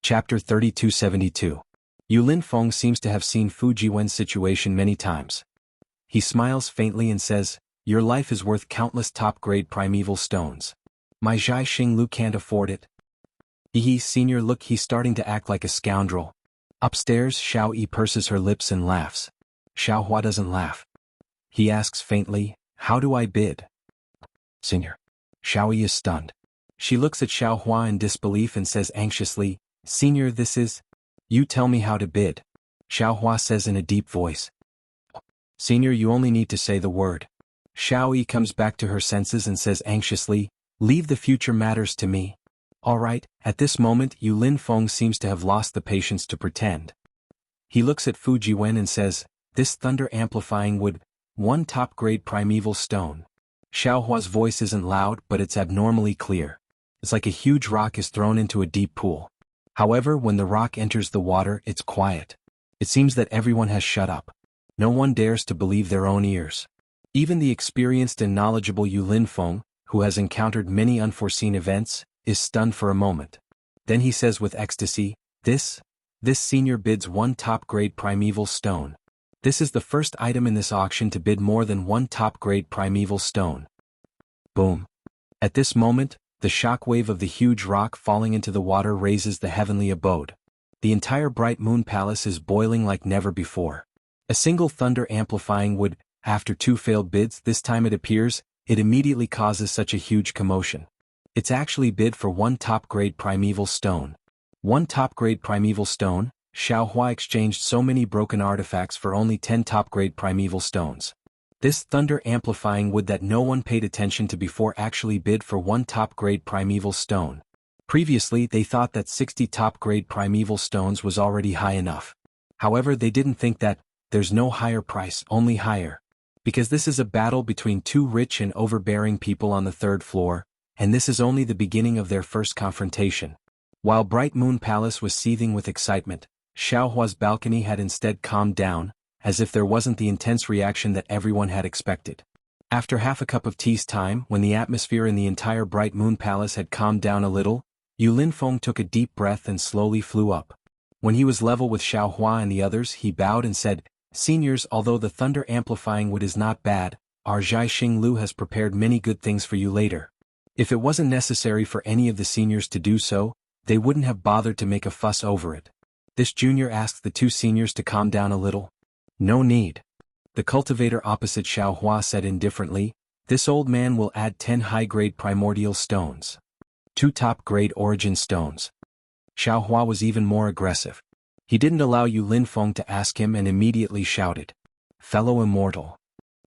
Chapter 3272. Yulin Feng seems to have seen Fu Jiwen's situation many times. He smiles faintly and says, "Your life is worth countless top-grade primeval stones. My Zhai Xinglu can't afford it." Senior, look, he's starting to act like a scoundrel. Upstairs, Xiao Yi purses her lips and laughs. Xiao Hua doesn't laugh. He asks faintly, "How do I bid?" "Senior." Xiao Yi is stunned. She looks at Xiao Hua in disbelief and says anxiously, "Senior, this is..." "You tell me how to bid," Xiao Hua says in a deep voice. "Senior, you only need to say the word." Xiao Yi comes back to her senses and says anxiously, "Leave the future matters to me." All right, at this moment Yulin Feng seems to have lost the patience to pretend. He looks at Fu Jiwen and says, "This thunder-amplifying wood, one top-grade primeval stone." Xiao Hua's voice isn't loud, but it's abnormally clear. It's like a huge rock is thrown into a deep pool. However, when the rock enters the water, it's quiet. It seems that everyone has shut up. No one dares to believe their own ears. Even the experienced and knowledgeable Yulin Feng, who has encountered many unforeseen events, is stunned for a moment. Then he says with ecstasy, This senior bids one top-grade primeval stone. This is the first item in this auction to bid more than one top-grade primeval stone." Boom. At this moment, the shock wave of the huge rock falling into the water raises the heavenly abode. The entire Bright Moon Palace is boiling like never before. A single thunder-amplifying wood, after two failed bids, this time it appears, it immediately causes such a huge commotion. It's actually bid for one top-grade primeval stone. One top-grade primeval stone? Xiao Hua exchanged so many broken artifacts for only 10 top-grade primeval stones. This thunder-amplifying wood that no one paid attention to before actually bid for one top-grade primeval stone. Previously, they thought that 60 top-grade primeval stones was already high enough. However, they didn't think that there's no higher price, only higher. Because this is a battle between two rich and overbearing people on the third floor, and this is only the beginning of their first confrontation. While Bright Moon Palace was seething with excitement, Xiao Hua's balcony had instead calmed down, as if there wasn't the intense reaction that everyone had expected. After half a cup of tea's time, when the atmosphere in the entire Bright Moon Palace had calmed down a little, Yulin Feng took a deep breath and slowly flew up. When he was level with Xiao Hua and the others, he bowed and said, "Seniors, although the thunder-amplifying wood is not bad, our Zhai Xinglu has prepared many good things for you later. If it wasn't necessary for any of the seniors to do so, they wouldn't have bothered to make a fuss over it." This junior asked the two seniors to calm down a little. "No need." The cultivator opposite Xiao Hua said indifferently, "This old man will add 10 high-grade primordial stones. 2 top-grade origin stones." Xiao Hua was even more aggressive. He didn't allow Yulin Feng to ask him and immediately shouted, "Fellow immortal."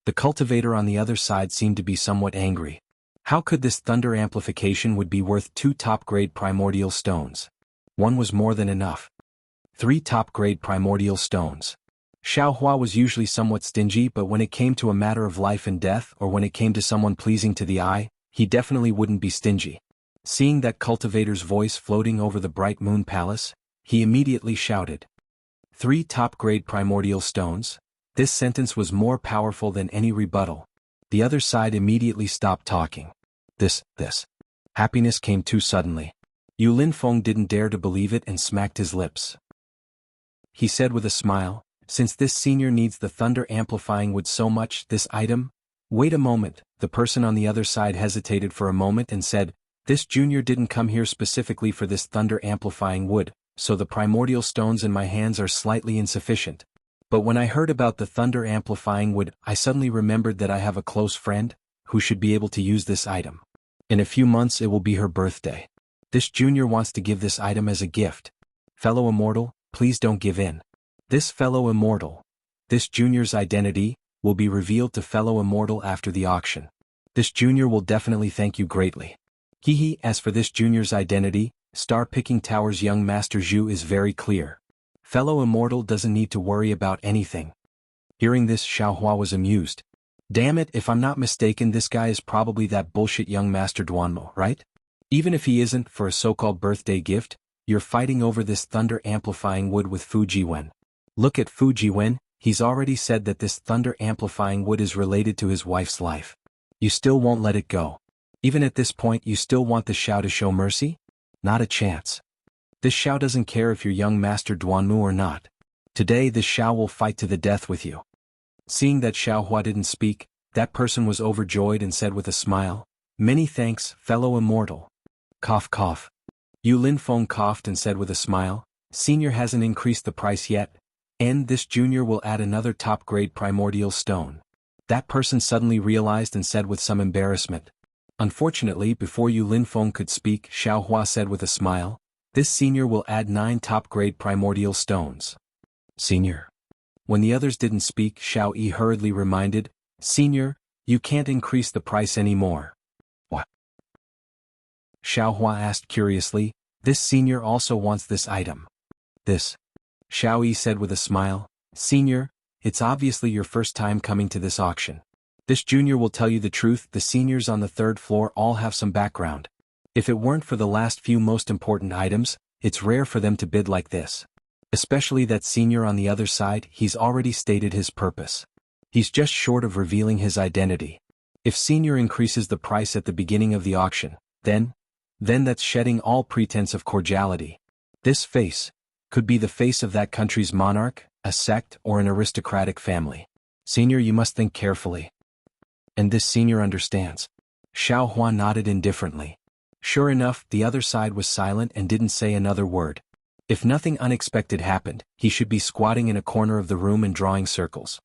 The cultivator on the other side seemed to be somewhat angry. How could this thunder amplification would be worth 2 top-grade primordial stones? One was more than enough. 3 top-grade primordial stones. Xiao Hua was usually somewhat stingy, but when it came to a matter of life and death or when it came to someone pleasing to the eye, he definitely wouldn't be stingy. Seeing that cultivator's voice floating over the Bright Moon Palace, he immediately shouted, "3 top-grade primordial stones?" This sentence was more powerful than any rebuttal. The other side immediately stopped talking. This. Happiness came too suddenly. Yulin Feng didn't dare to believe it and smacked his lips. He said with a smile, "Since this senior needs the thunder-amplifying wood so much, this item..." "Wait a moment," the person on the other side hesitated for a moment and said, "This junior didn't come here specifically for this thunder-amplifying wood, so the primordial stones in my hands are slightly insufficient. But when I heard about the thunder-amplifying wood, I suddenly remembered that I have a close friend, who should be able to use this item. In a few months it will be her birthday. This junior wants to give this item as a gift. Fellow immortal, please don't give in." This fellow immortal, this junior's identity, will be revealed to fellow immortal after the auction. This junior will definitely thank you greatly. As for this junior's identity, Star-Picking Tower's young master Zhu is very clear. Fellow immortal doesn't need to worry about anything. Hearing this, Xiao Hua was amused. Damn it, if I'm not mistaken, this guy is probably that bullshit young master Duanmo, right? Even if he isn't, for a so-called birthday gift, you're fighting over this thunder-amplifying wood with Fu Jiwen. Look at Fu Jiwen, he's already said that this thunder-amplifying wood is related to his wife's life. You still won't let it go. Even at this point you still want the Xiao to show mercy? Not a chance. This Xiao doesn't care if you're young Master Duanmu or not. Today this Xiao will fight to the death with you. Seeing that Xiaohua didn't speak, that person was overjoyed and said with a smile, "Many thanks, fellow immortal." Cough cough. Yu Linfeng coughed and said with a smile, "Senior hasn't increased the price yet, and this junior will add another top-grade primordial stone." That person suddenly realized and said with some embarrassment. Unfortunately, before Yu Linfeng could speak, Xiaohua said with a smile, "This senior will add 9 top-grade primordial stones." Senior. When the others didn't speak, Xiao Yi hurriedly reminded, "Senior, you can't increase the price anymore." "What?" Xiaohua asked curiously. "This senior also wants this item." "This?" Xiao Yi said with a smile, "Senior, it's obviously your first time coming to this auction. This junior will tell you the truth, the seniors on the 3rd floor all have some background. If it weren't for the last few most important items, it's rare for them to bid like this. Especially that senior on the other side, he's already stated his purpose. He's just short of revealing his identity. If senior increases the price at the beginning of the auction, then that's shedding all pretense of cordiality. This face could be the face of that country's monarch, a sect, or an aristocratic family. Senior, you must think carefully." "And this senior understands." Xiaohua nodded indifferently. Sure enough, the other side was silent and didn't say another word. If nothing unexpected happened, he should be squatting in a corner of the room and drawing circles.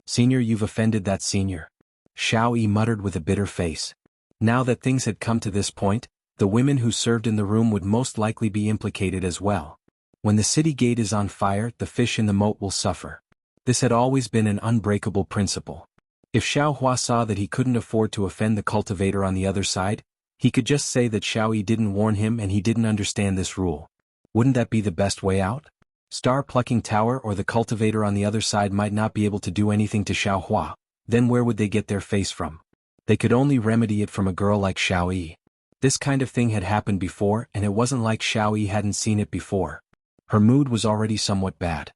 "Senior, you've offended that senior." Xiao Yi muttered with a bitter face. Now that things had come to this point, the women who served in the room would most likely be implicated as well. When the city gate is on fire, the fish in the moat will suffer. This had always been an unbreakable principle. If Xiaohua saw that he couldn't afford to offend the cultivator on the other side, he could just say that Xiao Yi didn't warn him and he didn't understand this rule. Wouldn't that be the best way out? Star-plucking tower or the cultivator on the other side might not be able to do anything to Xiaohua, then where would they get their face from? They could only remedy it from a girl like Xiao Yi. This kind of thing had happened before and it wasn't like Xiao Yi hadn't seen it before. Her mood was already somewhat bad.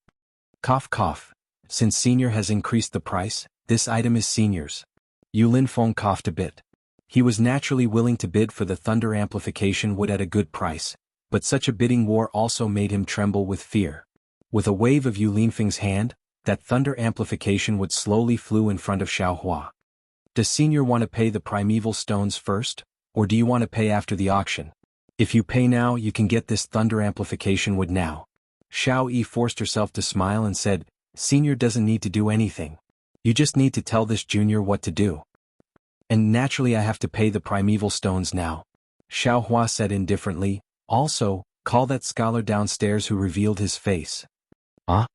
Cough cough. Since senior has increased the price, this item is senior's. Yu Linfeng coughed a bit. He was naturally willing to bid for the thunder amplification wood at a good price, but such a bidding war also made him tremble with fear. With a wave of Yu Linfeng's hand, that thunder amplification would slowly flew in front of Xiaohua. "Does senior want to pay the primeval stones first, or do you want to pay after the auction? If you pay now, you can get this thunder amplification wood now." Xiao Yi forced herself to smile and said, "Senior doesn't need to do anything. You just need to tell this junior what to do." "And naturally I have to pay the primeval stones now," Xiaohua said indifferently. "Also, call that scholar downstairs who revealed his face." "Huh?"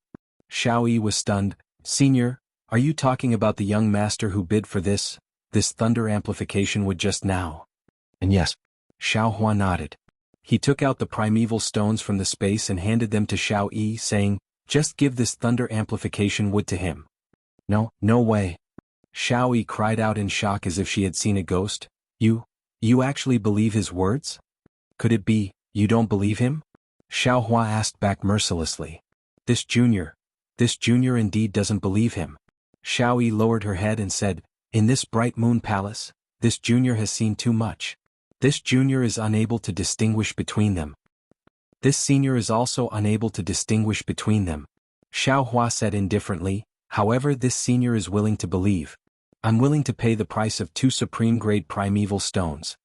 Xiao Yi was stunned. "Senior, are you talking about the young master who bid for this thunder amplification wood just now?" "And yes." Xiaohua nodded. He took out the primeval stones from the space and handed them to Xiao Yi, saying, "Just give this thunder amplification wood to him." "No, no way." Xiao Yi cried out in shock as if she had seen a ghost. You actually believe his words? Could it be, you don't believe him?" Xiaohua asked back mercilessly. This junior indeed doesn't believe him." Xiao Yi lowered her head and said, "In this bright moon palace, this junior has seen too much. This junior is unable to distinguish between them. This senior is also unable to distinguish between them." Xiaohua said indifferently, "However, this senior is willing to believe. I'm willing to pay the price of 2 supreme-grade primeval stones.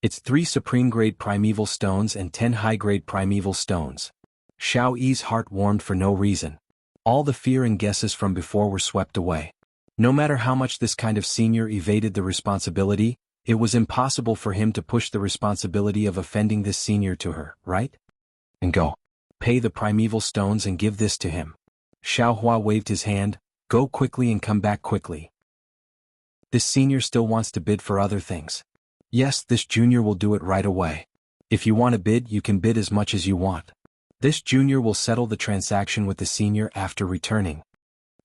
It's 3 supreme-grade primeval stones and 10 high-grade primeval stones." Xiao Yi's heart warmed for no reason. All the fear and guesses from before were swept away. No matter how much this kind of senior evaded the responsibility, it was impossible for him to push the responsibility of offending this senior to her, right? "And go. Pay the primeval stones and give this to him." Xiaohua waved his hand, "Go quickly and come back quickly. This senior still wants to bid for other things." "Yes, this junior will do it right away. If you want to bid, you can bid as much as you want. This junior will settle the transaction with the senior after returning."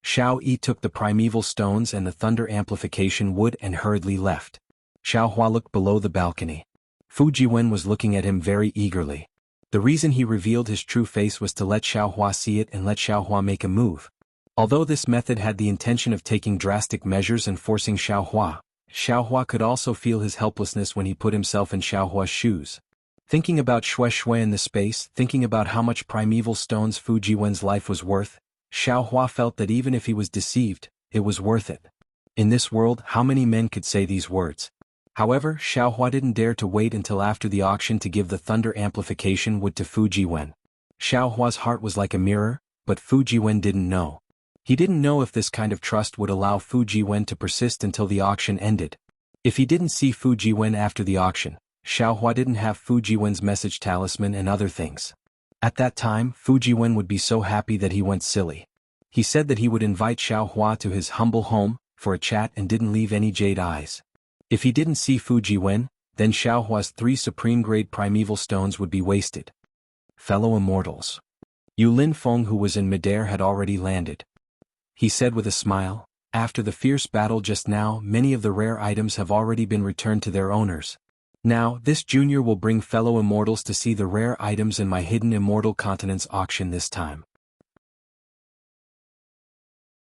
Xiao Yi took the primeval stones and the thunder amplification wood and hurriedly left. Xiaohua looked below the balcony. Fu Jiwen was looking at him very eagerly. The reason he revealed his true face was to let Xiaohua see it and let Xiaohua make a move. Although this method had the intention of taking drastic measures and forcing Xiaohua could also feel his helplessness when he put himself in Xiaohua's shoes. Thinking about Shui Shui in the space, thinking about how much primeval stones Fu Jiwen's life was worth, Xiao Hua felt that even if he was deceived, it was worth it. In this world, how many men could say these words? However, Xiao Hua didn't dare to wait until after the auction to give the thunder amplification wood to Fu Jiwen. Xiao Hua's heart was like a mirror, but Fu Jiwen didn't know. He didn't know if this kind of trust would allow Fu Jiwen to persist until the auction ended. If he didn't see Fu Jiwen after the auction, Xiao Hua didn't have Fu Jiwen's message talisman and other things. At that time, Fu Jiwen would be so happy that he went silly. He said that he would invite Xiao Hua to his humble home for a chat and didn't leave any jade eyes. If he didn't see Fu Jiwen, then Xiao Hua's 3 supreme-grade primeval stones would be wasted. Fellow immortals. Yu Lin Feng, who was in midair, had already landed. He said with a smile, after the fierce battle just now, many of the rare items have already been returned to their owners. Now, this junior will bring fellow immortals to see the rare items in my hidden immortal continents auction this time.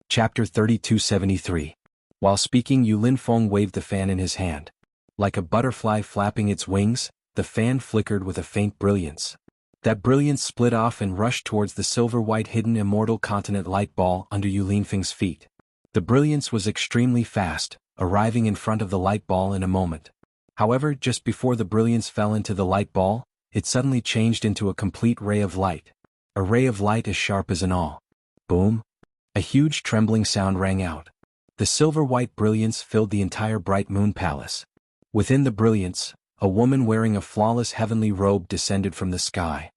Chapter 3273. While speaking, Yu Lin Feng waved the fan in his hand. Like a butterfly flapping its wings, the fan flickered with a faint brilliance. That brilliance split off and rushed towards the silver-white hidden immortal continent light ball under Yu Lin Feng's feet. The brilliance was extremely fast, arriving in front of the light ball in a moment. However, just before the brilliance fell into the light ball, it suddenly changed into a complete ray of light. A ray of light as sharp as an awl. Boom! A huge trembling sound rang out. The silver-white brilliance filled the entire bright moon palace. Within the brilliance, a woman wearing a flawless heavenly robe descended from the sky.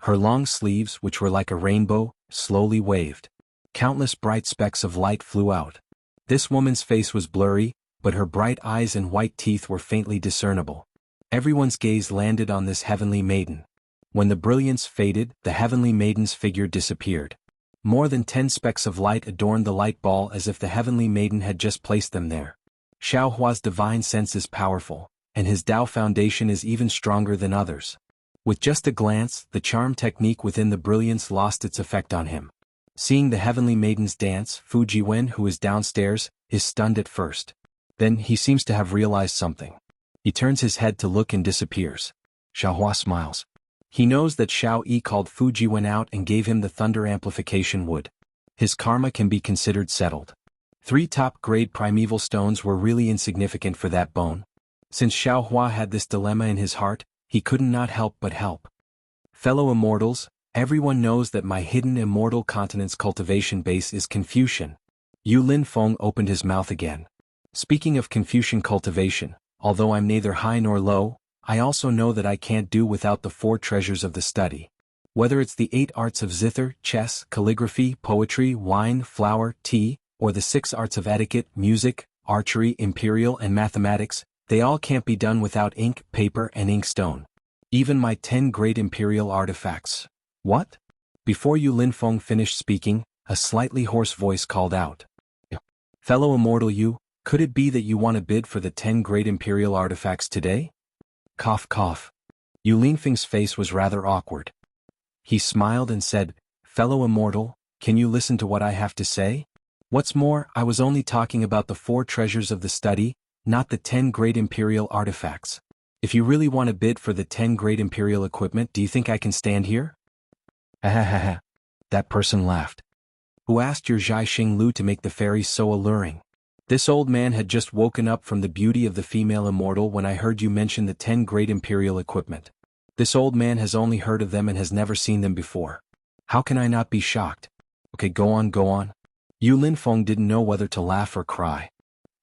Her long sleeves, which were like a rainbow, slowly waved. Countless bright specks of light flew out. This woman's face was blurry, but her bright eyes and white teeth were faintly discernible. Everyone's gaze landed on this heavenly maiden. When the brilliance faded, the heavenly maiden's figure disappeared. More than 10 specks of light adorned the light ball as if the heavenly maiden had just placed them there. Xiao Hua's divine sense is powerful, and his Tao foundation is even stronger than others. With just a glance, the charm technique within the brilliance lost its effect on him. Seeing the heavenly maiden's dance, Fu Jiwen, who is downstairs, is stunned at first. Then he seems to have realized something. He turns his head to look and disappears. Xiao Hua smiles. He knows that Xiao Yi called Fu Jiwen out and gave him the thunder amplification wood. His karma can be considered settled. 3 top-grade primeval stones were really insignificant for that bone. Since Xiao Hua had this dilemma in his heart, he couldn't not help but help. Fellow immortals, everyone knows that my hidden immortal continent's cultivation base is Confucian. Yu Lin Feng opened his mouth again. Speaking of Confucian cultivation, although I'm neither high nor low, I also know that I can't do without the 4 treasures of the study. Whether it's the 8 arts of zither, chess, calligraphy, poetry, wine, flower, tea, or the 6 arts of etiquette, music, archery, imperial, and mathematics, they all can't be done without ink, paper, and inkstone. Even my 10 great imperial artifacts. What? Before Yu Lin Feng finished speaking, a slightly hoarse voice called out. Fellow immortal Yu, could it be that you want to bid for the 10 great imperial artifacts today? Cough cough. Yu Lin Feng's face was rather awkward. He smiled and said, Fellow immortal, can you listen to what I have to say? What's more, I was only talking about the 4 treasures of the study, not the 10 great imperial artifacts. If you really want to bid for the 10 great imperial equipment, do you think I can stand here? Ha. That person laughed. Who asked your Zhai Xing Lu to make the fairies so alluring? This old man had just woken up from the beauty of the female immortal when I heard you mention the 10 great imperial equipment. This old man has only heard of them and has never seen them before. How can I not be shocked? Okay, go on. Yu Lin Feng didn't know whether to laugh or cry.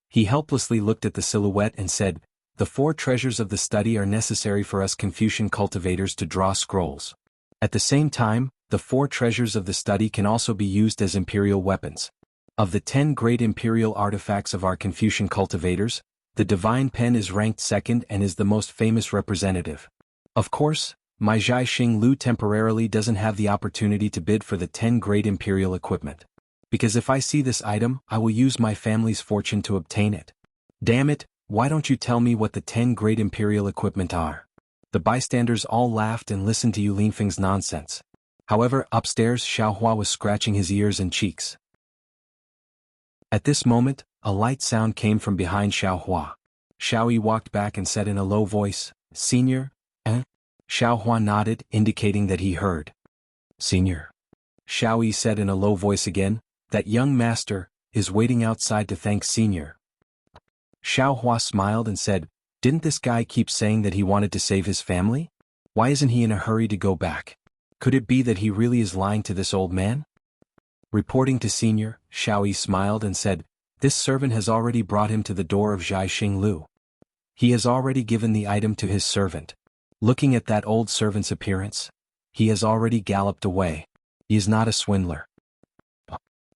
He helplessly looked at the silhouette and said, The 4 treasures of the study are necessary for us Confucian cultivators to draw scrolls. At the same time, the 4 treasures of the study can also be used as imperial weapons. Of the 10 great imperial artifacts of our Confucian cultivators, the divine pen is ranked 2nd and is the most famous representative. Of course, my Zhai Xing Lu temporarily doesn't have the opportunity to bid for the 10 great imperial equipment. Because if I see this item, I will use my family's fortune to obtain it. Damn it, why don't you tell me what the 10 great imperial equipment are? The bystanders all laughed and listened to Yu Lin Feng's nonsense. However, upstairs Xiao Hua was scratching his ears and cheeks. At this moment, a light sound came from behind Xiao Hua. Xiao Yi walked back and said in a low voice, Senior, Xiaohua nodded, indicating that he heard. Senior. Xiao Yi said in a low voice again, that young master is waiting outside to thank Senior. Xiaohua smiled and said, didn't this guy keep saying that he wanted to save his family? Why isn't he in a hurry to go back? Could it be that he really is lying to this old man? Reporting to Senior, Xiao Yi smiled and said, this servant has already brought him to the door of Zhai Xinglu. He has already given the item to his servant. Looking at that old servant's appearance, he has already galloped away. He is not a swindler.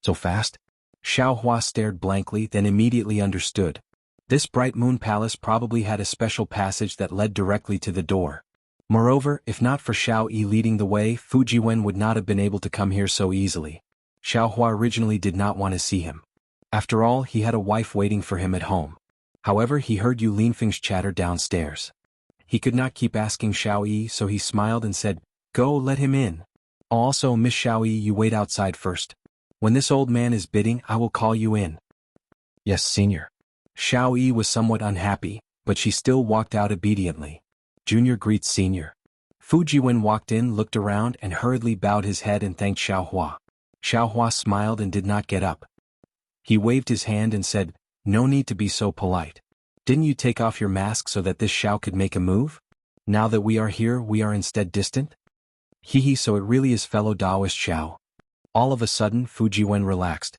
So fast? Xiaohua stared blankly, then immediately understood. This Bright Moon Palace probably had a special passage that led directly to the door. Moreover, if not for Xiao Yi leading the way, Fu Jiwen would not have been able to come here so easily. Xiaohua originally did not want to see him. After all, he had a wife waiting for him at home. However, he heard Yu Linfeng's chatter downstairs. He could not keep asking Xiao Yi, so he smiled and said, go, let him in. Also, Miss Xiao Yi, you wait outside first. When this old man is bidding, I will call you in. Yes, Senior. Xiao Yi was somewhat unhappy, but she still walked out obediently. Junior greets Senior. Fu Jiwen walked in, looked around, and hurriedly bowed his head and thanked Xiaohua. Xiaohua smiled and did not get up. He waved his hand and said, no need to be so polite. Didn't you take off your mask so that this Xiao could make a move? Now that we are here, we are instead distant? Hehe, so it really is fellow Taoist Xiao. All of a sudden, Fu Jiwen relaxed.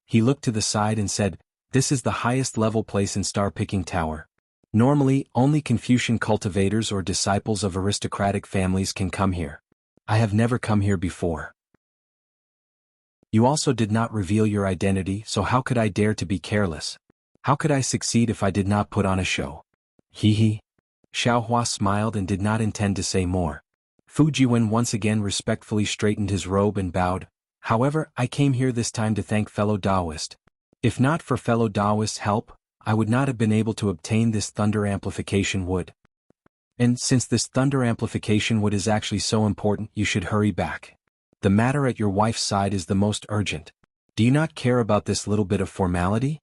He looked to the side and said, this is the highest level place in Star-Picking Tower. Normally, only Confucian cultivators or disciples of aristocratic families can come here. I have never come here before. You also did not reveal your identity, so how could I dare to be careless? How could I succeed if I did not put on a show? Hehe. Xiaohua smiled and did not intend to say more. Fu Jiwen once again respectfully straightened his robe and bowed. However, I came here this time to thank fellow Taoist. If not for fellow Taoist's help, I would not have been able to obtain this thunder amplification wood. And since this thunder amplification wood is actually so important, you should hurry back. The matter at your wife's side is the most urgent. Do you not care about this little bit of formality?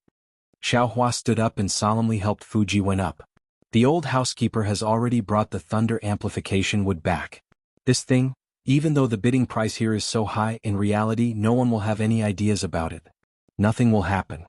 Xiaohua stood up and solemnly helped Fu Jiwen up. The old housekeeper has already brought the thunder amplification wood back. This thing, even though the bidding price here is so high, in reality no one will have any ideas about it. Nothing will happen.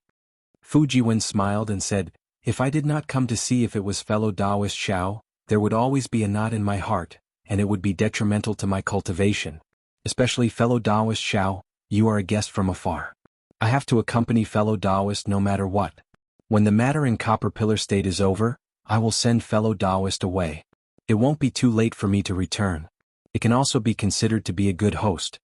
Fu Jiwen smiled and said, if I did not come to see if it was fellow Taoist Xiao, there would always be a knot in my heart, and it would be detrimental to my cultivation. Especially fellow Taoist Xiao, you are a guest from afar. I have to accompany fellow Taoist no matter what. When the matter in Copper Pillar State is over, I will send fellow Taoist away. It won't be too late for me to return. It can also be considered to be a good host.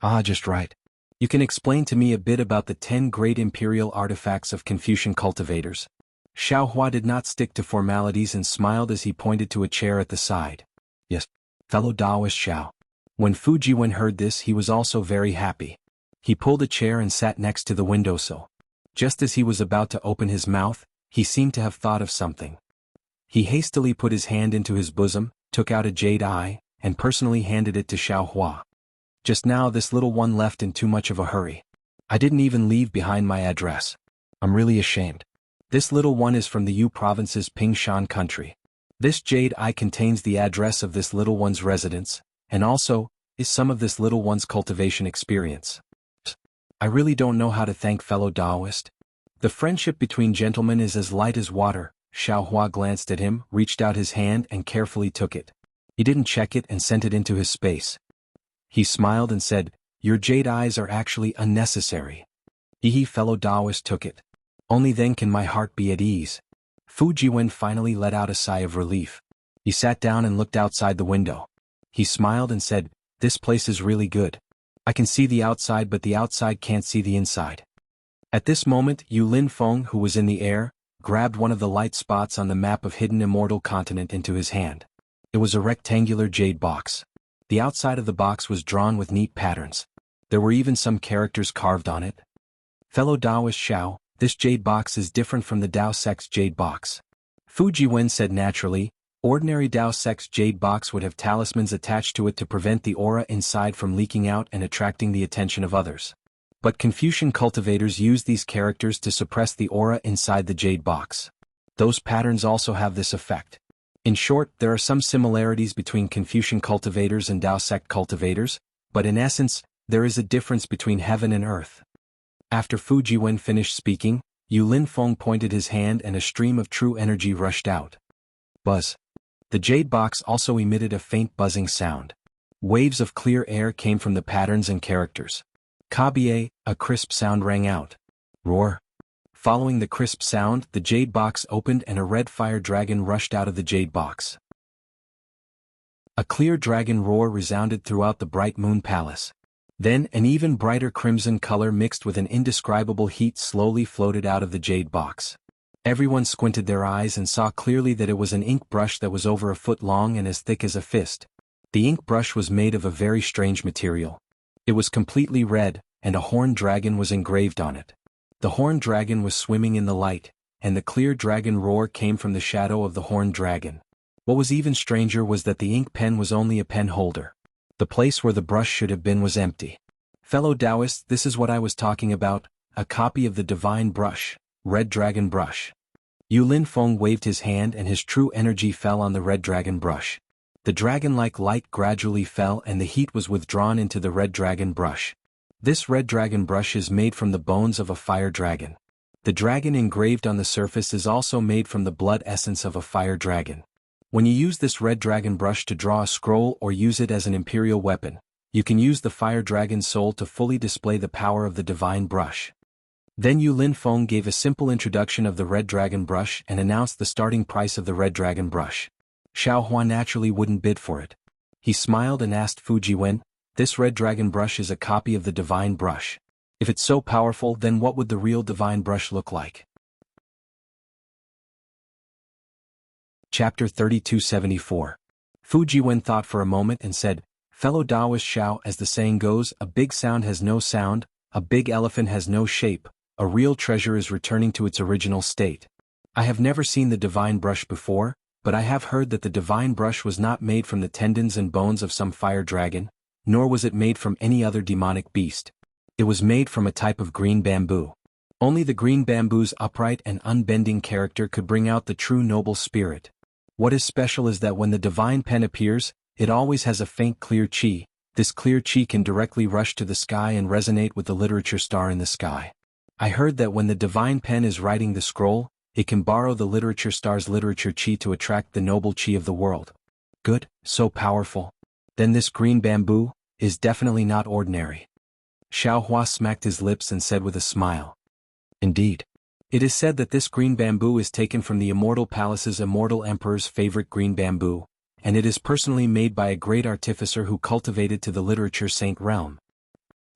Ah, just right. You can explain to me a bit about the 10 great imperial artifacts of Confucian cultivators. Xiaohua did not stick to formalities and smiled as he pointed to a chair at the side. Yes, fellow Taoist Xiao. When Fu Jiwen heard this, he was also very happy. He pulled a chair and sat next to the windowsill. Just as he was about to open his mouth, he seemed to have thought of something. He hastily put his hand into his bosom, took out a jade eye, and personally handed it to Xiaohua. Just now this little one left in too much of a hurry. I didn't even leave behind my address. I'm really ashamed. This little one is from the Yu province's Pingshan country. This jade eye contains the address of this little one's residence, and also, is some of this little one's cultivation experience. I really don't know how to thank fellow Taoist. The friendship between gentlemen is as light as water. Xiaohua glanced at him, reached out his hand and carefully took it. He didn't check it and sent it into his space. He smiled and said, your jade eyes are actually unnecessary. Hehe, fellow Taoist took it. Only then can my heart be at ease. Fu Jiwen finally let out a sigh of relief. He sat down and looked outside the window. He smiled and said, this place is really good. I can see the outside, but the outside can't see the inside. At this moment, Yu Linfeng, who was in the air, grabbed one of the light spots on the map of hidden immortal continent into his hand. It was a rectangular jade box. The outside of the box was drawn with neat patterns. There were even some characters carved on it. Fellow Taoist Xiao, this jade box is different from the Dao Sect's jade box. Fu Jiwen said naturally, ordinary Dao Sect's jade box would have talismans attached to it to prevent the aura inside from leaking out and attracting the attention of others. But Confucian cultivators use these characters to suppress the aura inside the jade box. Those patterns also have this effect. In short, there are some similarities between Confucian cultivators and Tao sect cultivators, but in essence, there is a difference between heaven and earth. After Fu Jiwen finished speaking, Yu Linfeng pointed his hand and a stream of true energy rushed out. Buzz. The jade box also emitted a faint buzzing sound. Waves of clear air came from the patterns and characters. Kabie, a crisp sound rang out. Roar. Following the crisp sound, the jade box opened and a red fire dragon rushed out of the jade box. A clear dragon roar resounded throughout the bright moon palace. Then an even brighter crimson color mixed with an indescribable heat slowly floated out of the jade box. Everyone squinted their eyes and saw clearly that it was an ink brush that was over a foot long and as thick as a fist. The ink brush was made of a very strange material. It was completely red, and a horned dragon was engraved on it. The horned dragon was swimming in the light, and the clear dragon roar came from the shadow of the horned dragon. What was even stranger was that the ink pen was only a pen holder. The place where the brush should have been was empty. Fellow Taoists, this is what I was talking about, a copy of the divine brush, Red Dragon Brush. Yu Linfeng waved his hand and his true energy fell on the red dragon brush. The dragon-like light gradually fell and the heat was withdrawn into the red dragon brush. This red dragon brush is made from the bones of a fire dragon. The dragon engraved on the surface is also made from the blood essence of a fire dragon. When you use this red dragon brush to draw a scroll or use it as an imperial weapon, you can use the fire dragon's soul to fully display the power of the divine brush. Then Yu Linfeng gave a simple introduction of the red dragon brush and announced the starting price of the red dragon brush. Xiao Hua naturally wouldn't bid for it. He smiled and asked Fu Jiwen, "This red dragon brush is a copy of the divine brush. If it's so powerful, then what would the real divine brush look like?" Chapter 3274. Fu Jiwen thought for a moment and said, "Fellow Taoist Xiao, as the saying goes, a big sound has no sound, a big elephant has no shape, a real treasure is returning to its original state. I have never seen the divine brush before, but I have heard that the divine brush was not made from the tendons and bones of some fire dragon, nor was it made from any other demonic beast. It was made from a type of green bamboo. Only the green bamboo's upright and unbending character could bring out the true noble spirit. What is special is that when the divine pen appears, it always has a faint clear chi. This clear chi can directly rush to the sky and resonate with the literature star in the sky. I heard that when the divine pen is writing the scroll, it can borrow the literature star's literature chi to attract the noble chi of the world. Good, so powerful. Then this green bamboo is definitely not ordinary." Xiao Hua smacked his lips and said with a smile, "Indeed. It is said that this green bamboo is taken from the Immortal Palace's Immortal Emperor's favorite green bamboo, and it is personally made by a great artificer who cultivated to the literature saint realm."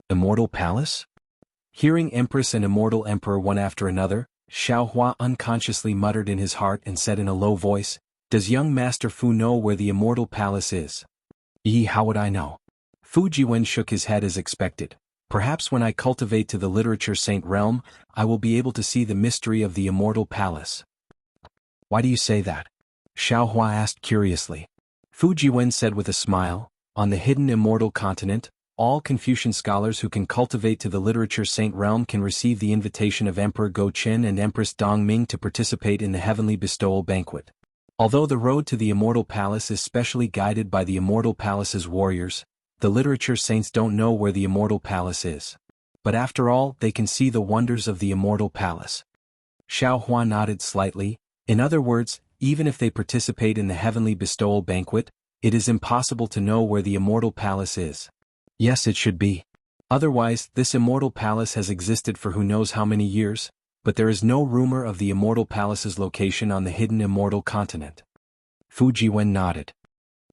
Immortal Palace? Hearing Empress and Immortal Emperor one after another, Xiao Hua unconsciously muttered in his heart and said in a low voice, "Does young Master Fu know where the Immortal Palace is?" How would I know?" Fu Jiwen shook his head as expected. "Perhaps when I cultivate to the literature saint realm, I will be able to see the mystery of the Immortal Palace." "Why do you say that?" Xiao Hua asked curiously. Fu Jiwen said with a smile, "On the hidden immortal continent, all Confucian scholars who can cultivate to the literature saint realm can receive the invitation of Emperor Go Qin and Empress Dongming to participate in the heavenly bestowal banquet. Although the road to the Immortal Palace is specially guided by the Immortal Palace's warriors, the literature saints don't know where the Immortal Palace is. But after all, they can see the wonders of the Immortal Palace." Xiao Hua nodded slightly. "In other words, even if they participate in the heavenly bestowal banquet, it is impossible to know where the Immortal Palace is." "Yes, it should be. Otherwise, this Immortal Palace has existed for who knows how many years, but there is no rumor of the Immortal Palace's location on the hidden immortal continent." Fu Jiwen nodded.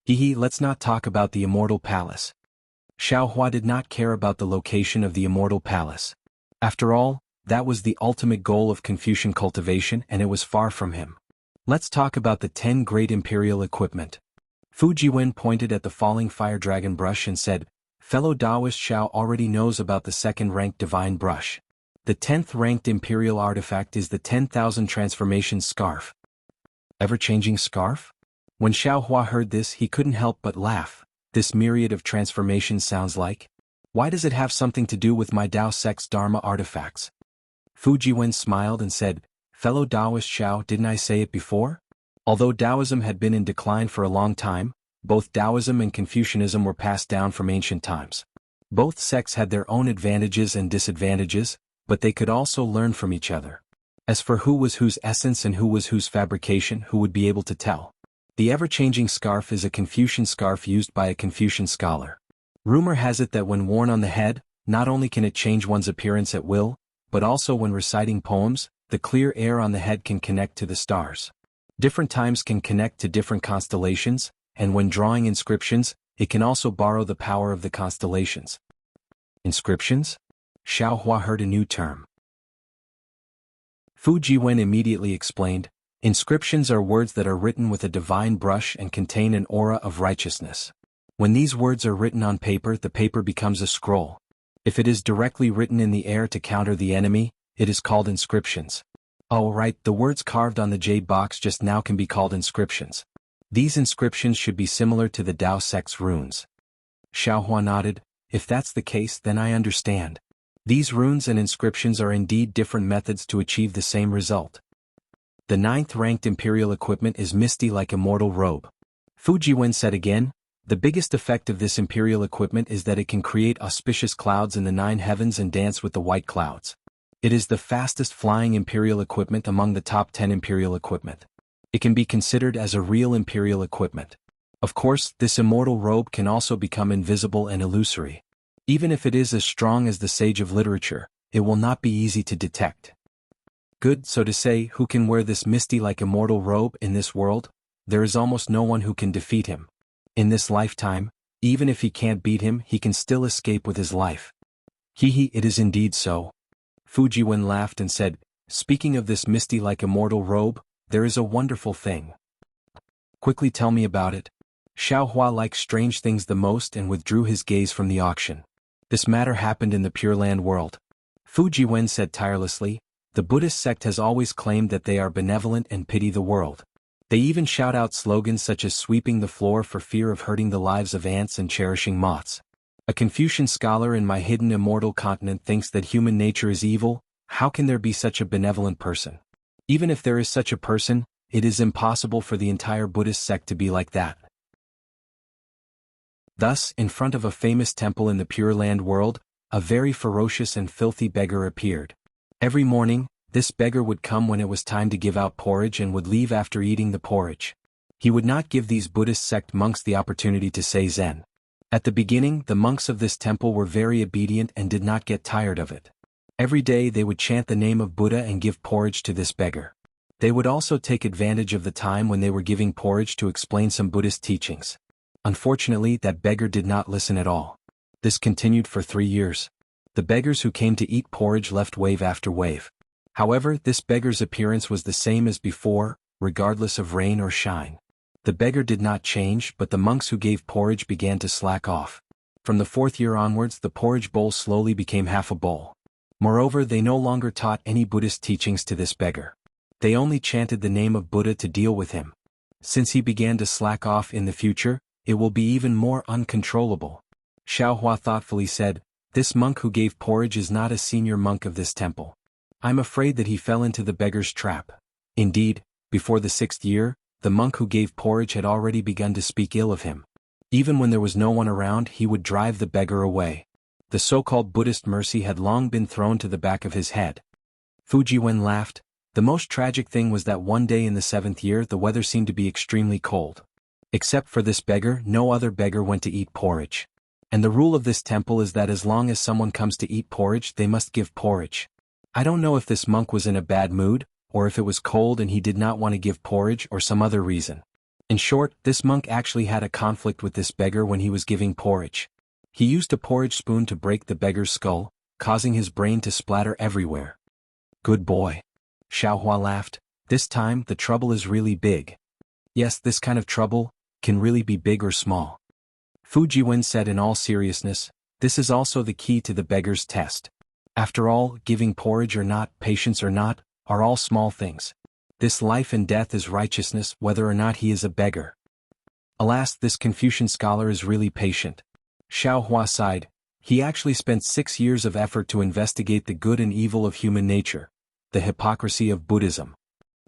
Let's not talk about the Immortal Palace." Xiao Hua did not care about the location of the Immortal Palace. After all, that was the ultimate goal of Confucian cultivation and it was far from him. "Let's talk about the 10 great imperial equipment." Fu Jiwen pointed at the falling fire dragon brush and said, "Fellow Taoist Xiao already knows about the second-ranked divine brush. The 10th-ranked imperial artifact is the 10,000 transformation scarf." Ever-changing scarf? When Xiao Hua heard this, he couldn't help but laugh. This myriad of transformations sounds like. Why does it have something to do with my Tao sect's Dharma artifacts? Fu Jiwen smiled and said, "Fellow Taoist Xiao, didn't I say it before? Although Taoism had been in decline for a long time, both Taoism and Confucianism were passed down from ancient times. Both sects had their own advantages and disadvantages, but they could also learn from each other. As for who was whose essence and who was whose fabrication, who would be able to tell? The ever-changing scarf is a Confucian scarf used by a Confucian scholar. Rumor has it that when worn on the head, not only can it change one's appearance at will, but also when reciting poems, the clear air on the head can connect to the stars. Different times can connect to different constellations, and when drawing inscriptions, it can also borrow the power of the constellations. Inscriptions? Xiao Hua heard a new term. Fu Jiwen immediately explained, inscriptions are words that are written with a divine brush and contain an aura of righteousness. When these words are written on paper, the paper becomes a scroll. If it is directly written in the air to counter the enemy, it is called inscriptions. Oh right, the words carved on the jade box just now can be called inscriptions. These inscriptions should be similar to the Tao sect's runes. Xiao Hua nodded. If that's the case, then I understand. These runes and inscriptions are indeed different methods to achieve the same result. The 9th-ranked imperial equipment is misty like immortal robe. Fu Jiwen said again, the biggest effect of this imperial equipment is that it can create auspicious clouds in the 9 heavens and dance with the white clouds. It is the fastest flying imperial equipment among the top 10 imperial equipment. It can be considered as a real imperial equipment. Of course, this immortal robe can also become invisible and illusory. Even if it is as strong as the sage of literature, it will not be easy to detect. Good, so to say, who can wear this misty like immortal robe in this world? There is almost no one who can defeat him. In this lifetime, even if he can't beat him, he can still escape with his life. It is indeed so. Fu Jiwen laughed and said, speaking of this misty like immortal robe, there is a wonderful thing. Quickly tell me about it. Xiao Hua liked strange things the most and withdrew his gaze from the auction. This matter happened in the Pure Land world. Fu Jiwen said tirelessly, the Buddhist sect has always claimed that they are benevolent and pity the world. They even shout out slogans such as sweeping the floor for fear of hurting the lives of ants and cherishing moths. A Confucian scholar in my hidden immortal continent thinks that human nature is evil. How can there be such a benevolent person? Even if there is such a person, it is impossible for the entire Buddhist sect to be like that. Thus, in front of a famous temple in the Pure Land world, a very ferocious and filthy beggar appeared. Every morning, this beggar would come when it was time to give out porridge and would leave after eating the porridge. He would not give these Buddhist sect monks the opportunity to say Zen. At the beginning, the monks of this temple were very obedient and did not get tired of it. Every day they would chant the name of Buddha and give porridge to this beggar. They would also take advantage of the time when they were giving porridge to explain some Buddhist teachings. Unfortunately, that beggar did not listen at all. This continued for 3 years. The beggars who came to eat porridge left wave after wave. However, this beggar's appearance was the same as before, regardless of rain or shine. The beggar did not change, but the monks who gave porridge began to slack off. From the 4th year onwards, the porridge bowl slowly became half a bowl. Moreover, they no longer taught any Buddhist teachings to this beggar. They only chanted the name of Buddha to deal with him. Since he began to slack off in the future, it will be even more uncontrollable. Xiao Hua thoughtfully said, this monk who gave porridge is not a senior monk of this temple. I'm afraid that he fell into the beggar's trap. Indeed, before the 6th year, the monk who gave porridge had already begun to speak ill of him. Even when there was no one around, he would drive the beggar away. The so-called Buddhist mercy had long been thrown to the back of his head. Fu Jiwen laughed. The most tragic thing was that one day in the 7th year the weather seemed to be extremely cold. Except for this beggar, no other beggar went to eat porridge. And the rule of this temple is that as long as someone comes to eat porridge, they must give porridge. I don't know if this monk was in a bad mood, or if it was cold and he did not want to give porridge or some other reason. In short, this monk actually had a conflict with this beggar when he was giving porridge. He used a porridge spoon to break the beggar's skull, causing his brain to splatter everywhere. Good boy. Xiao Hua laughed. This time, the trouble is really big. Yes, this kind of trouble can really be big or small. Fu Jiwen said in all seriousness, this is also the key to the beggar's test. After all, giving porridge or not, patience or not, are all small things. This life and death is righteousness, whether or not he is a beggar. Alas, this Confucian scholar is really patient. Xiao Hua sighed. He actually spent 6 years of effort to investigate the good and evil of human nature, the hypocrisy of Buddhism.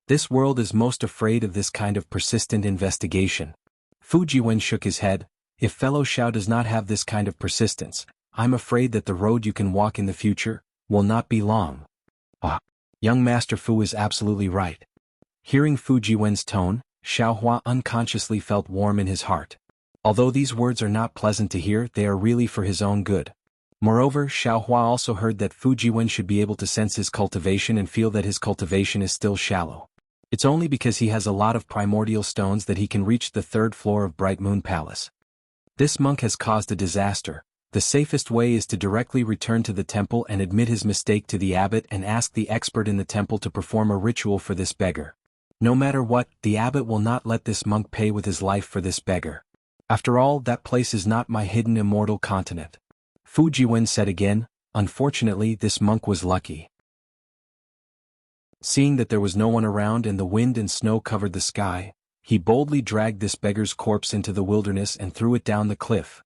This world is most afraid of this kind of persistent investigation. Fu Jiwen shook his head. If fellow Xiao does not have this kind of persistence, I'm afraid that the road you can walk in the future will not be long. Ah, young Master Fu is absolutely right. Hearing Fu Jiwen's tone, Xiao Hua unconsciously felt warm in his heart. Although these words are not pleasant to hear, they are really for his own good. Moreover, Xiao Hua also heard that Fu Jiwen should be able to sense his cultivation and feel that his cultivation is still shallow. It's only because he has a lot of primordial stones that he can reach the 3rd floor of Bright Moon Palace. This monk has caused a disaster. The safest way is to directly return to the temple and admit his mistake to the abbot and ask the expert in the temple to perform a ritual for this beggar. No matter what, the abbot will not let this monk pay with his life for this beggar. After all, that place is not my hidden immortal continent. Fu Jiwen said again. Unfortunately, this monk was lucky. Seeing that there was no one around and the wind and snow covered the sky, he boldly dragged this beggar's corpse into the wilderness and threw it down the cliff.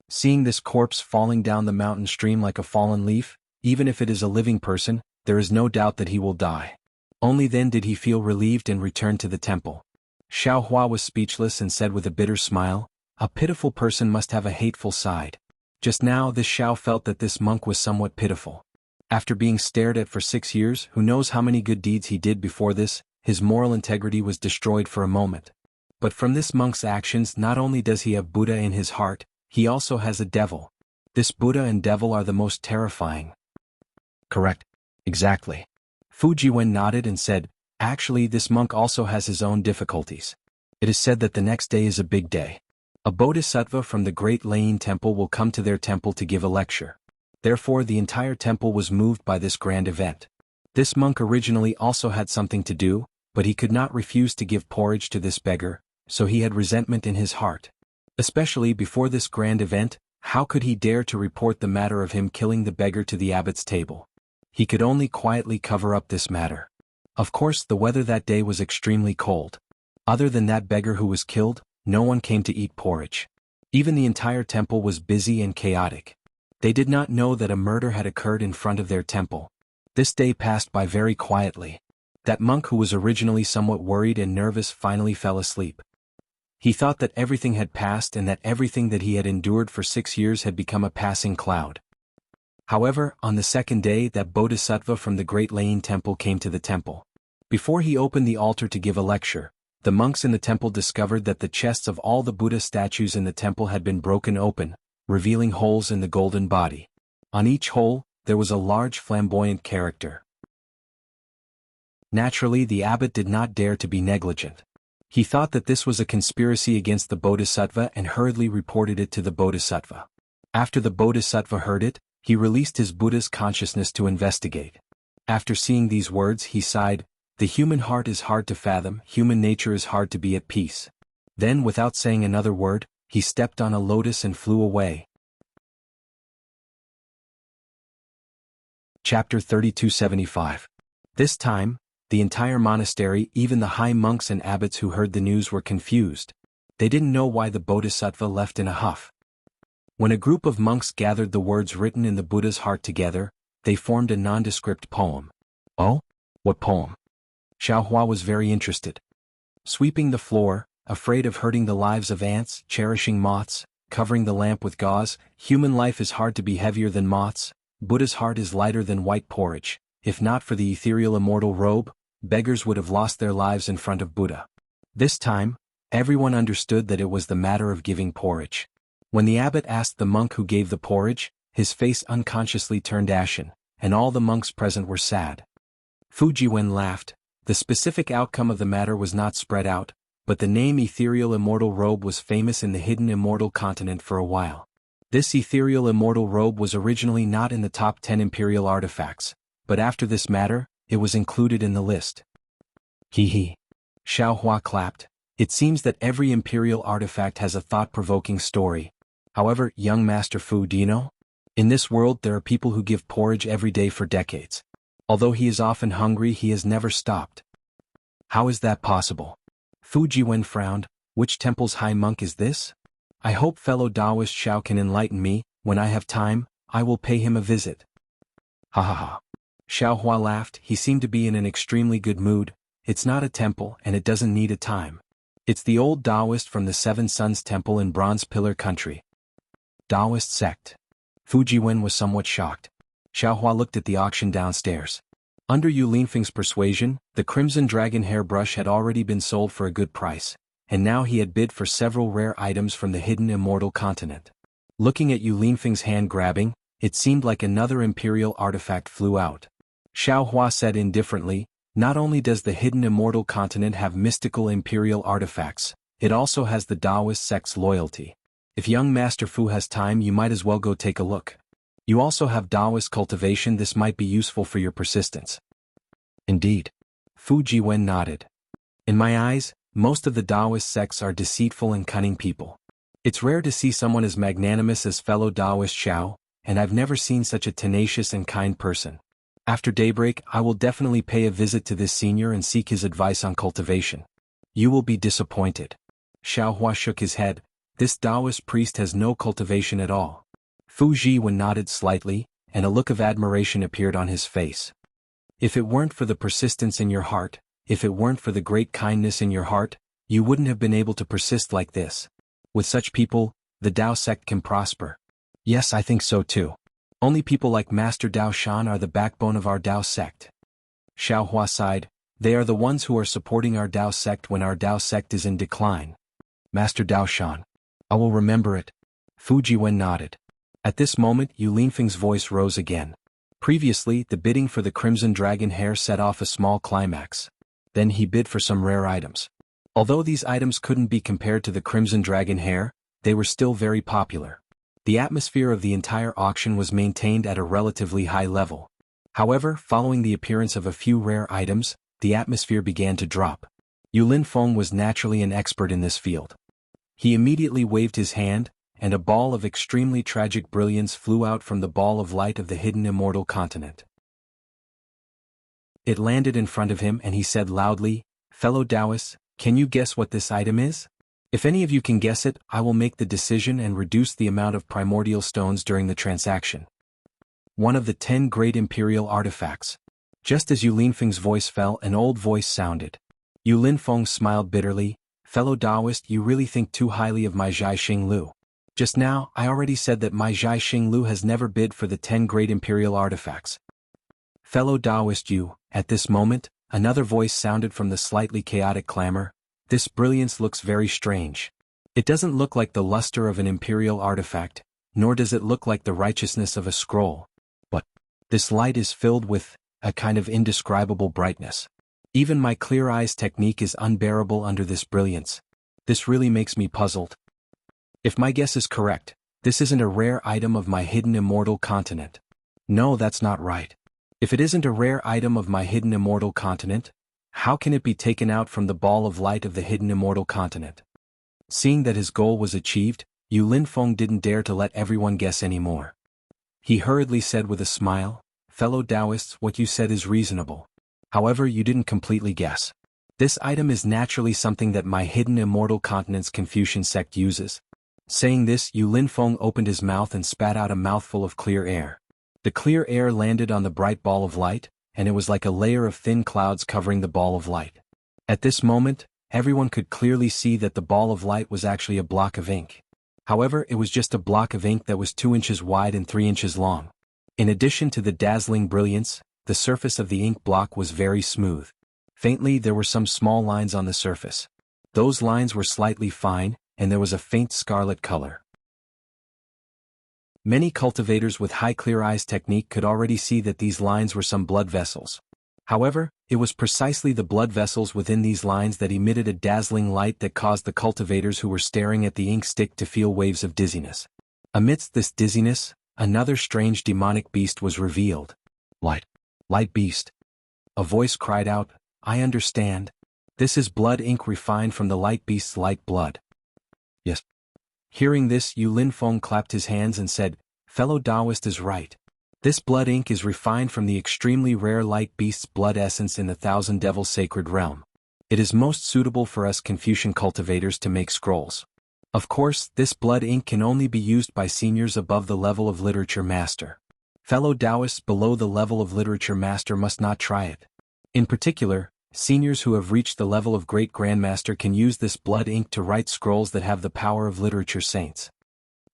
Seeing this corpse falling down the mountain stream like a fallen leaf, even if it is a living person, there is no doubt that he will die. Only then did he feel relieved and returned to the temple. Xiao Hua was speechless and said with a bitter smile, "A pitiful person must have a hateful side." Just now this Xiao felt that this monk was somewhat pitiful. After being stared at for 6 years, who knows how many good deeds he did before this, his moral integrity was destroyed for a moment. But from this monk's actions, not only does he have Buddha in his heart, he also has a devil. This Buddha and devil are the most terrifying. Correct. Exactly. Fu Jiwen nodded and said, actually this monk also has his own difficulties. It is said that the next day is a big day. A bodhisattva from the great Lane temple will come to their temple to give a lecture. Therefore the entire temple was moved by this grand event. This monk originally also had something to do, but he could not refuse to give porridge to this beggar, so he had resentment in his heart. Especially before this grand event, how could he dare to report the matter of him killing the beggar to the abbot's table? He could only quietly cover up this matter. Of course, the weather that day was extremely cold. Other than that beggar who was killed, no one came to eat porridge. Even the entire temple was busy and chaotic. They did not know that a murder had occurred in front of their temple. This day passed by very quietly. That monk who was originally somewhat worried and nervous finally fell asleep. He thought that everything had passed and that everything that he had endured for 6 years had become a passing cloud. However, on the second day that bodhisattva from the great Lane temple came to the temple. Before he opened the altar to give a lecture, the monks in the temple discovered that the chests of all the Buddha statues in the temple had been broken open, revealing holes in the golden body. On each hole, there was a large flamboyant character. Naturally, the abbot did not dare to be negligent. He thought that this was a conspiracy against the bodhisattva and hurriedly reported it to the bodhisattva. After the bodhisattva heard it, he released his Buddha's consciousness to investigate. After seeing these words, he sighed, "The human heart is hard to fathom, human nature is hard to be at peace." Then, without saying another word, he stepped on a lotus and flew away. Chapter 3275. This time, the entire monastery, even the high monks and abbots who heard the news were confused. They didn't know why the bodhisattva left in a huff. When a group of monks gathered the words written in the Buddha's heart together, they formed a nondescript poem. Oh? What poem? Xiao Hua was very interested. Sweeping the floor, afraid of hurting the lives of ants, cherishing moths, covering the lamp with gauze, human life is hard to be heavier than moths, Buddha's heart is lighter than white porridge. If not for the ethereal immortal robe, beggars would have lost their lives in front of Buddha. This time, everyone understood that it was the matter of giving porridge. When the abbot asked the monk who gave the porridge, his face unconsciously turned ashen, and all the monks present were sad. Fu Jiwen laughed. The specific outcome of the matter was not spread out, but the name ethereal immortal robe was famous in the hidden immortal continent for a while. This ethereal immortal robe was originally not in the top 10 imperial artifacts, but after this matter, it was included in the list. Hee hee. Xiao Hua clapped. It seems that every imperial artifact has a thought-provoking story. However, young Master Fu, do you know? In this world there are people who give porridge every day for decades. Although he is often hungry, he has never stopped. How is that possible? Fu Jiwen frowned. Which temple's high monk is this? I hope fellow Taoist Xiao can enlighten me. When I have time, I will pay him a visit. Ha ha ha. Xiao Hua laughed. He seemed to be in an extremely good mood. it's not a temple and it doesn't need a time. It's the old Taoist from the Seven Suns Temple in Bronze Pillar Country. Taoist sect. Fu Jiwen was somewhat shocked. Xiaohua looked at the auction downstairs. Under Yu Linfeng's persuasion, the Crimson Dragon hairbrush had already been sold for a good price, and now he had bid for several rare items from the hidden immortal continent. Looking at Yu Linfeng's hand grabbing, it seemed like another imperial artifact flew out. Xiaohua said indifferently, not only does the hidden immortal continent have mystical imperial artifacts, it also has the Taoist sect's loyalty. If young Master Fu has time, you might as well go take a look. You also have Taoist cultivation. This might be useful for your persistence. Indeed. Fu Jiwen nodded. In my eyes, most of the Taoist sects are deceitful and cunning people. It's rare to see someone as magnanimous as fellow Taoist Xiao, and I've never seen such a tenacious and kind person. After daybreak, I will definitely pay a visit to this senior and seek his advice on cultivation. You will be disappointed. Xiaohua shook his head. This Taoist priest has no cultivation at all. Fu Jiwen nodded slightly, and a look of admiration appeared on his face. If it weren't for the persistence in your heart, if it weren't for the great kindness in your heart, you wouldn't have been able to persist like this. With such people, the Tao sect can prosper. Yes, I think so too. Only people like Master Dao Shan are the backbone of our Tao sect. Xiaohua sighed. They are the ones who are supporting our Tao sect when our Tao sect is in decline. Master Dao Shan. I will remember it. Fu Jiwen nodded. At this moment, Yu Linfeng's voice rose again. Previously, the bidding for the Crimson Dragon hair set off a small climax. Then he bid for some rare items. Although these items couldn't be compared to the Crimson Dragon hair, they were still very popular. The atmosphere of the entire auction was maintained at a relatively high level. However, following the appearance of a few rare items, the atmosphere began to drop. Yu Linfeng was naturally an expert in this field. He immediately waved his hand, and a ball of extremely tragic brilliance flew out from the ball of light of the hidden immortal continent. It landed in front of him and he said loudly, "Fellow Taoists, can you guess what this item is? If any of you can guess it, I will make the decision and reduce the amount of primordial stones during the transaction." One of the 10 great imperial artifacts. Just as Yu Linfeng's voice fell, an old voice sounded. Yu Linfeng smiled bitterly. "Fellow Taoist, you really think too highly of my Zhai Xinglu. Just now, I already said that my Zhai Xinglu has never bid for the 10 great imperial artifacts." Fellow Taoist, you, at this moment, another voice sounded from the slightly chaotic clamor. "This brilliance looks very strange. It doesn't look like the luster of an imperial artifact, nor does it look like the righteousness of a scroll. But this light is filled with a kind of indescribable brightness. Even my clear eyes technique is unbearable under this brilliance. This really makes me puzzled. If my guess is correct, this isn't a rare item of my hidden immortal continent. No, that's not right. If it isn't a rare item of my hidden immortal continent, how can it be taken out from the ball of light of the hidden immortal continent?" Seeing that his goal was achieved, Yu Linfeng didn't dare to let everyone guess anymore. He hurriedly said with a smile, "Fellow Taoists, what you said is reasonable. However, you didn't completely guess. This item is naturally something that my hidden immortal continent's Confucian sect uses." Saying this, Yu Linfeng opened his mouth and spat out a mouthful of clear air. The clear air landed on the bright ball of light, and it was like a layer of thin clouds covering the ball of light. At this moment, everyone could clearly see that the ball of light was actually a block of ink. However, it was just a block of ink that was 2 inches wide and 3 inches long. In addition to the dazzling brilliance, the surface of the ink block was very smooth. Faintly, there were some small lines on the surface. Those lines were slightly fine, and there was a faint scarlet color. Many cultivators with high clear eyes technique could already see that these lines were some blood vessels. However, it was precisely the blood vessels within these lines that emitted a dazzling light that caused the cultivators who were staring at the ink stick to feel waves of dizziness. Amidst this dizziness, another strange demonic beast was revealed. Light beast. A voice cried out, "I understand. This is blood ink refined from the light beast's light blood." Yes. Hearing this, Yu Linfeng clapped his hands and said, "Fellow Taoist is right. This blood ink is refined from the extremely rare light beast's blood essence in the Thousand Devils sacred realm. It is most suitable for us Confucian cultivators to make scrolls. Of course, this blood ink can only be used by seniors above the level of literature master. Fellow Taoists below the level of literature master must not try it. In particular, Seniors who have reached the level of Great Grandmaster can use this blood ink to write scrolls that have the power of literature saints.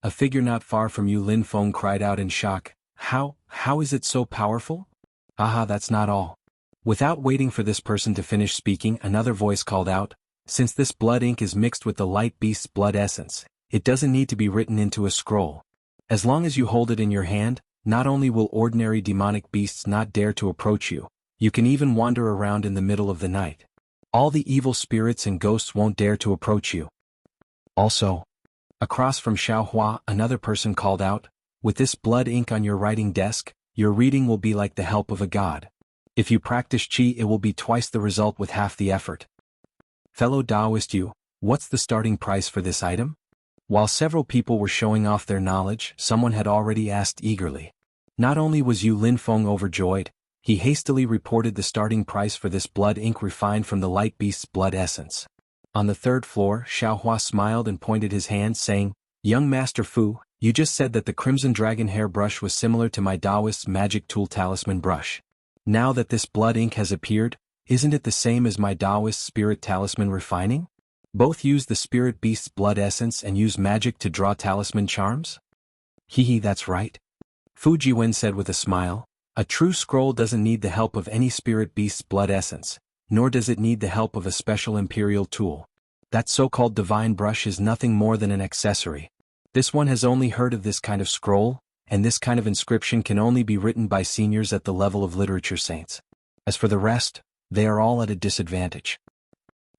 A figure not far from you, Lin Feng cried out in shock. How is it so powerful? Aha, that's not all. Without waiting for this person to finish speaking, another voice called out, since this blood ink is mixed with the light beast's blood essence, it doesn't need to be written into a scroll. As long as you hold it in your hand, not only will ordinary demonic beasts not dare to approach you, you can even wander around in the middle of the night. All the evil spirits and ghosts won't dare to approach you. Also, across from Xiaohua, another person called out, with this blood ink on your writing desk, your reading will be like the help of a god. If you practice qi, it will be twice the result with half the effort. Fellow Taoist, what's the starting price for this item? While several people were showing off their knowledge, someone had already asked eagerly. Not only was Yu Linfeng overjoyed, he hastily reported the starting price for this blood ink refined from the light beast's blood essence. On the third floor, Xiaohua smiled and pointed his hand, saying, Young Master Fu, you just said that the crimson dragon hair brush was similar to my Taoist's magic tool talisman brush. Now that this blood ink has appeared, isn't it the same as my Taoist spirit talisman refining? Both use the spirit beast's blood essence and use magic to draw talisman charms? Hehe, that's right. Fu Jiwen said with a smile. A true scroll doesn't need the help of any spirit beast's blood essence, nor does it need the help of a special imperial tool. That so-called divine brush is nothing more than an accessory. This one has only heard of this kind of scroll, and this kind of inscription can only be written by seniors at the level of literature saints. As for the rest, they are all at a disadvantage.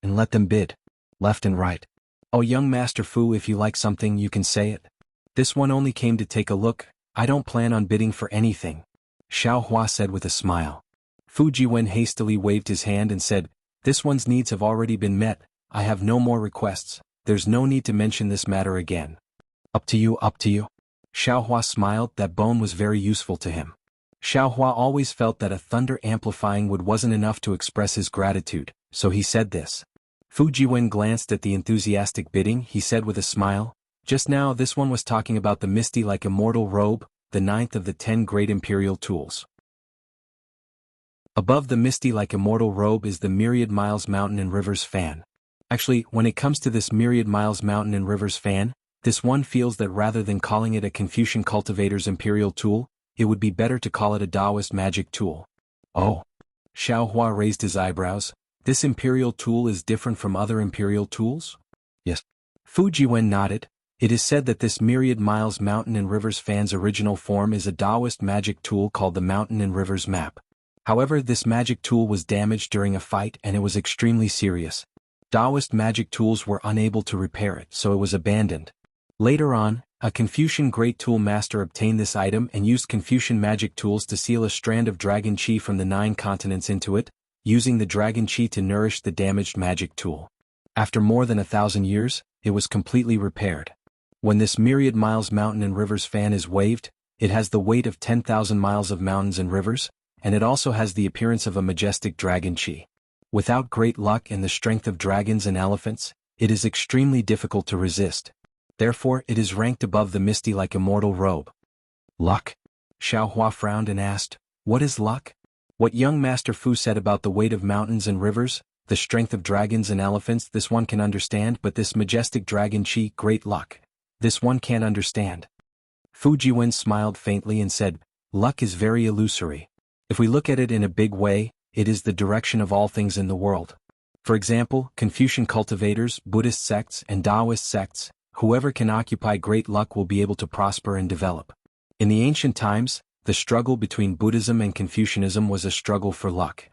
And let them bid, left and right. Oh, young Master Fu, if you like something, you can say it. This one only came to take a look. I don't plan on bidding for anything. Xiaohua said with a smile. Fu Jiwen hastily waved his hand and said, This one's needs have already been met. I have no more requests. There's no need to mention this matter again. Up to you, up to you. Xiaohua smiled. That bone was very useful to him. Xiaohua always felt that a thunder-amplifying wood wasn't enough to express his gratitude, so he said this. Fu Jiwen glanced at the enthusiastic bidding. He said with a smile, Just now this one was talking about the misty like immortal robe, the 9th of the 10 great imperial tools. Above the misty like immortal robe is the Myriad Miles Mountain and Rivers fan. Actually, when it comes to this Myriad Miles Mountain and Rivers fan, this one feels that rather than calling it a Confucian cultivator's imperial tool, it would be better to call it a Taoist magic tool. Oh. Xiaohua raised his eyebrows. This imperial tool is different from other imperial tools? Yes. Fu Jiwen nodded. It is said that this Myriad Miles Mountain and Rivers fan's original form is a Taoist magic tool called the Mountain and Rivers Map. However, this magic tool was damaged during a fight and it was extremely serious. Taoist magic tools were unable to repair it, so it was abandoned. Later on, a Confucian great tool master obtained this item and used Confucian magic tools to seal a strand of dragon qi from the 9 continents into it, using the dragon qi to nourish the damaged magic tool. After more than 1,000 years, it was completely repaired. When this Myriad Miles Mountain and Rivers fan is waved, it has the weight of 10,000 miles of mountains and rivers, and it also has the appearance of a majestic dragon qi. Without great luck and the strength of dragons and elephants, it is extremely difficult to resist. Therefore, it is ranked above the misty like immortal robe. Luck? Xiaohua frowned and asked, What is luck? What young Master Fu said about the weight of mountains and rivers, the strength of dragons and elephants, this one can understand, but this majestic dragon qi, great luck. This one can't understand. Fu Jiwen smiled faintly and said, Luck is very illusory. If we look at it in a big way, it is the direction of all things in the world. For example, Confucian cultivators, Buddhist sects, and Taoist sects, whoever can occupy great luck will be able to prosper and develop. In the ancient times, the struggle between Buddhism and Confucianism was a struggle for luck.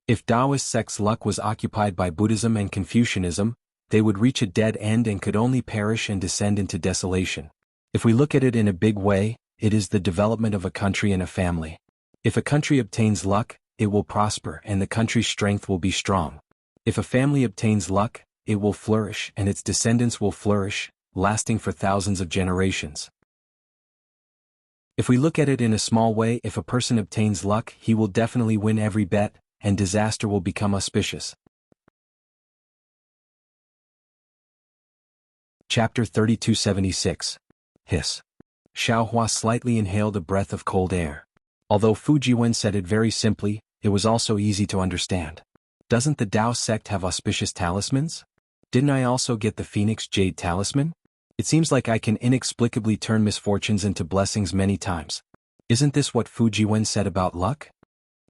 If Taoist sects' luck was occupied by Buddhism and Confucianism, they would reach a dead end and could only perish and descend into desolation. If we look at it in a big way, it is the development of a country and a family. If a country obtains luck, it will prosper and the country's strength will be strong. If a family obtains luck, it will flourish and its descendants will flourish, lasting for thousands of generations. If we look at it in a small way, if a person obtains luck, he will definitely win every bet, and disaster will become auspicious. Chapter 3276. Hiss. Xiaohua slightly inhaled a breath of cold air. Although Fu Jiwen said it very simply, it was also easy to understand. Doesn't the Tao sect have auspicious talismans? Didn't I also get the Phoenix Jade talisman? It seems like I can inexplicably turn misfortunes into blessings many times. Isn't this what Fujiwen said about luck?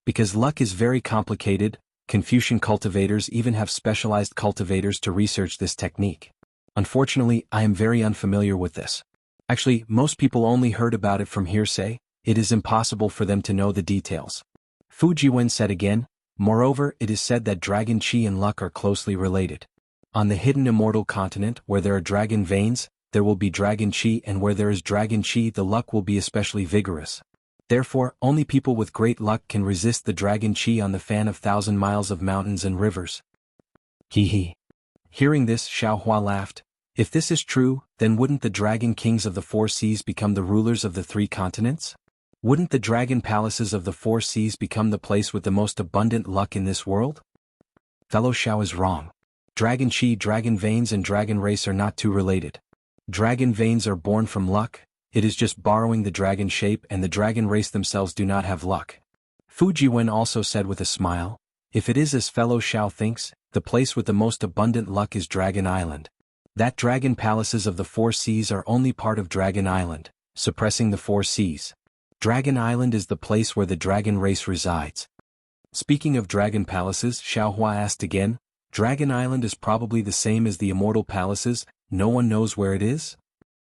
Because luck is very complicated, Confucian cultivators even have specialized cultivators to research this technique. Unfortunately, I am very unfamiliar with this. Actually, most people only heard about it from hearsay. It is impossible for them to know the details. Fujiwen said again, moreover, it is said that dragon chi and luck are closely related. On the hidden immortal continent, where there are dragon veins, there will be dragon chi, and where there is dragon chi, the luck will be especially vigorous. Therefore, only people with great luck can resist the dragon chi on the fan of 1,000 miles of mountains and rivers. Hee hee. Hearing this, Xiaohua laughed. If this is true, then wouldn't the dragon kings of the four seas become the rulers of the three continents? Wouldn't the dragon palaces of the four seas become the place with the most abundant luck in this world? Fellow Xiao is wrong. Dragon chi, dragon veins and dragon race are not too related. Dragon veins are born from luck, it is just borrowing the dragon shape, and the dragon race themselves do not have luck. Fujiwen also said with a smile, if it is as fellow Xiao thinks, the place with the most abundant luck is Dragon Island. That dragon palaces of the four seas are only part of Dragon Island, suppressing the four seas. Dragon Island is the place where the dragon race resides. Speaking of dragon palaces, Xiaohua asked again, Dragon Island is probably the same as the immortal palaces, no one knows where it is?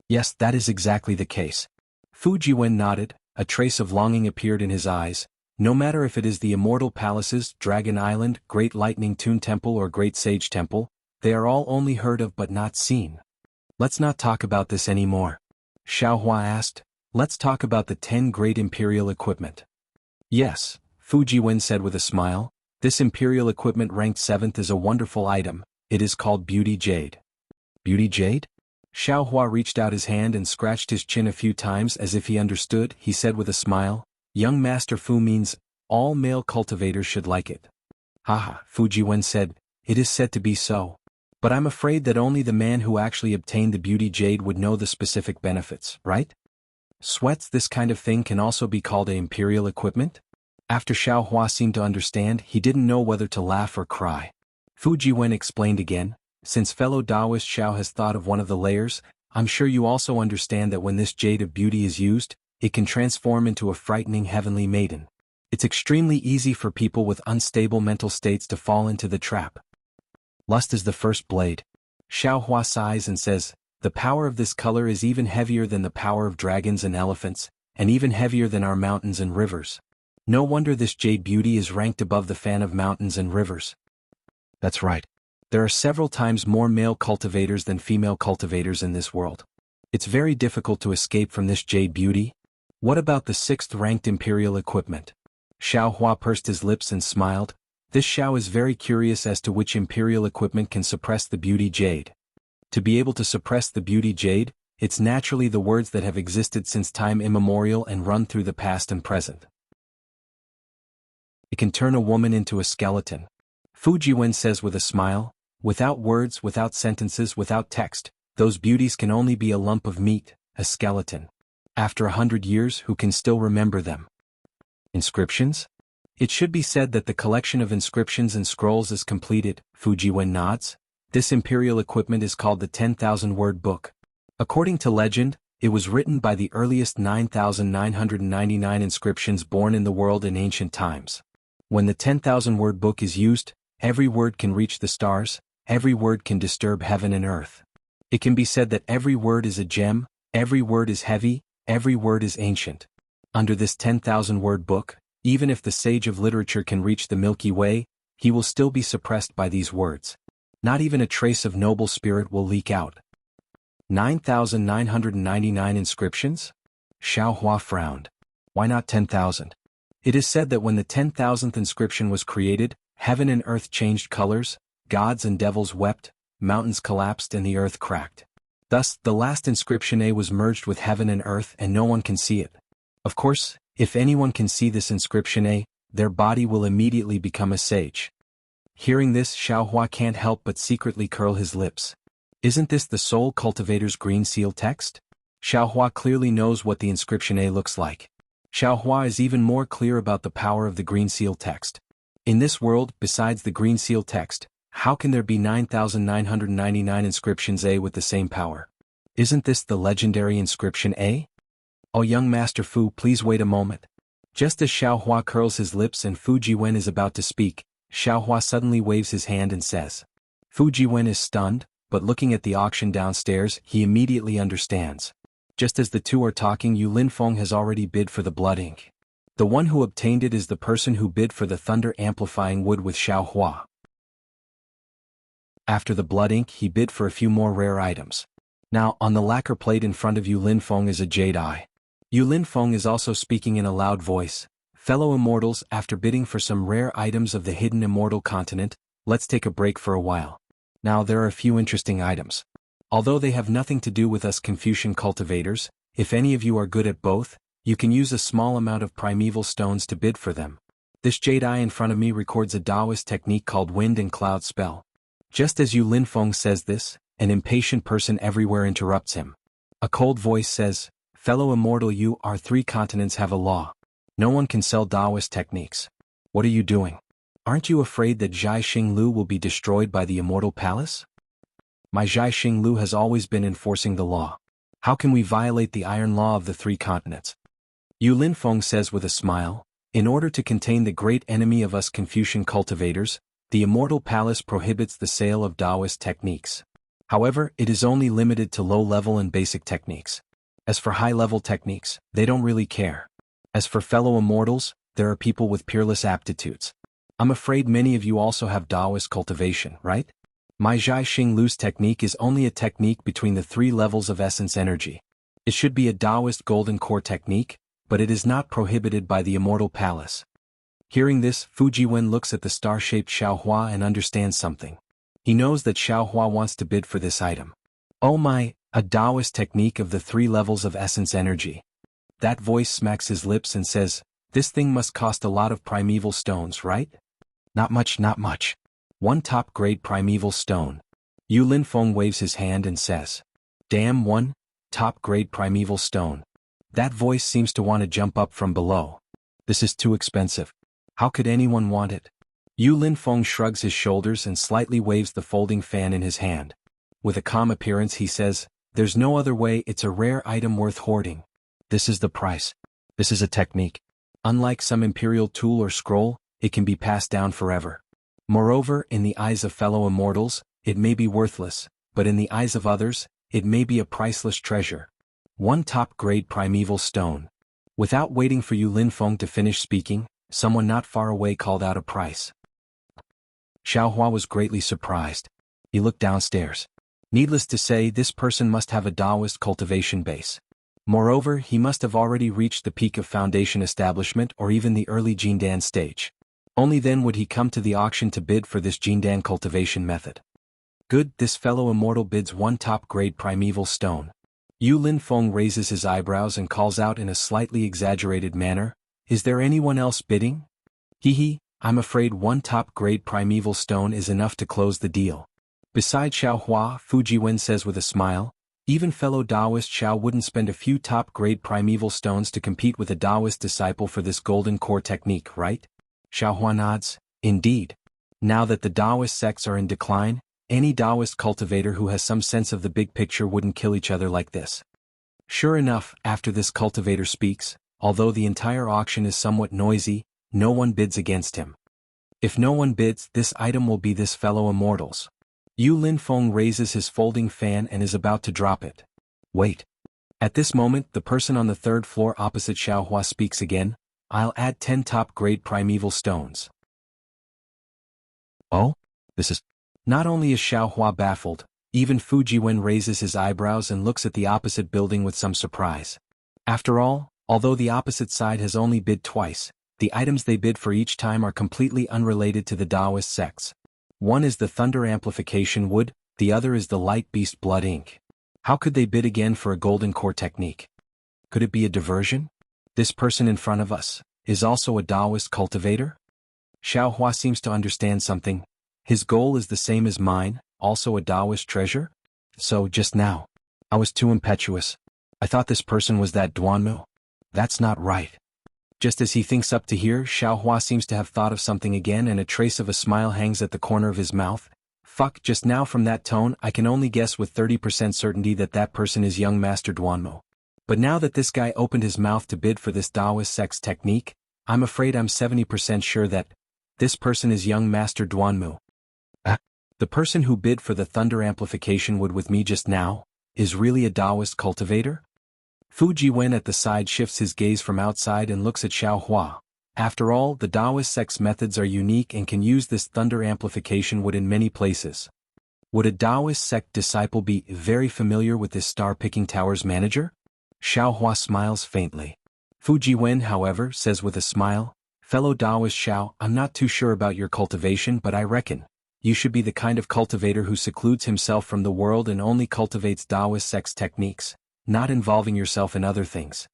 Yes, that is exactly the case. Fujiwen nodded, a trace of longing appeared in his eyes. No matter if it is the immortal palaces, Dragon Island, Great Lightning Tune Temple or Great Sage Temple, they are all only heard of but not seen. Let's not talk about this anymore. Xiaohua asked, let's talk about the 10 great imperial equipment. Yes, Fujiwen said with a smile, this imperial equipment ranked 7th is a wonderful item, it is called Beauty Jade. Beauty Jade? Xiaohua reached out his hand and scratched his chin a few times as if he understood. He said with a smile, young Master Fu means, all male cultivators should like it. Haha, Fujiwen said, it is said to be so. But I'm afraid that only the man who actually obtained the Beauty Jade would know the specific benefits, right? Sweats, this kind of thing can also be called a imperial equipment? After Xiaohua seemed to understand, he didn't know whether to laugh or cry. Fujiwen explained again, since fellow Taoist Xiao has thought of one of the layers, I'm sure you also understand that when this Jade of Beauty is used, it can transform into a frightening heavenly maiden. It's extremely easy for people with unstable mental states to fall into the trap. Lust is the first blade. Xiaohua sighs and says, the power of this color is even heavier than the power of dragons and elephants, and even heavier than our mountains and rivers. No wonder this Jade Beauty is ranked above the fan of mountains and rivers. That's right. There are several times more male cultivators than female cultivators in this world. It's very difficult to escape from this Jade Beauty. What about the 6th ranked imperial equipment? Xiaohua pursed his lips and smiled. This Xiao is very curious as to which imperial equipment can suppress the Beauty Jade. To be able to suppress the Beauty Jade, it's naturally the words that have existed since time immemorial and run through the past and present. It can turn a woman into a skeleton. Fujiwen says with a smile, without words, without sentences, without text, those beauties can only be a lump of meat, a skeleton. After 100 years, who can still remember them? Inscriptions? It should be said that the collection of inscriptions and scrolls is completed. Fujiwen nods. This imperial equipment is called the 10,000-word book. According to legend, it was written by the earliest 9,999 inscriptions born in the world in ancient times. When the 10,000-word book is used, every word can reach the stars, every word can disturb heaven and earth. It can be said that every word is a gem, every word is heavy, every word is ancient. Under this 10,000-word book, even if the sage of literature can reach the Milky Way, he will still be suppressed by these words. Not even a trace of noble spirit will leak out. 9,999 inscriptions? Xiaohua frowned. Why not 10,000? It is said that when the 10,000th inscription was created, heaven and earth changed colors, gods and devils wept, mountains collapsed and the earth cracked. Thus, the last inscription A was merged with heaven and earth and no one can see it. Of course, if anyone can see this inscription A, their body will immediately become a sage. Hearing this, Xiaohua can't help but secretly curl his lips. Isn't this the Soul Cultivator's green seal text? Xiaohua clearly knows what the inscription A looks like. Xiaohua is even more clear about the power of the green seal text. In this world, besides the green seal text, how can there be 9,999 inscriptions A with the same power? Isn't this the legendary inscription A? Oh, young Master Fu, please wait a moment. Just as Xiaohua curls his lips and Fu Jiwen is about to speak, Xiaohua suddenly waves his hand and says. Fu Jiwen is stunned, but looking at the auction downstairs, he immediately understands. Just as the two are talking, Yu Linfeng has already bid for the blood ink. The one who obtained it is the person who bid for the thunder-amplifying wood with Xiaohua. After the blood ink, he bid for a few more rare items. Now, on the lacquer plate in front of Yu Linfeng is a jade eye. Yu Linfeng is also speaking in a loud voice. Fellow immortals, after bidding for some rare items of the hidden immortal continent, let's take a break for a while. Now there are a few interesting items. Although they have nothing to do with us Confucian cultivators, if any of you are good at both, you can use a small amount of primeval stones to bid for them. This jade eye in front of me records a Taoist technique called wind and cloud spell. Just as Yu Linfeng says this, an impatient person everywhere interrupts him. A cold voice says, Fellow immortal, you, our 3 continents have a law. No one can sell Taoist techniques. What are you doing? Aren't you afraid that Zhai Xinglu will be destroyed by the immortal palace? My Zhai Xinglu has always been enforcing the law. How can we violate the iron law of the 3 continents? Yu Linfeng says with a smile, in order to contain the great enemy of us Confucian cultivators, the immortal palace prohibits the sale of Taoist techniques. However, it is only limited to low-level and basic techniques. As for high-level techniques, they don't really care. As for fellow immortals, there are people with peerless aptitudes. I'm afraid many of you also have Taoist cultivation, right? My Zhai Xinglu's technique is only a technique between the 3 levels of essence energy. It should be a Taoist golden core technique, but it is not prohibited by the immortal palace. Hearing this, Fu Jiwen looks at the star-shaped Xiaohua and understands something. He knows that Xiaohua wants to bid for this item. Oh my, a Taoist technique of the 3 levels of essence energy. That voice smacks his lips and says, this thing must cost a lot of primeval stones, right? Not much, not much. 1 top-grade primeval stone. Yu Linfeng waves his hand and says, damn, 1 top-grade primeval stone. That voice seems to want to jump up from below. This is too expensive. How could anyone want it? Yu Linfeng shrugs his shoulders and slightly waves the folding fan in his hand. With a calm appearance he says, there's no other way, it's a rare item worth hoarding. This is the price. This is a technique. Unlike some imperial tool or scroll, it can be passed down forever. Moreover, in the eyes of fellow immortals, it may be worthless, but in the eyes of others, it may be a priceless treasure. 1 top-grade primeval stone. Without waiting for Yu Linfeng to finish speaking, someone not far away called out a price. Xiaohua was greatly surprised. He looked downstairs. Needless to say, this person must have a Taoist cultivation base. Moreover, he must have already reached the peak of foundation establishment or even the early Jindan stage. Only then would he come to the auction to bid for this Jindan cultivation method. Good, this fellow immortal bids 1 top-grade primeval stone. Yu Linfeng raises his eyebrows and calls out in a slightly exaggerated manner, is there anyone else bidding? Hee, I'm afraid 1 top-grade primeval stone is enough to close the deal. Beside Xiaohua, Fu Jiwen says with a smile, even fellow Taoist Xiao wouldn't spend a few top-grade primeval stones to compete with a Taoist disciple for this golden core technique, right? Xiaohua nods, indeed. Now that the Taoist sects are in decline, any Taoist cultivator who has some sense of the big picture wouldn't kill each other like this. Sure enough, after this cultivator speaks, although the entire auction is somewhat noisy, no one bids against him. If no one bids, this item will be this fellow immortal's. Yu Linfeng raises his folding fan and is about to drop it. Wait. At this moment, the person on the 3rd floor opposite Xiaohua speaks again, I'll add 10 top-grade primeval stones. Oh? This is... Not only is Xiaohua baffled, even Fu Jiwen raises his eyebrows and looks at the opposite building with some surprise. After all, although the opposite side has only bid twice, the items they bid for each time are completely unrelated to the Taoist sects. One is the thunder amplification wood, the other is the light beast blood ink. How could they bid again for a golden core technique? Could it be a diversion? This person in front of us is also a Taoist cultivator? Xiaohua seems to understand something. His goal is the same as mine, also a Taoist treasure? So, just now, I was too impetuous. I thought this person was that Duanmu. That's not right. Just as he thinks up to here, Xiaohua seems to have thought of something again and a trace of a smile hangs at the corner of his mouth. Fuck, just now from that tone, I can only guess with 30% certainty that that person is young Master Duanmu. But now that this guy opened his mouth to bid for this Taoist sex technique, I'm afraid I'm 70% sure that this person is young Master Duanmu. The person who bid for the thunder amplification wood with me just now, is really a Taoist cultivator? Fu Jiwen at the side shifts his gaze from outside and looks at Xiaohua. After all, the Taoist sex methods are unique and can use this thunder amplification wood in many places. Would a Taoist sect disciple be very familiar with this star-picking tower's manager? Xiaohua smiles faintly. Fu Jiwen, however, says with a smile, fellow Taoist Xiao, I'm not too sure about your cultivation, but I reckon you should be the kind of cultivator who secludes himself from the world and only cultivates Taoist sex techniques, not involving yourself in other things.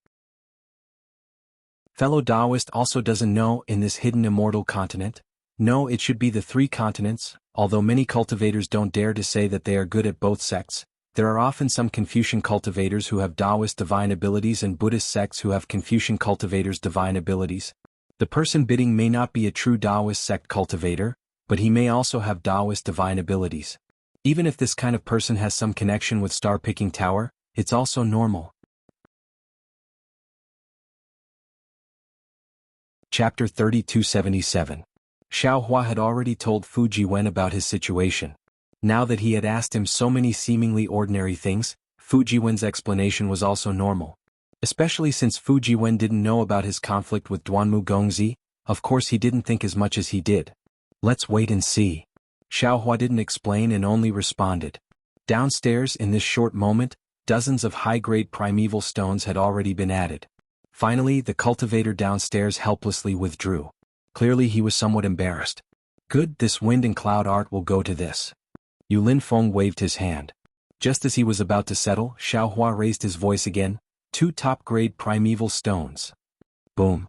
Fellow Taoist also doesn't know in this hidden immortal continent. No, it should be the 3 continents, although many cultivators don't dare to say that they are good at both sects. There are often some Confucian cultivators who have Taoist divine abilities and Buddhist sects who have Confucian cultivators' divine abilities. The person bidding may not be a true Taoist sect cultivator, but he may also have Taoist divine abilities. Even if this kind of person has some connection with star-picking tower, it's also normal. Chapter 3277. Xiaohua had already told Fu Jiwen about his situation. Now that he had asked him so many seemingly ordinary things, Fu Jiwen's explanation was also normal. Especially since Fu Jiwen didn't know about his conflict with Duanmu Gongzi, of course he didn't think as much as he did. Let's wait and see. Xiaohua didn't explain and only responded. Downstairs in this short moment, dozens of high-grade primeval stones had already been added. Finally, the cultivator downstairs helplessly withdrew. Clearly he was somewhat embarrassed. Good, this wind and cloud art will go to this. Yu Linfeng waved his hand. Just as he was about to settle, Xiaohua raised his voice again, 2 top-grade primeval stones. Boom.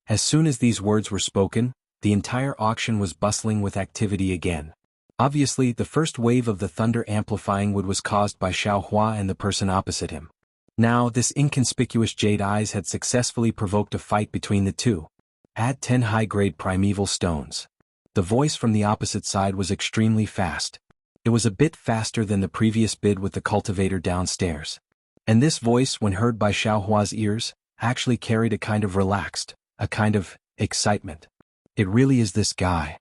As soon as these words were spoken, the entire auction was bustling with activity again. Obviously, the first wave of the thunder amplifying wood was caused by Xiaohua and the person opposite him. Now, this inconspicuous jade eyes had successfully provoked a fight between the two. Add 10 high-grade primeval stones. The voice from the opposite side was extremely fast. It was a bit faster than the previous bid with the cultivator downstairs. And this voice, when heard by Xiaohua's ears, actually carried a kind of relaxed, a kind of excitement. It really is this guy.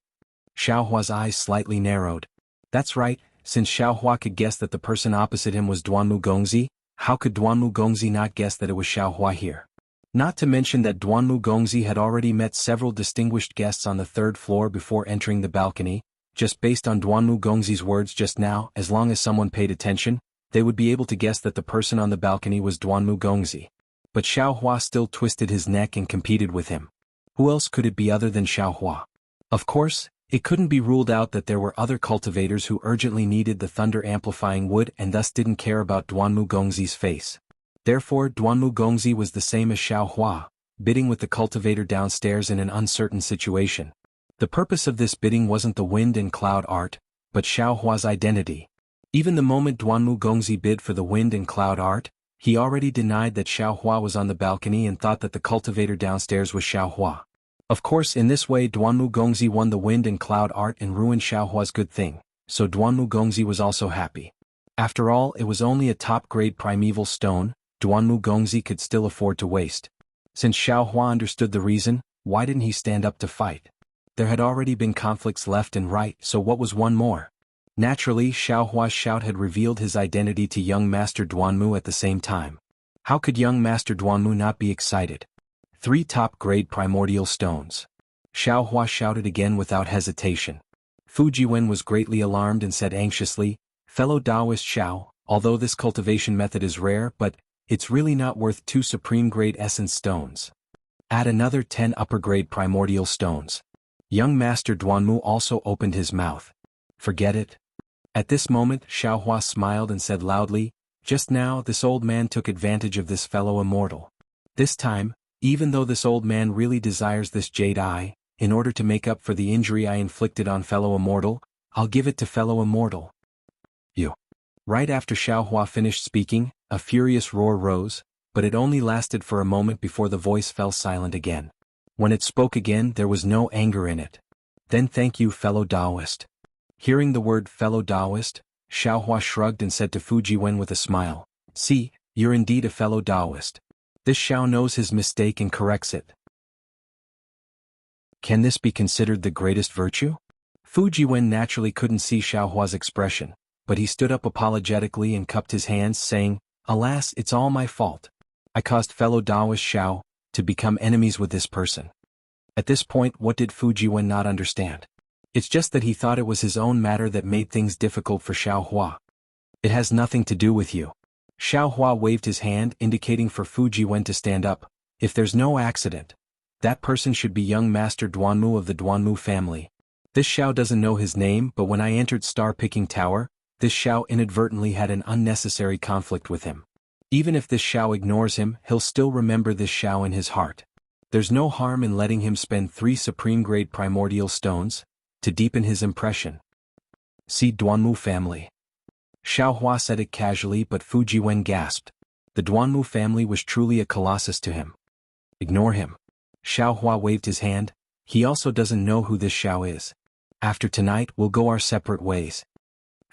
Xiaohua's eyes slightly narrowed. That's right, since Xiaohua could guess that the person opposite him was Duanmu Gongzi, how could Duanmu Gongzi not guess that it was Xiaohua here? Not to mention that Duanmu Gongzi had already met several distinguished guests on the 3rd floor before entering the balcony. Just based on Duanmu Gongzi's words just now, as long as someone paid attention, they would be able to guess that the person on the balcony was Duanmu Gongzi. But Xiaohua still twisted his neck and competed with him. Who else could it be other than Xiaohua? Of course, it couldn't be ruled out that there were other cultivators who urgently needed the thunder-amplifying wood and thus didn't care about Duanmu Gongzi's face. Therefore, Duanmu Gongzi was the same as Xiaohua, bidding with the cultivator downstairs in an uncertain situation. The purpose of this bidding wasn't the wind and cloud art, but Xiaohua's identity. Even the moment Duanmu Gongzi bid for the wind and cloud art, he already denied that Xiaohua was on the balcony and thought that the cultivator downstairs was Xiaohua. Of course, in this way Duanmu Gongzi won the wind and cloud art and ruined Xiaohua's good thing, so Duanmu Gongzi was also happy. After all, it was only a top-grade primeval stone, Duanmu Gongzi could still afford to waste. Since Xiaohua understood the reason, why didn't he stand up to fight? There had already been conflicts left and right, so what was one more? Naturally, Xiaohua's shout had revealed his identity to young Master Duanmu at the same time. How could young Master Duanmu not be excited? 3 top-grade primordial stones. Xiaohua shouted again without hesitation. Fu Jiwen was greatly alarmed and said anxiously, "Fellow Taoist Xiao, although this cultivation method is rare, but it's really not worth 2 supreme-grade essence stones. Add another 10 upper-grade primordial stones." Young Master Duanmu also opened his mouth. Forget it. At this moment, Xiaohua smiled and said loudly, "Just now this old man took advantage of this fellow immortal. This time, even though this old man really desires this jade eye, in order to make up for the injury I inflicted on fellow immortal, I'll give it to fellow immortal." You. Right after Xiaohua finished speaking, a furious roar rose, but it only lasted for a moment before the voice fell silent again. When it spoke again, there was no anger in it. Then thank you, fellow Taoist. Hearing the word fellow Taoist, Xiaohua shrugged and said to Fujiwen with a smile, see, you're indeed a fellow Taoist. This Xiao knows his mistake and corrects it. Can this be considered the greatest virtue? Fujiwen naturally couldn't see Xiaohua's expression, but he stood up apologetically and cupped his hands, saying, alas, it's all my fault. I caused fellow Taoist Xiao to become enemies with this person. At this point, what did Fujiwen not understand? It's just that he thought it was his own matter that made things difficult for Xiaohua. It has nothing to do with you. Xiaohua waved his hand, indicating for Fujiwen to stand up. If there's no accident, that person should be young Master Duanmu of the Duanmu family. This Xiao doesn't know his name, but when I entered Star-Picking Tower, this Xiao inadvertently had an unnecessary conflict with him. Even if this Xiao ignores him, he'll still remember this Xiao in his heart. There's no harm in letting him spend 3 supreme-grade primordial stones to deepen his impression. See Duanmu family. Xiaohua said it casually, but Fujiwen gasped. The Duanmu family was truly a colossus to him. Ignore him. Xiaohua waved his hand. He also doesn't know who this Xiao is. After tonight, we'll go our separate ways.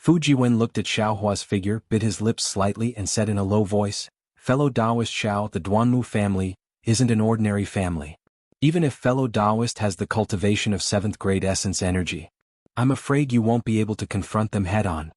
Fujiwen looked at Xiaohua's figure, bit his lips slightly and said in a low voice, fellow Taoist Xiao, the Duanmu family isn't an ordinary family. Even if fellow Taoist has the cultivation of 7th grade essence energy, I'm afraid you won't be able to confront them head-on.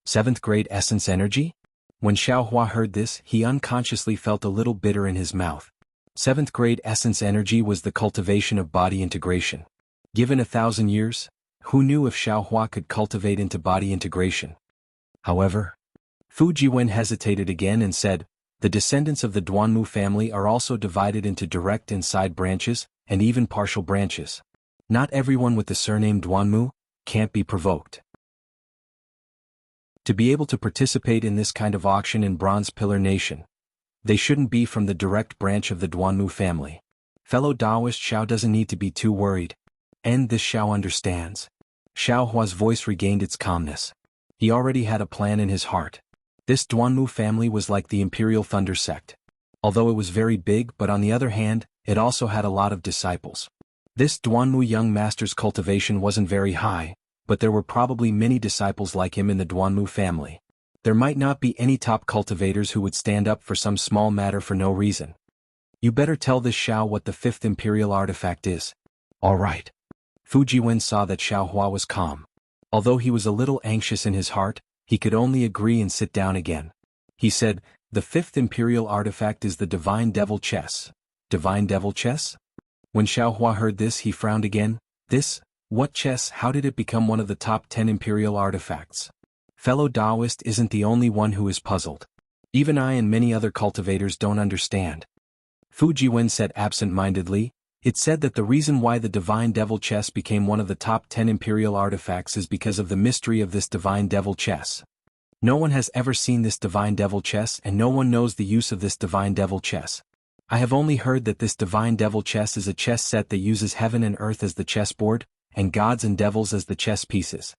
7th grade essence energy? When Xiaohua heard this, he unconsciously felt a little bitter in his mouth. 7th grade essence energy was the cultivation of body integration. Given 1,000 years, who knew if Xiaohua could cultivate into body integration? However, Fujiwen hesitated again and said, the descendants of the Duanmu family are also divided into direct and side branches, and even partial branches. Not everyone with the surname Duanmu can't be provoked. To be able to participate in this kind of auction in Bronze Pillar Nation, they shouldn't be from the direct branch of the Duanmu family. Fellow Taoist Xiao doesn't need to be too worried. And this Xiao understands. Xiaohua's voice regained its calmness. He already had a plan in his heart. This Duanmu family was like the Imperial Thunder sect. Although it was very big, but on the other hand, it also had a lot of disciples. This Duanmu young master's cultivation wasn't very high, but there were probably many disciples like him in the Duanmu family. There might not be any top cultivators who would stand up for some small matter for no reason. You better tell this Xiao what the 5th Imperial artifact is. All right. Fujiwen saw that Xiaohua was calm. Although he was a little anxious in his heart, he could only agree and sit down again. He said, the 5th Imperial artifact is the Divine Devil Chess. Divine Devil Chess? When Xiaohua heard this, he frowned again. This? What chess? How did it become one of the top 10 Imperial artifacts? Fellow Taoist isn't the only one who is puzzled. Even I and many other cultivators don't understand. Fujiwen said absent-mindedly, it said that the reason why the Divine Devil Chess became one of the top 10 Imperial artifacts is because of the mystery of this Divine Devil Chess. No one has ever seen this Divine Devil Chess and no one knows the use of this Divine Devil Chess. I have only heard that this Divine Devil Chess is a chess set that uses heaven and earth as the chessboard, and gods and devils as the chess pieces.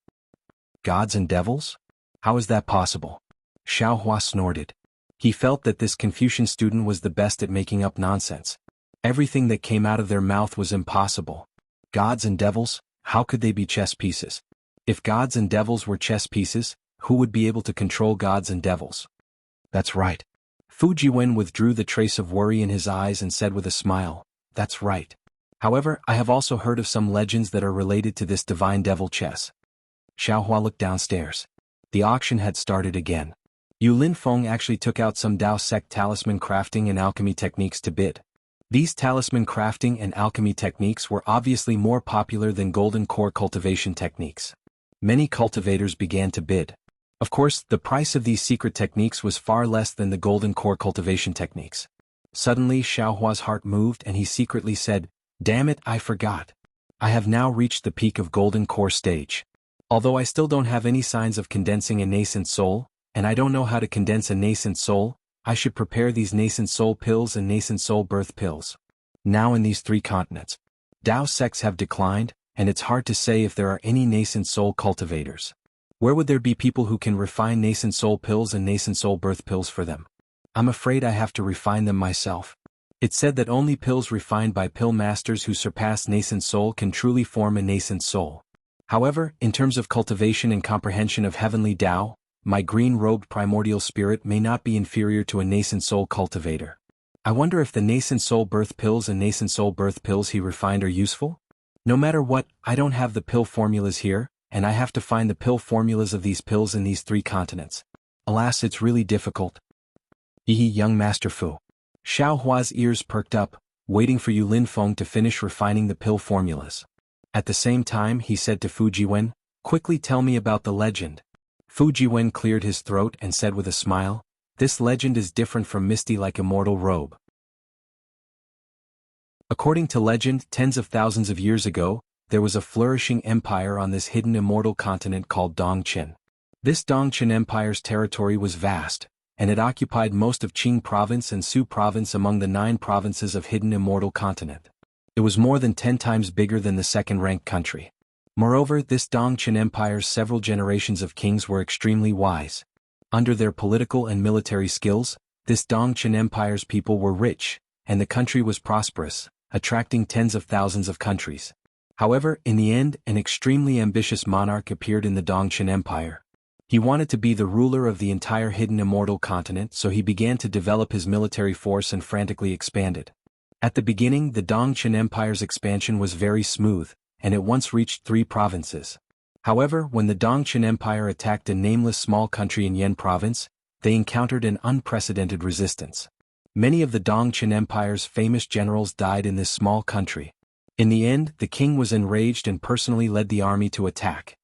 Gods and devils? How is that possible? Xiaohua snorted. He felt that this Confucian student was the best at making up nonsense. Everything that came out of their mouth was impossible. Gods and devils, how could they be chess pieces? If gods and devils were chess pieces, who would be able to control gods and devils? That's right. Fujiwen withdrew the trace of worry in his eyes and said with a smile, that's right. However, I have also heard of some legends that are related to this Divine Devil Chess. Xiaohua looked downstairs. The auction had started again. Yu Linfeng actually took out some Dao sect talisman crafting and alchemy techniques to bid. These talisman crafting and alchemy techniques were obviously more popular than golden core cultivation techniques. Many cultivators began to bid. Of course, the price of these secret techniques was far less than the golden core cultivation techniques. Suddenly, Xiaohua's heart moved and he secretly said, damn it, I forgot. I have now reached the peak of golden core stage. Although I still don't have any signs of condensing a nascent soul, and I don't know how to condense a nascent soul, I should prepare these nascent soul pills and nascent soul birth pills. Now in these 3 continents, Dao sects have declined, and it's hard to say if there are any nascent soul cultivators. Where would there be people who can refine nascent soul pills and nascent soul birth pills for them? I'm afraid I have to refine them myself. It said that only pills refined by pill masters who surpass nascent soul can truly form a nascent soul. However, in terms of cultivation and comprehension of heavenly Tao, my green-robed primordial spirit may not be inferior to a nascent soul cultivator. I wonder if the nascent soul birth pills and nascent soul birth pills he refined are useful? No matter what, I don't have the pill formulas here, and I have to find the pill formulas of these pills in these 3 continents. Alas, it's really difficult. Young Master Fu. Xiao Hua's ears perked up, waiting for Yu Linfeng to finish refining the pill formulas. At the same time, he said to Fu Jiwen, "Quickly tell me about the legend." Fu Jiwen cleared his throat and said with a smile, "This legend is different from Misty like immortal robe. According to legend, tens of thousands of years ago, there was a flourishing empire on this hidden immortal continent called Dongqin. This Dongqin empire's territory was vast, and it occupied most of Qing province and Su province among the 9 provinces of hidden immortal continent. It was more than 10 times bigger than the second-ranked country. Moreover, this Dongqin empire's several generations of kings were extremely wise. Under their political and military skills, this Dongqin empire's people were rich, and the country was prosperous, attracting tens of thousands of countries. However, in the end, an extremely ambitious monarch appeared in the Dongqin Empire. He wanted to be the ruler of the entire hidden immortal continent, so he began to develop his military force and frantically expanded. At the beginning, the Dongqin Empire's expansion was very smooth, and it once reached 3 provinces. However, when the Dongqin Empire attacked a nameless small country in Yan province, they encountered an unprecedented resistance. Many of the Dongqin Empire's famous generals died in this small country. In the end, the king was enraged and personally led the army to attack.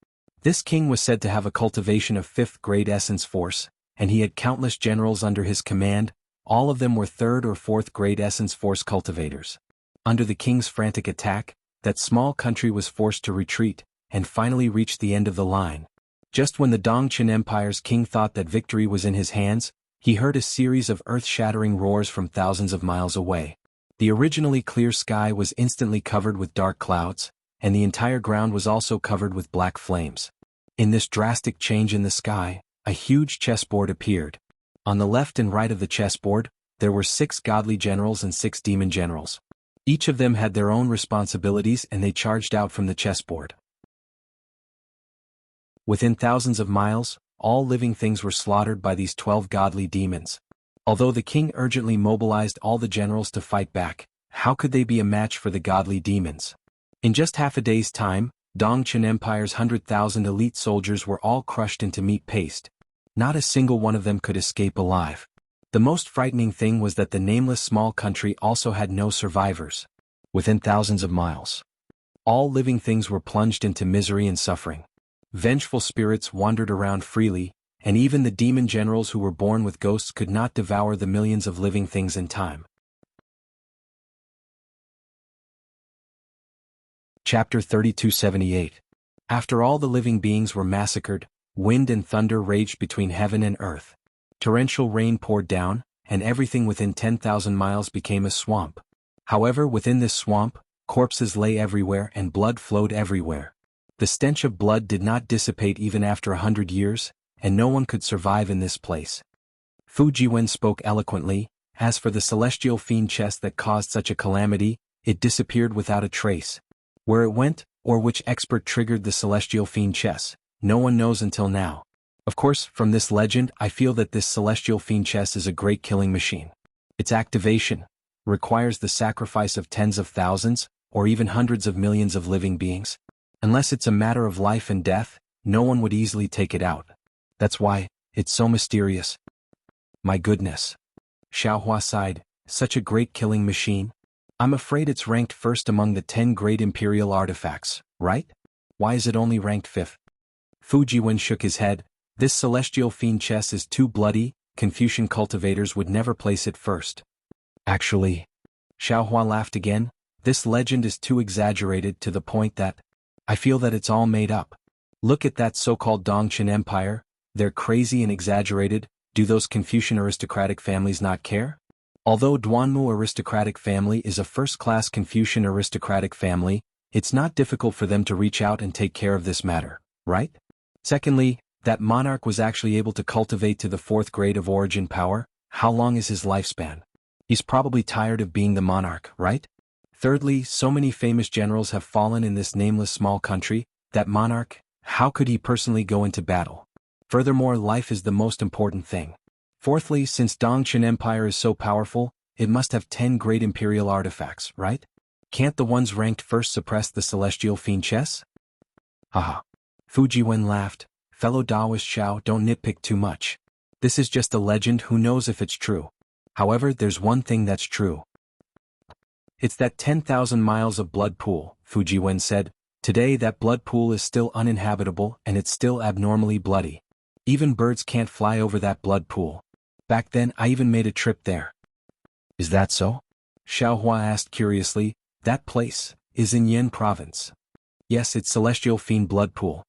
This king was said to have a cultivation of 5th grade essence force, and he had countless generals under his command. All of them were 3rd or 4th grade essence force cultivators. Under the king's frantic attack, that small country was forced to retreat, and finally reached the end of the line. Just when the Dongqin Empire's king thought that victory was in his hands, he heard a series of earth-shattering roars from thousands of miles away. The originally clear sky was instantly covered with dark clouds, and the entire ground was also covered with black flames. In this drastic change in the sky, a huge chessboard appeared. On the left and right of the chessboard, there were 6 godly generals and 6 demon generals. Each of them had their own responsibilities and they charged out from the chessboard. Within thousands of miles, all living things were slaughtered by these 12 godly demons. Although the king urgently mobilized all the generals to fight back, how could they be a match for the godly demons? In just half a day's time, Dongqin Empire's 100,000 elite soldiers were all crushed into meat paste. Not a single one of them could escape alive. The most frightening thing was that the nameless small country also had no survivors. Within thousands of miles, all living things were plunged into misery and suffering. Vengeful spirits wandered around freely, and even the demon generals who were born with ghosts could not devour the millions of living things in time. Chapter 3278. After all the living beings were massacred, wind and thunder raged between heaven and earth. Torrential rain poured down, and everything within 10,000 miles became a swamp. However, within this swamp, corpses lay everywhere and blood flowed everywhere. The stench of blood did not dissipate even after 100 years, and no one could survive in this place. Fu Jiwen spoke eloquently. As for the celestial fiend chest that caused such a calamity, it disappeared without a trace. Where it went, or which expert triggered the celestial fiend chess, no one knows until now. Of course, from this legend, I feel that this celestial fiend chess is a great killing machine. Its activation requires the sacrifice of tens of thousands, or even hundreds of millions of living beings. Unless it's a matter of life and death, no one would easily take it out. That's why it's so mysterious. My goodness. Xiaohua sighed, such a great killing machine. I'm afraid it's ranked first among the 10 great imperial artifacts, right? Why is it only ranked 5th? Fu Jiwen shook his head. This celestial fiend chess is too bloody, Confucian cultivators would never place it first. Actually, Xiaohua laughed again, this legend is too exaggerated to the point that I feel that it's all made up. Look at that so-called Dongqin Empire, they're crazy and exaggerated. Do those Confucian aristocratic families not care? Although Duanmu aristocratic family is a first-class Confucian aristocratic family, it's not difficult for them to reach out and take care of this matter, right? Secondly, that monarch was actually able to cultivate to the 4th grade of origin power. How long is his lifespan? He's probably tired of being the monarch, right? Thirdly, so many famous generals have fallen in this nameless small country, that monarch, how could he personally go into battle? Furthermore, life is the most important thing. Fourthly, since Dongchen Empire is so powerful, it must have 10 great imperial artifacts, right? Can't the ones ranked first suppress the celestial fiend chess? Haha. Fu Jiwen laughed. Fellow Taoist Xiao, don't nitpick too much. This is just a legend, who knows if it's true. However, there's one thing that's true. It's that 10,000 miles of blood pool, Fu Jiwen said. Today that blood pool is still uninhabitable and it's still abnormally bloody. Even birds can't fly over that blood pool. Back then I even made a trip there. Is that so? Xiao Hua asked curiously. That place is in Yin province. Yes, it's Celestial Fiend blood pool.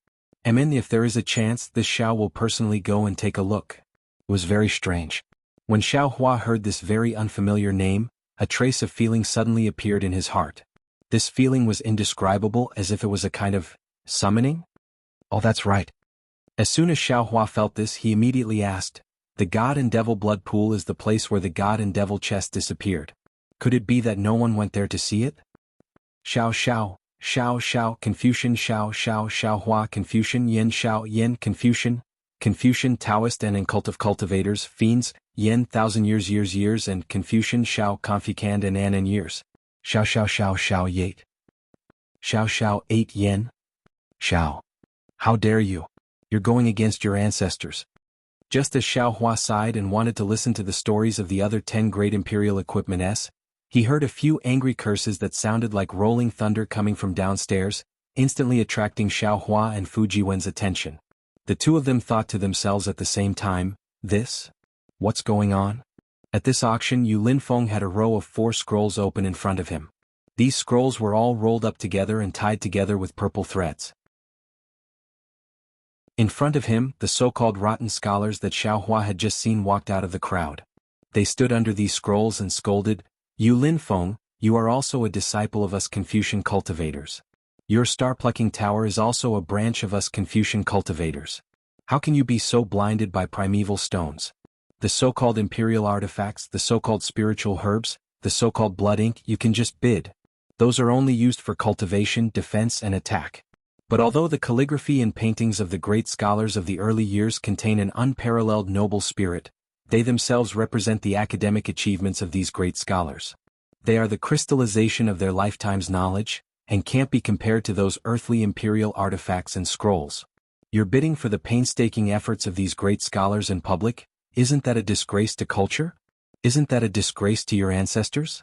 If there is a chance, this Xiao will personally go and take a look. It was very strange. When Xiao Hua heard this very unfamiliar name, a trace of feeling suddenly appeared in his heart. This feeling was indescribable, as if it was a kind of summoning? Oh, that's right. As soon as Xiao Hua felt this, he immediately asked, the God and Devil blood pool is the place where the God and Devil chest disappeared. Could it be that no one went there to see it? Xiao, Confucian, Xiao Hua, Confucian, Yin, Confucian, Taoist and incult cultivators, fiends, Yin, 1,000 years, and Confucian, Xiao, Conficand and Anan years. Xiao, Yate. Xiao, 8 Yen. Xiao. How dare you? You're going against your ancestors. Just as Xiao Hua sighed and wanted to listen to the stories of the other 10 great imperial equipments, he heard a few angry curses that sounded like rolling thunder coming from downstairs, instantly attracting Xiao Hua and Fu Jiwen's attention. The two of them thought to themselves at the same time, this? What's going on? At this auction, Yu Linfeng had a row of 4 scrolls open in front of him. These scrolls were all rolled up together and tied together with purple threads. In front of him, the so-called rotten scholars that Xiao Hua had just seen walked out of the crowd. They stood under these scrolls and scolded, Yu Linfeng, you are also a disciple of us Confucian cultivators. Your star-plucking tower is also a branch of us Confucian cultivators. How can you be so blinded by primeval stones? The so-called imperial artifacts, the so-called spiritual herbs, the so-called blood ink, you can just bid. Those are only used for cultivation, defense and attack. But although the calligraphy and paintings of the great scholars of the early years contain an unparalleled noble spirit, they themselves represent the academic achievements of these great scholars. They are the crystallization of their lifetime's knowledge, and can't be compared to those earthly imperial artifacts and scrolls. You're bidding for the painstaking efforts of these great scholars in public? Isn't that a disgrace to culture? Isn't that a disgrace to your ancestors?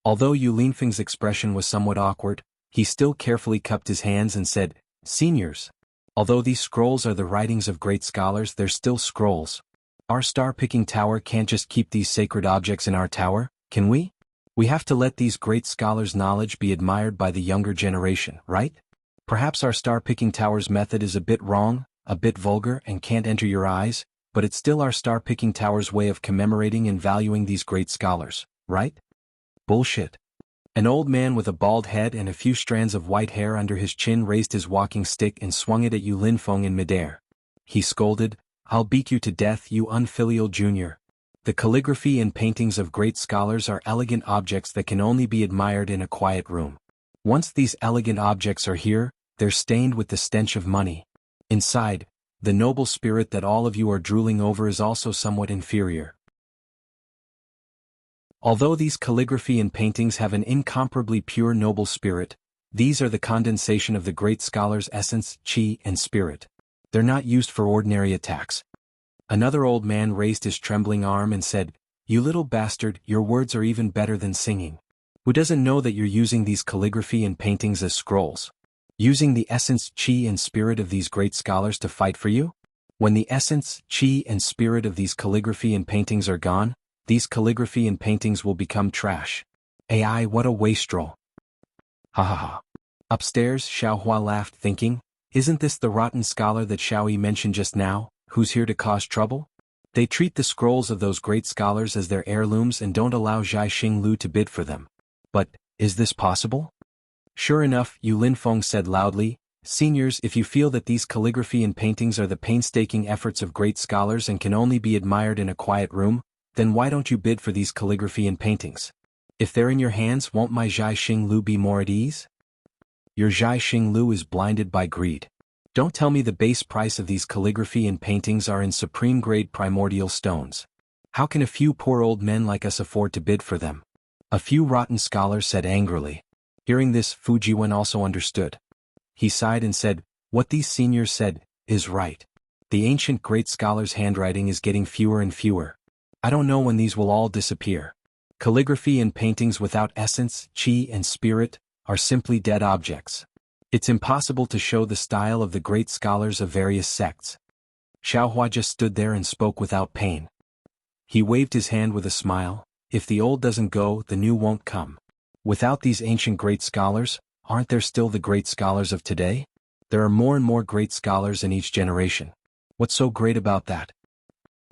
Although Yu Linfeng's expression was somewhat awkward, he still carefully cupped his hands and said, Seniors, although these scrolls are the writings of great scholars, they're still scrolls. Our star-picking tower can't just keep these sacred objects in our tower, can we? We have to let these great scholars' knowledge be admired by the younger generation, right? Perhaps our star-picking tower's method is a bit wrong, a bit vulgar and can't enter your eyes, but it's still our star-picking tower's way of commemorating and valuing these great scholars, right? Bullshit. An old man with a bald head and a few strands of white hair under his chin raised his walking stick and swung it at Yu Linfeng in midair. He scolded, I'll beat you to death, you unfilial junior. The calligraphy and paintings of great scholars are elegant objects that can only be admired in a quiet room. Once these elegant objects are here, they're stained with the stench of money. Inside, the noble spirit that all of you are drooling over is also somewhat inferior. Although these calligraphy and paintings have an incomparably pure noble spirit, these are the condensation of the great scholar's essence, qi, and spirit. They're not used for ordinary attacks. Another old man raised his trembling arm and said, You little bastard, your words are even better than singing. Who doesn't know that you're using these calligraphy and paintings as scrolls? Using the essence, qi, and spirit of these great scholars to fight for you? When the essence, qi, and spirit of these calligraphy and paintings are gone, these calligraphy and paintings will become trash. AI, what a wastrel. Ha ha ha. Upstairs, Xiao Hua laughed, thinking, Isn't this the rotten scholar that Xiao Yi mentioned just now, who's here to cause trouble? They treat the scrolls of those great scholars as their heirlooms and don't allow Zhai Xinglu to bid for them. But, is this possible? Sure enough, Yu Linfeng said loudly, Seniors, if you feel that these calligraphy and paintings are the painstaking efforts of great scholars and can only be admired in a quiet room, Then why don't you bid for these calligraphy and paintings? If they're in your hands, won't my Zhai Xinglu be more at ease? Your Zhai Xinglu is blinded by greed. Don't tell me the base price of these calligraphy and paintings are in supreme-grade primordial stones. How can a few poor old men like us afford to bid for them? A few rotten scholars said angrily. Hearing this, Fu Jiwen also understood. He sighed and said, "What these seniors said is right. The ancient great scholars' handwriting is getting fewer and fewer. I don't know when these will all disappear. Calligraphy and paintings without essence, qi and spirit, are simply dead objects. It's impossible to show the style of the great scholars of various sects." Xiaohua just stood there and spoke without pain. He waved his hand with a smile. If the old doesn't go, the new won't come. Without these ancient great scholars, aren't there still the great scholars of today? There are more and more great scholars in each generation. What's so great about that?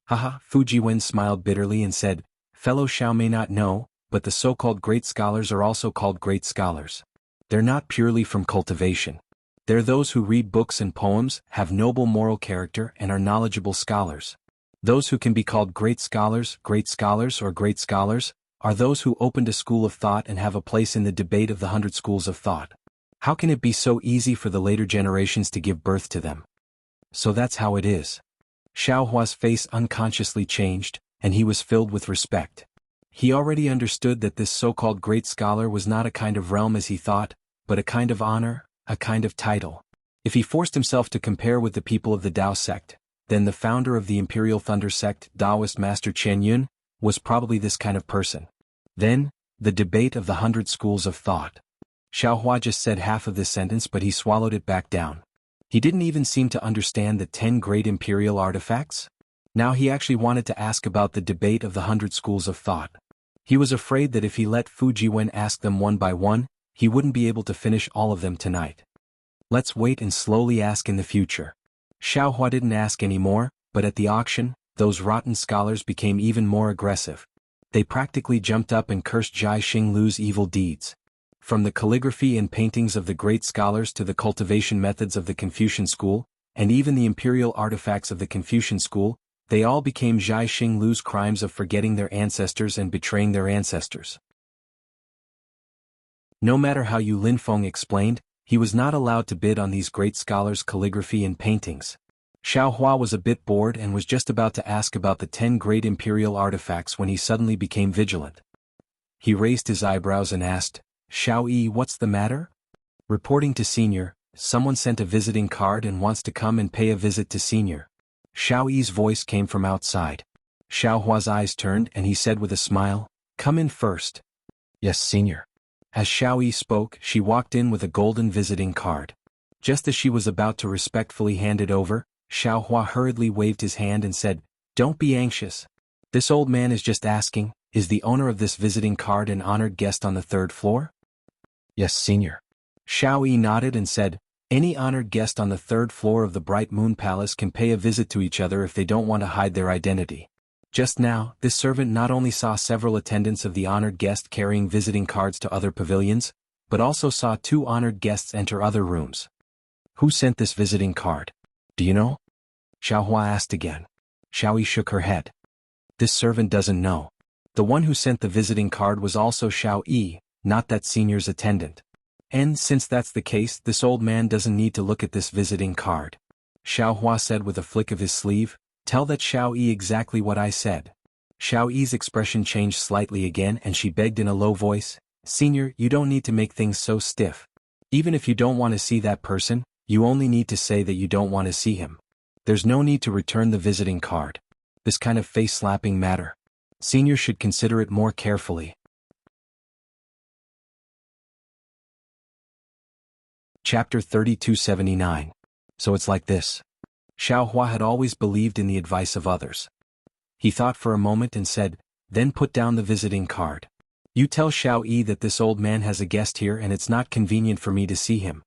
Haha, Fu Jiwen smiled bitterly and said, "Fellow Xiao may not know, but the so-called great scholars are also called great scholars. They're not purely from cultivation. They're those who read books and poems, have noble moral character and are knowledgeable scholars. Those who can be called great scholars, or great scholars, are those who opened a school of thought and have a place in the debate of the 100 schools of thought. How can it be so easy for the later generations to give birth to them?" So that's how it is. Xiaohua's face unconsciously changed, and he was filled with respect. He already understood that this so-called great scholar was not a kind of realm as he thought, but a kind of honor, a kind of title. If he forced himself to compare with the people of the Tao sect, then the founder of the Imperial Thunder sect, Taoist Master Chen Yun, was probably this kind of person. Then, the debate of the 100 schools of thought. Xiaohua just said half of this sentence, but he swallowed it back down. He didn't even seem to understand the 10 great imperial artifacts. Now he actually wanted to ask about the debate of the 100 schools of thought. He was afraid that if he let Fu Jiwen ask them one by one, he wouldn't be able to finish all of them tonight. Let's wait and slowly ask in the future. Xiaohua didn't ask anymore, but at the auction, those rotten scholars became even more aggressive. They practically jumped up and cursed Zhai Xinglu's evil deeds. From the calligraphy and paintings of the great scholars to the cultivation methods of the Confucian school, and even the imperial artifacts of the Confucian school, they all became Zhai Xinglu's crimes of forgetting their ancestors and betraying their ancestors. No matter how Yu Linfeng explained, he was not allowed to bid on these great scholars' calligraphy and paintings. Xiaohua was a bit bored and was just about to ask about the 10 great imperial artifacts when he suddenly became vigilant. He raised his eyebrows and asked, "Xiao Yi, what's the matter?" Reporting to Senior, someone sent a visiting card and wants to come and pay a visit to Senior. Xiao Yi's voice came from outside. Xiaohua's eyes turned and he said with a smile, "Come in first." "Yes, Senior." As Xiao Yi spoke, she walked in with a golden visiting card. Just as she was about to respectfully hand it over, Xiaohua hurriedly waved his hand and said, "Don't be anxious. This old man is just asking, is the owner of this visiting card an honored guest on the 3rd floor?" "Yes, Senior." Xiao Yi nodded and said, "Any honored guest on the 3rd floor of the Bright Moon Palace can pay a visit to each other if they don't want to hide their identity." Just now, this servant not only saw several attendants of the honored guest carrying visiting cards to other pavilions, but also saw 2 honored guests enter other rooms. "Who sent this visiting card? Do you know?" Xiaohua asked again. Xiao Yi shook her head. "This servant doesn't know. The one who sent the visiting card was also Xiao Yi, not that Senior's attendant. And since that's the case, this old man doesn't need to look at this visiting card." Xiaohua said with a flick of his sleeve, "Tell that Xiao Yi exactly what I said." Xiao Yi's expression changed slightly again and she begged in a low voice, "Senior, you don't need to make things so stiff. Even if you don't want to see that person, you only need to say that you don't want to see him. There's no need to return the visiting card. This kind of face-slapping matter. Senior should consider it more carefully." Chapter 3279. So it's like this. Xiaohua had always believed in the advice of others. He thought for a moment and said, "Then put down the visiting card. You tell Xiao Yi that this old man has a guest here and it's not convenient for me to see him."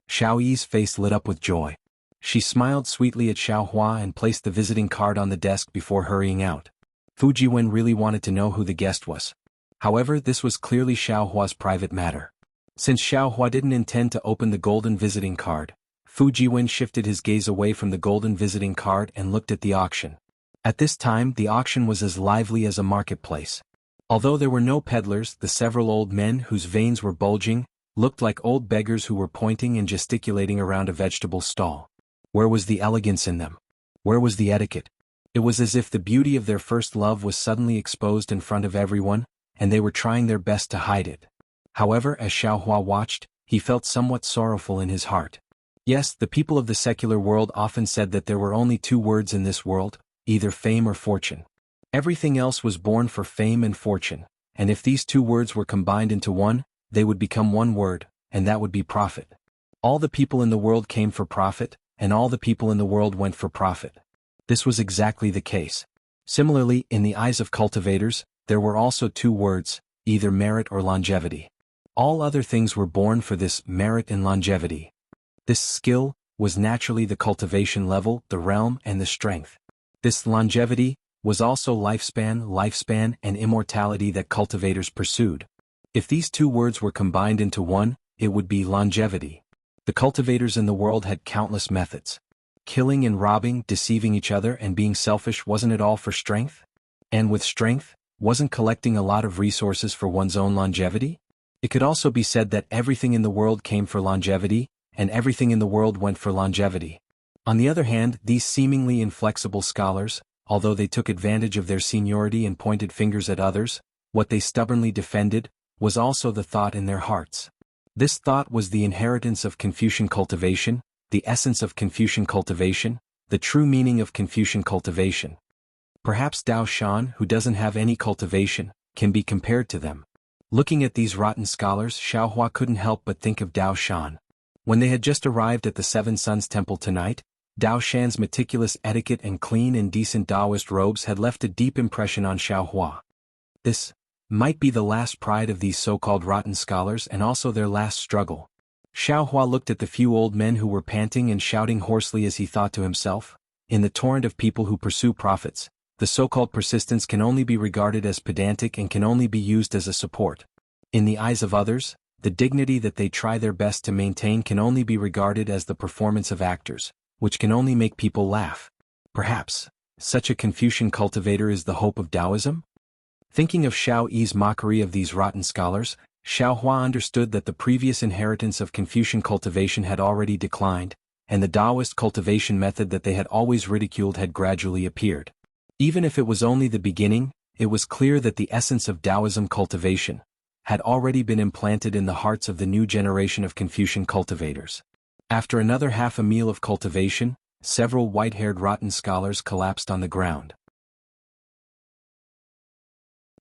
Xiao Yi's face lit up with joy. She smiled sweetly at Xiaohua and placed the visiting card on the desk before hurrying out. Fu Jiwen really wanted to know who the guest was. However, this was clearly Xiaohua's private matter. Since Xiaohua didn't intend to open the golden visiting card, Fu Jiwen shifted his gaze away from the golden visiting card and looked at the auction. At this time the auction was as lively as a marketplace. Although there were no peddlers, the several old men whose veins were bulging looked like old beggars who were pointing and gesticulating around a vegetable stall. Where was the elegance in them? Where was the etiquette? It was as if the beauty of their first love was suddenly exposed in front of everyone, and they were trying their best to hide it. However, as Xiaohua watched, he felt somewhat sorrowful in his heart. Yes, the people of the secular world often said that there were only two words in this world, either fame or fortune. Everything else was born for fame and fortune, and if these two words were combined into one, they would become one word, and that would be profit. All the people in the world came for profit, and all the people in the world went for profit. This was exactly the case. Similarly, in the eyes of cultivators, there were also two words, either merit or longevity. All other things were born for this merit and longevity. This skill was naturally the cultivation level, the realm, and the strength. This longevity was also lifespan, and immortality that cultivators pursued. If these two words were combined into one, it would be longevity. The cultivators in the world had countless methods. Killing and robbing, deceiving each other, and being selfish, wasn't it all for strength? And with strength, wasn't collecting a lot of resources for one's own longevity? It could also be said that everything in the world came for longevity, and everything in the world went for longevity. On the other hand, these seemingly inflexible scholars, although they took advantage of their seniority and pointed fingers at others, what they stubbornly defended was also the thought in their hearts. This thought was the inheritance of Confucian cultivation, the essence of Confucian cultivation, the true meaning of Confucian cultivation. Perhaps Dao Shan, who doesn't have any cultivation, can be compared to them. Looking at these rotten scholars, Xiaohua couldn't help but think of Dao Shan. When they had just arrived at the Seven Suns Temple tonight, Dao Shan's meticulous etiquette and clean and decent Taoist robes had left a deep impression on Xiaohua. This might be the last pride of these so-called rotten scholars and also their last struggle. Xiaohua looked at the few old men who were panting and shouting hoarsely as he thought to himself, in the torrent of people who pursue profits, the so-called persistence can only be regarded as pedantic and can only be used as a support. In the eyes of others, the dignity that they try their best to maintain can only be regarded as the performance of actors, which can only make people laugh. Perhaps, such a Confucian cultivator is the hope of Taoism? Thinking of Xiao Yi's mockery of these rotten scholars, Xiaohua understood that the previous inheritance of Confucian cultivation had already declined, and the Taoist cultivation method that they had always ridiculed had gradually appeared. Even if it was only the beginning, it was clear that the essence of Taoism cultivation had already been implanted in the hearts of the new generation of Confucian cultivators. After another half a meal of cultivation, several white-haired rotten scholars collapsed on the ground.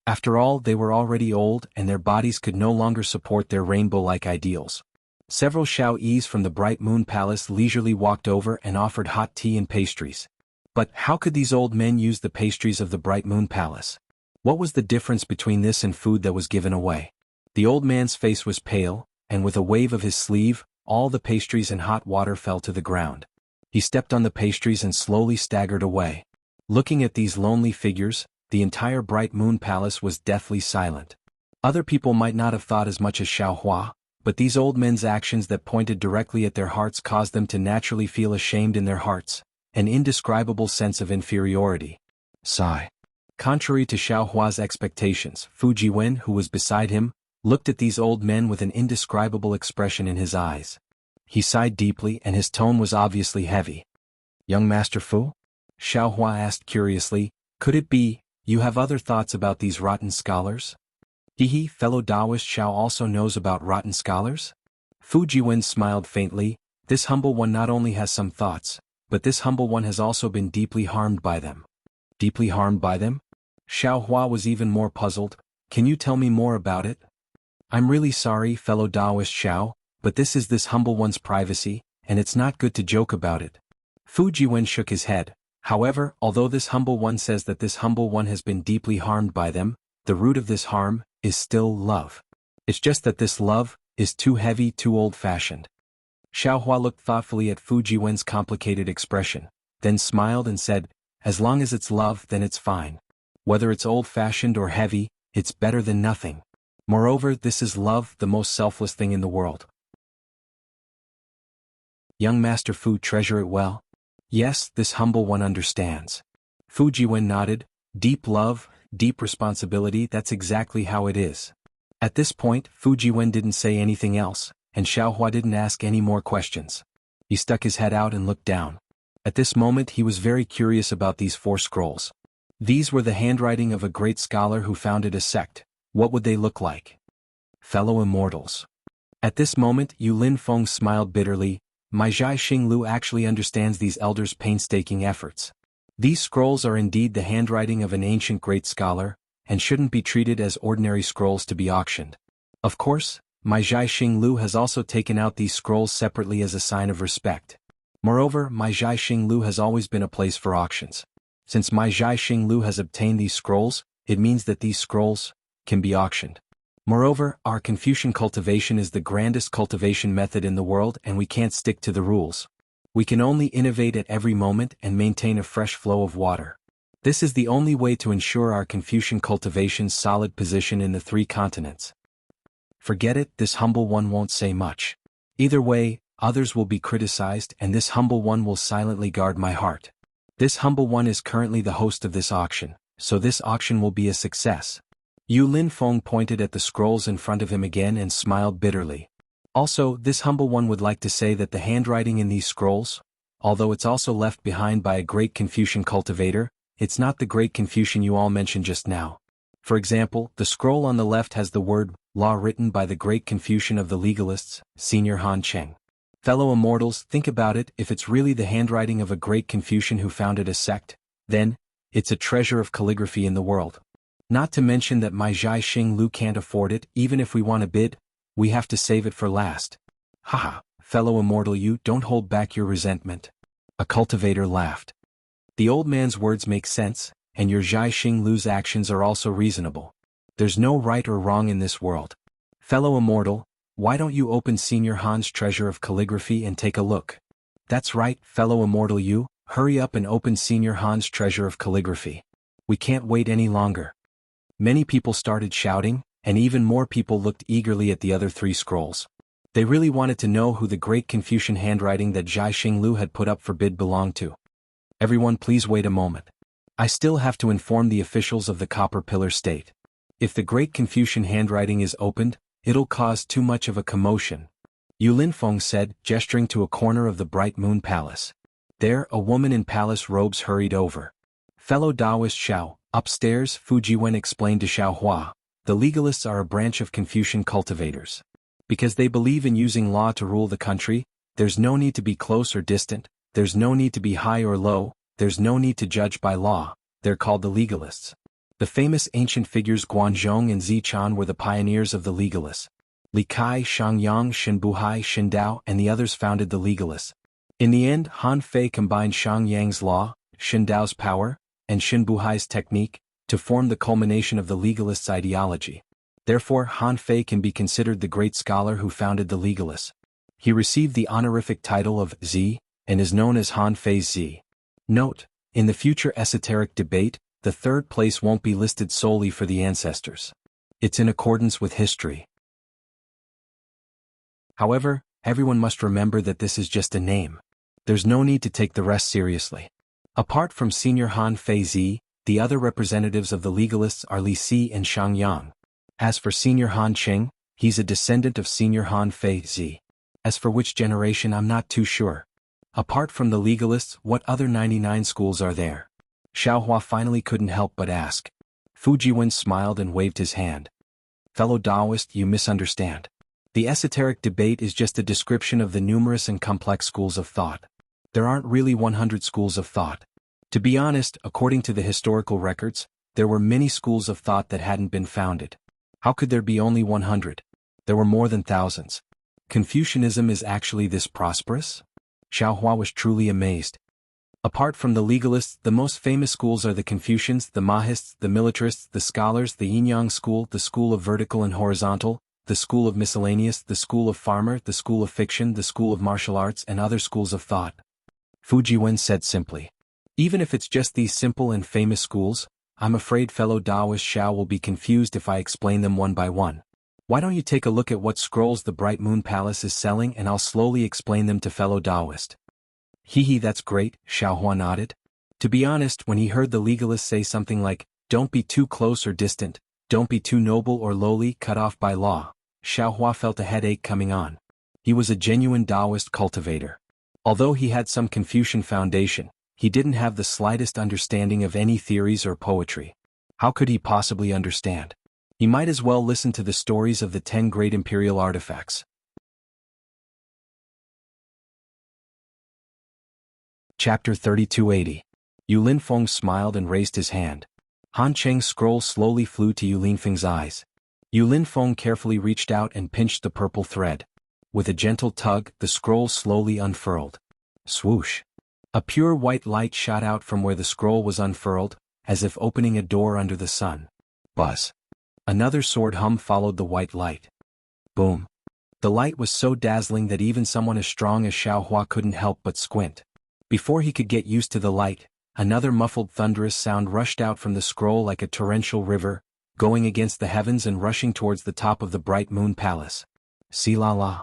After all, they were already old and their bodies could no longer support their rainbow-like ideals. Several Xiao Yis from the Bright Moon Palace leisurely walked over and offered hot tea and pastries. But how could these old men use the pastries of the Bright Moon Palace? What was the difference between this and food that was given away? The old man's face was pale, and with a wave of his sleeve, all the pastries and hot water fell to the ground. He stepped on the pastries and slowly staggered away. Looking at these lonely figures, the entire Bright Moon Palace was deathly silent. Other people might not have thought as much as Xiaohua, but these old men's actions that pointed directly at their hearts caused them to naturally feel ashamed in their hearts, an indescribable sense of inferiority. Sigh. Contrary to Xiaohua's expectations, Fu Jiwen, who was beside him, looked at these old men with an indescribable expression in his eyes. He sighed deeply and his tone was obviously heavy. "Young Master Fu?" Xiaohua asked curiously, "Could it be, you have other thoughts about these rotten scholars?" "Hehe, fellow Taoist Xiao also knows about rotten scholars?" Fu Jiwen smiled faintly. "This humble one not only has some thoughts, but this humble one has also been deeply harmed by them." "Deeply harmed by them?" Xiaohua was even more puzzled. "Can you tell me more about it?" "I'm really sorry, fellow Taoist Xiao, but this is this humble one's privacy, and it's not good to joke about it." Fu Jiwen shook his head. "However, although this humble one says that this humble one has been deeply harmed by them, the root of this harm is still love. It's just that this love is too heavy, too old-fashioned." Xiaohua looked thoughtfully at Fu Jiwen's complicated expression, then smiled and said, "As long as it's love, then it's fine. Whether it's old-fashioned or heavy, it's better than nothing. Moreover, this is love, the most selfless thing in the world." "Young Master Fu, treasure it well." "Yes, this humble one understands." Fu Jiwen nodded. Deep love, deep responsibility, that's exactly how it is. At this point, Fu Jiwen didn't say anything else, and Xiaohua didn't ask any more questions. He stuck his head out and looked down. At this moment he was very curious about these 4 scrolls. These were the handwriting of a great scholar who founded a sect. What would they look like? Fellow immortals. At this moment Yu Linfeng smiled bitterly. My Zhai Xinglu actually understands these elders' painstaking efforts. These scrolls are indeed the handwriting of an ancient great scholar, and shouldn't be treated as ordinary scrolls to be auctioned. Of course, my Zhai Xinglu has also taken out these scrolls separately as a sign of respect. Moreover, my Zhai Xinglu has always been a place for auctions. Since my Zhai Xinglu has obtained these scrolls, it means that these scrolls can be auctioned. Moreover, our Confucian cultivation is the grandest cultivation method in the world, and we can't stick to the rules. We can only innovate at every moment and maintain a fresh flow of water. This is the only way to ensure our Confucian cultivation's solid position in the 3 continents. Forget it, this humble one won't say much. Either way, others will be criticized, and this humble one will silently guard my heart. This humble one is currently the host of this auction, so this auction will be a success. Yu Linfeng pointed at the scrolls in front of him again and smiled bitterly. Also, this humble one would like to say that the handwriting in these scrolls, although it's also left behind by a great Confucian cultivator, it's not the great Confucian you all mentioned just now. For example, the scroll on the left has the word law written by the great Confucian of the legalists, Senior Han Cheng. Fellow immortals, think about it, if it's really the handwriting of a great Confucian who founded a sect, then it's a treasure of calligraphy in the world. Not to mention that my Zhai Xinglu can't afford it. Even if we want to bid, we have to save it for last. Haha, fellow immortal, you don't hold back your resentment. A cultivator laughed. The old man's words make sense, and your Zhai Xinglu's actions are also reasonable. There's no right or wrong in this world. Fellow immortal, why don't you open Senior Han's treasure of calligraphy and take a look? That's right, fellow immortal, you, hurry up and open Senior Han's treasure of calligraphy. We can't wait any longer. Many people started shouting, and even more people looked eagerly at the other 3 scrolls. They really wanted to know who the great Confucian handwriting that Zhai Xinglu had put up for bid belonged to. Everyone, please wait a moment. I still have to inform the officials of the Copper Pillar State. If the great Confucian handwriting is opened, it'll cause too much of a commotion. Yu Linfeng said, gesturing to a corner of the Bright Moon Palace. There, a woman in palace robes hurried over. Fellow Taoist Xiao, upstairs, Fu Jiwen explained to Xiaohua. The legalists are a branch of Confucian cultivators. Because they believe in using law to rule the country, there's no need to be close or distant, there's no need to be high or low, there's no need to judge by law. They're called the legalists. The famous ancient figures Guanzhong and Zichan were the pioneers of the legalists. Li Kai, Shangyang, Shenbuhai, Shindao, and the others founded the legalists. In the end, Han Fei combined Shangyang's law, Shindao's power, and Shinbuhai's technique, to form the culmination of the legalists' ideology. Therefore, Han Fei can be considered the great scholar who founded the legalists. He received the honorific title of Z, and is known as Han Fei Z. Note, in the future esoteric debate, the 3rd place won't be listed solely for the ancestors. It's in accordance with history. However, everyone must remember that this is just a name. There's no need to take the rest seriously. Apart from Senior Han Fei Z, the other representatives of the legalists are Li Si and Shangyang. As for Senior Han Cheng, he's a descendant of Senior Han Fei Z. As for which generation, I'm not too sure. Apart from the legalists, what other 99 schools are there? Xiaohua finally couldn't help but ask. Fu Jiwen smiled and waved his hand. Fellow Taoist, you misunderstand. The esoteric debate is just a description of the numerous and complex schools of thought. There aren't really 100 schools of thought. To be honest, according to the historical records, there were many schools of thought that hadn't been founded. How could there be only 100? There were more than thousands. Confucianism is actually this prosperous? Xiaohua was truly amazed. Apart from the legalists, the most famous schools are the Confucians, the Mahists, the militarists, the scholars, the Yin-Yang school, the school of vertical and horizontal, the school of miscellaneous, the school of farmer, the school of fiction, the school of martial arts, and other schools of thought. Fu Jiwen said simply. Even if it's just these simple and famous schools, I'm afraid fellow Taoist Xiao will be confused if I explain them one by one. Why don't you take a look at what scrolls the Bright Moon Palace is selling, and I'll slowly explain them to fellow Taoist. Hee, that's great, Xiaohua nodded. To be honest, when he heard the legalist say something like, "Don't be too close or distant, don't be too noble or lowly, cut off by law," Xiaohua felt a headache coming on. He was a genuine Taoist cultivator. Although he had some Confucian foundation, he didn't have the slightest understanding of any theories or poetry. How could he possibly understand? He might as well listen to the stories of the 10 great imperial artifacts. Chapter 3280. Yu Linfeng smiled and raised his hand. Han Cheng's scroll slowly flew to Yu Linfeng's eyes. Yu Linfeng carefully reached out and pinched the purple thread. With a gentle tug, the scroll slowly unfurled. Swoosh! A pure white light shot out from where the scroll was unfurled, as if opening a door under the sun. Buzz! Another sword hum followed the white light. Boom! The light was so dazzling that even someone as strong as Xiaohua couldn't help but squint. Before he could get used to the light, another muffled thunderous sound rushed out from the scroll like a torrential river, going against the heavens and rushing towards the top of the bright moon palace. Si-la-la.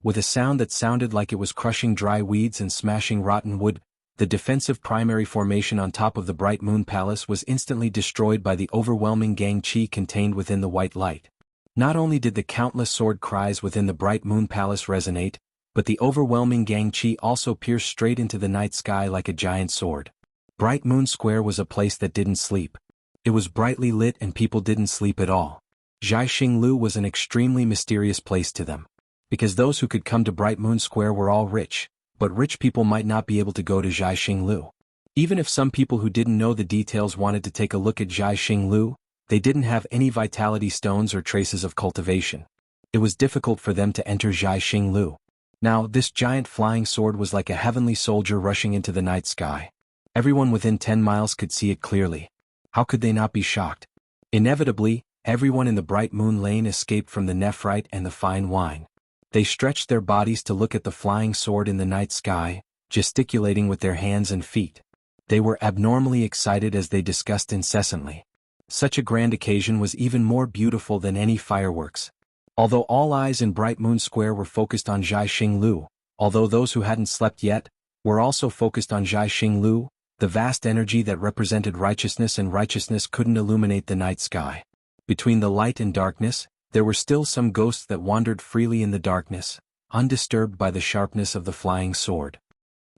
With a sound that sounded like it was crushing dry weeds and smashing rotten wood, the defensive primary formation on top of the bright moon palace was instantly destroyed by the overwhelming gang qi contained within the white light. Not only did the countless sword cries within the bright moon palace resonate, but the overwhelming gang qi also pierced straight into the night sky like a giant sword. Bright Moon Square was a place that didn't sleep. It was brightly lit and people didn't sleep at all. Jianghu was an extremely mysterious place to them. Because those who could come to Bright Moon Square were all rich, but rich people might not be able to go to Jianghu. Even if some people who didn't know the details wanted to take a look at Jianghu, they didn't have any vitality stones or traces of cultivation. It was difficult for them to enter Jianghu. Now, this giant flying sword was like a heavenly soldier rushing into the night sky. Everyone within 10 miles could see it clearly. How could they not be shocked? Inevitably, everyone in the Bright Moon Lane escaped from the nephrite and the fine wine. They stretched their bodies to look at the flying sword in the night sky, gesticulating with their hands and feet. They were abnormally excited as they discussed incessantly. Such a grand occasion was even more beautiful than any fireworks. Although all eyes in Bright Moon Square were focused on Jianghu, although those who hadn't slept yet were also focused on Jianghu, the vast energy that represented righteousness and righteousness couldn't illuminate the night sky. Between the light and darkness, there were still some ghosts that wandered freely in the darkness, undisturbed by the sharpness of the flying sword.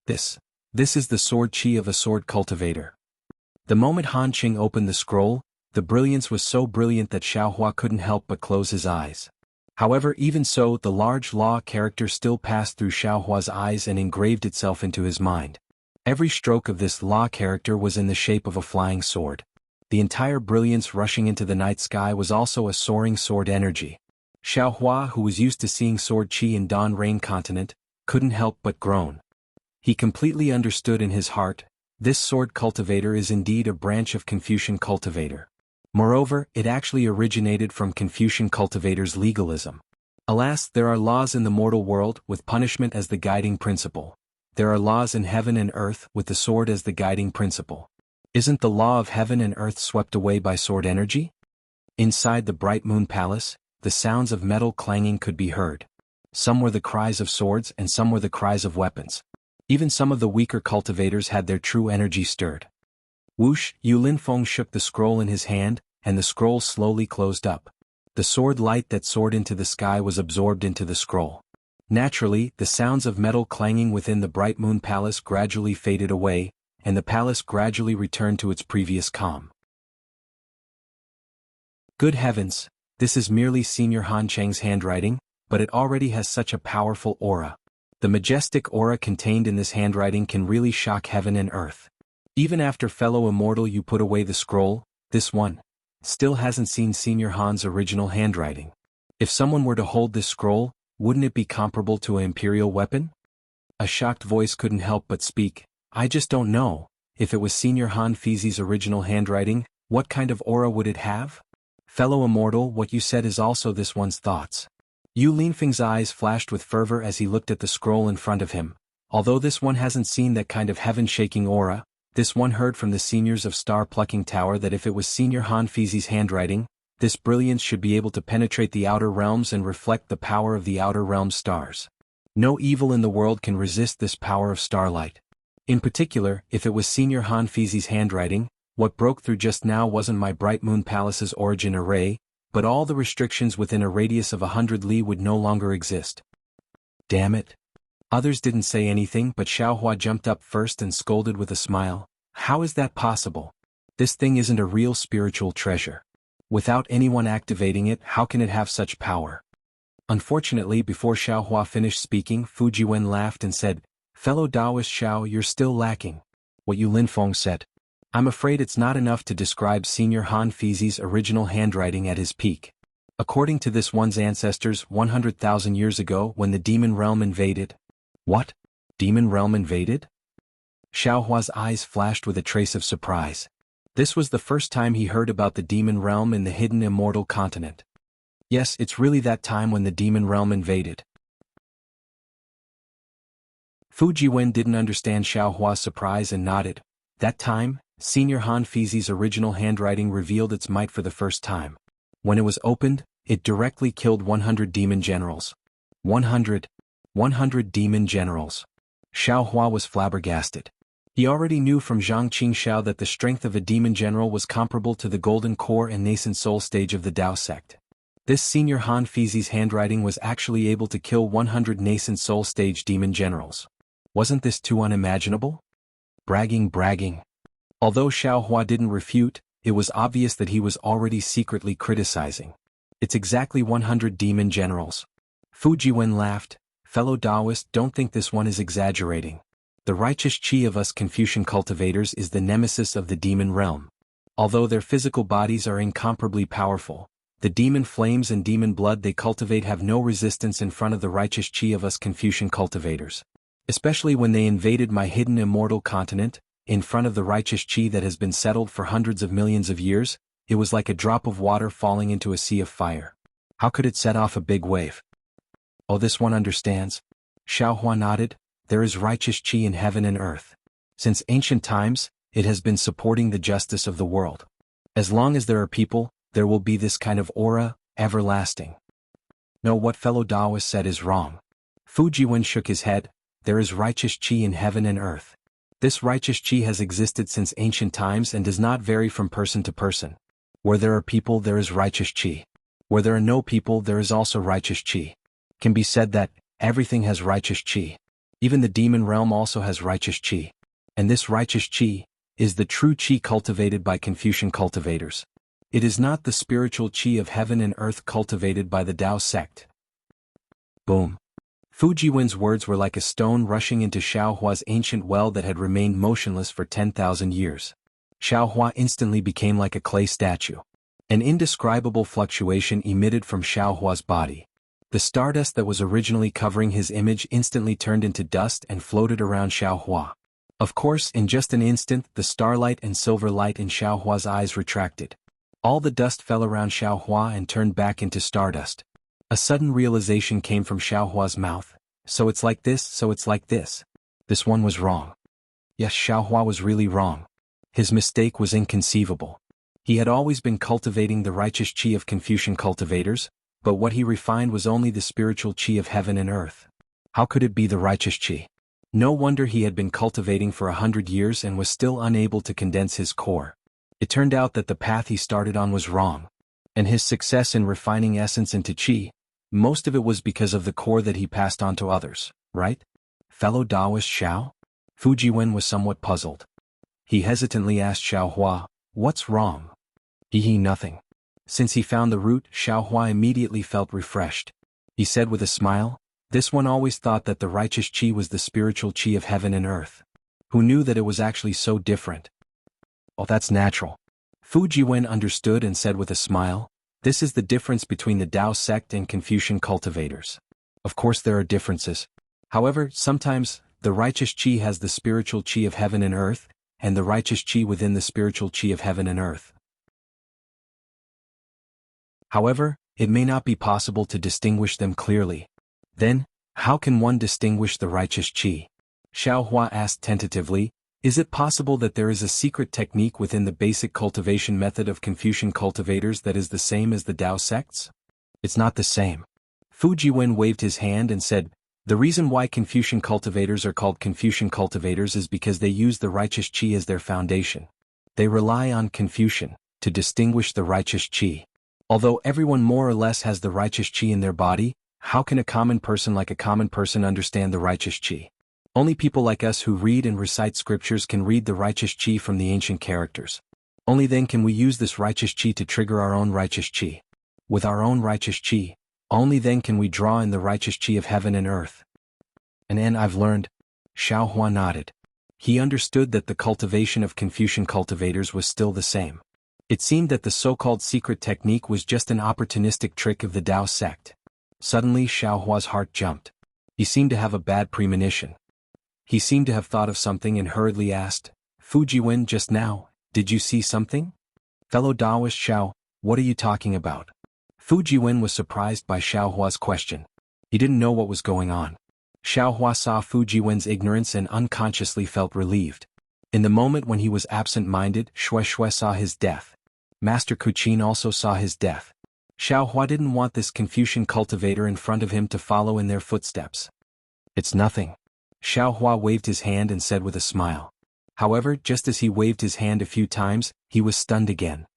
This is the sword qi of a sword cultivator. The moment Han Qing opened the scroll, the brilliance was so brilliant that Xiaohua couldn't help but close his eyes. However, even so, the large law character still passed through Xiaohua's eyes and engraved itself into his mind. Every stroke of this law character was in the shape of a flying sword. The entire brilliance rushing into the night sky was also a soaring sword energy. Xiaohua, who was used to seeing sword qi in Dawn Rain Continent, couldn't help but groan. He completely understood in his heart, this sword cultivator is indeed a branch of Confucian cultivator. Moreover, it actually originated from Confucian cultivator's legalism. Alas, there are laws in the mortal world with punishment as the guiding principle. There are laws in heaven and earth with the sword as the guiding principle. Isn't the law of heaven and earth swept away by sword energy? Inside the Bright Moon Palace, the sounds of metal clanging could be heard. Some were the cries of swords and some were the cries of weapons. Even some of the weaker cultivators had their true energy stirred. Whoosh! Yu Linfeng shook the scroll in his hand, and the scroll slowly closed up. The sword light that soared into the sky was absorbed into the scroll. Naturally, the sounds of metal clanging within the Bright Moon Palace gradually faded away, and the palace gradually returned to its previous calm. Good heavens, this is merely Senior Han Cheng's handwriting, but it already has such a powerful aura. The majestic aura contained in this handwriting can really shock heaven and earth. Even after fellow immortal you put away the scroll, this one still hasn't seen Senior Han's original handwriting. If someone were to hold this scroll, wouldn't it be comparable to an imperial weapon? A shocked voice couldn't help but speak. I just don't know. If it was Senior Han Fizi's original handwriting, what kind of aura would it have? Fellow immortal, what you said is also this one's thoughts. Yu Linfeng's eyes flashed with fervor as he looked at the scroll in front of him. Although this one hasn't seen that kind of heaven-shaking aura, this one heard from the seniors of Star Plucking Tower that if it was Senior Han Fizi's handwriting, this brilliance should be able to penetrate the outer realms and reflect the power of the outer realm stars. No evil in the world can resist this power of starlight. In particular, if it was Senior Han Fizi's handwriting, what broke through just now wasn't my Bright Moon Palace's origin array, but all the restrictions within a radius of 100 li would no longer exist. Damn it. Others didn't say anything, but Xiaohua jumped up first and scolded with a smile. How is that possible? This thing isn't a real spiritual treasure. Without anyone activating it, how can it have such power? Unfortunately, before Xiaohua finished speaking, Fujiwen laughed and said, Fellow Taoist Xiao, you're still lacking what Yu Linfeng said. I'm afraid it's not enough to describe Senior Han Fizi's original handwriting at his peak. According to this one's ancestors 100,000 years ago when the demon realm invaded. What? Demon realm invaded? Xiaohua's eyes flashed with a trace of surprise. This was the first time he heard about the demon realm in the hidden immortal continent. Yes, it's really that time when the demon realm invaded. Fujiwen didn't understand Xiaohua's surprise and nodded. That time, Senior Han Fizi's original handwriting revealed its might for the first time. When it was opened, it directly killed 100 demon generals. 100 demon generals. Xiaohua was flabbergasted. He already knew from Zhang Qingxiao that the strength of a demon general was comparable to the golden core and nascent soul stage of the Tao sect. This Senior Han Fizi's handwriting was actually able to kill 100 nascent soul stage demon generals. Wasn't this too unimaginable? Bragging. Although Xiaohua didn't refute, it was obvious that he was already secretly criticizing. It's exactly 100 demon generals. Fujiwen laughed. Fellow Taoist, don't think this one is exaggerating. The righteous chi of us Confucian cultivators is the nemesis of the demon realm. Although their physical bodies are incomparably powerful, the demon flames and demon blood they cultivate have no resistance in front of the righteous chi of us Confucian cultivators. Especially when they invaded my hidden immortal continent, in front of the righteous chi that has been settled for hundreds of millions of years, it was like a drop of water falling into a sea of fire. How could it set off a big wave? Oh, this one understands? Xiaohua nodded. There is righteous chi in heaven and earth. Since ancient times, it has been supporting the justice of the world. As long as there are people, there will be this kind of aura, everlasting. No, what fellow Taoist said is wrong. Fujiwen shook his head. There is righteous chi in heaven and earth. This righteous chi has existed since ancient times and does not vary from person to person. Where there are people, there is righteous chi. Where there are no people, there is also righteous chi. Can be said that everything has righteous chi. Even the demon realm also has righteous chi. And this righteous chi is the true chi cultivated by Confucian cultivators. It is not the spiritual chi of heaven and earth cultivated by the Tao sect. Boom. Fujiwen's words were like a stone rushing into Xiaohua's ancient well that had remained motionless for 10,000 years. Xiaohua instantly became like a clay statue. An indescribable fluctuation emitted from Xiaohua's body. The stardust that was originally covering his image instantly turned into dust and floated around Xiaohua. Of course, in just an instant, the starlight and silver light in Xiaohua's eyes retracted. All the dust fell around Xiaohua and turned back into stardust. A sudden realization came from Xiaohua's mouth. So it's like this, so it's like this. This one was wrong. Yes, Xiaohua was really wrong. His mistake was inconceivable. He had always been cultivating the righteous chi of Confucian cultivators, but what he refined was only the spiritual chi of heaven and earth. How could it be the righteous chi? No wonder he had been cultivating for 100 years and was still unable to condense his core. It turned out that the path he started on was wrong. And his success in refining essence into chi, most of it was because of the core that he passed on to others, right? Fellow Taoist Xiao? Fujiwen was somewhat puzzled. He hesitantly asked Xiaohua, what's wrong? Nothing. Since he found the root, Xiaohua immediately felt refreshed. He said with a smile, this one always thought that the righteous chi was the spiritual chi of heaven and earth. Who knew that it was actually so different? Oh, that's natural. Fujiwen understood and said with a smile, this is the difference between the Tao sect and Confucian cultivators. Of course there are differences. However, sometimes, the righteous chi has the spiritual chi of heaven and earth, and the righteous chi within the spiritual chi of heaven and earth. However, it may not be possible to distinguish them clearly. Then, how can one distinguish the righteous chi? Xiaohua asked tentatively, is it possible that there is a secret technique within the basic cultivation method of Confucian cultivators that is the same as the Tao sects? It's not the same. Fujiwen waved his hand and said, The reason why Confucian cultivators are called Confucian cultivators is because they use the righteous qi as their foundation. They rely on Confucian to distinguish the righteous qi. Although everyone more or less has the righteous qi in their body, how can a common person like a common person understand the righteous qi? Only people like us who read and recite scriptures can read the righteous qi from the ancient characters. Only then can we use this righteous qi to trigger our own righteous qi. With our own righteous qi, only then can we draw in the righteous qi of heaven and earth. And I've learned. Xiao Hua nodded. He understood that the cultivation of Confucian cultivators was still the same. It seemed that the so-called secret technique was just an opportunistic trick of the Dao sect. Suddenly Xiao Hua's heart jumped. He seemed to have a bad premonition. He seemed to have thought of something and hurriedly asked, Fu Jiwen, just now, did you see something? Fellow Daoist Xiao, what are you talking about? Fu Jiwen was surprised by Xiao Hua's question. He didn't know what was going on. Xiao Hua saw Fu Jiwen's ignorance and unconsciously felt relieved. In the moment when he was absent-minded, Shui Shui saw his death. Master Kuqin also saw his death. Xiao Hua didn't want this Confucian cultivator in front of him to follow in their footsteps. It's nothing. Xiao Hua waved his hand and said with a smile. However, just as he waved his hand a few times, he was stunned again.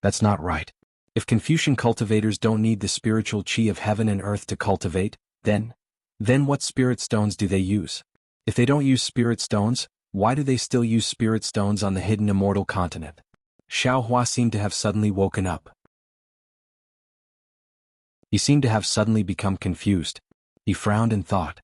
That's not right. If Confucian cultivators don't need the spiritual qi of heaven and earth to cultivate, then what spirit stones do they use? If they don't use spirit stones, why do they still use spirit stones on the hidden immortal continent? Xiao Hua seemed to have suddenly woken up. He seemed to have suddenly become confused. He frowned and thought.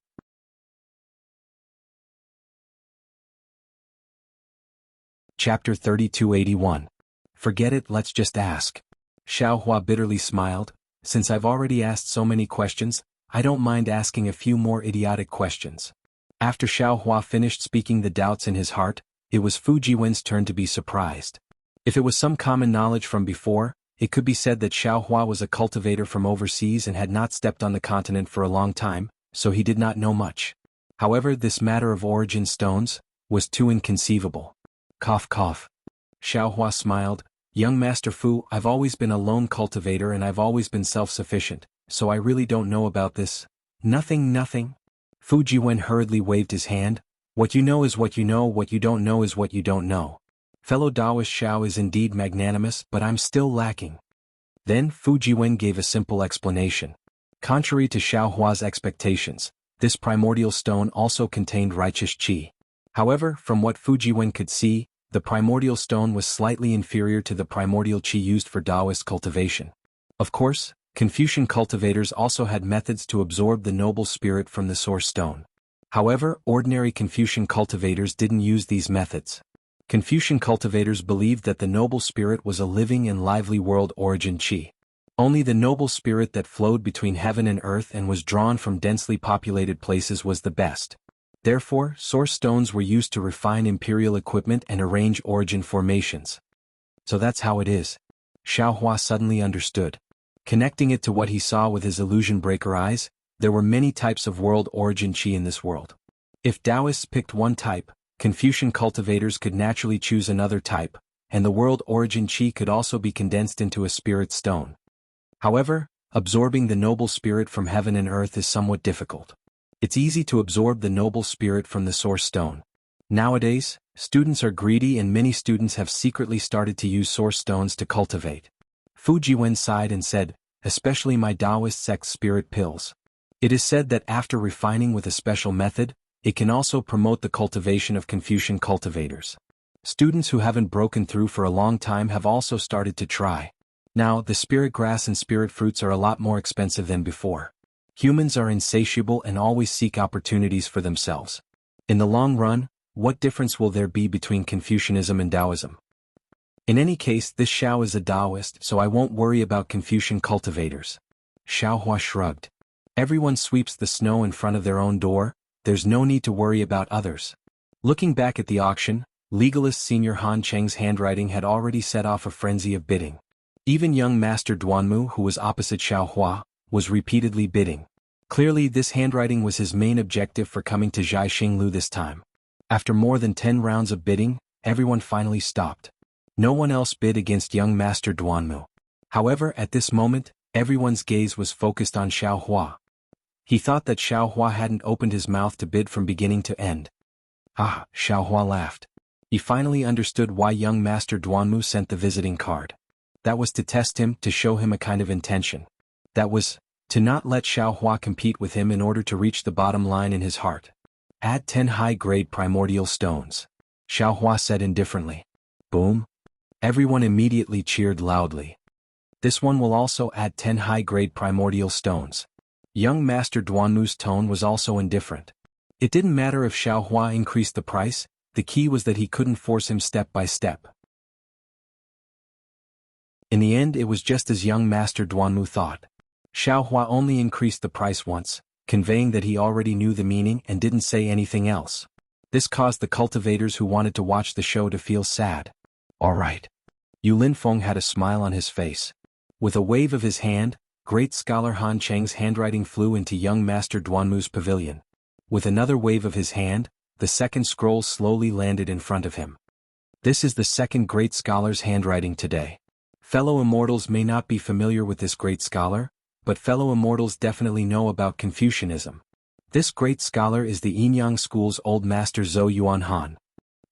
Chapter 3281. Forget it, let's just ask. Xiao Hua bitterly smiled. Since I've already asked so many questions, I don't mind asking a few more idiotic questions. After Xiao Hua finished speaking the doubts in his heart, it was Fu Jiwen's turn to be surprised. If it was some common knowledge from before, it could be said that Xiao Hua was a cultivator from overseas and had not stepped on the continent for a long time, so he did not know much. However, this matter of origin stones was too inconceivable. Cough cough. Xiao Hua smiled. Young Master Fu, I've always been a lone cultivator and I've always been self-sufficient, so I really don't know about this. Nothing. Fu Jiwen hurriedly waved his hand. What you know is what you know, what you don't know is what you don't know. Fellow Daoist Xiao is indeed magnanimous, but I'm still lacking. Then Fu Jiwen gave a simple explanation. Contrary to Xiao Hua's expectations, this primordial stone also contained righteous qi. However, from what Fu Jiwen could see, the primordial stone was slightly inferior to the primordial qi used for Daoist cultivation. Of course, Confucian cultivators also had methods to absorb the noble spirit from the source stone. However, ordinary Confucian cultivators didn't use these methods. Confucian cultivators believed that the noble spirit was a living and lively world origin qi. Only the noble spirit that flowed between heaven and earth and was drawn from densely populated places was the best. Therefore, source stones were used to refine imperial equipment and arrange origin formations. So that's how it is. Xiao Hua suddenly understood. Connecting it to what he saw with his illusion breaker eyes, there were many types of world origin qi in this world. If Taoists picked one type, Confucian cultivators could naturally choose another type, and the world origin qi could also be condensed into a spirit stone. However, absorbing the noble spirit from heaven and earth is somewhat difficult. It's easy to absorb the noble spirit from the source stone. Nowadays, students are greedy and many students have secretly started to use source stones to cultivate. Fu Jiwen sighed and said, especially my Taoist sect spirit pills. It is said that after refining with a special method, it can also promote the cultivation of Confucian cultivators. Students who haven't broken through for a long time have also started to try. Now, the spirit grass and spirit fruits are a lot more expensive than before. Humans are insatiable and always seek opportunities for themselves. In the long run, what difference will there be between Confucianism and Taoism? In any case, this Xiao is a Taoist, so I won't worry about Confucian cultivators. Xiao Hua shrugged. Everyone sweeps the snow in front of their own door, there's no need to worry about others. Looking back at the auction, legalist Senior Han Cheng's handwriting had already set off a frenzy of bidding. Even young Master Duanmu, who was opposite Xiao Hua, was repeatedly bidding. Clearly this handwriting was his main objective for coming to Zhai Xinglu this time. After more than 10 rounds of bidding, everyone finally stopped. No one else bid against young Master Duanmu. However, at this moment, everyone's gaze was focused on Xiao Hua. He thought that Xiaohua hadn't opened his mouth to bid from beginning to end. Ah, Xiaohua laughed. He finally understood why young Master Duanmu sent the visiting card. That was to test him, to show him a kind of intention. That was to not let Xiaohua compete with him in order to reach the bottom line in his heart. Add 10 high-grade primordial stones. Xiaohua said indifferently. Boom. Everyone immediately cheered loudly. This one will also add 10 high-grade primordial stones. Young Master Duanmu's tone was also indifferent. It didn't matter if Xiaohua increased the price, the key was that he couldn't force him step by step. In the end, it was just as young Master Duanmu thought. Xiaohua only increased the price once, conveying that he already knew the meaning and didn't say anything else. This caused the cultivators who wanted to watch the show to feel sad. All right. Yu Linfeng had a smile on his face. With a wave of his hand, great scholar Han Cheng's handwriting flew into young Master Duanmu's pavilion. With another wave of his hand, the second scroll slowly landed in front of him. This is the second great scholar's handwriting today. Fellow immortals may not be familiar with this great scholar, but fellow immortals definitely know about Confucianism. This great scholar is the Yinyang school's old master Zhou Yuanhan.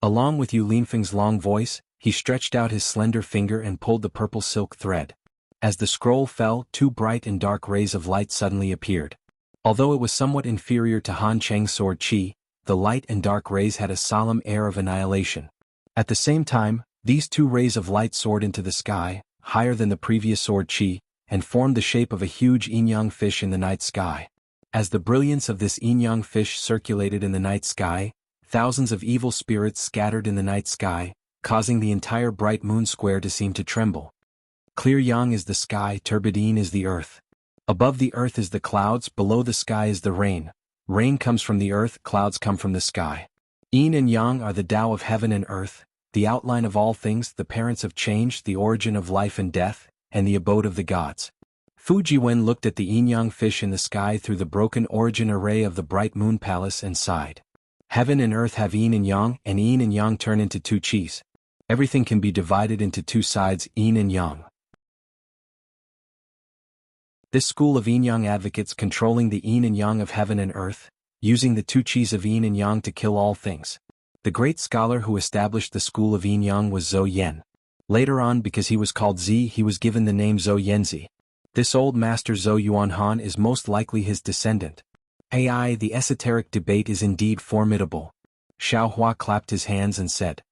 Along with Yu Linfeng's long voice, he stretched out his slender finger and pulled the purple silk thread. As the scroll fell, two bright and dark rays of light suddenly appeared. Although it was somewhat inferior to Han Cheng's sword qi, the light and dark rays had a solemn air of annihilation. At the same time, these two rays of light soared into the sky, higher than the previous sword qi, and formed the shape of a huge yin-yang fish in the night sky. As the brilliance of this yin-yang fish circulated in the night sky, thousands of evil spirits scattered in the night sky, causing the entire bright moon square to seem to tremble. Clear yang is the sky, turbid yin is the earth. Above the earth is the clouds, below the sky is the rain. Rain comes from the earth, clouds come from the sky. Yin and yang are the Tao of heaven and earth, the outline of all things, the parents of change, the origin of life and death, and the abode of the gods. Fu Jiwen looked at the yin-yang fish in the sky through the broken origin array of the bright moon palace and sighed. Heaven and earth have yin and yang turn into two qis. Everything can be divided into two sides, yin and yang. This school of yin-yang advocates controlling the yin and yang of heaven and earth, using the two qis of yin and yang to kill all things. The great scholar who established the school of yin-yang was Zhou Yan. Later on, because he was called Zi, he was given the name Zhou Yanzi. This old master Zhou Yuanhan is most likely his descendant. AI, the esoteric debate is indeed formidable. Xiaohua clapped his hands and said.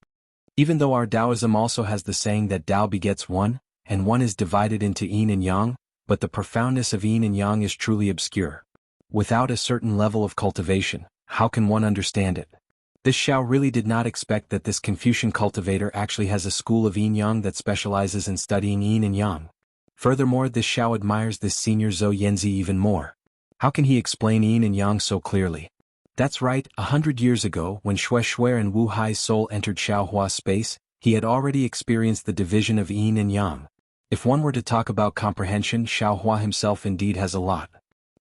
Even though our Taoism also has the saying that Tao begets one, and one is divided into yin and yang, but the profoundness of yin and yang is truly obscure. Without a certain level of cultivation, how can one understand it? This Xiao really did not expect that this Confucian cultivator actually has a school of yin-yang that specializes in studying yin and yang. Furthermore, this Xiao admires this senior Zhou Yanzi even more. How can he explain yin and yang so clearly? That's right, 100 years ago, when Xue Shui and Wu Hai's soul entered Xiaohua's space, he had already experienced the division of yin and yang. If one were to talk about comprehension, Xiaohua himself indeed has a lot.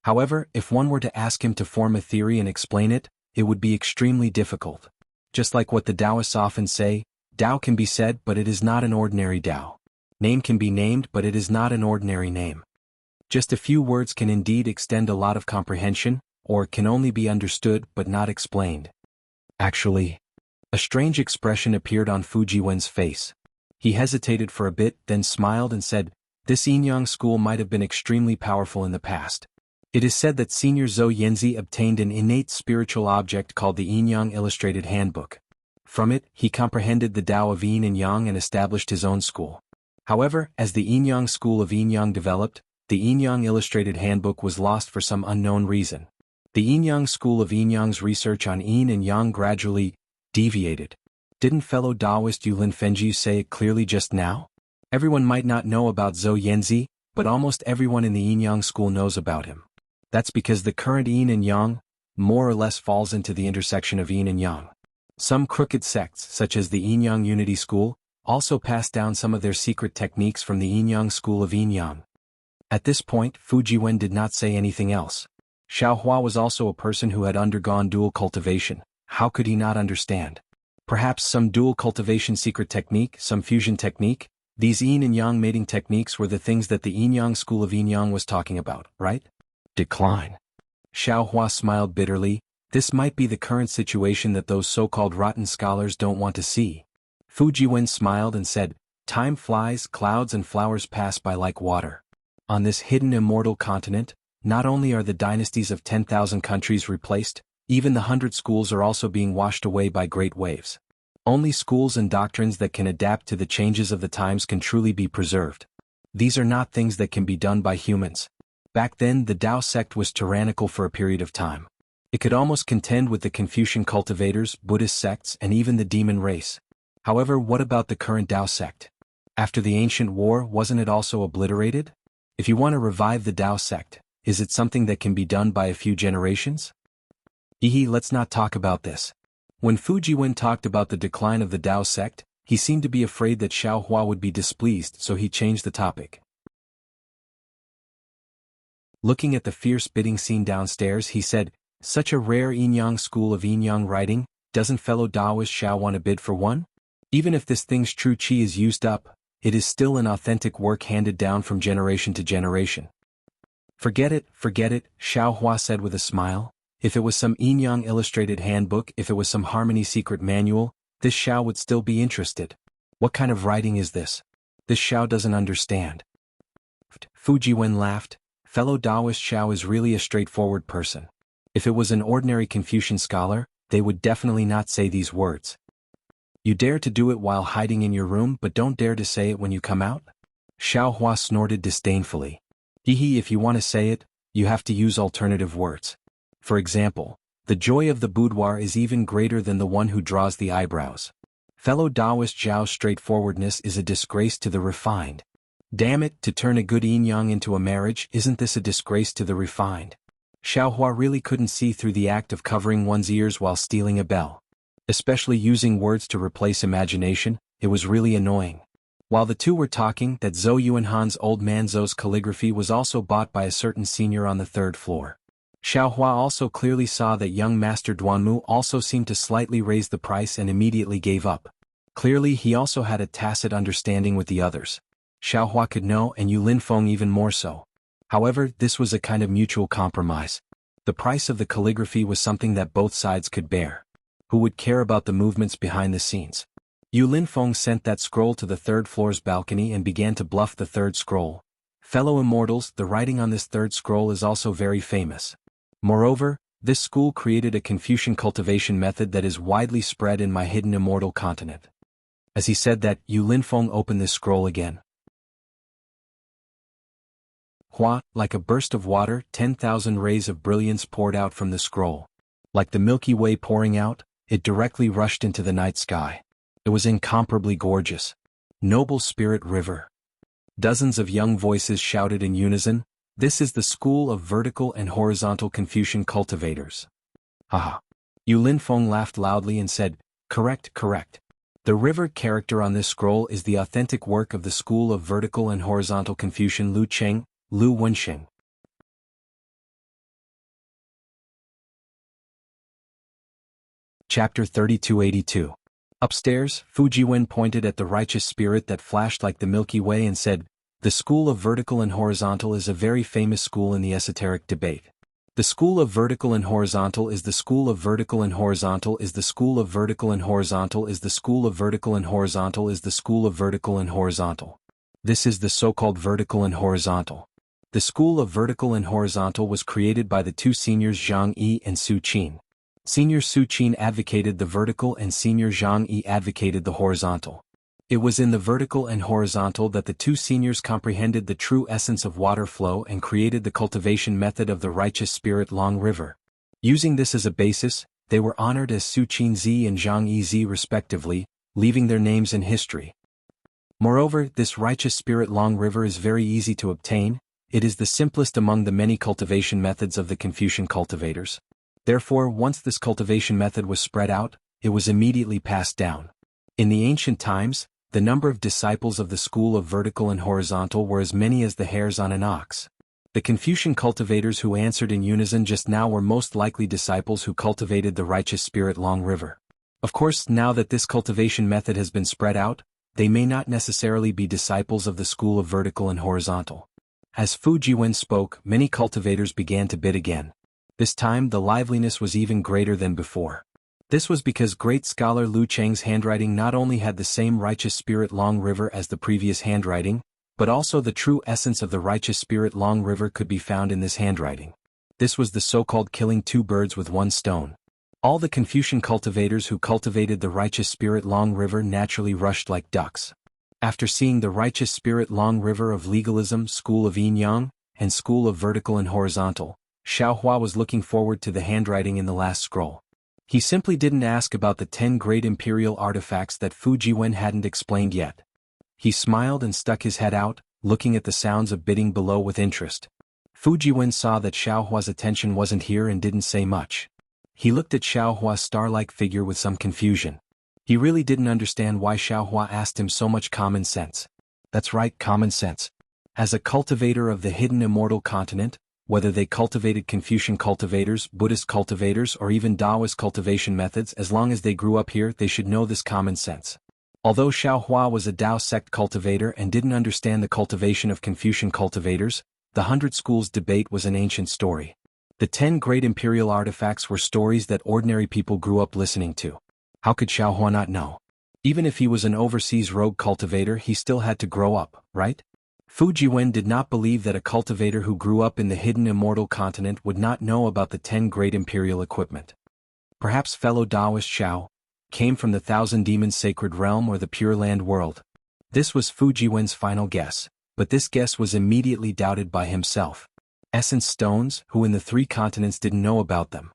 However, if one were to ask him to form a theory and explain it, it would be extremely difficult. Just like what the Taoists often say, Tao can be said but it is not an ordinary Tao. Name can be named but it is not an ordinary name. Just a few words can indeed extend a lot of comprehension, or can only be understood but not explained. Actually, a strange expression appeared on Fu Jiwen's face. He hesitated for a bit, then smiled and said, this yin-yang school might have been extremely powerful in the past. It is said that Senior Zhou Yanzi obtained an innate spiritual object called the Yin-Yang Illustrated Handbook. From it, he comprehended the Tao of Yin and Yang and established his own school. However, as the Yin-Yang school of Yin-Yang developed, the Yin-Yang Illustrated Handbook was lost for some unknown reason. The Yin-Yang school of Yin-Yang's research on Yin and Yang gradually deviated. Didn't fellow Taoist Yu Linfengji say it clearly just now? Everyone might not know about Zhou Yanzi, but almost everyone in the Yin-Yang school knows about him. That's because the current yin and yang, more or less falls into the intersection of yin and yang. Some crooked sects, such as the Yin-Yang Unity School, also pass down some of their secret techniques from the Yin-Yang school of Yin-Yang. At this point, Fu Jiwen did not say anything else. Xiaohua was also a person who had undergone dual cultivation. How could he not understand? Perhaps some dual cultivation secret technique, some fusion technique? These yin and yang mating techniques were the things that the Yin-Yang school of Yin-Yang was talking about, right? Decline. Xiao Hua smiled bitterly. This might be the current situation that those so-called rotten scholars don't want to see. Fu Jiwen smiled and said, time flies, clouds and flowers pass by like water. On this hidden immortal continent, not only are the dynasties of 10,000 countries replaced, even the 100 schools are also being washed away by great waves. Only schools and doctrines that can adapt to the changes of the times can truly be preserved. These are not things that can be done by humans. Back then the Tao sect was tyrannical for a period of time. It could almost contend with the Confucian cultivators, Buddhist sects, and even the demon race. However, what about the current Tao sect? After the ancient war, wasn't it also obliterated? If you want to revive the Tao sect, is it something that can be done by a few generations? Let's not talk about this. When Fu Jiwen talked about the decline of the Tao sect, he seemed to be afraid that Xiao Hua would be displeased, so he changed the topic. Looking at the fierce bidding scene downstairs, he said, such a rare Yin-Yang school of Yin-Yang writing, doesn't fellow Taoist Xiao want to bid for one? Even if this thing's true qi is used up, it is still an authentic work handed down from generation to generation. Forget it, Xiao Hua said with a smile. If it was some Yin-Yang illustrated handbook, if it was some harmony secret manual, this Xiao would still be interested. What kind of writing is this? This Xiao doesn't understand. Fu Jiwen laughed. Fellow Taoist Xiao is really a straightforward person. If it was an ordinary Confucian scholar, they would definitely not say these words. You dare to do it while hiding in your room but don't dare to say it when you come out? Xiao Hua snorted disdainfully. If you want to say it, you have to use alternative words. For example, the joy of the boudoir is even greater than the one who draws the eyebrows. Fellow Taoist Zhao's straightforwardness is a disgrace to the refined. Damn it, to turn a good yin-yang into a marriage, isn't this a disgrace to the refined? Xiao Hua really couldn't see through the act of covering one's ears while stealing a bell. Especially using words to replace imagination, it was really annoying. While the two were talking, that Zhou Yuanhan's old man Zhou's calligraphy was also bought by a certain senior on the 3rd floor. Xiao Hua also clearly saw that young Master Duanmu also seemed to slightly raise the price and immediately gave up. Clearly he also had a tacit understanding with the others. Xiao Hua could know and Yu Linfeng even more so. However, this was a kind of mutual compromise. The price of the calligraphy was something that both sides could bear. Who would care about the movements behind the scenes? Yu Linfeng sent that scroll to the 3rd floor's balcony and began to bluff the 3rd scroll. Fellow immortals, the writing on this 3rd scroll is also very famous. Moreover, this school created a Confucian cultivation method that is widely spread in my hidden immortal continent. As he said that, Yu Linfeng opened this scroll again. Hua, like a burst of water, 10,000 rays of brilliance poured out from the scroll. Like the Milky Way pouring out, it directly rushed into the night sky. It was incomparably gorgeous. Noble Spirit River. Dozens of young voices shouted in unison, this is the school of vertical and horizontal Confucian cultivators. Haha. Yu Linfeng laughed loudly and said, correct. The river character on this scroll is the authentic work of the school of vertical and horizontal Confucian Lu Cheng, Lu Wenxing. Chapter 3282. Upstairs, Fu Jiwen pointed at the righteous spirit that flashed like the Milky Way and said, the school of vertical and horizontal is a very famous school in the esoteric debate. The school of vertical and horizontal is the school of vertical and horizontal is the school of vertical and horizontal is the school of vertical and horizontal is the school of vertical and horizontal. This is the so-called vertical and horizontal. The school of vertical and horizontal was created by the two seniors Zhang Yi and Su Qin. Senior Su Qin advocated the vertical and Senior Zhang Yi advocated the horizontal. It was in the vertical and horizontal that the two seniors comprehended the true essence of water flow and created the cultivation method of the righteous spirit Long River. Using this as a basis, they were honored as Su Qin Zi and Zhang Yi Zi respectively, leaving their names in history. Moreover, this righteous spirit Long River is very easy to obtain. It is the simplest among the many cultivation methods of the Confucian cultivators. Therefore, once this cultivation method was spread out, it was immediately passed down. In the ancient times, the number of disciples of the school of vertical and horizontal were as many as the hairs on an ox. The Confucian cultivators who answered in unison just now were most likely disciples who cultivated the righteous spirit Long River. Of course, now that this cultivation method has been spread out, they may not necessarily be disciples of the school of vertical and horizontal. As Fu Jiwen spoke, many cultivators began to bid again. This time the liveliness was even greater than before. This was because great scholar Lu Cheng's handwriting not only had the same righteous spirit Long River as the previous handwriting, but also the true essence of the righteous spirit Long River could be found in this handwriting. This was the so-called killing two birds with one stone. All the Confucian cultivators who cultivated the righteous spirit Long River naturally rushed like ducks. After seeing the righteous spirit Long River of legalism, school of yin-yang, and school of vertical and horizontal, Xiaohua was looking forward to the handwriting in the last scroll. He simply didn't ask about the 10 great imperial artifacts that Fu Jiwen hadn't explained yet. He smiled and stuck his head out, looking at the sounds of bidding below with interest. Fu Jiwen saw that Xiaohua's attention wasn't here and didn't say much. He looked at Xiaohua's star-like figure with some confusion. He really didn't understand why Xiaohua asked him so much common sense. That's right, common sense. As a cultivator of the hidden immortal continent, whether they cultivated Confucian cultivators, Buddhist cultivators, or even Taoist cultivation methods, as long as they grew up here, they should know this common sense. Although Xiaohua was a Tao sect cultivator and didn't understand the cultivation of Confucian cultivators, the 100 Schools debate was an ancient story. The 10 great imperial artifacts were stories that ordinary people grew up listening to. How could Xiaohua not know? Even if he was an overseas rogue cultivator, he still had to grow up, right? Fu Jiwen did not believe that a cultivator who grew up in the hidden immortal continent would not know about the 10 great imperial equipment. Perhaps fellow Taoist Xiao came from the 1,000 Demons sacred realm or the Pure Land world. This was Fu Jiwen's final guess, but this guess was immediately doubted by himself. Essence stones, who in the 3 continents didn't know about them.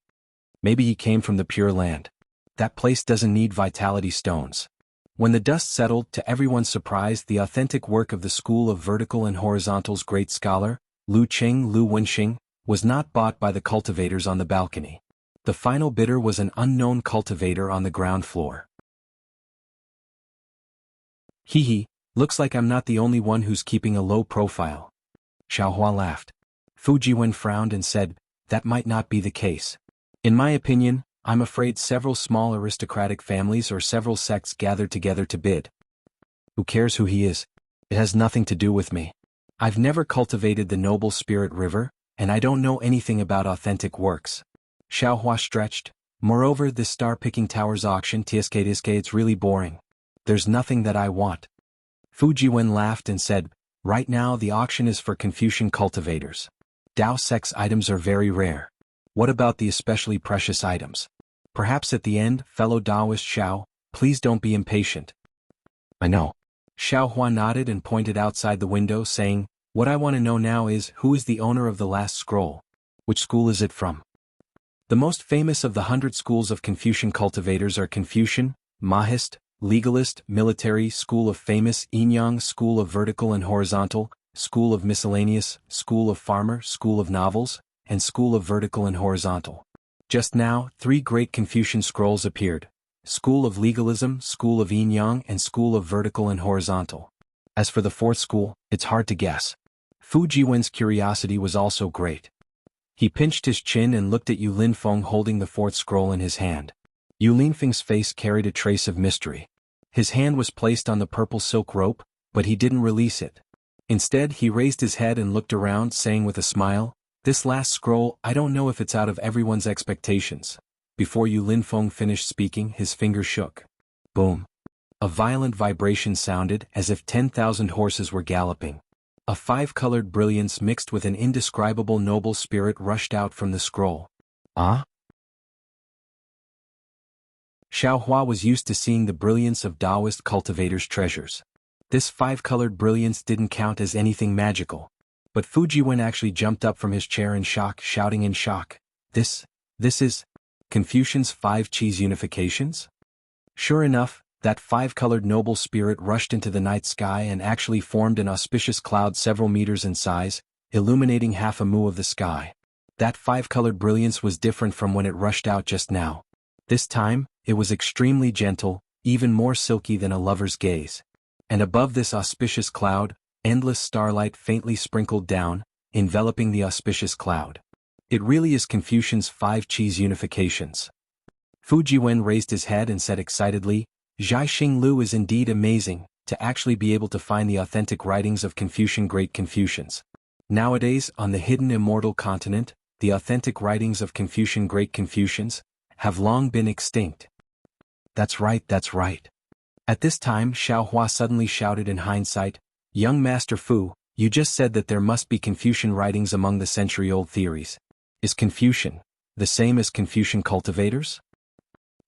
Maybe he came from the Pure Land. That place doesn't need vitality stones. When the dust settled, to everyone's surprise, the authentic work of the school of vertical and horizontal's great scholar, Lu Wenxing, was not bought by the cultivators on the balcony. The final bidder was an unknown cultivator on the ground floor. Hee, looks like I'm not the only one who's keeping a low profile. Xiaohua laughed. Fu Jiwen frowned and said, that might not be the case. In my opinion, I'm afraid several small aristocratic families or several sects gathered together to bid. Who cares who he is? It has nothing to do with me. I've never cultivated the noble spirit river, and I don't know anything about authentic works. Xiaohua stretched. Moreover, this star-picking towers auction it's really boring. There's nothing that I want. Fu Jiwen laughed and said, right now the auction is for Confucian cultivators. Tao sect's items are very rare. What about the especially precious items? Perhaps at the end, fellow Taoist Xiao, please don't be impatient. I know. Xiaohua nodded and pointed outside the window, saying, what I want to know now is, who is the owner of the last scroll? Which school is it from? The most famous of the 100 schools of Confucian cultivators are Confucian, Mahist, Legalist, Military, School of Famous, Yin-Yang, School of Vertical and Horizontal, School of Miscellaneous, School of Farmer, School of Novels, and School of Vertical and Horizontal. Just now, 3 great Confucian scrolls appeared: School of Legalism, School of Yin-Yang, and School of Vertical and Horizontal. As for the 4th school, it's hard to guess. Fu Jiwen's curiosity was also great. He pinched his chin and looked at Yu Linfeng holding the 4th scroll in his hand. Yu Linfeng's face carried a trace of mystery. His hand was placed on the purple silk rope, but he didn't release it. Instead, he raised his head and looked around, saying with a smile, this last scroll, I don't know if it's out of everyone's expectations. Before Yu Linfeng finished speaking, his finger shook. Boom. A violent vibration sounded, as if 10,000 horses were galloping. A 5-colored brilliance mixed with an indescribable noble spirit rushed out from the scroll. Ah? Xiaohua was used to seeing the brilliance of Taoist cultivators' treasures. This 5-colored brilliance didn't count as anything magical. But Fu Jiwen actually jumped up from his chair in shock, shouting in shock, This is Confucian's 5 cheese unifications? Sure enough, that 5-colored noble spirit rushed into the night sky and actually formed an auspicious cloud several meters in size, illuminating half a mu of the sky. That 5-colored brilliance was different from when it rushed out just now. This time, it was extremely gentle, even more silky than a lover's gaze. And above this auspicious cloud, endless starlight faintly sprinkled down, enveloping the auspicious cloud. It really is Confucian's 5 cheese unifications. Fu Jiwen raised his head and said excitedly, Zhai Xinglu is indeed amazing, to actually be able to find the authentic writings of Confucian great Confucians. Nowadays, on the hidden immortal continent, the authentic writings of Confucian great Confucians, have long been extinct. That's right, that's right. At this time Xiao Hua suddenly shouted in hindsight, "Young Master Fu, you just said that there must be Confucian writings among the century-old theories. Is Confucian the same as Confucian cultivators?"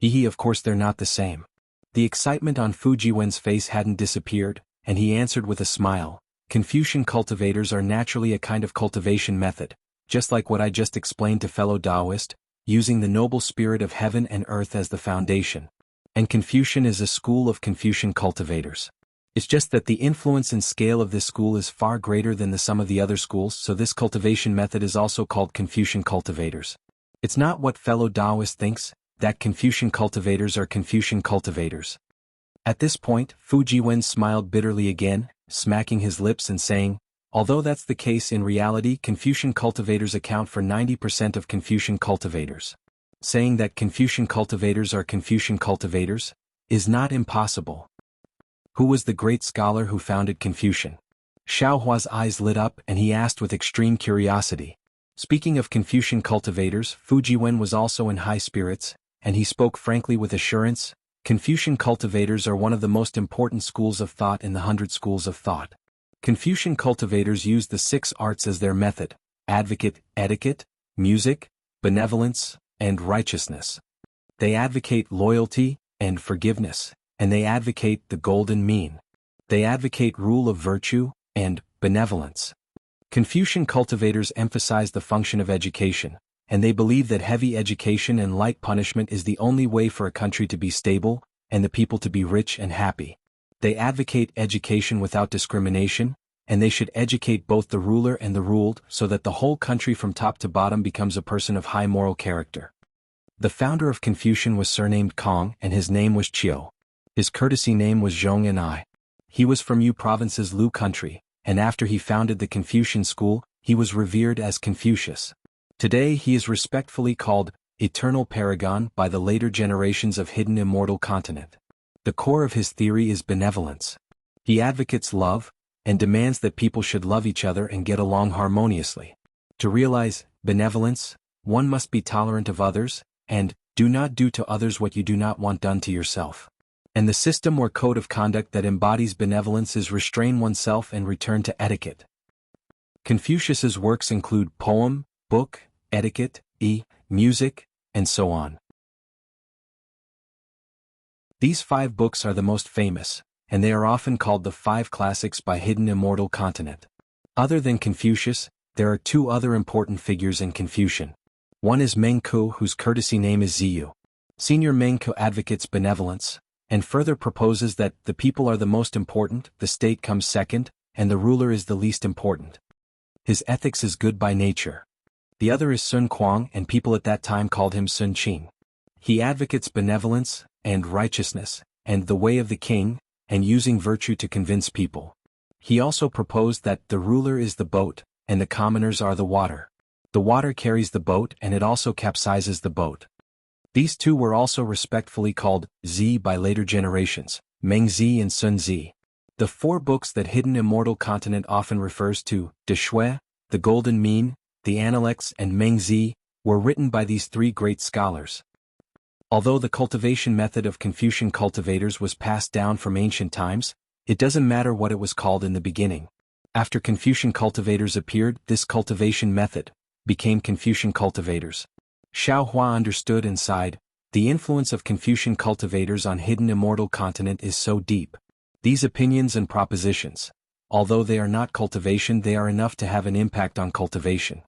Of course they're not the same. The excitement on Fu Jiwen's face hadn't disappeared, and he answered with a smile, "Confucian cultivators are naturally a kind of cultivation method, just like what I just explained to fellow Taoist, using the noble spirit of heaven and earth as the foundation. And Confucian is a school of Confucian cultivators. It's just that the influence and scale of this school is far greater than the sum of the other schools, so this cultivation method is also called Confucian cultivators. It's not what fellow Taoist thinks, that Confucian cultivators are Confucian cultivators." At this point, Fu Jiwen smiled bitterly again, smacking his lips and saying, "Although that's the case in reality, Confucian cultivators account for 90% of Confucian cultivators. Saying that Confucian cultivators are Confucian cultivators is not impossible." Who was the great scholar who founded Confucian? Xiao Hua's eyes lit up and he asked with extreme curiosity. Speaking of Confucian cultivators, Fu Jiwen was also in high spirits, and he spoke frankly with assurance, "Confucian cultivators are one of the most important schools of thought in the 100 schools of thought. Confucian cultivators use the 6 arts as their method: advocate, etiquette, music, benevolence, and righteousness. They advocate loyalty and forgiveness, and they advocate the golden mean. They advocate rule of virtue and benevolence. Confucian cultivators emphasize the function of education, and they believe that heavy education and light punishment is the only way for a country to be stable, and the people to be rich and happy. They advocate education without discrimination, and they should educate both the ruler and the ruled so that the whole country from top to bottom becomes a person of high moral character." The founder of Confucian was surnamed Kong and his name was Chiu. His courtesy name was Zhong and I. He was from Yu Province's Lu country, and after he founded the Confucian school, he was revered as Confucius. Today he is respectfully called Eternal Paragon by the later generations of Hidden Immortal Continent. The core of his theory is benevolence. He advocates love, and demands that people should love each other and get along harmoniously. To realize benevolence, one must be tolerant of others, and do not do to others what you do not want done to yourself. And the system or code of conduct that embodies benevolence is restrain oneself and return to etiquette. Confucius's works include poem, book, etiquette, music, and so on. These 5 books are the most famous, and they are often called the 5 classics by Hidden Immortal Continent. Other than Confucius, there are 2 other important figures in Confucian. One is Meng Ku, whose courtesy name is Ziyu. Senior Meng Ku advocates benevolence, and further proposes that the people are the most important, the state comes second, and the ruler is the least important. His ethics is good by nature. The other is Sun Kuang, and people at that time called him Sun Qing. He advocates benevolence, and righteousness, and the way of the king, and using virtue to convince people. He also proposed that the ruler is the boat, and the commoners are the water. The water carries the boat and it also capsizes the boat. These 2 were also respectfully called Zi by later generations, Meng Zi and Sun Zi. The 4 books that Hidden Immortal Continent often refers to, De Shui, the Golden Mean, the Analects and Meng Zi, were written by these 3 great scholars. Although the cultivation method of Confucian cultivators was passed down from ancient times, it doesn't matter what it was called in the beginning. After Confucian cultivators appeared, this cultivation method became Confucian cultivators. Xiao Hua understood and sighed, the influence of Confucian cultivators on Hidden Immortal Continent is so deep. These opinions and propositions, although they are not cultivation, they are enough to have an impact on cultivation.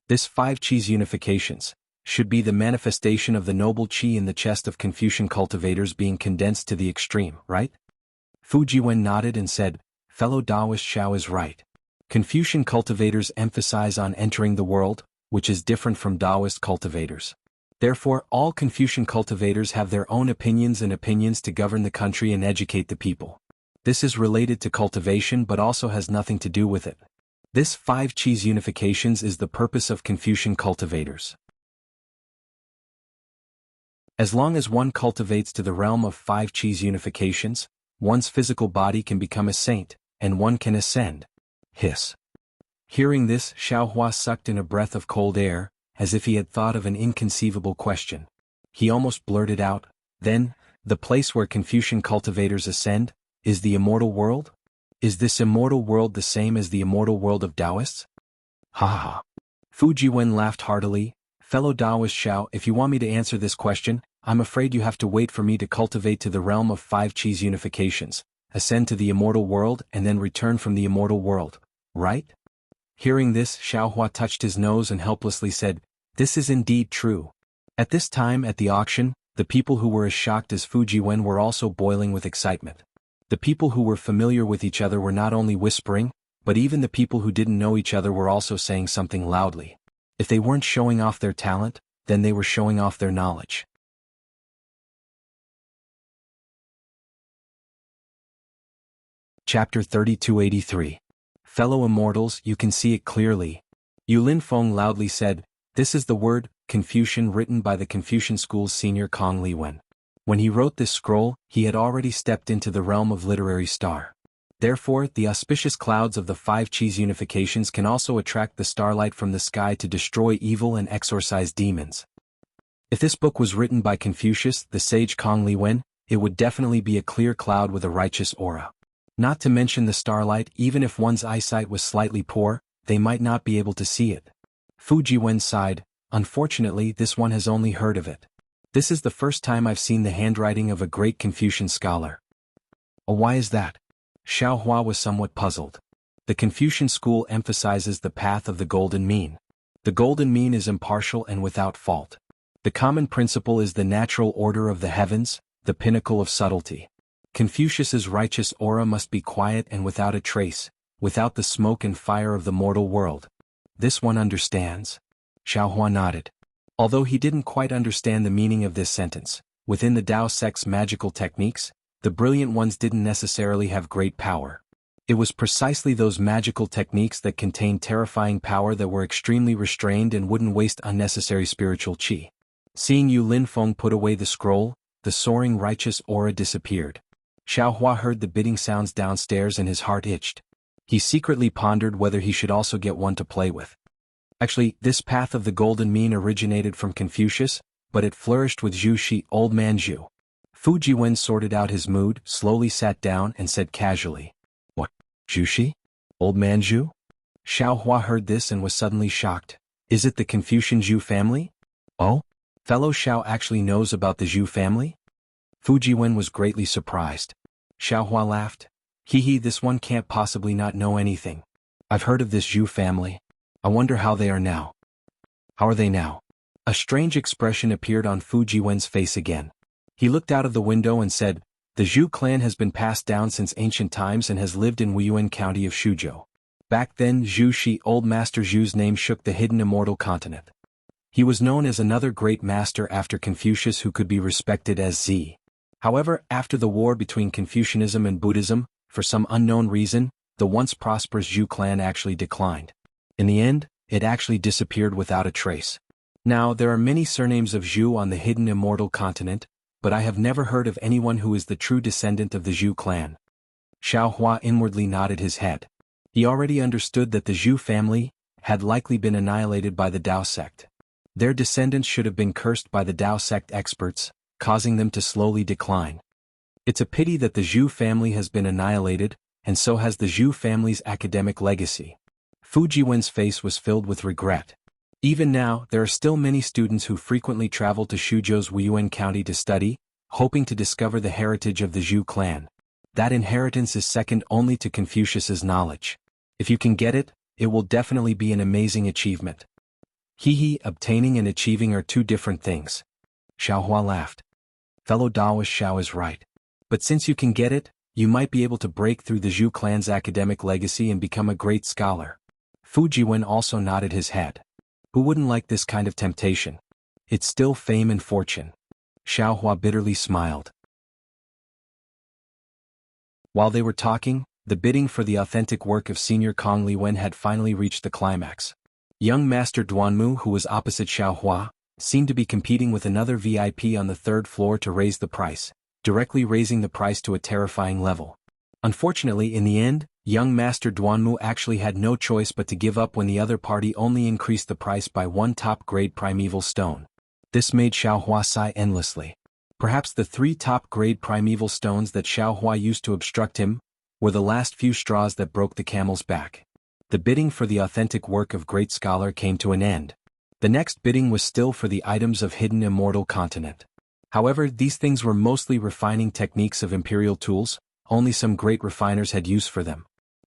This 5 Qis unifications should be the manifestation of the noble Qi in the chest of Confucian cultivators being condensed to the extreme, right? Fu Jiwen nodded and said, "Fellow Taoist Xiao is right. Confucian cultivators emphasize on entering the world, which is different from Taoist cultivators. Therefore, all Confucian cultivators have their own opinions to govern the country and educate the people. This is related to cultivation but also has nothing to do with it. This 5 Qis unifications is the purpose of Confucian cultivators. As long as one cultivates to the realm of 5 Qis unifications, one's physical body can become a saint, and one can ascend." Hiss. Hearing this, Xiao Hua sucked in a breath of cold air, as if he had thought of an inconceivable question. He almost blurted out, "Then, the place where Confucian cultivators ascend, is the immortal world? Is this immortal world the same as the immortal world of Taoists?" Ha ha ha. Fu Jiwen laughed heartily. "Fellow Taoist Xiao, if you want me to answer this question, I'm afraid you have to wait for me to cultivate to the realm of 5 Qis unifications, ascend to the immortal world and then return from the immortal world, right?" Hearing this, Xiaohua touched his nose and helplessly said, "This is indeed true." At this time at the auction, the people who were as shocked as Fu Jiwen were also boiling with excitement. The people who were familiar with each other were not only whispering, but even the people who didn't know each other were also saying something loudly. If they weren't showing off their talent, then they were showing off their knowledge. Chapter 3283. Fellow immortals, you can see it clearly. Yulin Feng loudly said, "This is the word, Confucian, written by the Confucian school's senior Kong Liwen. When he wrote this scroll, he had already stepped into the realm of literary star. Therefore, the auspicious clouds of the 5 Qis unifications can also attract the starlight from the sky to destroy evil and exorcise demons. If this book was written by Confucius, the sage Kong Liwen, it would definitely be a clear cloud with a righteous aura. Not to mention the starlight, even if one's eyesight was slightly poor, they might not be able to see it." Fu Jiwen sighed, "Unfortunately, this one has only heard of it. This is the first time I've seen the handwriting of a great Confucian scholar." "Oh, why is that?" Xiaohua was somewhat puzzled. The Confucian school emphasizes the path of the golden mean. The golden mean is impartial and without fault. The common principle is the natural order of the heavens, the pinnacle of subtlety. Confucius's righteous aura must be quiet and without a trace, without the smoke and fire of the mortal world. This one understands. Xiaohua nodded. Although he didn't quite understand the meaning of this sentence, within the Tao sect's magical techniques, the brilliant ones didn't necessarily have great power. It was precisely those magical techniques that contained terrifying power that were extremely restrained and wouldn't waste unnecessary spiritual qi. Seeing Yulin Feng put away the scroll, the soaring righteous aura disappeared. Xiaohua heard the bidding sounds downstairs and his heart itched. He secretly pondered whether he should also get one to play with. Actually, this path of the golden mean originated from Confucius, but it flourished with Zhu Shi, old man Zhu. Fu Jiwen sorted out his mood, slowly sat down and said casually, "What, Zhu Shi? Old man Zhu?" Xiaohua heard this and was suddenly shocked. "Is it the Confucian Zhu family?" "Oh? Fellow Xiao actually knows about the Zhu family?" Fu Jiwen was greatly surprised. Xiaohua laughed. Hee, this one can't possibly not know anything. I've heard of this Zhu family. I wonder how they are now. How are they now? A strange expression appeared on Fu Jiwen's face again. He looked out of the window and said, "The Zhu clan has been passed down since ancient times and has lived in Wuyuan County of Shuzhou. Back then, Zhu Shi, old Master Zhu's name shook the hidden immortal continent. He was known as another great master after Confucius who could be respected as Z. However, after the war between Confucianism and Buddhism, for some unknown reason, the once prosperous Zhu clan actually declined. In the end, it actually disappeared without a trace. Now, there are many surnames of Zhu on the hidden immortal continent, but I have never heard of anyone who is the true descendant of the Zhu clan." Xiaohua inwardly nodded his head. He already understood that the Zhu family had likely been annihilated by the Tao sect. Their descendants should have been cursed by the Tao sect experts, causing them to slowly decline. It's a pity that the Zhu family has been annihilated, and so has the Zhu family's academic legacy. Fu Jiwen's face was filled with regret. Even now, there are still many students who frequently travel to Shuzhou's Wuyuan County to study, hoping to discover the heritage of the Zhu clan. That inheritance is second only to Confucius's knowledge. If you can get it, it will definitely be an amazing achievement. Obtaining and achieving are two different things. Xiaohua laughed. Fellow Taoist Xiao is right. But since you can get it, you might be able to break through the Zhu clan's academic legacy and become a great scholar. Fu Jiwen also nodded his head. Who wouldn't like this kind of temptation? It's still fame and fortune. Xiaohua bitterly smiled. While they were talking, the bidding for the authentic work of Senior Kong Liwen had finally reached the climax. Young Master Duanmu, who was opposite Xiaohua, seemed to be competing with another VIP on the third floor to raise the price, directly raising the price to a terrifying level. Unfortunately, in the end, Young Master Duanmu actually had no choice but to give up when the other party only increased the price by one top-grade primeval stone. This made Xiaohua sigh endlessly. Perhaps the 3 top-grade primeval stones that Xiaohua used to obstruct him were the last few straws that broke the camel's back. The bidding for the authentic work of great scholar came to an end. The next bidding was still for the items of hidden immortal continent. However, these things were mostly refining techniques of imperial tools, only some great refiners had use for them.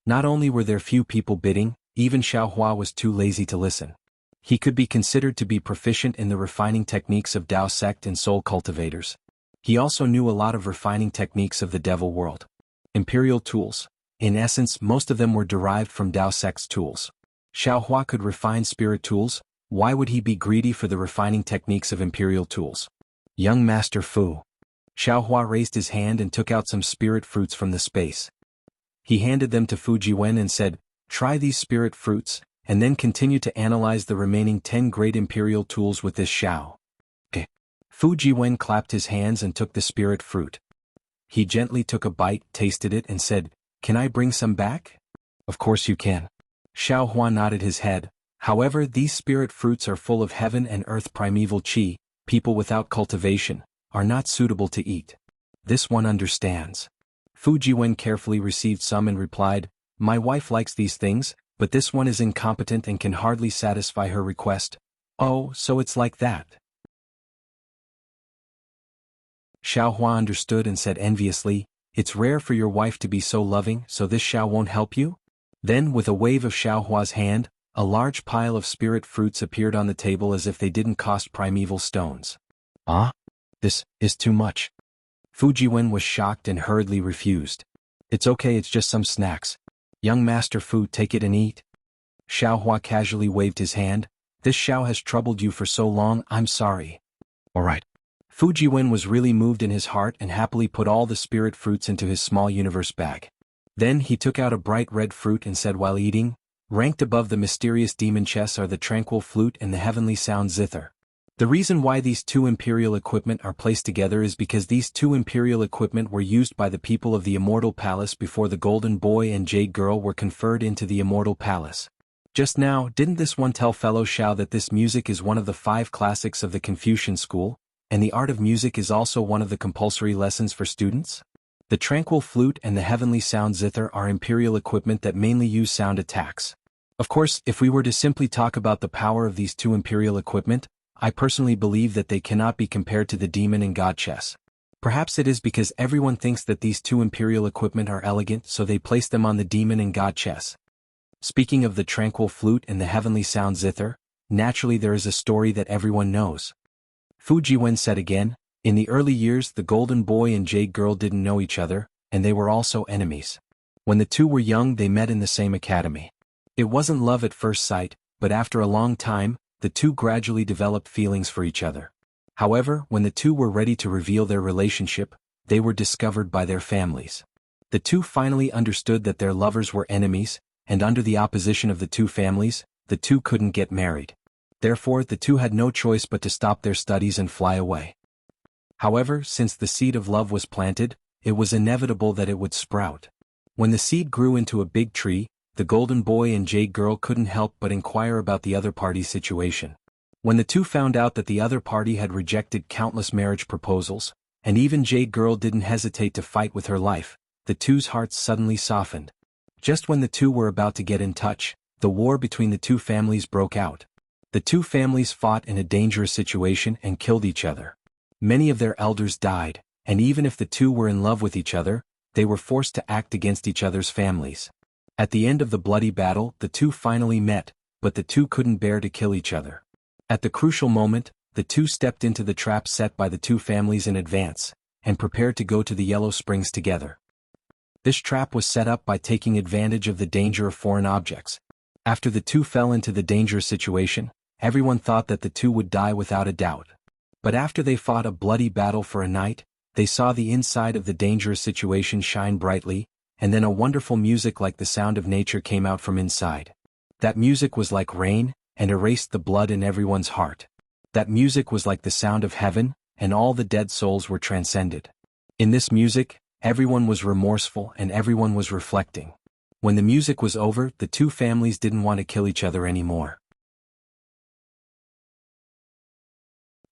Not only were there few people bidding, even Xiaohua was too lazy to listen. He could be considered to be proficient in the refining techniques of Dao sect and soul cultivators. He also knew a lot of refining techniques of the devil world. Imperial tools. In essence, most of them were derived from Dao sect's tools. Xiaohua could refine spirit tools. Why would he be greedy for the refining techniques of imperial tools? Young Master Fu. Xiaohua raised his hand and took out some spirit fruits from the space. He handed them to Fu Jiwen and said, "Try these spirit fruits, and then continue to analyze the remaining 10 great imperial tools with this Xiao." Okay. Fu Jiwen clapped his hands and took the spirit fruit. He gently took a bite, tasted it and said, "Can I bring some back?" "Of course you can." Xiaohua nodded his head. However, these spirit fruits are full of heaven and earth primeval qi. People without cultivation are not suitable to eat. This one understands. Fu Jiwen carefully received some and replied, "My wife likes these things, but this one is incompetent and can hardly satisfy her request." "Oh, so it's like that." Xiaohua understood and said enviously, "It's rare for your wife to be so loving, so this Xiao won't help you?" Then, with a wave of Xiaohua's hand, a large pile of spirit fruits appeared on the table as if they didn't cost primeval stones. "Ah? This is too much." Fu Jiwen was shocked and hurriedly refused. "It's okay, it's just some snacks. Young Master Fu, take it and eat." Xiaohua casually waved his hand. "This Xiao has troubled you for so long, I'm sorry." "All right." Fu Jiwen was really moved in his heart and happily put all the spirit fruits into his small universe bag. Then he took out a bright red fruit and said while eating, "Ranked above the mysterious demon chess are the tranquil flute and the heavenly sound zither. The reason why these 2 imperial equipment are placed together is because these 2 imperial equipment were used by the people of the Immortal Palace before the Golden Boy and Jade Girl were conferred into the Immortal Palace. Just now, didn't this one tell fellow Xiao that this music is one of the 5 classics of the Confucian school, and the art of music is also one of the compulsory lessons for students? The tranquil flute and the heavenly sound zither are imperial equipment that mainly use sound attacks. Of course, if we were to simply talk about the power of these 2 imperial equipment, I personally believe that they cannot be compared to the demon and god chess. Perhaps it is because everyone thinks that these 2 imperial equipment are elegant, so they place them on the demon and god chess. Speaking of the tranquil flute and the heavenly sound zither, naturally there is a story that everyone knows. Fu Jiwen said again, "In the early years the Golden Boy and Jade Girl didn't know each other, and they were also enemies. When the 2 were young they met in the same academy. It wasn't love at first sight, but after a long time, the 2 gradually developed feelings for each other. However, when the 2 were ready to reveal their relationship, they were discovered by their families. The 2 finally understood that their lovers were enemies, and under the opposition of the 2 families, the 2 couldn't get married. Therefore, the 2 had no choice but to stop their studies and fly away. However, since the seed of love was planted, it was inevitable that it would sprout. When the seed grew into a big tree, the Golden Boy and Jade Girl couldn't help but inquire about the other party's situation. When the 2 found out that the other party had rejected countless marriage proposals, and even Jade Girl didn't hesitate to fight with her life, the 2's hearts suddenly softened. Just when the 2 were about to get in touch, the war between the 2 families broke out. The 2 families fought in a dangerous situation and killed each other. Many of their elders died, and even if the 2 were in love with each other, they were forced to act against each other's families. At the end of the bloody battle, the 2 finally met, but the 2 couldn't bear to kill each other. At the crucial moment, the 2 stepped into the trap set by the 2 families in advance, and prepared to go to the Yellow Springs together. This trap was set up by taking advantage of the danger of foreign objects. After the 2 fell into the dangerous situation, everyone thought that the 2 would die without a doubt. But after they fought a bloody battle for a night, they saw the inside of the dangerous situation shine brightly, and then a wonderful music like the sound of nature came out from inside. That music was like rain, and erased the blood in everyone's heart. That music was like the sound of heaven, and all the dead souls were transcended. In this music, everyone was remorseful and everyone was reflecting. When the music was over, the two families didn't want to kill each other anymore.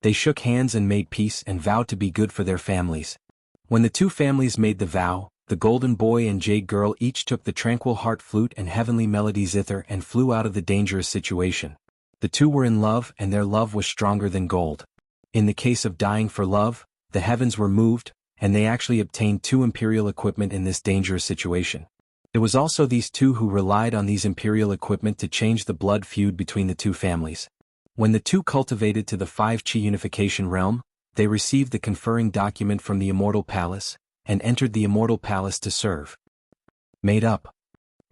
They shook hands and made peace and vowed to be good for their families. When the two families made the vow, the golden boy and jade girl each took the tranquil heart flute and heavenly melody zither and flew out of the dangerous situation. The two were in love, and their love was stronger than gold. In the case of dying for love, the heavens were moved, and they actually obtained two imperial equipment in this dangerous situation. It was also these two who relied on these imperial equipment to change the blood feud between the two families. When the two cultivated to the 5 Qi unification realm, they received the conferring document from the Immortal Palace, and entered the Immortal Palace to serve. Made up.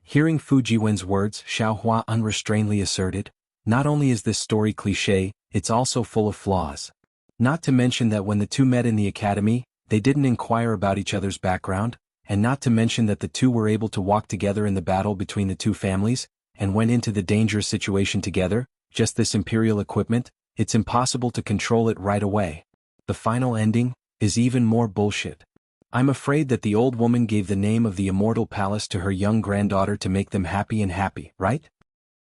Hearing Fu Jiwen's words, Xiaohua unrestrainedly asserted, not only is this story cliché, it's also full of flaws. Not to mention that when the two met in the academy, they didn't inquire about each other's background, and not to mention that the two were able to walk together in the battle between the two families, and went into the dangerous situation together. Just this imperial equipment, it's impossible to control it right away. The final ending is even more bullshit. I'm afraid that the old woman gave the name of the Immortal Palace to her young granddaughter to make them happy, right?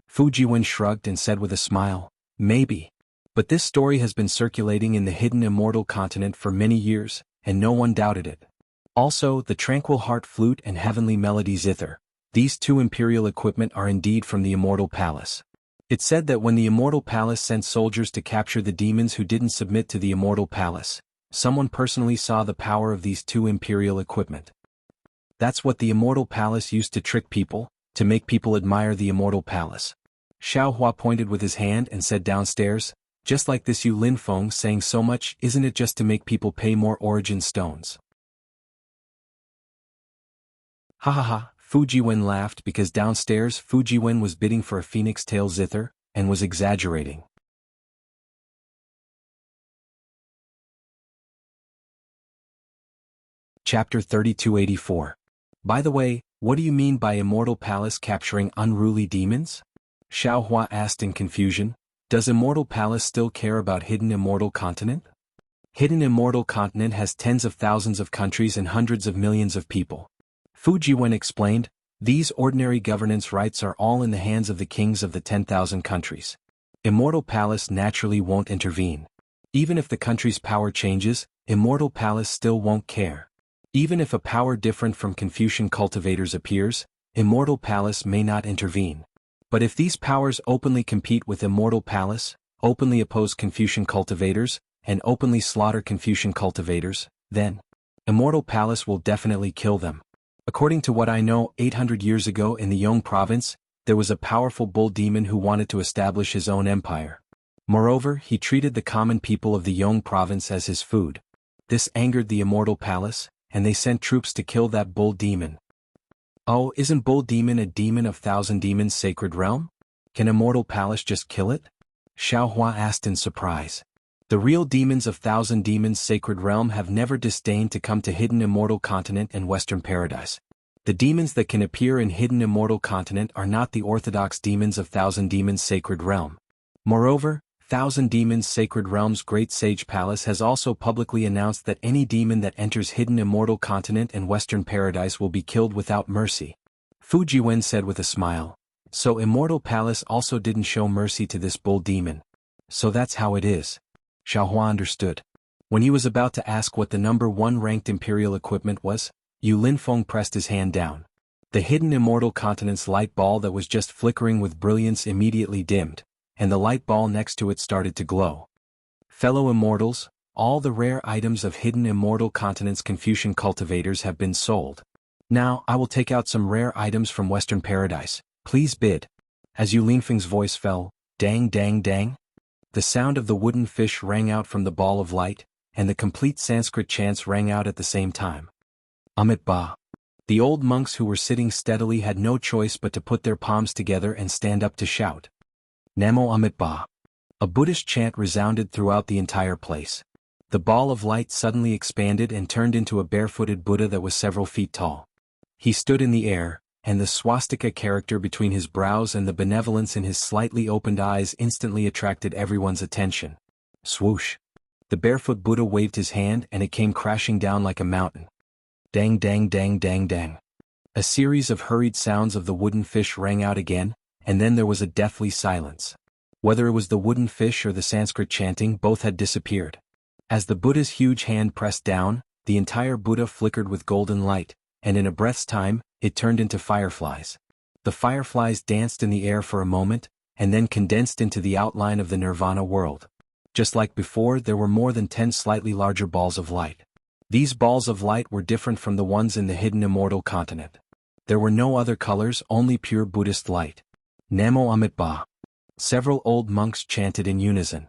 Fu Jiwen shrugged and said with a smile, maybe. But this story has been circulating in the hidden immortal continent for many years, and no one doubted it. Also, the tranquil heart flute and heavenly melody zither, these two imperial equipment are indeed from the Immortal Palace. It said that when the Immortal Palace sent soldiers to capture the demons who didn't submit to the Immortal Palace, someone personally saw the power of these two imperial equipment. That's what the Immortal Palace used to trick people, to make people admire the Immortal Palace. Xiaohua pointed with his hand and said downstairs, just like this Yu Linfeng saying so much, isn't it just to make people pay more origin stones? Ha ha ha. Fu Jiwen laughed because downstairs Fu Jiwen was bidding for a phoenix tail zither, and was exaggerating. Chapter 3284. By the way, what do you mean by Immortal Palace capturing unruly demons? Xiaohua asked in confusion. Does Immortal Palace still care about Hidden Immortal Continent? Hidden Immortal Continent has tens of thousands of countries and hundreds of millions of people. Fu Jiwen explained, these ordinary governance rights are all in the hands of the kings of the 10,000 countries. Immortal Palace naturally won't intervene. Even if the country's power changes, Immortal Palace still won't care. Even if a power different from Confucian cultivators appears, Immortal Palace may not intervene. But if these powers openly compete with Immortal Palace, openly oppose Confucian cultivators, and openly slaughter Confucian cultivators, then Immortal Palace will definitely kill them. According to what I know, 800 years ago in the Yong province, there was a powerful bull demon who wanted to establish his own empire. Moreover, he treated the common people of the Yong province as his food. This angered the Immortal Palace, and they sent troops to kill that bull demon. Oh, isn't Bull Demon a demon of Thousand Demons' sacred realm? Can Immortal Palace just kill it? Xiaohua asked in surprise. The real demons of Thousand Demons' sacred realm have never disdained to come to Hidden Immortal Continent and Western Paradise. The demons that can appear in Hidden Immortal Continent are not the orthodox demons of Thousand Demons' sacred realm. Moreover, Thousand Demons' sacred realm's Great Sage Palace has also publicly announced that any demon that enters Hidden Immortal Continent and Western Paradise will be killed without mercy. Fu Jiwen said with a smile. So Immortal Palace also didn't show mercy to this bull demon. So that's how it is. Xiaohua understood. When he was about to ask what the number 1 ranked imperial equipment was, Yu Linfeng pressed his hand down. The Hidden Immortal Continent's light ball that was just flickering with brilliance immediately dimmed, and the light ball next to it started to glow. Fellow immortals, all the rare items of Hidden Immortal Continent's Confucian cultivators have been sold. Now I will take out some rare items from Western Paradise. Please bid. As Yu Linfeng's voice fell, dang dang dang. The sound of the wooden fish rang out from the ball of light, and the complete Sanskrit chants rang out at the same time. Amit Ba. The old monks who were sitting steadily had no choice but to put their palms together and stand up to shout. Namo Amit Ba. A Buddhist chant resounded throughout the entire place. The ball of light suddenly expanded and turned into a barefooted Buddha that was several feet tall. He stood in the air, and the swastika character between his brows and the benevolence in his slightly opened eyes instantly attracted everyone's attention. Swoosh. The barefoot Buddha waved his hand and it came crashing down like a mountain. Dang dang dang dang dang. A series of hurried sounds of the wooden fish rang out again, and then there was a deathly silence. Whether it was the wooden fish or the Sanskrit chanting, both had disappeared. As the Buddha's huge hand pressed down, the entire Buddha flickered with golden light, and in a breath's time, it turned into fireflies. The fireflies danced in the air for a moment, and then condensed into the outline of the nirvana world. Just like before, there were more than 10 slightly larger balls of light. These balls of light were different from the ones in the hidden immortal continent. There were no other colors, only pure Buddhist light. Namo Amitabha. Several old monks chanted in unison.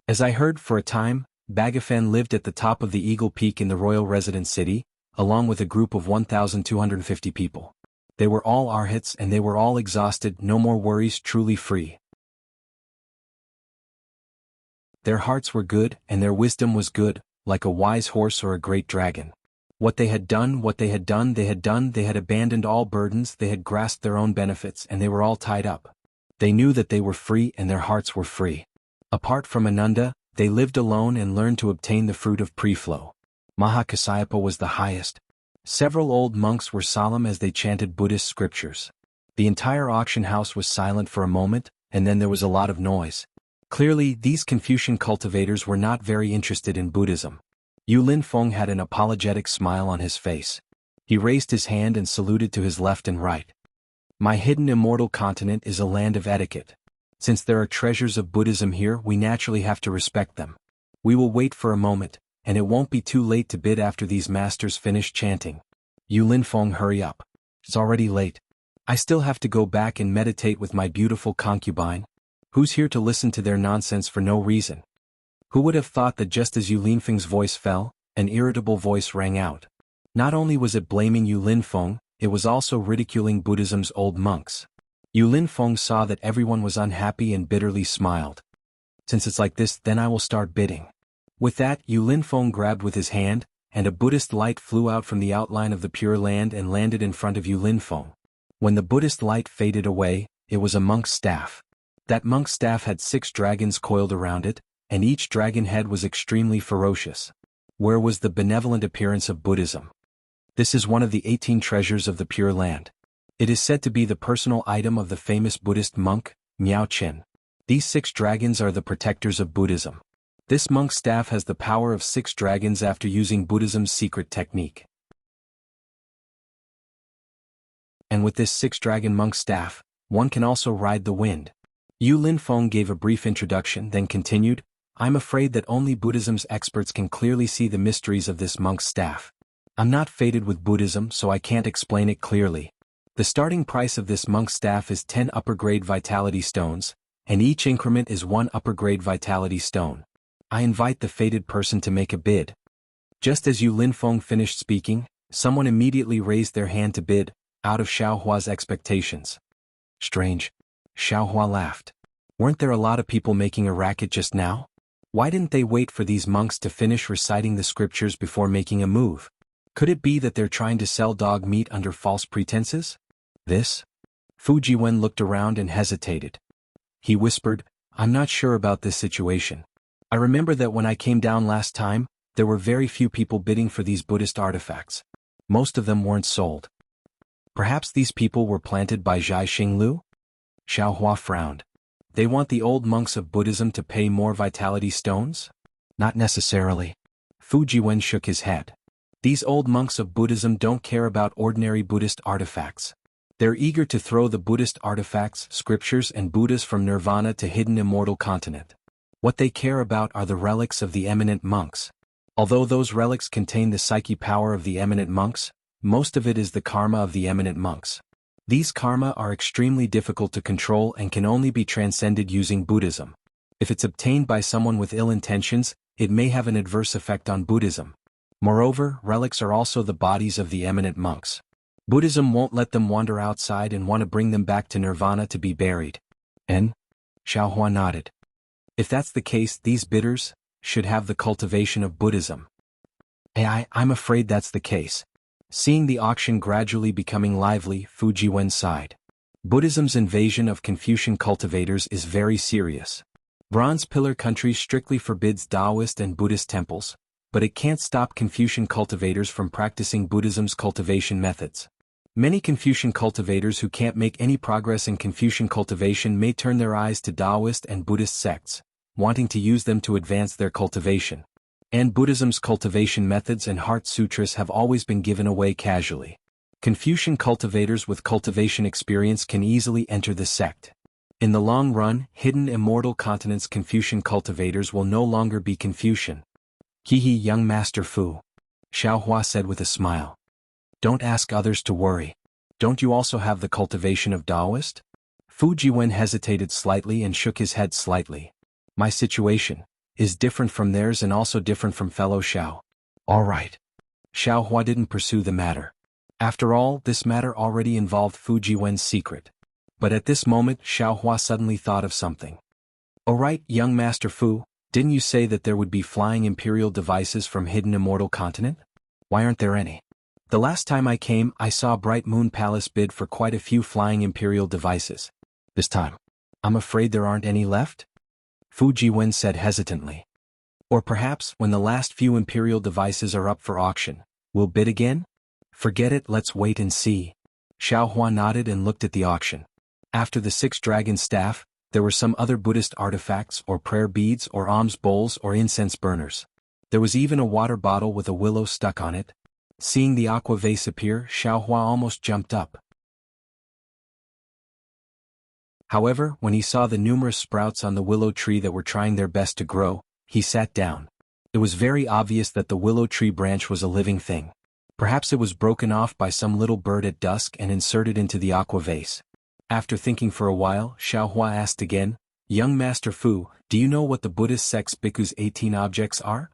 As I heard, for a time, Bhagavan lived at the top of the Eagle Peak in the royal residence city, along with a group of 1,250 people. They were all arhats and they were all exhausted, no more worries, truly free. Their hearts were good and their wisdom was good, like a wise horse or a great dragon. What they had done, they had abandoned all burdens, they had grasped their own benefits, and they were all tied up. They knew that they were free and their hearts were free. Apart from Ananda, they lived alone and learned to obtain the fruit of pre-flow. Mahakasyapa was the highest. Several old monks were solemn as they chanted Buddhist scriptures. The entire auction house was silent for a moment, and then there was a lot of noise. Clearly, these Confucian cultivators were not very interested in Buddhism. Yu Linfeng had an apologetic smile on his face. He raised his hand and saluted to his left and right. My hidden immortal continent is a land of etiquette. Since there are treasures of Buddhism here, we naturally have to respect them. We will wait for a moment, and it won't be too late to bid after these masters finish chanting. Yu Linfeng, hurry up. It's already late. I still have to go back and meditate with my beautiful concubine. Who's here to listen to their nonsense for no reason? Who would have thought that just as Yu Linfeng's voice fell, an irritable voice rang out. Not only was it blaming Yu Linfeng, it was also ridiculing Buddhism's old monks. Yu Linfeng saw that everyone was unhappy and bitterly smiled. Since it's like this, then I will start bidding. With that, Yu Linfeng grabbed with his hand, and a Buddhist light flew out from the outline of the Pure Land and landed in front of Yu Linfeng. When the Buddhist light faded away, it was a monk's staff. That monk's staff had 6 dragons coiled around it, and each dragon head was extremely ferocious. Where was the benevolent appearance of Buddhism? This is one of the 18 treasures of the Pure Land. It is said to be the personal item of the famous Buddhist monk, Miao Qin. These 6 dragons are the protectors of Buddhism. This monk's staff has the power of 6 dragons after using Buddhism's secret technique. And with this 6-dragon monk's staff, one can also ride the wind. Yu Linfeng gave a brief introduction, then continued, I'm afraid that only Buddhism's experts can clearly see the mysteries of this monk's staff. I'm not fated with Buddhism, so I can't explain it clearly. The starting price of this monk's staff is 10 upper-grade vitality stones, and each increment is 1 upper-grade vitality stone. I invite the fated person to make a bid. Just as Yu Linfeng finished speaking, someone immediately raised their hand to bid, out of Xiaohua's expectations. Strange. Xiaohua laughed. Weren't there a lot of people making a racket just now? Why didn't they wait for these monks to finish reciting the scriptures before making a move? Could it be that they're trying to sell dog meat under false pretenses? This? Fu Jiwen looked around and hesitated. He whispered, I'm not sure about this situation. I remember that when I came down last time, there were very few people bidding for these Buddhist artifacts. Most of them weren't sold. Perhaps these people were planted by Zhai Xinglu? Xiaohua frowned. They want the old monks of Buddhism to pay more vitality stones? Not necessarily. Fu Jiwen shook his head. These old monks of Buddhism don't care about ordinary Buddhist artifacts. They're eager to throw the Buddhist artifacts, scriptures and Buddhas from nirvana to hidden immortal continent. What they care about are the relics of the eminent monks. Although those relics contain the psyche power of the eminent monks, most of it is the karma of the eminent monks. These karma are extremely difficult to control and can only be transcended using Buddhism. If it's obtained by someone with ill intentions, it may have an adverse effect on Buddhism. Moreover, relics are also the bodies of the eminent monks. Buddhism won't let them wander outside and want to bring them back to nirvana to be buried. And? Xiaohua nodded. If that's the case, these bidders should have the cultivation of Buddhism. I'm afraid that's the case. Seeing the auction gradually becoming lively, Fu Jiwen sighed. Buddhism's invasion of Confucian cultivators is very serious. Bronze Pillar country strictly forbids Taoist and Buddhist temples, but it can't stop Confucian cultivators from practicing Buddhism's cultivation methods. Many Confucian cultivators who can't make any progress in Confucian cultivation may turn their eyes to Taoist and Buddhist sects, wanting to use them to advance their cultivation. And Buddhism's cultivation methods and heart sutras have always been given away casually. Confucian cultivators with cultivation experience can easily enter the sect. In the long run, hidden immortal continent's Confucian cultivators will no longer be Confucian. Hehe, young Master Fu. Xiaohua said with a smile. Don't ask others to worry. Don't you also have the cultivation of Taoist? Fu Jiwen hesitated slightly and shook his head slightly. My situation is different from theirs and also different from fellow Xiao. All right. Xiaohua didn't pursue the matter. After all, this matter already involved Fu Jiwen's secret. But at this moment, Xiaohua suddenly thought of something. All right, young Master Fu, didn't you say that there would be flying imperial devices from hidden immortal continent? Why aren't there any? The last time I came, I saw Bright Moon Palace bid for quite a few flying imperial devices. This time, I'm afraid there aren't any left? Fu Jiwen said hesitantly. Or perhaps, when the last few imperial devices are up for auction, we'll bid again? Forget it, let's wait and see. Xiaohua nodded and looked at the auction. After the 6-dragon staff, there were some other Buddhist artifacts or prayer beads or alms bowls or incense burners. There was even a water bottle with a willow stuck on it. Seeing the aqua vase appear, Xiaohua almost jumped up. However, when he saw the numerous sprouts on the willow tree that were trying their best to grow, he sat down. It was very obvious that the willow tree branch was a living thing. Perhaps it was broken off by some little bird at dusk and inserted into the aqua vase. After thinking for a while, Xiaohua asked again, Young Master Fu, do you know what the Buddhist sect's bhikkhu's 18 objects are?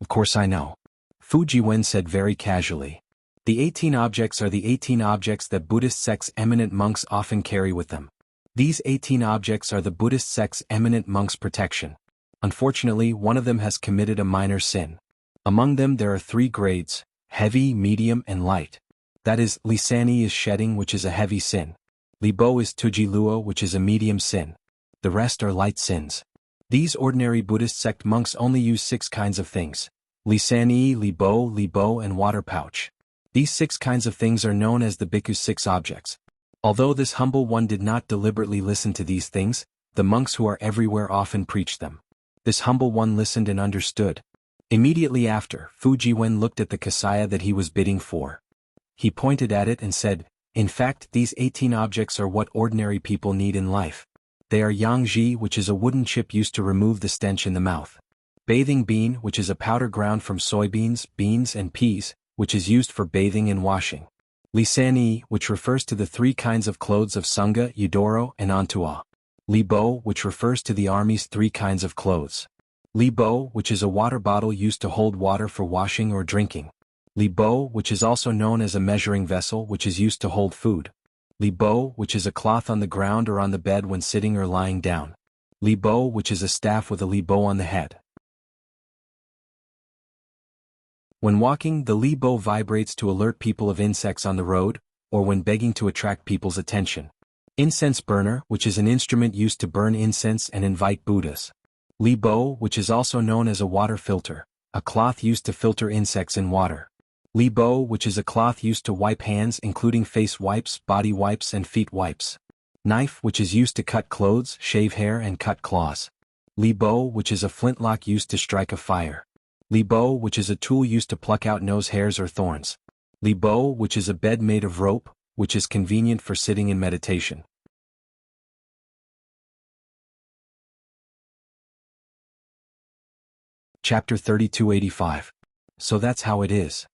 Of course I know. Fu Jiwen said very casually. The 18 objects are the 18 objects that Buddhist sect's eminent monks often carry with them. These 18 objects are the Buddhist sect's eminent monks' protection. Unfortunately, one of them has committed a minor sin. Among them there are 3 grades, heavy, medium and light. That is, Lisani is shedding, which is a heavy sin. Libo is Tuji Luo, which is a medium sin. The rest are light sins. These ordinary Buddhist sect monks only use 6 kinds of things. Lisani, Libo, and water pouch. These 6 kinds of things are known as the bhikkhu's 6 objects. Although this humble one did not deliberately listen to these things, the monks who are everywhere often preach them. This humble one listened and understood. Immediately after, Fu Jiwen looked at the kasaya that he was bidding for. He pointed at it and said, in fact, these 18 objects are what ordinary people need in life. They are Yangji, which is a wooden chip used to remove the stench in the mouth. Bathing bean, which is a powder ground from soybeans, beans and peas, which is used for bathing and washing. Lisani, which refers to the 3 kinds of clothes of Sangha, Yudoro, and Antua. Libo, which refers to the army's 3 kinds of clothes. Libo, which is a water bottle used to hold water for washing or drinking. Libo, which is also known as a measuring vessel, which is used to hold food. Libo, which is a cloth on the ground or on the bed when sitting or lying down. Libo, which is a staff with a libo on the head. When walking, the libo vibrates to alert people of insects on the road, or when begging to attract people's attention. Incense burner, which is an instrument used to burn incense and invite Buddhas. Libo, which is also known as a water filter, a cloth used to filter insects in water. Libo, which is a cloth used to wipe hands including face wipes, body wipes and feet wipes. Knife, which is used to cut clothes, shave hair and cut claws. Libo, which is a flintlock used to strike a fire. Libo, which is a tool used to pluck out nose hairs or thorns. Libo, which is a bed made of rope, which is convenient for sitting in meditation. Chapter 3285. So that's how it is.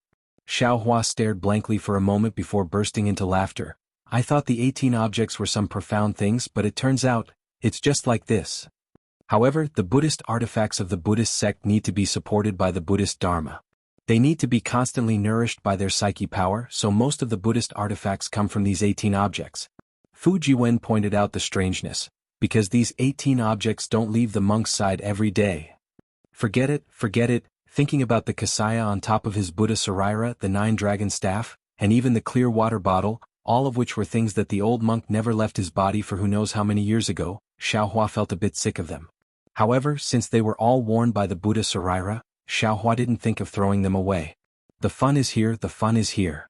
Xiaohua stared blankly for a moment before bursting into laughter. I thought the 18 objects were some profound things, but it turns out, it's just like this. However, the Buddhist artifacts of the Buddhist sect need to be supported by the Buddhist Dharma. They need to be constantly nourished by their psyche power, so most of the Buddhist artifacts come from these 18 objects. Fu Jiwen pointed out the strangeness, because these 18 objects don't leave the monk's side every day. Forget it, thinking about the kasaya on top of his Buddha Sarira, the 9-dragon staff, and even the clear water bottle, all of which were things that the old monk never left his body for who knows how many years ago, Xiaohua felt a bit sick of them. However, since they were all worn by the Buddha Sarira, Xiaohua didn't think of throwing them away. The fun is here.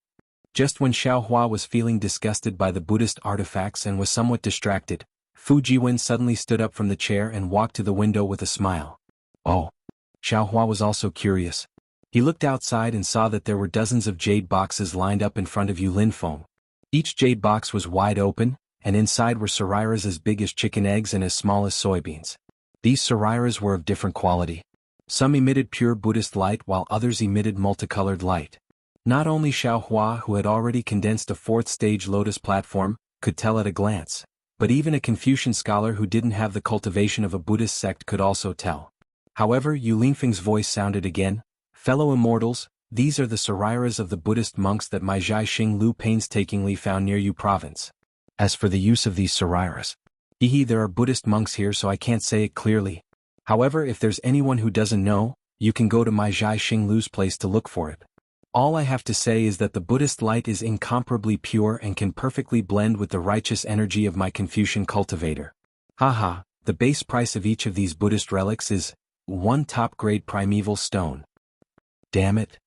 Just when Xiao Hua was feeling disgusted by the Buddhist artifacts and was somewhat distracted, Fu Jiwen suddenly stood up from the chair and walked to the window with a smile. Oh. Xiao Hua was also curious. He looked outside and saw that there were dozens of jade boxes lined up in front of Yu Linfeng. Each jade box was wide open, and inside were sariras as big as chicken eggs and as small as soybeans. These sariras were of different quality. Some emitted pure Buddhist light while others emitted multicolored light. Not only Xiao Hua, who had already condensed a fourth-stage lotus platform, could tell at a glance, but even a Confucian scholar who didn't have the cultivation of a Buddhist sect could also tell. However, Yu Linfeng's voice sounded again. Fellow immortals, these are the sariras of the Buddhist monks that my Zhai Xing Lu painstakingly found near Yu province. As for the use of these sariras, there are Buddhist monks here so I can't say it clearly. However, if there's anyone who doesn't know, you can go to my Zhai Xing Lu's place to look for it. All I have to say is that the Buddhist light is incomparably pure and can perfectly blend with the righteous energy of my Confucian cultivator. Haha, the base price of each of these Buddhist relics is 1 top-grade primeval stone. Damn it.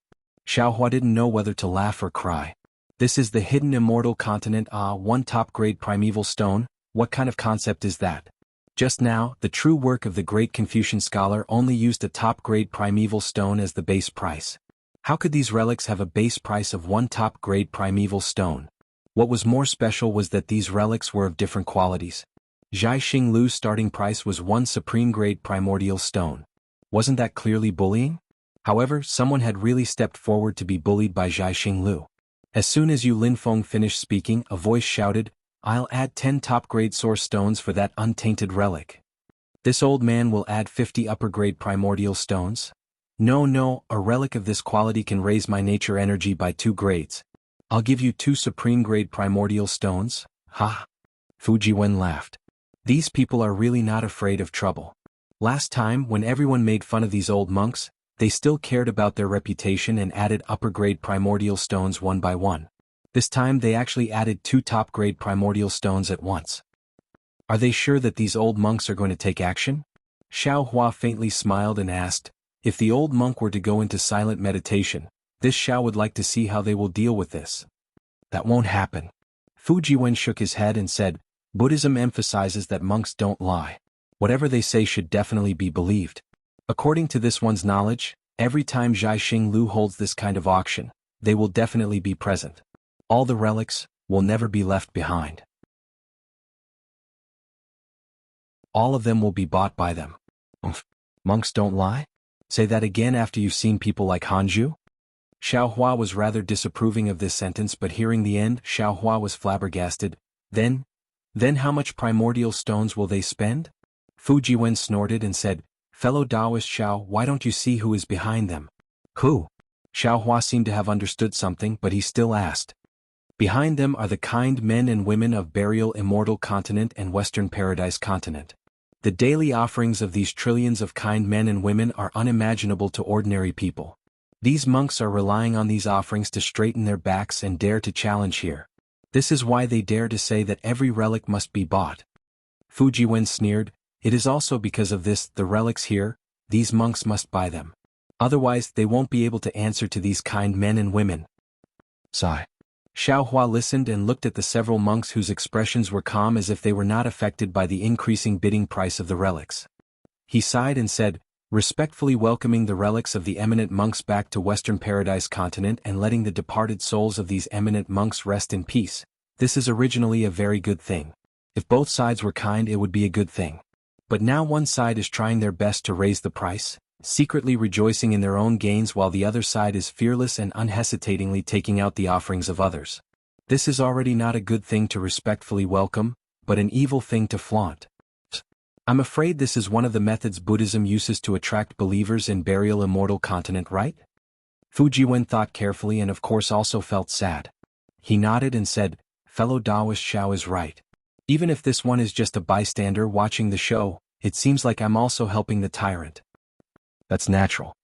Xiao Hua didn't know whether to laugh or cry. This is the hidden immortal continent. 1 top-grade primeval stone, what kind of concept is that? Just now, the true work of the great Confucian scholar only used a top-grade primeval stone as the base price. How could these relics have a base price of 1 top-grade primeval stone? What was more special was that these relics were of different qualities. Zhai Xing Lu's starting price was 1 supreme-grade primordial stone. Wasn't that clearly bullying? However, someone had really stepped forward to be bullied by Zhai Xing Lu. As soon as Yu Linfeng finished speaking, a voice shouted, "I'll add 10 top-grade source stones for that untainted relic." This old man will add 50 upper-grade primordial stones? No, a relic of this quality can raise my nature energy by 2 grades. I'll give you 2 supreme-grade primordial stones? Ha! Fu Jiwen laughed. These people are really not afraid of trouble. Last time, when everyone made fun of these old monks, they still cared about their reputation and added upper-grade primordial stones one by one. This time they actually added 2 top-grade primordial stones at once. Are they sure that these old monks are going to take action? Xiao Hua faintly smiled and asked, if the old monk were to go into silent meditation, this Xiao would like to see how they will deal with this. That won't happen. Fu Jiwen shook his head and said, Buddhism emphasizes that monks don't lie. Whatever they say should definitely be believed. According to this one's knowledge, every time Zhai Xing Lu holds this kind of auction, they will definitely be present. All the relics will never be left behind. All of them will be bought by them. Monks don't lie? Say that again after you've seen people like Hanju? Xiao Hua was rather disapproving of this sentence, but hearing the end, Xiao Hua was flabbergasted. Then how much primordial stones will they spend? Fu Jiwen snorted and said, Fellow Taoist Xiao, why don't you see who is behind them? Who? Xiao Hua seemed to have understood something, but he still asked. Behind them are the kind men and women of Burial Immortal Continent and Western Paradise Continent. The daily offerings of these trillions of kind men and women are unimaginable to ordinary people. These monks are relying on these offerings to straighten their backs and dare to challenge here. This is why they dare to say that every relic must be bought. Fu Jiwen sneered, it is also because of this, the relics here, these monks must buy them. Otherwise, they won't be able to answer to these kind men and women. Sigh. Xiao Hua listened and looked at the several monks whose expressions were calm as if they were not affected by the increasing bidding price of the relics. He sighed and said, respectfully welcoming the relics of the eminent monks back to Western Paradise Continent and letting the departed souls of these eminent monks rest in peace. This is originally a very good thing. If both sides were kind, it would be a good thing. But now one side is trying their best to raise the price, secretly rejoicing in their own gains, while the other side is fearless and unhesitatingly taking out the offerings of others. This is already not a good thing to respectfully welcome, but an evil thing to flaunt. I'm afraid this is one of the methods Buddhism uses to attract believers in Burial Immortal Continent, right? Fu Jiwen thought carefully and of course also felt sad. He nodded and said, Fellow Taoist Xiao is right. Even if this one is just a bystander watching the show, it seems like I'm also helping the tyrant. That's natural.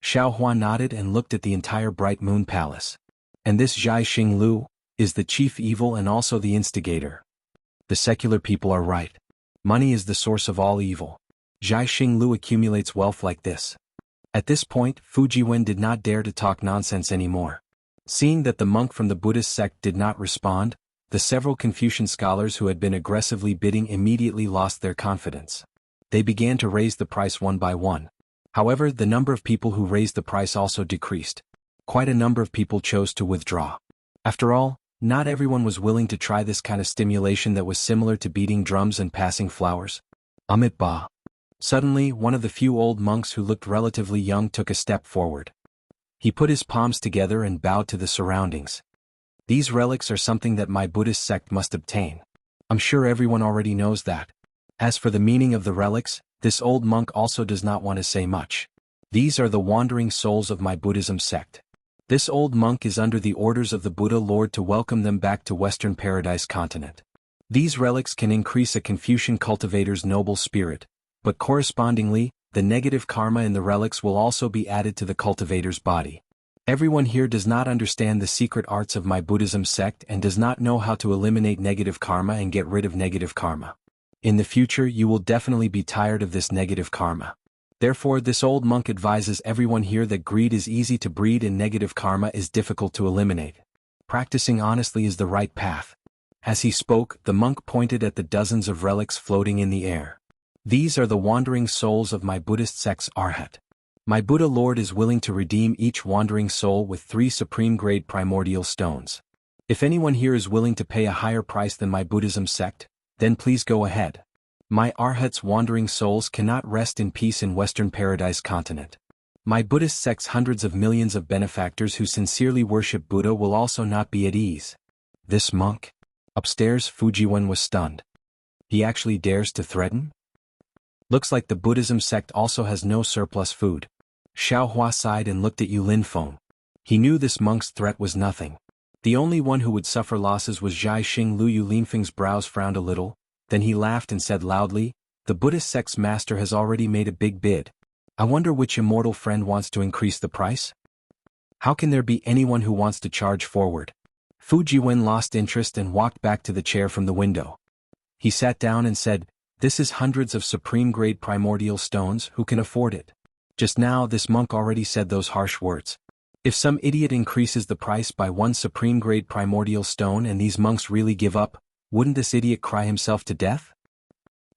Xiao Hua nodded and looked at the entire Bright Moon Palace. And this Zhai Xing Lu is the chief evil and also the instigator. The secular people are right. Money is the source of all evil. Zhai Xing Lu accumulates wealth like this. At this point, Fujiwen did not dare to talk nonsense anymore. Seeing that the monk from the Buddhist sect did not respond, the several Confucian scholars who had been aggressively bidding immediately lost their confidence. They began to raise the price one by one. However, the number of people who raised the price also decreased. Quite a number of people chose to withdraw. After all, not everyone was willing to try this kind of stimulation that was similar to beating drums and passing flowers. Amit Ba. Suddenly, one of the few old monks who looked relatively young took a step forward. He put his palms together and bowed to the surroundings. These relics are something that my Buddhist sect must obtain. I'm sure everyone already knows that. As for the meaning of the relics, this old monk also does not want to say much. These are the wandering souls of my Buddhism sect. This old monk is under the orders of the Buddha Lord to welcome them back to Western Paradise continent. These relics can increase a Confucian cultivator's noble spirit, but correspondingly, the negative karma in the relics will also be added to the cultivator's body. Everyone here does not understand the secret arts of my Buddhism sect and does not know how to eliminate negative karma and get rid of negative karma. In the future you will definitely be tired of this negative karma. Therefore this old monk advises everyone here that greed is easy to breed and negative karma is difficult to eliminate. Practicing honestly is the right path. As he spoke, the monk pointed at the dozens of relics floating in the air. These are the wandering souls of my Buddhist sect's Arhat. My Buddha Lord is willing to redeem each wandering soul with 3 supreme-grade primordial stones. If anyone here is willing to pay a higher price than my Buddhism sect, then please go ahead. My Arhat's wandering souls cannot rest in peace in Western Paradise continent. My Buddhist sect's hundreds of millions of benefactors who sincerely worship Buddha will also not be at ease. This monk? Upstairs, Fujiwen was stunned. He actually dares to threaten? Looks like the Buddhism sect also has no surplus food. Xiao Hua sighed and looked at Yu Linfeng. He knew this monk's threat was nothing. The only one who would suffer losses was Zhai Xing Lu. Yu Linfeng's brows frowned a little, then he laughed and said loudly, "The Buddhist sect's master has already made a big bid. I wonder which immortal friend wants to increase the price? How can there be anyone who wants to charge forward?" Fujiwen lost interest and walked back to the chair from the window. He sat down and said, "This is hundreds of supreme-grade primordial stones, who can afford it?" Just now this monk already said those harsh words. If some idiot increases the price by 1 supreme-grade primordial stone and these monks really give up, wouldn't this idiot cry himself to death?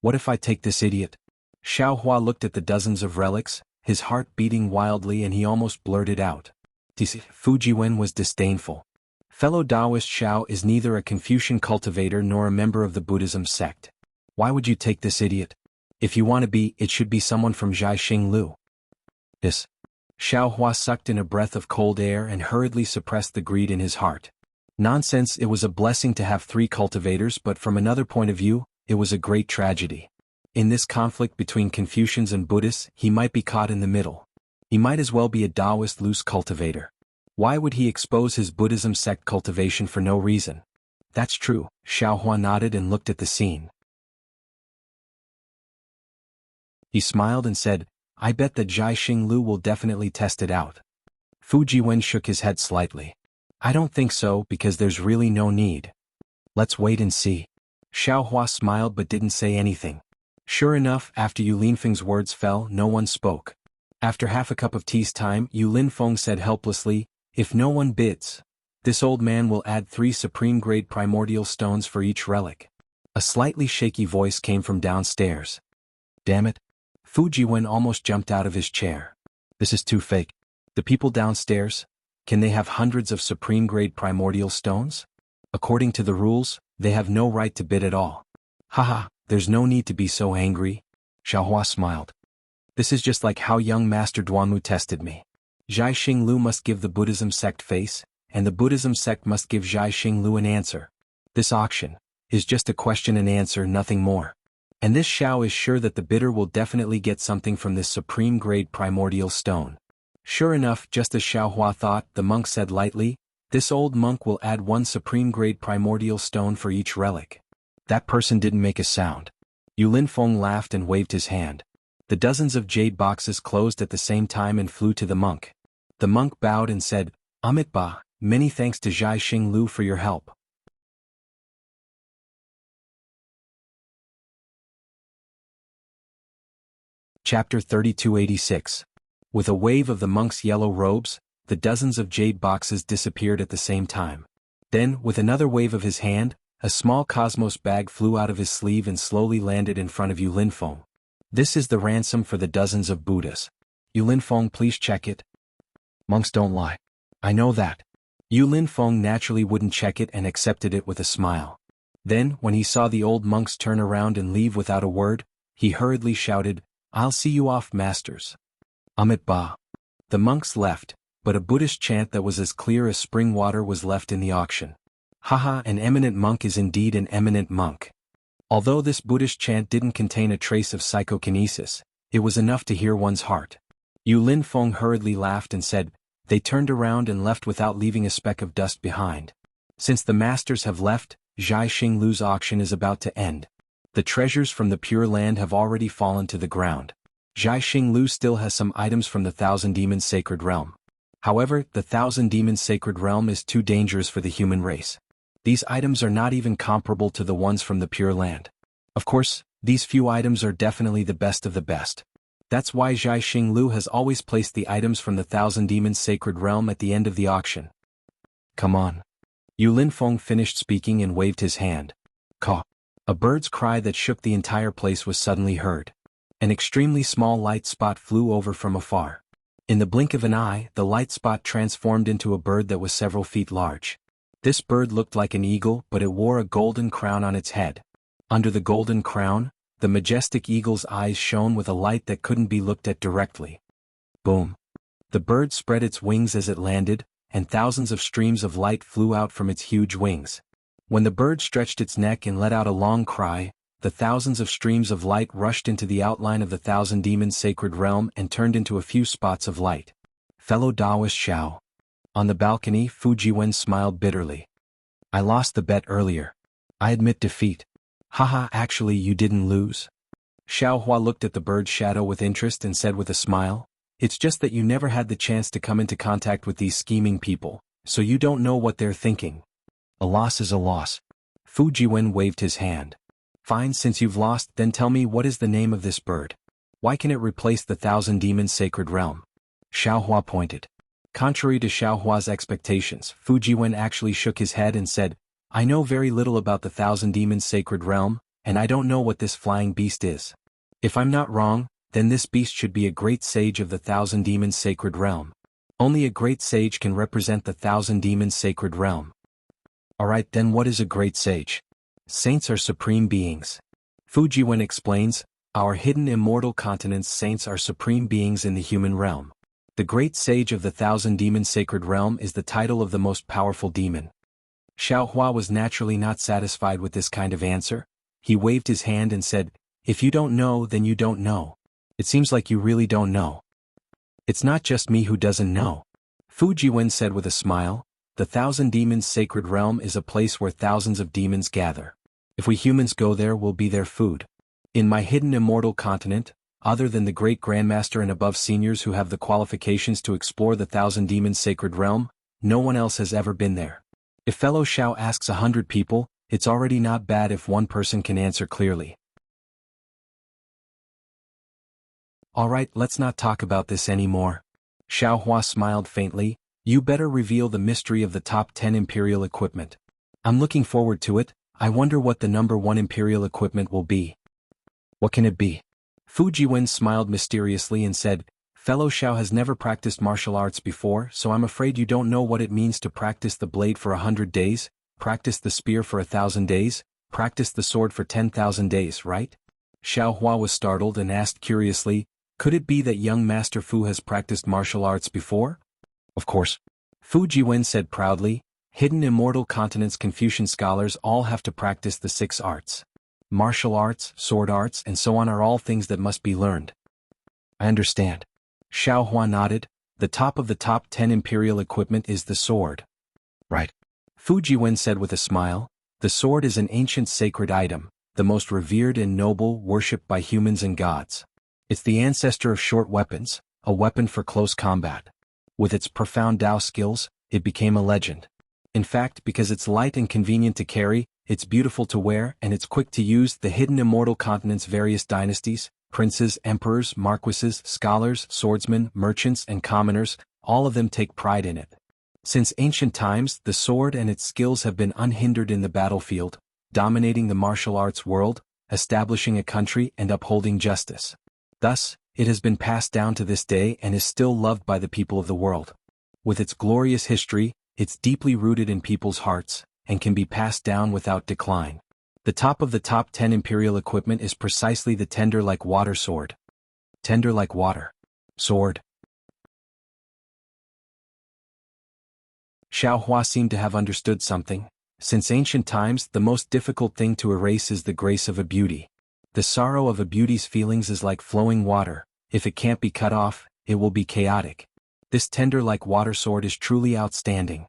What if I take this idiot? Xiao Hua looked at the dozens of relics, his heart beating wildly, and he almost blurted out. Fujiwen was disdainful. Fellow Taoist Xiao is neither a Confucian cultivator nor a member of the Buddhism sect. Why would you take this idiot? If you want to be, it should be someone from Zhai Xing Lu. Yes. Xiao Hua sucked in a breath of cold air and hurriedly suppressed the greed in his heart. Nonsense, it was a blessing to have 3 cultivators, but from another point of view, it was a great tragedy. In this conflict between Confucians and Buddhists, he might be caught in the middle. He might as well be a Taoist loose cultivator. Why would he expose his Buddhism sect cultivation for no reason? That's true, Xiao Hua nodded and looked at the scene. He smiled and said, "I bet that Zhai Xing Lu will definitely test it out." Fujiwen shook his head slightly. "I don't think so, because there's really no need. Let's wait and see." Xiao Hua smiled but didn't say anything. Sure enough, after Yu Linfeng's words fell, no one spoke. After half a cup of tea's time, Yu Linfeng said helplessly, "If no one bids, this old man will add 3 supreme-grade primordial stones for each relic." A slightly shaky voice came from downstairs. Damn it. Fujiwen almost jumped out of his chair. This is too fake. The people downstairs, can they have hundreds of supreme-grade primordial stones? According to the rules, they have no right to bid at all. Haha, there's no need to be so angry. Xiao Hua smiled. This is just like how young Master Duanmu tested me. Zhai Xing Lu must give the Buddhism sect face, and the Buddhism sect must give Zhai Xing Lu an answer. This auction is just a question and answer, nothing more. And this Xiao is sure that the bidder will definitely get something from this supreme-grade primordial stone. Sure enough, just as Xiao Hua thought, the monk said lightly, "This old monk will add 1 supreme-grade primordial stone for each relic." That person didn't make a sound. Yu Linfeng laughed and waved his hand. The dozens of jade boxes closed at the same time and flew to the monk. The monk bowed and said, "Amit Ba, many thanks to Zhai Xing Lu for your help." Chapter 3286. With a wave of the monk's yellow robes, the dozens of jade boxes disappeared at the same time. Then, with another wave of his hand, a small cosmos bag flew out of his sleeve and slowly landed in front of Yu Linfeng. This is the ransom for the dozens of Buddhas. Yu Linfeng, please check it. Monks don't lie. I know that. Yu Linfeng naturally wouldn't check it and accepted it with a smile. Then, when he saw the old monks turn around and leave without a word, he hurriedly shouted, "I'll see you off, masters." Amit Ba. The monks left, but a Buddhist chant that was as clear as spring water was left in the auction. Haha, an eminent monk is indeed an eminent monk. Although this Buddhist chant didn't contain a trace of psychokinesis, it was enough to hear one's heart. Yu Linfeng hurriedly laughed and said, "They turned around and left without leaving a speck of dust behind. Since the masters have left, Zhai Xinglu's auction is about to end. The treasures from the Pure Land have already fallen to the ground. Zhai Xinglu still has some items from the Thousand Demons Sacred Realm. However, the Thousand Demons Sacred Realm is too dangerous for the human race. These items are not even comparable to the ones from the Pure Land. Of course, these few items are definitely the best of the best. That's why Zhai Xinglu has always placed the items from the Thousand Demons Sacred Realm at the end of the auction." "Come on." Yu Linfeng finished speaking and waved his hand. Caw. A bird's cry that shook the entire place was suddenly heard. An extremely small light spot flew over from afar. In the blink of an eye, the light spot transformed into a bird that was several feet large. This bird looked like an eagle, but it wore a golden crown on its head. Under the golden crown, the majestic eagle's eyes shone with a light that couldn't be looked at directly. Boom. The bird spread its wings as it landed, and thousands of streams of light flew out from its huge wings. When the bird stretched its neck and let out a long cry, the thousands of streams of light rushed into the outline of the Thousand Demons Sacred Realm and turned into a few spots of light. Fellow Taoist Xiao. On the balcony, Fu Jiwen smiled bitterly. "I lost the bet earlier. I admit defeat." "Haha, actually you didn't lose." Xiao Hua looked at the bird's shadow with interest and said with a smile, "It's just that you never had the chance to come into contact with these scheming people, so you don't know what they're thinking. A loss is a loss." Fu Jiwen waved his hand. "Fine, since you've lost, then tell me what is the name of this bird? Why can it replace the Thousand Demons Sacred Realm?" Xiao Hua pointed. Contrary to Xiao Hua's expectations, Fu Jiwen actually shook his head and said, "I know very little about the Thousand Demons Sacred Realm, and I don't know what this flying beast is. If I'm not wrong, then this beast should be a great sage of the Thousand Demons Sacred Realm. Only a great sage can represent the Thousand Demons Sacred Realm." "Alright, then what is a great sage?" "Saints are supreme beings." Fu Jiwen explains, "Our hidden immortal continent's saints are supreme beings in the human realm. The great sage of the Thousand Demons Sacred Realm is the title of the most powerful demon." Xiao Hua was naturally not satisfied with this kind of answer. He waved his hand and said, "If you don't know, then you don't know. It seems like you really don't know." "It's not just me who doesn't know." Fu Jiwen said with a smile, "The Thousand Demons Sacred Realm is a place where thousands of demons gather. If we humans go there, we'll be their food. In my hidden immortal continent, other than the great grandmaster and above seniors who have the qualifications to explore the Thousand Demons Sacred Realm, no one else has ever been there. If fellow Xiao asks 100 people, it's already not bad if one person can answer clearly." "Alright, let's not talk about this anymore." Xiao Hua smiled faintly. "You better reveal the mystery of the top 10 Imperial equipment. I'm looking forward to it. I wonder what the number 1 Imperial equipment will be." "What can it be?" Fu Jiwen smiled mysteriously and said, "Fellow Xiao has never practiced martial arts before, so I'm afraid you don't know what it means to practice the blade for 100 days, practice the spear for 1,000 days, practice the sword for 10,000 days, right?" Xiao Hua was startled and asked curiously, "Could it be that young Master Fu has practiced martial arts before?" "Of course." Fu Jiwen said proudly, "Hidden Immortal Continent's Confucian scholars all have to practice the 6 arts. Martial arts, sword arts, and so on are all things that must be learned." "I understand." Xiao Hua nodded. "The top of the top 10 Imperial equipment is the sword." "Right." Fu Jiwen said with a smile, "The sword is an ancient sacred item, the most revered and noble, worshipped by humans and gods. It's the ancestor of short weapons, a weapon for close combat. With its profound Tao skills, it became a legend. In fact, because it's light and convenient to carry, it's beautiful to wear, and it's quick to use, the hidden immortal continent's various dynasties, Princes, emperors, marquises, scholars, swordsmen, merchants, and commoners, all of them take pride in it. Since ancient times, the sword and its skills have been unhindered in the battlefield, dominating the martial arts world, establishing a country and upholding justice. Thus, it has been passed down to this day and is still loved by the people of the world. With its glorious history, it's deeply rooted in people's hearts, and can be passed down without decline. The top of the top 10 imperial equipment is precisely the tender-like-water sword. Tender-like-water sword. Xiao Hua seemed to have understood something. Since ancient times, the most difficult thing to erase is the grace of a beauty. The sorrow of a beauty's feelings is like flowing water. If it can't be cut off, it will be chaotic. This tender-like-water sword is truly outstanding.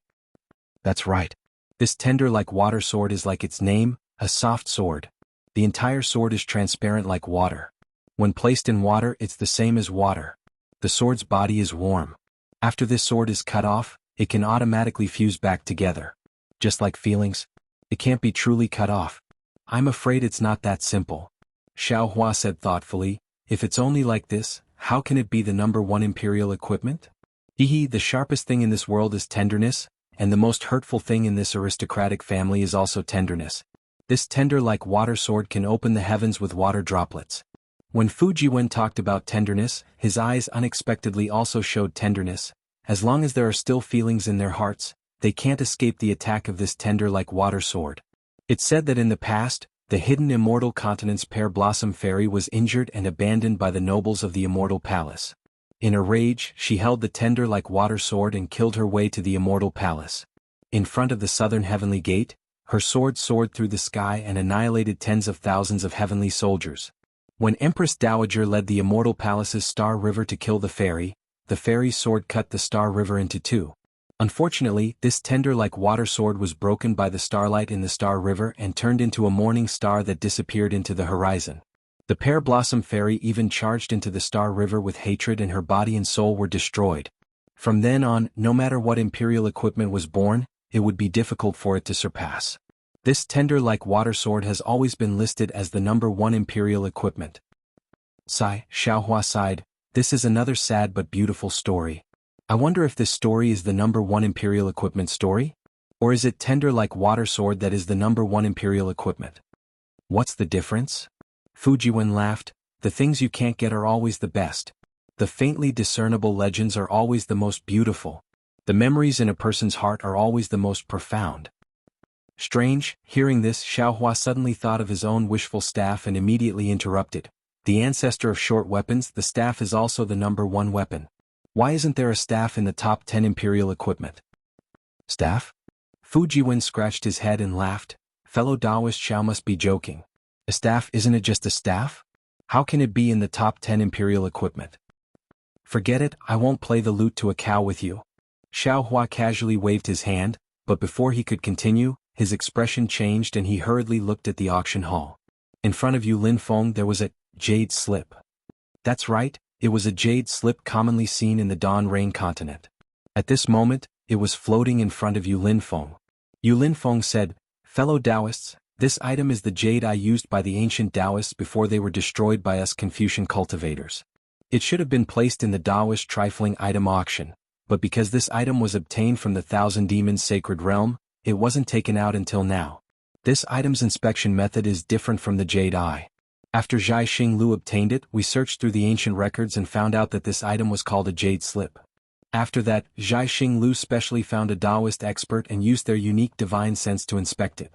That's right. This tender-like-water sword is like its name, a soft sword. The entire sword is transparent like water. When placed in water, it's the same as water. The sword's body is warm. After this sword is cut off, it can automatically fuse back together. Just like feelings, it can't be truly cut off. I'm afraid it's not that simple. Xiao Hua said thoughtfully, if it's only like this, how can it be the number one imperial equipment? The sharpest thing in this world is tenderness, and the most hurtful thing in this aristocratic family is also tenderness. This tender-like-water sword can open the heavens with water droplets. When Fu Jiwen talked about tenderness, his eyes unexpectedly also showed tenderness. As long as there are still feelings in their hearts, they can't escape the attack of this tender-like-water sword. It's said that in the past, the hidden immortal continent's pear blossom fairy was injured and abandoned by the nobles of the immortal palace. In a rage, she held the tender-like-water sword and killed her way to the immortal palace. In front of the southern heavenly gate, her sword soared through the sky and annihilated tens of thousands of heavenly soldiers. When Empress Dowager led the immortal palace's Star River to kill the fairy's sword cut the Star River into two. Unfortunately, this tender-like-water sword was broken by the starlight in the Star River and turned into a morning star that disappeared into the horizon. The pear blossom fairy even charged into the Star River with hatred, and her body and soul were destroyed. From then on, no matter what imperial equipment was born, it would be difficult for it to surpass. This tender-like-water sword has always been listed as the number one imperial equipment. Xiao Hua sighed. This is another sad but beautiful story. I wonder if this story is the number one imperial equipment story? Or is it tender-like-water sword that is the number one imperial equipment? What's the difference? Fu Jiwen laughed. The things you can't get are always the best. The faintly discernible legends are always the most beautiful. The memories in a person's heart are always the most profound. Strange, hearing this, Xiao Hua suddenly thought of his own wishful staff and immediately interrupted. The ancestor of short weapons, the staff is also the number one weapon. Why isn't there a staff in the top 10 imperial equipment? Staff? Fu Jiwen scratched his head and laughed. Fellow Taoist Xiao must be joking. A staff, isn't it just a staff? How can it be in the top 10 imperial equipment? Forget it, I won't play the lute to a cow with you. Xiao Hua casually waved his hand, but before he could continue, his expression changed and he hurriedly looked at the auction hall. In front of Yu Linfeng there was a jade slip. That's right, it was a jade slip commonly seen in the Dawn Rain continent. At this moment, it was floating in front of Yu Linfeng. Yu Linfeng said, Fellow Taoists, this item is the jade I used by the ancient Taoists before they were destroyed by us Confucian cultivators. It should have been placed in the Taoist trifling item auction, but because this item was obtained from the Thousand Demons sacred realm, it wasn't taken out until now. This item's inspection method is different from the jade eye. After Zhai Xinglu obtained it, we searched through the ancient records and found out that this item was called a jade slip. After that, Zhai Xinglu specially found a Taoist expert and used their unique divine sense to inspect it.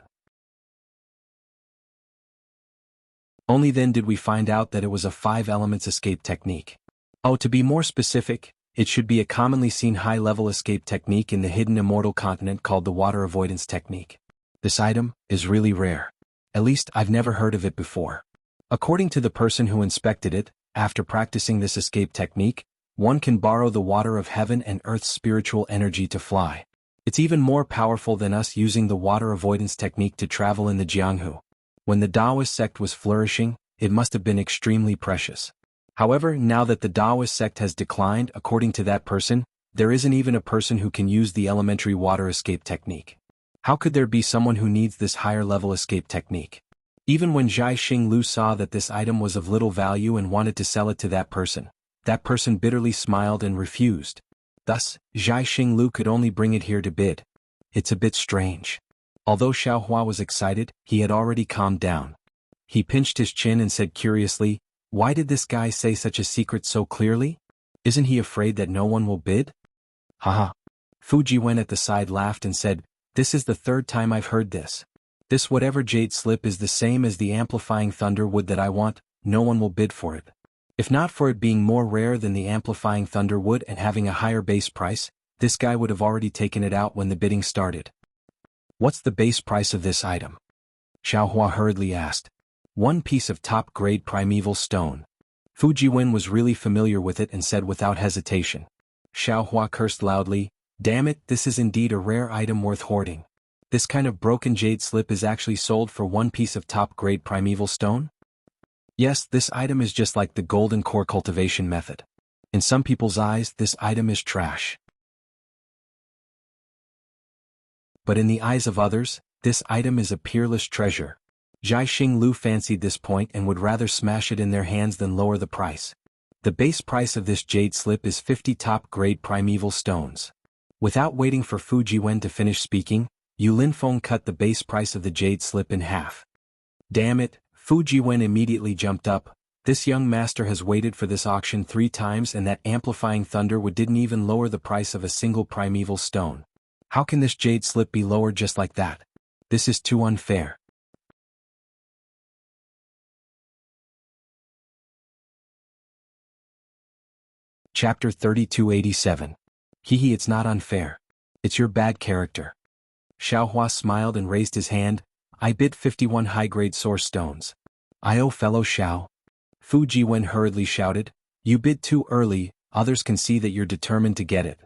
Only then did we find out that it was a 5 elements escape technique. Oh, to be more specific, it should be a commonly seen high-level escape technique in the hidden immortal continent called the water avoidance technique. This item is really rare. At least I've never heard of it before. According to the person who inspected it, after practicing this escape technique, one can borrow the water of heaven and earth's spiritual energy to fly. It's even more powerful than us using the water avoidance technique to travel in the Jianghu. When the Taoist sect was flourishing, it must have been extremely precious. However, now that the Taoist sect has declined, according to that person, there isn't even a person who can use the elementary water escape technique. How could there be someone who needs this higher level escape technique? Even when Zhai Xinglu saw that this item was of little value and wanted to sell it to that person bitterly smiled and refused. Thus, Zhai Xinglu could only bring it here to bid. It's a bit strange. Although Xiaohua was excited, he had already calmed down. He pinched his chin and said curiously, "Why did this guy say such a secret so clearly? Isn't he afraid that no one will bid?" Haha. Fu Jiwen at the side laughed and said, "This is the third time I've heard this. This whatever jade slip is the same as the amplifying thunder wood that I want, no one will bid for it. If not for it being more rare than the amplifying thunder wood and having a higher base price, this guy would have already taken it out when the bidding started." "What's the base price of this item?" Xiaohua hurriedly asked. "1 piece of top-grade primeval stone." Fu Jiwen was really familiar with it and said without hesitation. Xiaohua cursed loudly, "Damn it, this is indeed a rare item worth hoarding. This kind of broken jade slip is actually sold for 1 piece of top-grade primeval stone?" Yes, this item is just like the golden core cultivation method. In some people's eyes, this item is trash. But in the eyes of others, this item is a peerless treasure. Zhai Xinglu fancied this point and would rather smash it in their hands than lower the price. The base price of this jade slip is 50 top-grade primeval stones. Without waiting for Fu Jiwen to finish speaking, Yu Linfeng cut the base price of the jade slip in half. "Damn it," Fu Jiwen immediately jumped up. "This young master has waited for this auction 3 times and that amplifying thunder wood didn't even lower the price of a single primeval stone. How can this jade slip be lowered just like that? This is too unfair." Chapter 3287. Hehe, it's not unfair. It's your bad character. Xiaohua smiled and raised his hand. "I bid 51 high-grade source stones." "I owe fellow Xiao." Fu Jiwen hurriedly shouted, "You bid too early, others can see that you're determined to get it."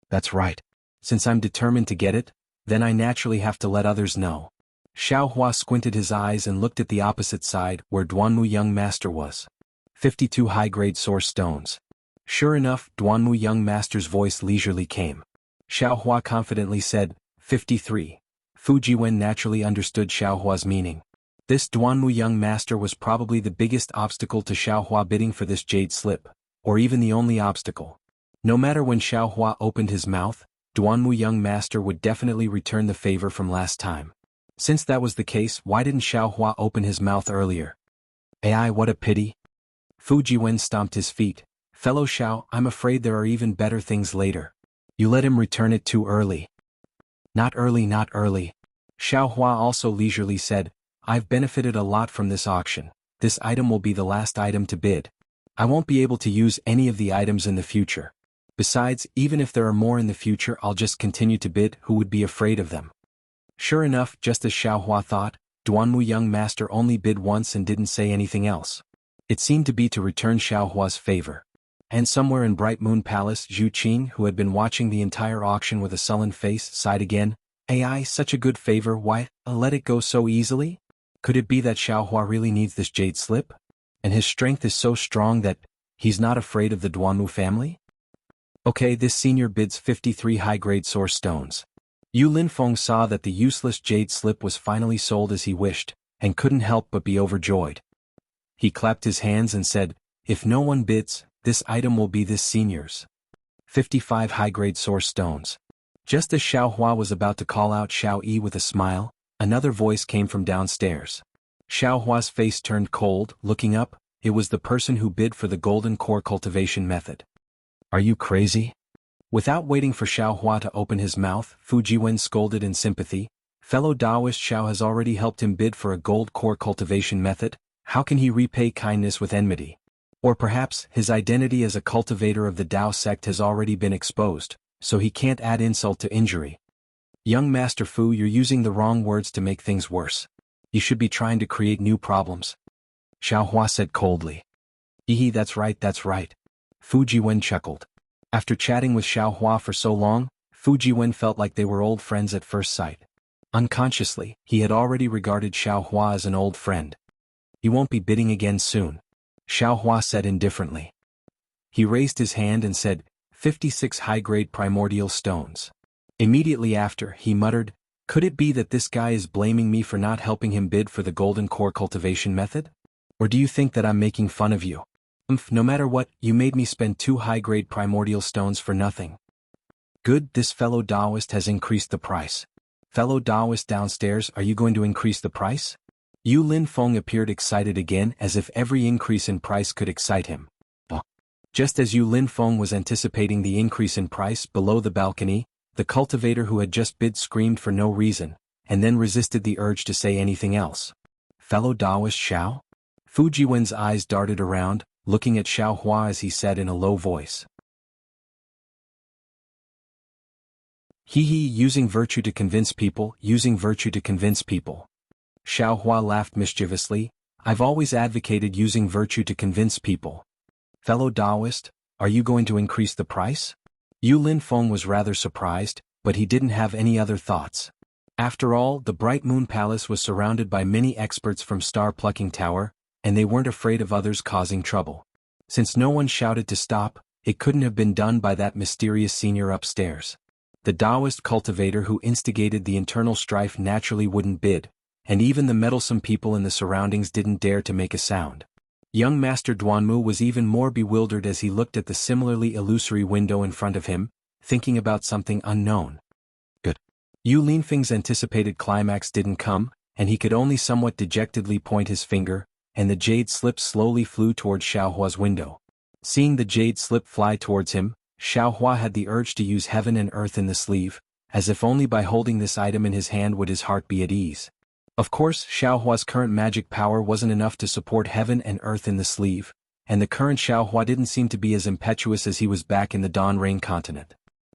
"That's right. Since I'm determined to get it, then I naturally have to let others know." Xiaohua squinted his eyes and looked at the opposite side where Duanmu young master was. 52 high-grade source stones. Sure enough, Duanmu young master's voice leisurely came. Xiaohua confidently said, 53. Fu Jiwen naturally understood Xiaohua's meaning. This Duanmu young master was probably the biggest obstacle to Xiaohua bidding for this jade slip, or even the only obstacle. No matter when Xiaohua opened his mouth, Duanmu young master would definitely return the favor from last time. Since that was the case, why didn't Xiaohua open his mouth earlier? AI, what a pity. Fu Jiwen stomped his feet. "Fellow Xiao, I'm afraid there are even better things later. You let him return it too early." "Not early, not early." Xiaohua also leisurely said, "I've benefited a lot from this auction. This item will be the last item to bid. I won't be able to use any of the items in the future. Besides, even if there are more in the future, I'll just continue to bid. Who would be afraid of them?" Sure enough, just as Xiaohua thought, Duanmu young master only bid once and didn't say anything else. It seemed to be to return Xiaohua's favor. And somewhere in Bright Moon Palace, Zhu Qing, who had been watching the entire auction with a sullen face, sighed again. "AI, such a good favor, why, let it go so easily? Could it be that Xiaohua really needs this jade slip? And his strength is so strong that he's not afraid of the Duanmu family?" Okay, this senior bids 53 high-grade source stones. Yu Linfeng saw that the useless jade slip was finally sold as he wished, and couldn't help but be overjoyed. He clapped his hands and said, "If no one bids, this item will be this senior's." 55 high-grade source stones. Just as Xiaohua was about to call out Xiao Yi with a smile, another voice came from downstairs. Xiaohua's face turned cold. Looking up, it was the person who bid for the golden core cultivation method. "Are you crazy?" Without waiting for Xiaohua to open his mouth, Fu Jiwen scolded in sympathy. "Fellow Taoist Xiao has already helped him bid for a gold core cultivation method. How can he repay kindness with enmity? Or perhaps his identity as a cultivator of the Tao sect has already been exposed, so he can't add insult to injury." "Young Master Fu, you're using the wrong words to make things worse. You should be trying to create new problems," Xiaohua said coldly. "Hehe, that's right, that's right." Fu Jiwen chuckled. After chatting with Xiaohua for so long, Fu Jiwen felt like they were old friends at first sight. Unconsciously, he had already regarded Xiaohua as an old friend. "You won't be bidding again soon," Xiaohua said indifferently. He raised his hand and said, 56 high-grade primordial stones. Immediately after, he muttered, Could it be that this guy is blaming me for not helping him bid for the golden core cultivation method? Or do you think that I'm making fun of you? No matter what, you made me spend 2 high-grade primordial stones for nothing. Good, this fellow Taoist has increased the price. Fellow Taoist downstairs, are you going to increase the price? Yu Linfeng appeared excited again, as if every increase in price could excite him. Just as Yu Linfeng was anticipating the increase in price below the balcony, the cultivator who had just bid screamed for no reason, and then resisted the urge to say anything else. Fellow Taoist Xiao? Fujiwen's eyes darted around, looking at Xiao Hua as he said in a low voice. Using virtue to convince people, using virtue to convince people. Xiao Hua laughed mischievously. I've always advocated using virtue to convince people. Fellow Taoist, are you going to increase the price? Yu Linfeng was rather surprised, but he didn't have any other thoughts. After all, the Bright Moon Palace was surrounded by many experts from Star Plucking Tower, and they weren't afraid of others causing trouble. Since no one shouted to stop, it couldn't have been done by that mysterious senior upstairs. The Taoist cultivator who instigated the internal strife naturally wouldn't bid, and even the meddlesome people in the surroundings didn't dare to make a sound. Young Master Duanmu was even more bewildered as he looked at the similarly illusory window in front of him, thinking about something unknown. Good. Yu Linfeng's anticipated climax didn't come, and he could only somewhat dejectedly point his finger, and the jade slip slowly flew towards Xiao Hua's window. Seeing the jade slip fly towards him, Xiao Hua had the urge to use heaven and earth in the sleeve, as if only by holding this item in his hand would his heart be at ease. Of course, Xiao Hua's current magic power wasn't enough to support heaven and earth in the sleeve, and the current Xiao Hua didn't seem to be as impetuous as he was back in the Dawn Rain continent.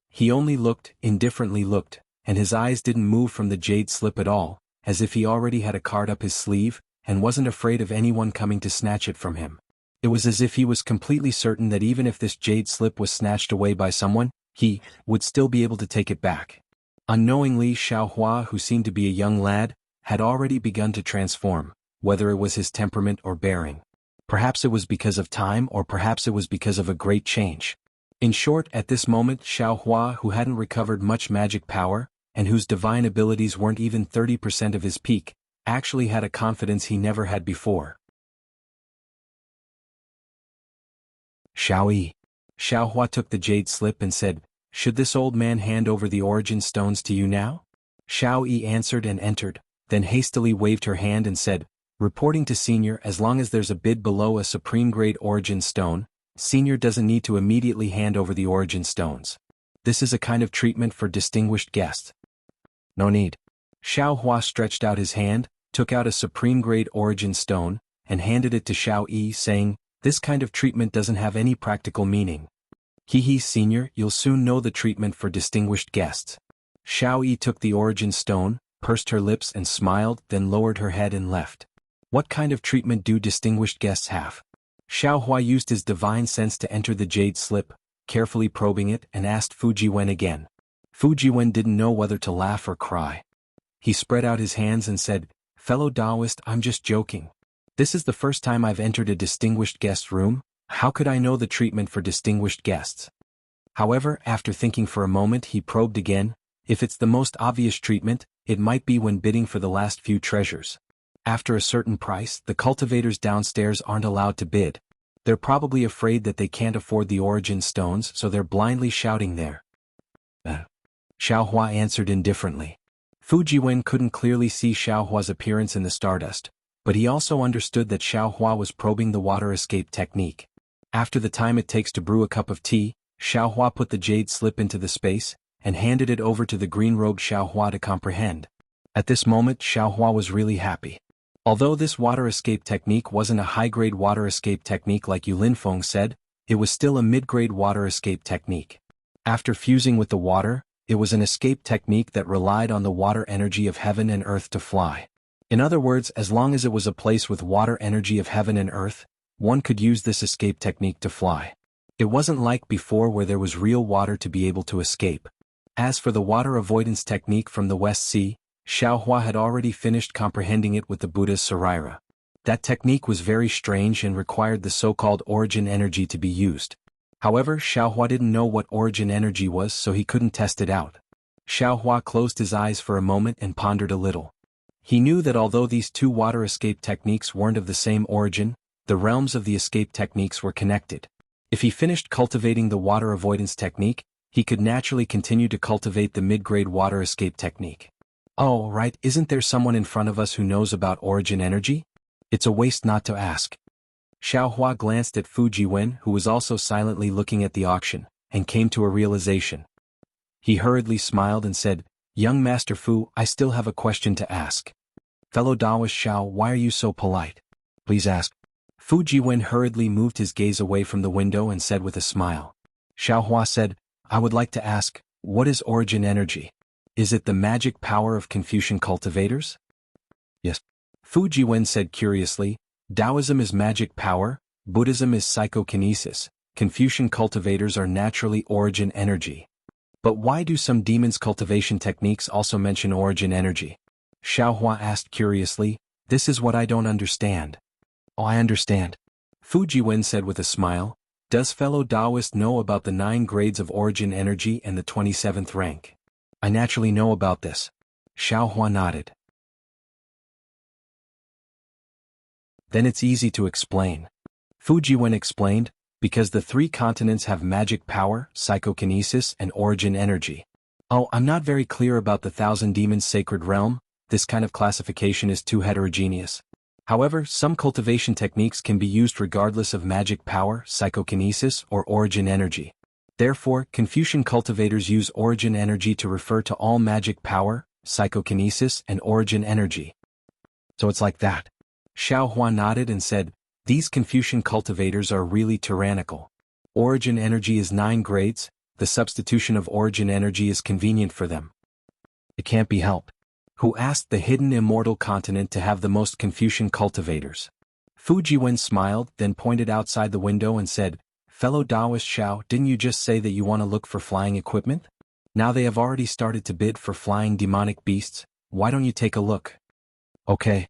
He only looked, indifferently looked, and his eyes didn't move from the jade slip at all, as if he already had a card up his sleeve, and wasn't afraid of anyone coming to snatch it from him. It was as if he was completely certain that even if this jade slip was snatched away by someone, he would still be able to take it back. Unknowingly, Xiao Hua, who seemed to be a young lad, had already begun to transform, whether it was his temperament or bearing. Perhaps it was because of time, or perhaps it was because of a great change. In short, at this moment Xiao Hua, who hadn't recovered much magic power, and whose divine abilities weren't even 30% of his peak, actually had a confidence he never had before. Xiao Yi. Xiao Hua took the jade slip and said, "Should this old man hand over the origin stones to you now?" Xiao Yi answered and entered, then hastily waved her hand and said, "Reporting to Senior, as long as there's a bid below a supreme-grade origin stone, Senior doesn't need to immediately hand over the origin stones. This is a kind of treatment for distinguished guests." "No need." Xiao Hua stretched out his hand, took out a supreme-grade origin stone, and handed it to Xiao Yi, saying, "This kind of treatment doesn't have any practical meaning. Senior, you'll soon know the treatment for distinguished guests." Xiao Yi took the origin stone, pursed her lips and smiled, then lowered her head and left. What kind of treatment do distinguished guests have? Xiao Hua used his divine sense to enter the jade slip, carefully probing it, and asked Fujiwen again. Fujiwen didn't know whether to laugh or cry. He spread out his hands and said, "Fellow Taoist, I'm just joking. This is the first time I've entered a distinguished guest's room. How could I know the treatment for distinguished guests?" However, after thinking for a moment, he probed again. If it's the most obvious treatment, it might be when bidding for the last few treasures. After a certain price, the cultivators downstairs aren't allowed to bid. They're probably afraid that they can't afford the origin stones, so they're blindly shouting there. Xiao Hua answered indifferently. Fujiwen couldn't clearly see Xiao Hua's appearance in the stardust, but he also understood that Xiao Hua was probing the water escape technique. After the time it takes to brew a cup of tea, Xiao Hua put the jade slip into the space, and handed it over to the green-robed Xiao Hua to comprehend. At this moment Xiao Hua was really happy. Although this water escape technique wasn't a high-grade water escape technique like Yu Linfeng said, it was still a mid-grade water escape technique. After fusing with the water, it was an escape technique that relied on the water energy of heaven and earth to fly. In other words, as long as it was a place with water energy of heaven and earth, one could use this escape technique to fly. It wasn't like before where there was real water to be able to escape. As for the water avoidance technique from the West Sea, Xiao Hua had already finished comprehending it with the Buddha's Sarira. That technique was very strange and required the so-called origin energy to be used. However, Xiao Hua didn't know what origin energy was, so he couldn't test it out. Xiaohua closed his eyes for a moment and pondered a little. He knew that although these two water escape techniques weren't of the same origin, the realms of the escape techniques were connected. If he finished cultivating the water avoidance technique, he could naturally continue to cultivate the mid-grade water escape technique. Oh, right, isn't there someone in front of us who knows about origin energy? It's a waste not to ask. Xiaohua glanced at Fu Jiwen, who was also silently looking at the auction, and came to a realization. He hurriedly smiled and said, "Young Master Fu, I still have a question to ask." "Fellow Taoist Xiao, why are you so polite? Please ask." Fu Jiwen hurriedly moved his gaze away from the window and said with a smile. Xiaohua said, "I would like to ask, what is origin energy? Is it the magic power of Confucian cultivators?" "Yes." Fu Jiwen said curiously, "Taoism is magic power, Buddhism is psychokinesis, Confucian cultivators are naturally origin energy. But why do some demons' cultivation techniques also mention origin energy?" Xiaohua asked curiously, "This is what I don't understand." "Oh, I understand." Fu Jiwen said with a smile, "Does fellow Taoist know about the 9 grades of origin energy and the 27th rank?" "I naturally know about this." Xiaohua nodded. "Then it's easy to explain." Fu Jiwen explained, "Because the 3 continents have magic power, psychokinesis, and origin energy." "Oh, I'm not very clear about the 1,000 demons sacred realm, this kind of classification is too heterogeneous. However, some cultivation techniques can be used regardless of magic power, psychokinesis, or origin energy. Therefore, Confucian cultivators use origin energy to refer to all magic power, psychokinesis, and origin energy." "So it's like that." Xiaohua nodded and said, "These Confucian cultivators are really tyrannical. Origin energy is 9 grades, the substitution of origin energy is convenient for them." "It can't be helped." "Who asked the hidden immortal continent to have the most Confucian cultivators?" Fu Jiwen smiled, then pointed outside the window and said, "Fellow Taoist Xiao, didn't you just say that you want to look for flying equipment? Now they have already started to bid for flying demonic beasts, why don't you take a look?" "Okay."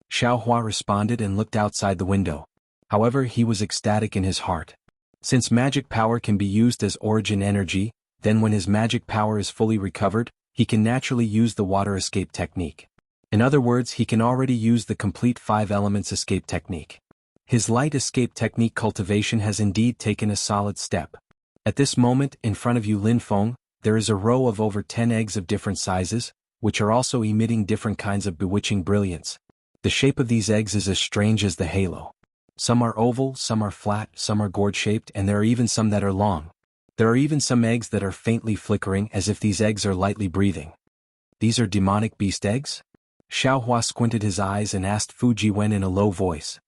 Xiaohua responded and looked outside the window. However, he was ecstatic in his heart. Since magic power can be used as origin energy, then when his magic power is fully recovered, he can naturally use the water escape technique. In other words, he can already use the complete 5 elements escape technique. His light escape technique cultivation has indeed taken a solid step. At this moment, in front of you Lin Feng, there is a row of over 10 eggs of different sizes, which are also emitting different kinds of bewitching brilliance. The shape of these eggs is as strange as the halo. Some are oval, some are flat, some are gourd-shaped, and there are even some that are long. There are even some eggs that are faintly flickering as if these eggs are lightly breathing. "These are demonic beast eggs?" Xiaohua squinted his eyes and asked Fu Jiwen in a low voice.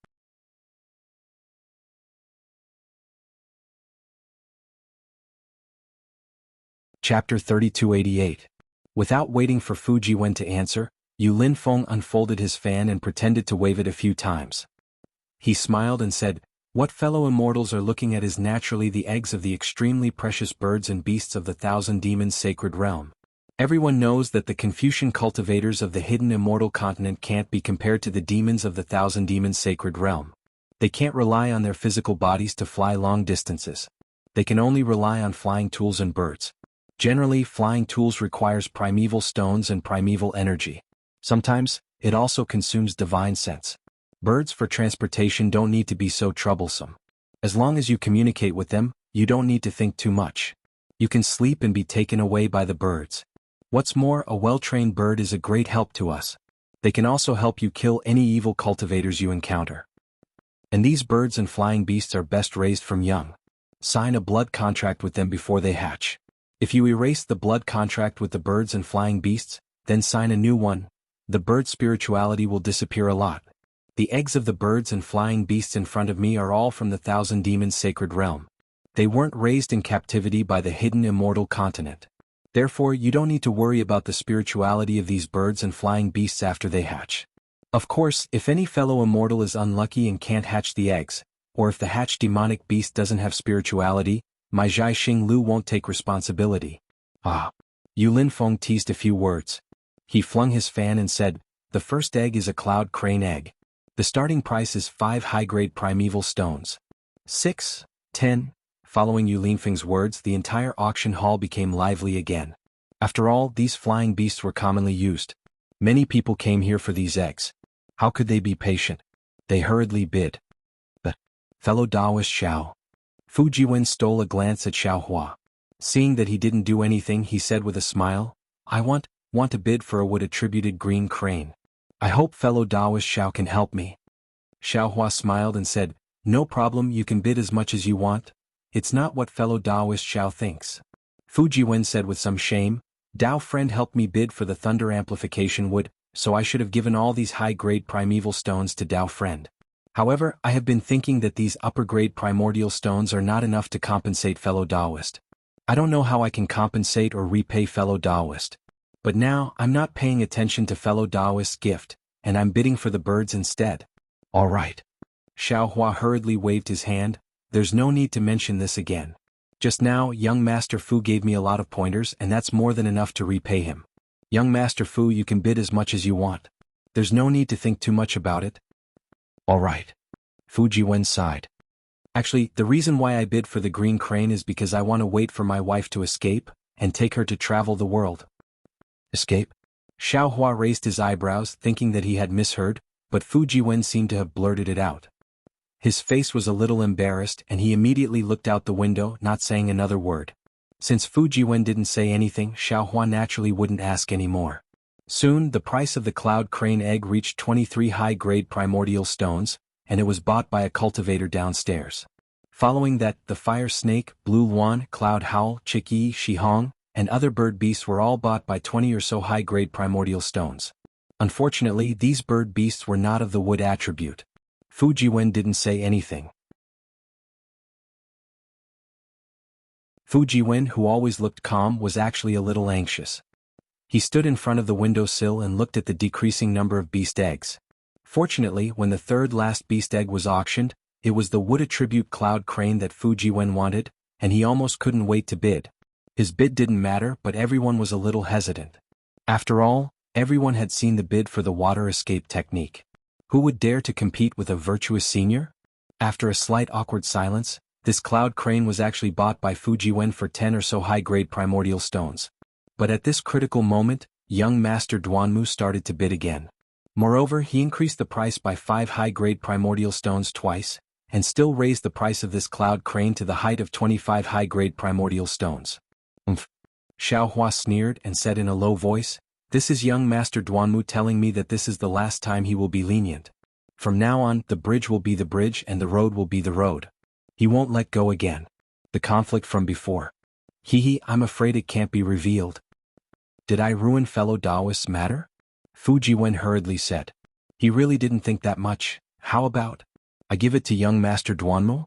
Chapter 3288. Without waiting for Fu Jiwen to answer, Yu Linfeng unfolded his fan and pretended to wave it a few times. He smiled and said, "What fellow immortals are looking at is naturally the eggs of the extremely precious birds and beasts of the 1,000 demons sacred realm. Everyone knows that the Confucian cultivators of the hidden immortal continent can't be compared to the demons of the 1,000 demons sacred realm. They can't rely on their physical bodies to fly long distances. They can only rely on flying tools and birds. Generally, flying tools requires primeval stones and primeval energy. Sometimes, it also consumes divine sense. Birds for transportation don't need to be so troublesome. As long as you communicate with them, you don't need to think too much. You can sleep and be taken away by the birds. What's more, a well-trained bird is a great help to us. They can also help you kill any evil cultivators you encounter. And these birds and flying beasts are best raised from young. Sign a blood contract with them before they hatch. If you erase the blood contract with the birds and flying beasts, then sign a new one, the bird's spirituality will disappear a lot. The eggs of the birds and flying beasts in front of me are all from the 1,000 demons sacred realm. They weren't raised in captivity by the hidden immortal continent. Therefore, you don't need to worry about the spirituality of these birds and flying beasts after they hatch. Of course, if any fellow immortal is unlucky and can't hatch the eggs, or if the hatched demonic beast doesn't have spirituality, my Zhai Xing Lu won't take responsibility." "Ah." Yu Linfeng teased a few words. He flung his fan and said, "The first egg is a cloud crane egg. The starting price is 5 high-grade primeval stones. 6, 10. Following Yu Linfeng's words, the entire auction hall became lively again. After all, these flying beasts were commonly used. Many people came here for these eggs. How could they be patient? They hurriedly bid. But, fellow Taoist Xiao. Fu Jiwen stole a glance at Xiao Hua. Seeing that he didn't do anything, he said with a smile, I want to bid for a wood-attributed green crane. I hope fellow Taoist Xiao can help me. Xiao Hua smiled and said, no problem, you can bid as much as you want. It's not what fellow Taoist Xiao thinks. Fu Jiwen said with some shame, Dao friend helped me bid for the thunder amplification wood, so I should have given all these high-grade primeval stones to Dao friend. However, I have been thinking that these upper-grade primordial stones are not enough to compensate fellow Taoist. I don't know how I can compensate or repay fellow Taoist. But now, I'm not paying attention to fellow Taoist's gift, and I'm bidding for the birds instead. All right. Xiao Hua hurriedly waved his hand, there's no need to mention this again. Just now, young Master Fu gave me a lot of pointers and that's more than enough to repay him. Young Master Fu, you can bid as much as you want. There's no need to think too much about it. All right. Fu Jiwen sighed. Actually, the reason why I bid for the green crane is because I want to wait for my wife to escape, and take her to travel the world. Escape? Xiao Hua raised his eyebrows, thinking that he had misheard, but Fu Jiwen seemed to have blurted it out. His face was a little embarrassed and he immediately looked out the window, not saying another word. Since Fu Jiwen didn't say anything, Xiao Hua naturally wouldn't ask any more. Soon, the price of the cloud crane egg reached 23 high-grade primordial stones, and it was bought by a cultivator downstairs. Following that, the fire snake, blue luan, cloud howl, chick-yi, shihong, and other bird beasts were all bought by 20 or so high-grade primordial stones. Unfortunately, these bird beasts were not of the wood attribute. Fu Jiwen didn't say anything. Fu Jiwen, who always looked calm, was actually a little anxious. He stood in front of the windowsill and looked at the decreasing number of beast eggs. Fortunately, when the third last beast egg was auctioned, it was the wood attribute cloud crane that Fu Jiwen wanted, and he almost couldn't wait to bid. His bid didn't matter, but everyone was a little hesitant. After all, everyone had seen the bid for the water escape technique. Who would dare to compete with a virtuous senior? After a slight awkward silence, this cloud crane was actually bought by Fu Jiwen for 10 or so high-grade primordial stones. But at this critical moment, young Master Duanmu started to bid again. Moreover, he increased the price by 5 high-grade primordial stones twice, and still raised the price of this cloud crane to the height of 25 high-grade primordial stones. Xiao Hua sneered and said in a low voice, This is young Master Duanmu telling me that this is the last time he will be lenient. From now on, the bridge will be the bridge and the road will be the road. He won't let go again. The conflict from before. I'm afraid it can't be revealed. Did I ruin fellow Taoist's matter? Fu Jiwen hurriedly said. He really didn't think that much. How about I give it to young Master Duanmu?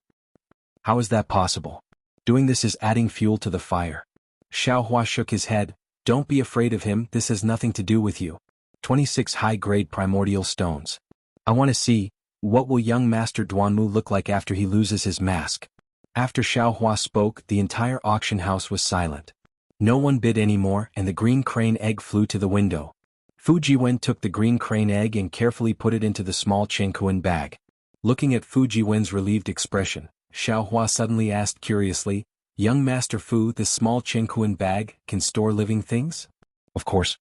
How is that possible? Doing this is adding fuel to the fire. Xiao Hua shook his head. Don't be afraid of him, this has nothing to do with you. 26 high-grade primordial stones. I want to see, what will young Master Duanmu look like after he loses his mask? After Xiao Hua spoke, the entire auction house was silent. No one bid anymore and the green crane egg flew to the window. Fu Jiwen took the green crane egg and carefully put it into the small Chengkuan bag. Looking at Fu Jiwen's relieved expression, Xiao Hua suddenly asked curiously, Young Master Fu, this small Chengkuan bag can store living things? Of course.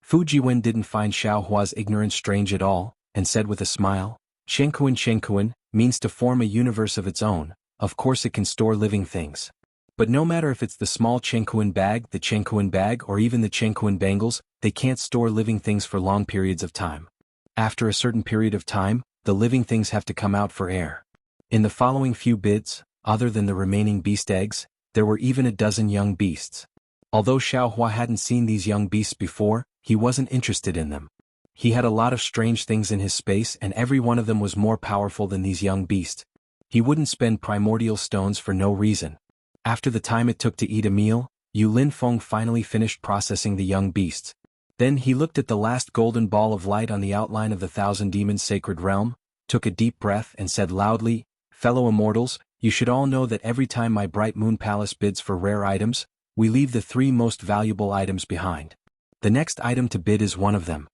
Fu Jiwen didn't find Xiao Hua's ignorance strange at all, and said with a smile, Chengkuan means to form a universe of its own, of course it can store living things. But no matter if it's the small Chengkuan bag, or even the Chengkuan bangles, they can't store living things for long periods of time. After a certain period of time, the living things have to come out for air. In the following few bids, other than the remaining beast eggs, there were even a dozen young beasts. Although Xiao Hua hadn't seen these young beasts before, he wasn't interested in them. He had a lot of strange things in his space and every one of them was more powerful than these young beasts. He wouldn't spend primordial stones for no reason. After the time it took to eat a meal, Yu Linfeng finally finished processing the young beasts. Then he looked at the last golden ball of light on the outline of the Thousand Demons Sacred Realm, took a deep breath and said loudly, Fellow immortals, you should all know that every time my Bright Moon Palace bids for rare items, we leave the 3 most valuable items behind. The next item to bid is one of them.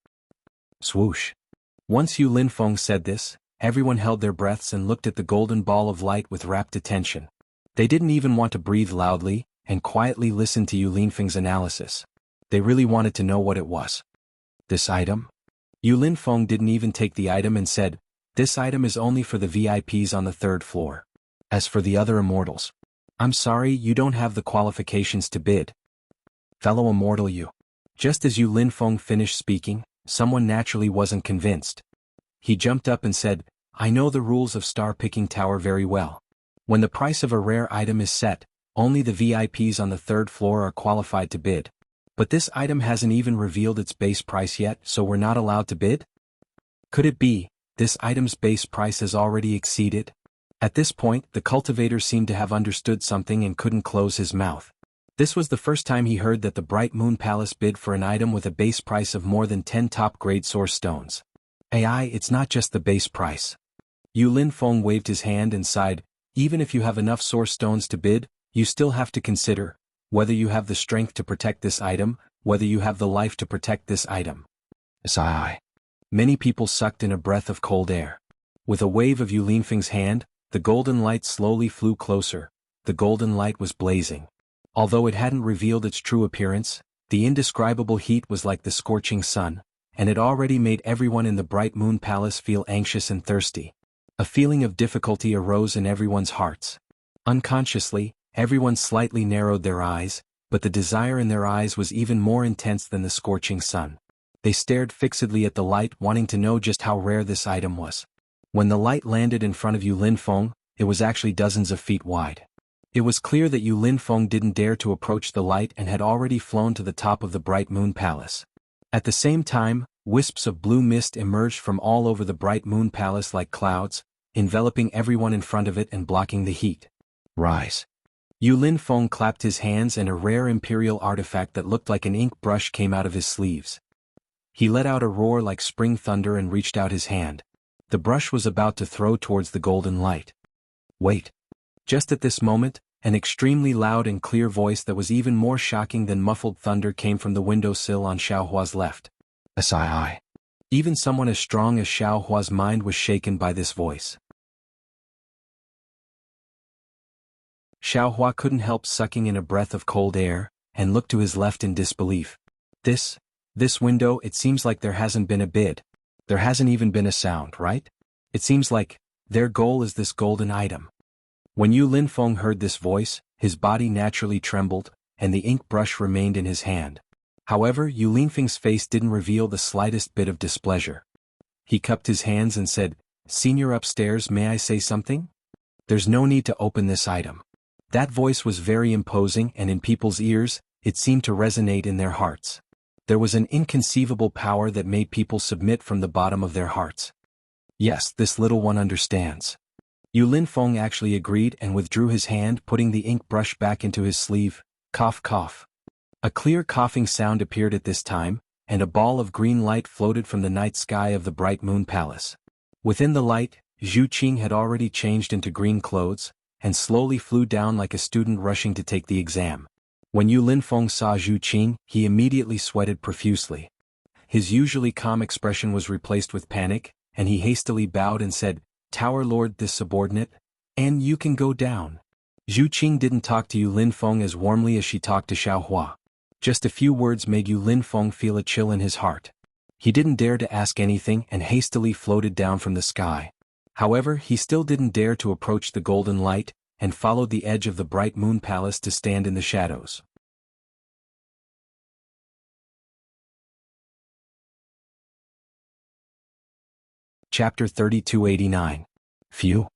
Swoosh. Once Yu Linfeng said this, everyone held their breaths and looked at the golden ball of light with rapt attention. They didn't even want to breathe loudly, and quietly listen to Yu Linfeng's analysis. They really wanted to know what it was. This item? Yu Linfeng didn't even take the item and said, "This item is only for the VIPs on the 3rd floor. As for the other immortals, I'm sorry, you don't have the qualifications to bid." Fellow immortal Yu. Just as Yu Linfeng finished speaking, someone naturally wasn't convinced. He jumped up and said, "I know the rules of Star Picking Tower very well. When the price of a rare item is set, only the VIPs on the 3rd floor are qualified to bid. But this item hasn't even revealed its base price yet, so we're not allowed to bid? Could it be, this item's base price has already exceeded?" At this point, the cultivator seemed to have understood something and couldn't close his mouth. This was the first time he heard that the Bright Moon Palace bid for an item with a base price of more than 10 top-grade source stones. AI, it's not just the base price. Yu Linfeng waved his hand and sighed, "Even if you have enough source stones to bid, you still have to consider whether you have the strength to protect this item, whether you have the life to protect this item." Sigh. Many people sucked in a breath of cold air. With a wave of Yu Linfeng's hand, the golden light slowly flew closer. The golden light was blazing. Although it hadn't revealed its true appearance, the indescribable heat was like the scorching sun, and it already made everyone in the Bright Moon Palace feel anxious and thirsty. A feeling of difficulty arose in everyone's hearts. Unconsciously, everyone slightly narrowed their eyes, but the desire in their eyes was even more intense than the scorching sun. They stared fixedly at the light, wanting to know just how rare this item was. When the light landed in front of Yu Linfeng, it was actually dozens of feet wide. It was clear that Yu Linfeng didn't dare to approach the light and had already flown to the top of the Bright Moon Palace. At the same time, wisps of blue mist emerged from all over the Bright Moon Palace like clouds, enveloping everyone in front of it and blocking the heat. Rise. Yu Linfeng clapped his hands and a rare imperial artifact that looked like an ink brush came out of his sleeves. He let out a roar like spring thunder and reached out his hand. The brush was about to throw towards the golden light. Wait. Just at this moment, an extremely loud and clear voice that was even more shocking than muffled thunder came from the windowsill on Xiaohua's left. Asai. Even someone as strong as Xiaohua's mind was shaken by this voice. Xiaohua couldn't help sucking in a breath of cold air, and looked to his left in disbelief. This window, it seems like there hasn't been a bid. There hasn't even been a sound, right? It seems like their goal is this golden item. When Yu Linfeng heard this voice, his body naturally trembled, and the ink brush remained in his hand. However, Yu Linfeng's face didn't reveal the slightest bit of displeasure. He cupped his hands and said, "Senior upstairs, may I say something? There's no need to open this item." That voice was very imposing, and in people's ears, it seemed to resonate in their hearts. There was an inconceivable power that made people submit from the bottom of their hearts. Yes, this little one understands. Yu Linfeng actually agreed and withdrew his hand, putting the ink brush back into his sleeve. Cough, cough. A clear coughing sound appeared at this time, and a ball of green light floated from the night sky of the Bright Moon Palace. Within the light, Zhu Qing had already changed into green clothes, and slowly flew down like a student rushing to take the exam. When Yu Linfeng saw Zhu Qing, he immediately sweated profusely. His usually calm expression was replaced with panic, and he hastily bowed and said, "Tower Lord, this subordinate, and you can go down." Zhu Qing didn't talk to Yu Linfeng as warmly as she talked to Xiaohua. Just a few words made Yu Linfeng feel a chill in his heart. He didn't dare to ask anything and hastily floated down from the sky. However, he still didn't dare to approach the golden light, and followed the edge of the Bright Moon Palace to stand in the shadows. Chapter 3289. Phew.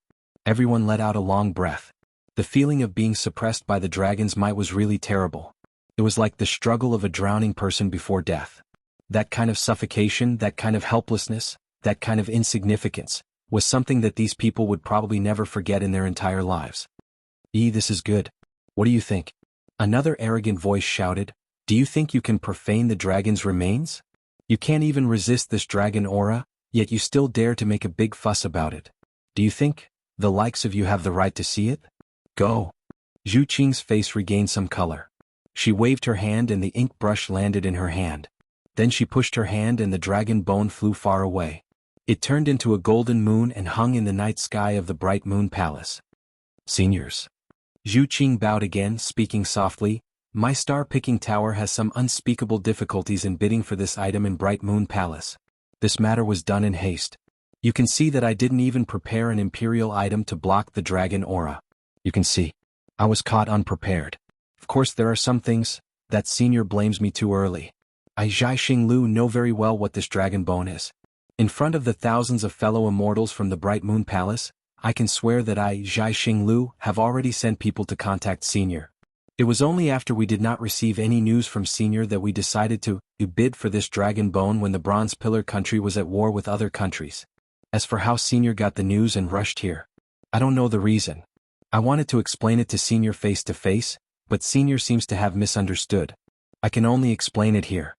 Everyone let out a long breath. The feeling of being suppressed by the dragon's might was really terrible. It was like the struggle of a drowning person before death. That kind of suffocation, that kind of helplessness, that kind of insignificance, was something that these people would probably never forget in their entire lives. This is good. What do you think? Another arrogant voice shouted, "Do you think you can profane the dragon's remains? You can't even resist this dragon aura, yet you still dare to make a big fuss about it. Do you think the likes of you have the right to see it? Go." Zhu Qing's face regained some color. She waved her hand and the ink brush landed in her hand. Then she pushed her hand and the dragon bone flew far away. It turned into a golden moon and hung in the night sky of the Bright Moon Palace. "Seniors, Zhu Qing bowed again, speaking softly, "My star-picking tower has some unspeakable difficulties in bidding for this item in Bright Moon Palace. This matter was done in haste. You can see that I didn't even prepare an imperial item to block the dragon aura. You can see. I was caught unprepared. Of course there are some things that senior blames me too early. I Zhai Xinglu know very well what this dragon bone is. In front of the thousands of fellow immortals from the Bright Moon Palace, I can swear that I Zhai Xinglu have already sent people to contact senior. It was only after we did not receive any news from senior that we decided to bid for this dragon bone when the Bronze Pillar country was at war with other countries. As for how senior got the news and rushed here, I don't know the reason. I wanted to explain it to senior face to face, but senior seems to have misunderstood. I can only explain it here."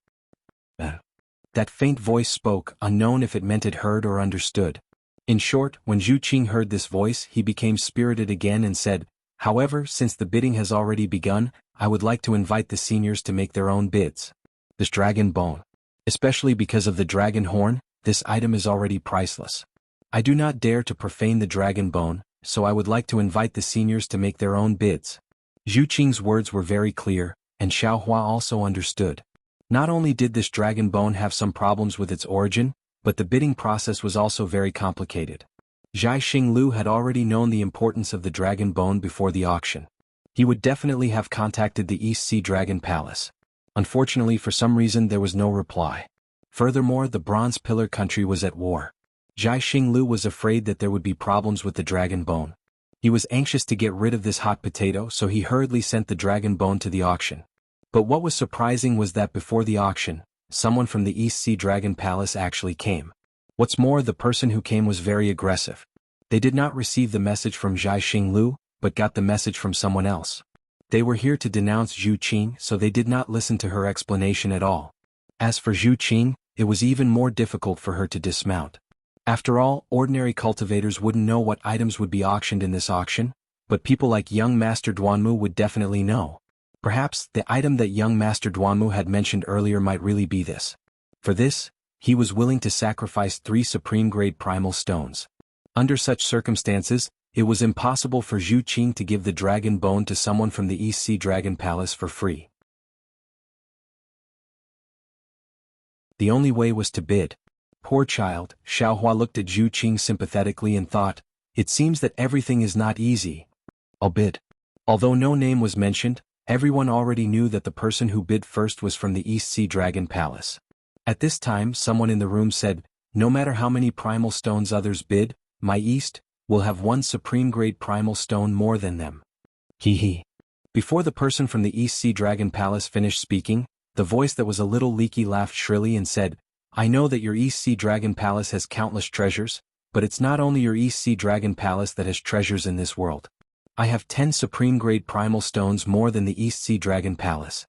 That faint voice spoke, unknown if it meant it heard or understood. In short, when Zhu Qing heard this voice, he became spirited again and said, "However, since the bidding has already begun, I would like to invite the seniors to make their own bids. This dragon bone, especially because of the dragon horn, this item is already priceless. I do not dare to profane the dragon bone, so I would like to invite the seniors to make their own bids." Zhu Qing's words were very clear, and Xiaohua also understood. Not only did this dragon bone have some problems with its origin, but the bidding process was also very complicated. Zhai Xinglu had already known the importance of the dragon bone before the auction. He would definitely have contacted the East Sea Dragon Palace. Unfortunately, for some reason there was no reply. Furthermore, the Bronze Pillar country was at war. Zhai Xinglu was afraid that there would be problems with the dragon bone. He was anxious to get rid of this hot potato, so he hurriedly sent the dragon bone to the auction. But what was surprising was that before the auction, someone from the East Sea Dragon Palace actually came. What's more, the person who came was very aggressive. They did not receive the message from Zhai Xinglu, but got the message from someone else. They were here to denounce Zhu Qing, so they did not listen to her explanation at all. As for Zhu Qing, it was even more difficult for her to dismount. After all, ordinary cultivators wouldn't know what items would be auctioned in this auction, but people like young Master Duanmu would definitely know. Perhaps the item that young Master Duanmu had mentioned earlier might really be this. For this, he was willing to sacrifice 3 supreme-grade primal stones. Under such circumstances, it was impossible for Zhu Qing to give the dragon bone to someone from the East Sea Dragon Palace for free. The only way was to bid. Poor child, Xiaohua looked at Zhu Qing sympathetically and thought, "It seems that everything is not easy. I'll bid." Although no name was mentioned, everyone already knew that the person who bid first was from the East Sea Dragon Palace. At this time, someone in the room said, "No matter how many primal stones others bid, my East will have 1 supreme-grade primal stone more than them." Hee. Before the person from the East Sea Dragon Palace finished speaking, the voice that was a little leaky laughed shrilly and said, "I know that your East Sea Dragon Palace has countless treasures, but it's not only your East Sea Dragon Palace that has treasures in this world. I have 10 supreme-grade primal stones more than the East Sea Dragon Palace."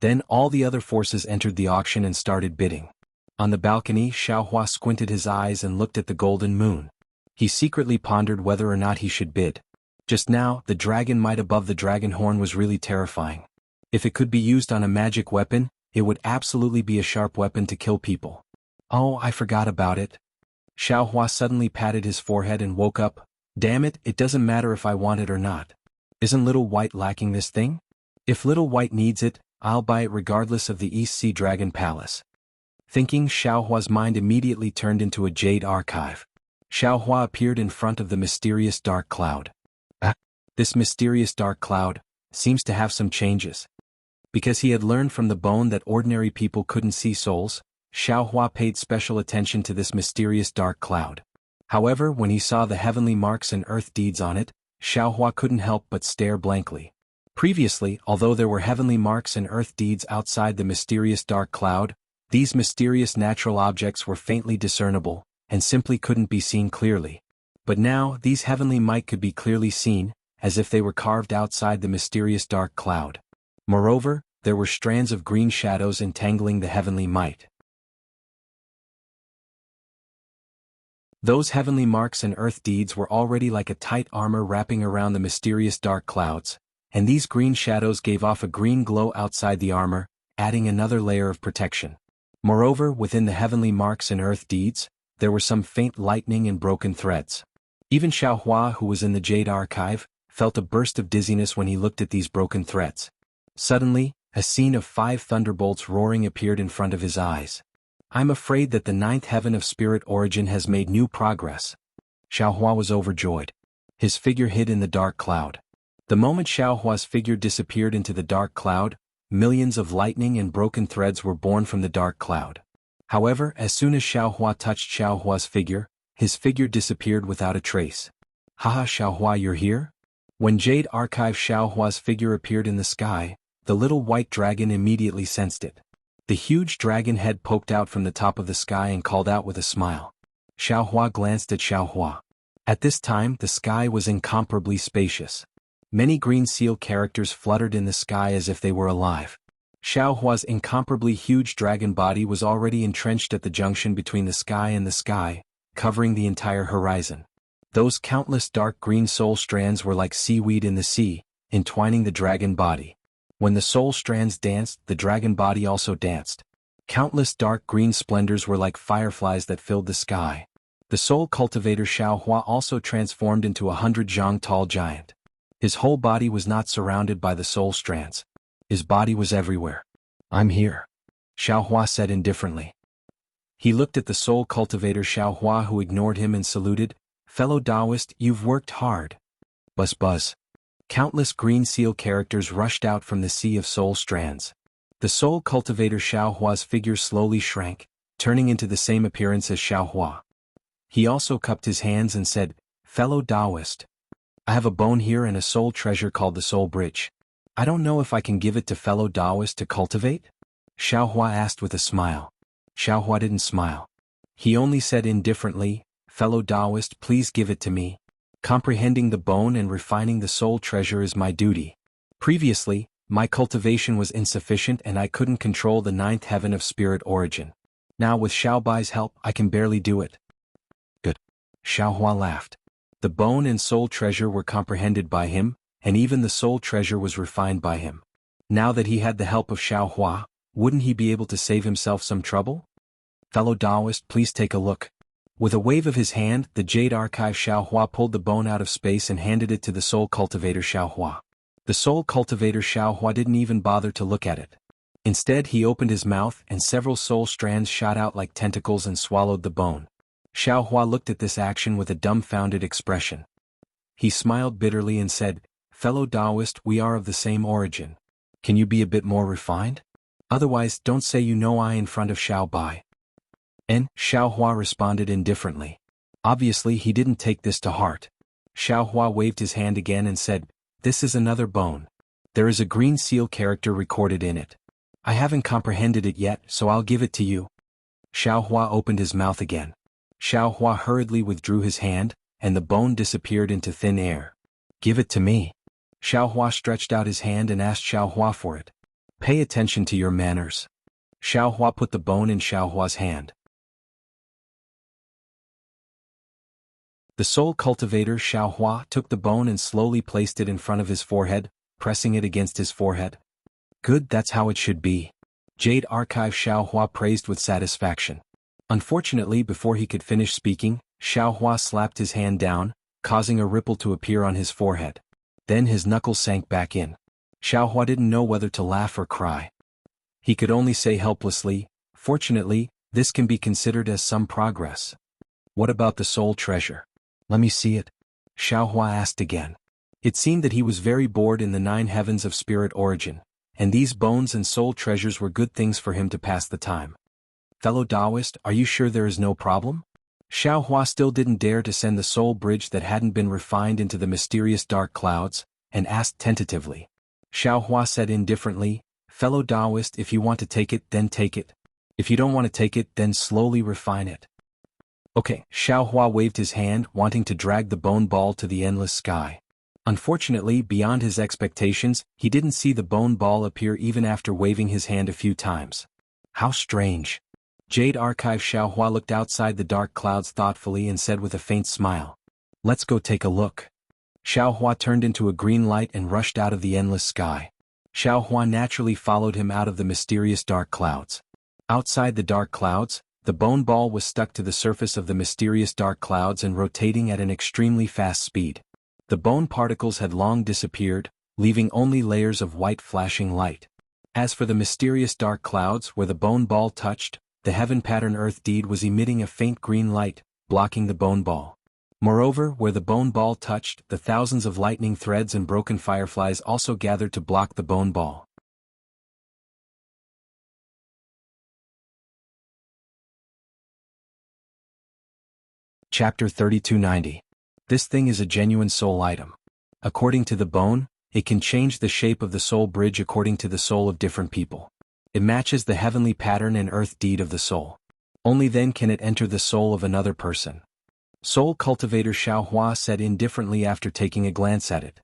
Then all the other forces entered the auction and started bidding. On the balcony, Xiaohua squinted his eyes and looked at the golden moon. He secretly pondered whether or not he should bid. Just now, the dragon might above the dragon horn was really terrifying. If it could be used on a magic weapon, it would absolutely be a sharp weapon to kill people. Oh, I forgot about it. Xiaohua suddenly patted his forehead and woke up. Damn it, it doesn't matter if I want it or not. Isn't Little White lacking this thing? If Little White needs it, I'll buy it regardless of the East Sea Dragon Palace. Thinking, Xiaohua's mind immediately turned into a jade archive. Xiaohua appeared in front of the mysterious dark cloud. This mysterious dark cloud seems to have some changes. Because he had learned from the bone that ordinary people couldn't see souls, Xiaohua paid special attention to this mysterious dark cloud. However, when he saw the heavenly marks and earth deeds on it, Xiaohua couldn't help but stare blankly. Previously, although there were heavenly marks and earth deeds outside the mysterious dark cloud, these mysterious natural objects were faintly discernible, and simply couldn't be seen clearly. But now, these heavenly might could be clearly seen, as if they were carved outside the mysterious dark cloud. Moreover, there were strands of green shadows entangling the heavenly might. Those heavenly marks and earth deeds were already like a tight armor wrapping around the mysterious dark clouds, and these green shadows gave off a green glow outside the armor, adding another layer of protection. Moreover, within the heavenly marks and earth deeds, there were some faint lightning and broken threads. Even Xiaohua, who was in the Jade Archive, felt a burst of dizziness when he looked at these broken threads. Suddenly, a scene of 5 thunderbolts roaring appeared in front of his eyes. I'm afraid that the 9th heaven of spirit origin has made new progress. Xiaohua was overjoyed. His figure hid in the dark cloud. The moment Xiaohua's figure disappeared into the dark cloud, millions of lightning and broken threads were born from the dark cloud. However, as soon as Xiaohua touched Xiaohua's figure, his figure disappeared without a trace. Haha, Xiaohua, you're here? When Jade Archive Xiaohua's figure appeared in the sky, the little white dragon immediately sensed it. The huge dragon head poked out from the top of the sky and called out with a smile. Xiaohua glanced at Xiaohua. At this time, the sky was incomparably spacious. Many green seal characters fluttered in the sky as if they were alive. Xiaohua's incomparably huge dragon body was already entrenched at the junction between the sky and the sky, covering the entire horizon. Those countless dark green soul strands were like seaweed in the sea, entwining the dragon body. When the soul strands danced, the dragon body also danced. Countless dark green splendors were like fireflies that filled the sky. The soul cultivator Xiaohua also transformed into 100 zhang tall giant. His whole body was not surrounded by the soul strands. His body was everywhere. I'm here, Xiaohua said indifferently. He looked at the soul cultivator Xiaohua, who ignored him and saluted. Fellow Taoist, you've worked hard. Buzz buzz. Countless green seal characters rushed out from the sea of soul strands. The soul cultivator Xiaohua's figure slowly shrank, turning into the same appearance as Xiaohua. He also cupped his hands and said, Fellow Taoist, I have a bone here and a soul treasure called the Soul Bridge. I don't know if I can give it to fellow Taoist to cultivate? Xiaohua asked with a smile. Xiaohua didn't smile. He only said indifferently, Fellow Taoist, please give it to me. Comprehending the bone and refining the soul treasure is my duty. Previously, my cultivation was insufficient and I couldn't control the 9th heaven of spirit origin. Now with Xiaobai's help I can barely do it. Good. Xiaohua laughed. The bone and soul treasure were comprehended by him, and even the soul treasure was refined by him. Now that he had the help of Xiaohua, wouldn't he be able to save himself some trouble? Fellow Taoist, please take a look. With a wave of his hand, the Jade Archive Xiaohua pulled the bone out of space and handed it to the Soul Cultivator Xiaohua. The Soul Cultivator Xiaohua didn't even bother to look at it. Instead, he opened his mouth and several soul strands shot out like tentacles and swallowed the bone. Xiaohua looked at this action with a dumbfounded expression. He smiled bitterly and said, Fellow Taoist, we are of the same origin. Can you be a bit more refined? Otherwise, don't say you know I in front of Xiaobai. And Xiaohua responded indifferently. Obviously he didn't take this to heart. Xiaohua waved his hand again and said, This is another bone. There is a green seal character recorded in it. I haven't comprehended it yet, so I'll give it to you. Xiaohua opened his mouth again. Xiaohua hurriedly withdrew his hand, and the bone disappeared into thin air. Give it to me. Xiaohua stretched out his hand and asked Xiaohua for it. Pay attention to your manners. Xiaohua put the bone in Xiaohua's hand. The soul cultivator Xiaohua took the bone and slowly placed it in front of his forehead, pressing it against his forehead. Good, that's how it should be. Jade Archive Xiaohua praised with satisfaction. Unfortunately, before he could finish speaking, Xiaohua slapped his hand down, causing a ripple to appear on his forehead. Then his knuckles sank back in. Xiaohua didn't know whether to laugh or cry. He could only say helplessly, Fortunately, this can be considered as some progress. What about the soul treasure? Let me see it. Xiaohua asked again. It seemed that he was very bored in the 9 heavens of spirit origin, and these bones and soul treasures were good things for him to pass the time. Fellow Taoist, are you sure there is no problem? Xiaohua still didn't dare to send the soul bridge that hadn't been refined into the mysterious dark clouds, and asked tentatively. Xiaohua said indifferently, Fellow Taoist, if you want to take it, then take it. If you don't want to take it, then slowly refine it. Okay, Xiaohua waved his hand, wanting to drag the bone ball to the endless sky. Unfortunately, beyond his expectations, he didn't see the bone ball appear even after waving his hand a few times. How strange. Jade Archive Xiaohua looked outside the dark clouds thoughtfully and said with a faint smile. Let's go take a look. Xiaohua turned into a green light and rushed out of the endless sky. Xiaohua naturally followed him out of the mysterious dark clouds. Outside the dark clouds, the bone ball was stuck to the surface of the mysterious dark clouds and rotating at an extremely fast speed. The bone particles had long disappeared, leaving only layers of white flashing light. As for the mysterious dark clouds where the bone ball touched, the heaven pattern earth deed was emitting a faint green light, blocking the bone ball. Moreover, where the bone ball touched, the thousands of lightning threads and broken fireflies also gathered to block the bone ball. Chapter 3290. This thing is a genuine soul item. According to the bone, it can change the shape of the soul bridge according to the soul of different people. It matches the heavenly pattern and earth deed of the soul. Only then can it enter the soul of another person. Soul Cultivator Xiaohua said indifferently after taking a glance at it.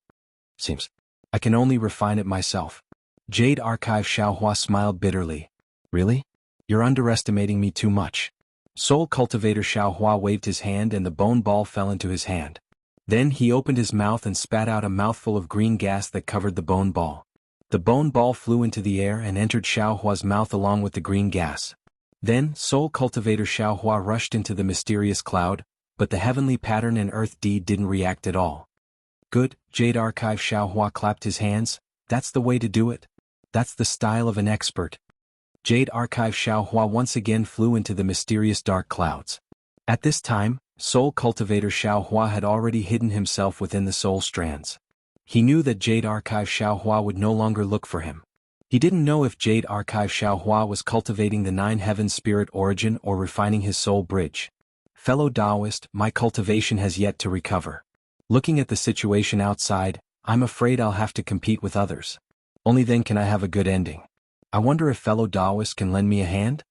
Seems. I can only refine it myself. Jade Archive Xiaohua smiled bitterly. Really? You're underestimating me too much. Soul Cultivator Xiaohua waved his hand and the bone ball fell into his hand. Then he opened his mouth and spat out a mouthful of green gas that covered the bone ball. The bone ball flew into the air and entered Xiaohua's mouth along with the green gas. Then, Soul Cultivator Xiaohua rushed into the mysterious cloud, but the heavenly pattern and earth deed didn't react at all. Good, Jade Archive Xiaohua clapped his hands. That's the way to do it. That's the style of an expert. Jade Archive Xiaohua once again flew into the mysterious dark clouds. At this time, Soul Cultivator Xiaohua had already hidden himself within the soul strands. He knew that Jade Archive Xiaohua would no longer look for him. He didn't know if Jade Archive Xiaohua was cultivating the nine heavens spirit origin or refining his soul bridge. Fellow Taoist, my cultivation has yet to recover. Looking at the situation outside, I'm afraid I'll have to compete with others. Only then can I have a good ending. I wonder if fellow Taoists can lend me a hand?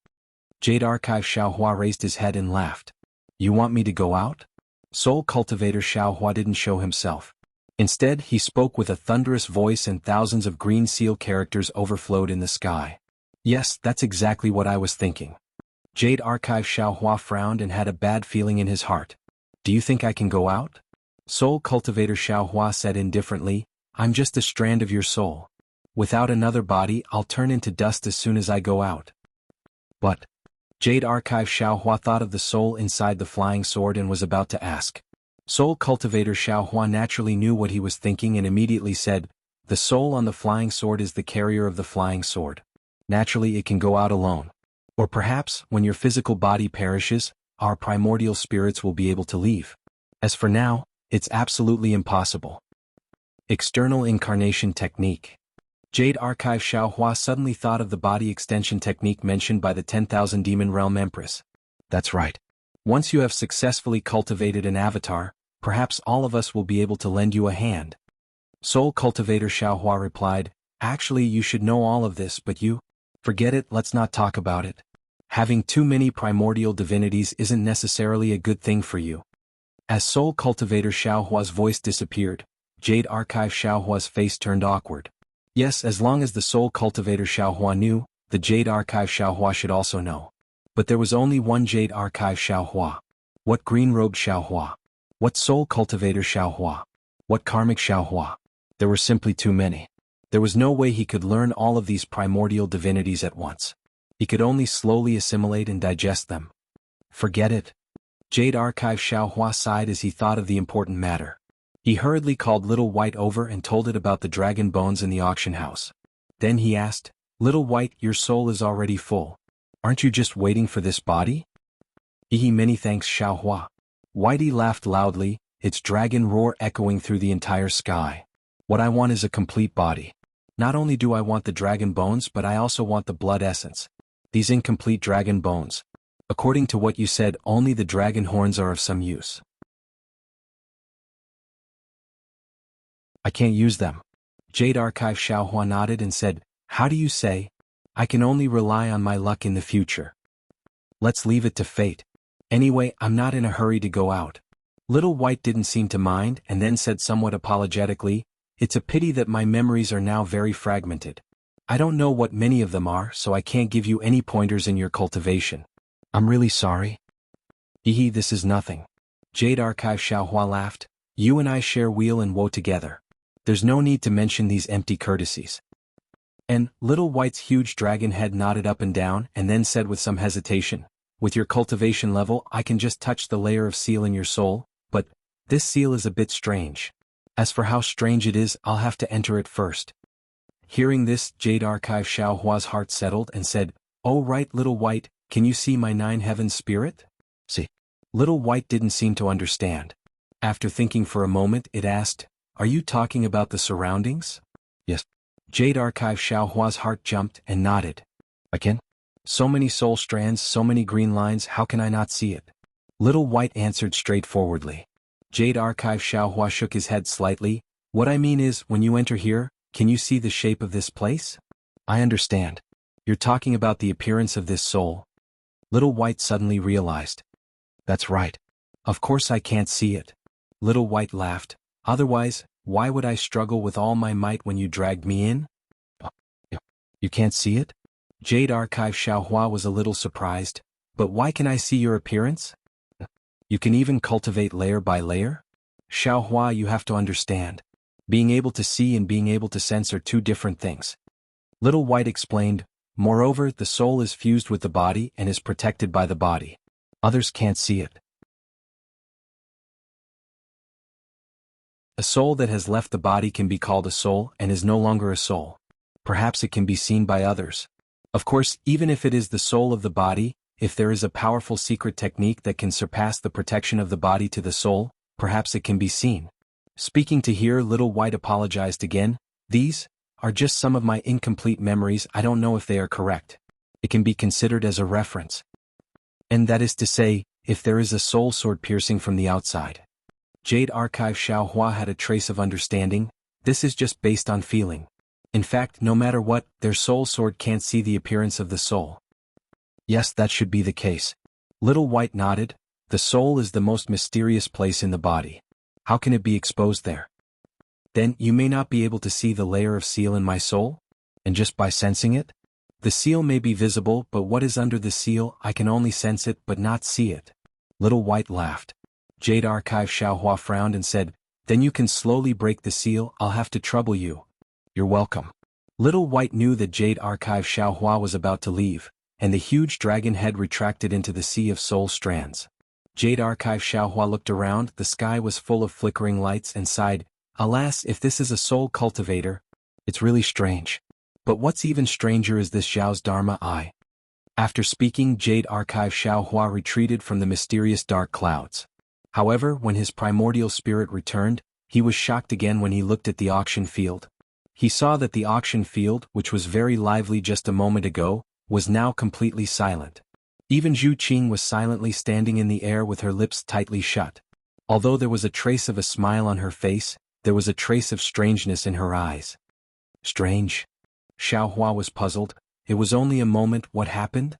Jade Archive Xiaohua raised his head and laughed. You want me to go out? Soul Cultivator Xiaohua didn't show himself. Instead, he spoke with a thunderous voice and thousands of green seal characters overflowed in the sky. Yes, that's exactly what I was thinking. Jade Archive Xiaohua frowned and had a bad feeling in his heart. Do you think I can go out? Soul Cultivator Xiaohua said indifferently, I'm just a strand of your soul. Without another body, I'll turn into dust as soon as I go out. But Jade Archive Xiaohua thought of the soul inside the flying sword and was about to ask. Soul Cultivator Xiaohua naturally knew what he was thinking and immediately said, the soul on the flying sword is the carrier of the flying sword. Naturally it can go out alone. Or perhaps, when your physical body perishes, our primordial spirits will be able to leave. As for now, it's absolutely impossible. External Incarnation Technique. Jade Archive Xiaohua suddenly thought of the body extension technique mentioned by the 10,000 Demon Realm Empress. That's right. Once you have successfully cultivated an avatar, perhaps all of us will be able to lend you a hand. Soul Cultivator Xiaohua replied, actually you should know all of this but you? Forget it, let's not talk about it. Having too many primordial divinities isn't necessarily a good thing for you. As Soul Cultivator Xiaohua's voice disappeared, Jade Archive Xiaohua's face turned awkward. Yes, as long as the Soul Cultivator Xiaohua knew, the Jade Archive Xiaohua should also know. But there was only one Jade Archive Xiaohua. What green-robed Xiaohua? What Soul Cultivator Xiaohua? What karmic Xiaohua? There were simply too many. There was no way he could learn all of these primordial divinities at once. He could only slowly assimilate and digest them. Forget it. Jade Archive Xiaohua sighed as he thought of the important matter. He hurriedly called Little White over and told it about the dragon bones in the auction house. Then he asked, Little White, your soul is already full. Aren't you just waiting for this body? Many thanks Xiaohua. Whitey laughed loudly, its dragon roar echoing through the entire sky. What I want is a complete body. Not only do I want the dragon bones but I also want the blood essence. These incomplete dragon bones. According to what you said, only the dragon horns are of some use. I can't use them. Jade Archive Xiaohua nodded and said, how do you say? I can only rely on my luck in the future. Let's leave it to fate. Anyway, I'm not in a hurry to go out. Little White didn't seem to mind and then said somewhat apologetically, it's a pity that my memories are now very fragmented. I don't know what many of them are so I can't give you any pointers in your cultivation. I'm really sorry. This is nothing. Jade Archive Xiaohua laughed, you and I share weal and woe together. There's no need to mention these empty courtesies. And Little White's huge dragon head nodded up and down and then said with some hesitation, with your cultivation level I can just touch the layer of seal in your soul, but this seal is a bit strange. As for how strange it is, I'll have to enter it first. Hearing this, Jade Archive Xiaohua's heart settled and said, "Oh right, Little White, can you see my 9 heavens spirit?" See. Little White didn't seem to understand. After thinking for a moment, it asked, "Are you talking about the surroundings?" Yes. Jade Archive Xiaohua's heart jumped and nodded. I can? So many soul strands, so many green lines, how can I not see it? Little White answered straightforwardly. Jade Archive Xiaohua shook his head slightly. What I mean is, when you enter here, can you see the shape of this place? I understand. You're talking about the appearance of this soul. Little White suddenly realized. That's right. Of course I can't see it. Little White laughed. Otherwise, why would I struggle with all my might when you dragged me in? Oh, you can't see it? Jade Archive Xiaohua was a little surprised. But why can I see your appearance? You can even cultivate layer by layer? Xiaohua, you have to understand. Being able to see and being able to sense are two different things. Little White explained. Moreover, the soul is fused with the body and is protected by the body. Others can't see it. A soul that has left the body can be called a soul and is no longer a soul. Perhaps it can be seen by others. Of course, even if it is the soul of the body, if there is a powerful secret technique that can surpass the protection of the body to the soul, perhaps it can be seen. Speaking to here, Little White apologized again. These are just some of my incomplete memories. I don't know if they are correct. It can be considered as a reference. And that is to say, if there is a soul sword piercing from the outside. Jade Archive Xiaohua had a trace of understanding. This is just based on feeling. In fact, no matter what, their soul sword can't see the appearance of the soul. Yes, that should be the case. Little White nodded. The soul is the most mysterious place in the body. How can it be exposed there? Then, you may not be able to see the layer of seal in my soul? And just by sensing it? The seal may be visible, but what is under the seal, I can only sense it but not see it. Little White laughed. Jade Archive Xiaohua frowned and said, Then you can slowly break the seal, I'll have to trouble you. You're welcome. Little White knew that Jade Archive Xiaohua was about to leave, and the huge dragon head retracted into the sea of soul strands. Jade Archive Xiaohua looked around, the sky was full of flickering lights and sighed, Alas, if this is a soul cultivator, it's really strange. But what's even stranger is this Zhao's Dharma eye. After speaking, Jade Archive Xiaohua retreated from the mysterious dark clouds. However, when his primordial spirit returned, he was shocked again when he looked at the auction field. He saw that the auction field, which was very lively just a moment ago, was now completely silent. Even Zhu Qing was silently standing in the air with her lips tightly shut. Although there was a trace of a smile on her face, there was a trace of strangeness in her eyes. Strange? Xiaohua was puzzled. It was only a moment, what happened?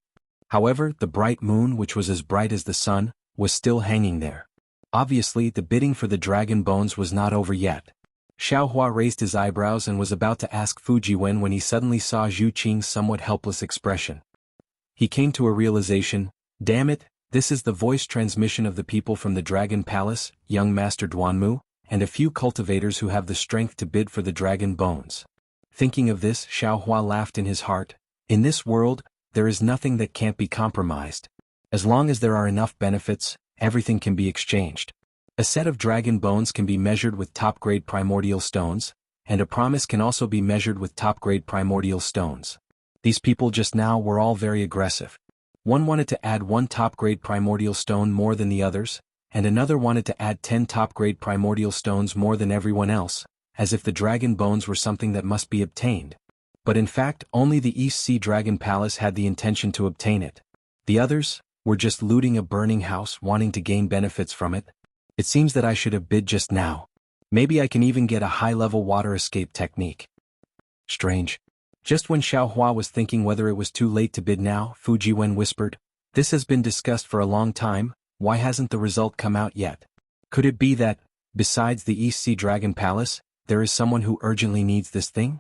However, the bright moon, which was as bright as the sun, was still hanging there. Obviously, the bidding for the dragon bones was not over yet. Xiaohua raised his eyebrows and was about to ask Fujiwen when he suddenly saw Zhu Qing's somewhat helpless expression. He came to a realization, damn it, this is the voice transmission of the people from the Dragon Palace, young Master Duanmu, and a few cultivators who have the strength to bid for the dragon bones. Thinking of this, Xiaohua laughed in his heart. In this world, there is nothing that can't be compromised. As long as there are enough benefits, everything can be exchanged. A set of dragon bones can be measured with top-grade primordial stones, and a promise can also be measured with top-grade primordial stones. These people just now were all very aggressive. One wanted to add 1 top-grade primordial stone more than the others, and another wanted to add 10 top-grade primordial stones more than everyone else, as if the dragon bones were something that must be obtained. But in fact, only the East Sea Dragon Palace had the intention to obtain it. The others were just looting a burning house wanting to gain benefits from it. It seems that I should have bid just now. Maybe I can even get a high-level water escape technique. Strange. Just when Xiaohua was thinking whether it was too late to bid now, Fujiwen whispered, This has been discussed for a long time, why hasn't the result come out yet? Could it be that, besides the East Sea Dragon Palace, there is someone who urgently needs this thing?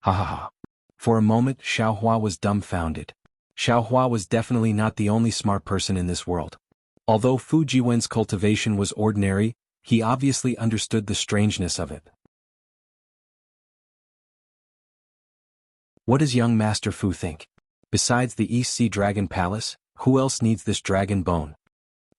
Ha ha ha. For a moment, Xiaohua was dumbfounded. Xiaohua was definitely not the only smart person in this world. Although Fujiwen's cultivation was ordinary, he obviously understood the strangeness of it. What does young Master Fu think? Besides the East Sea Dragon Palace, who else needs this dragon bone?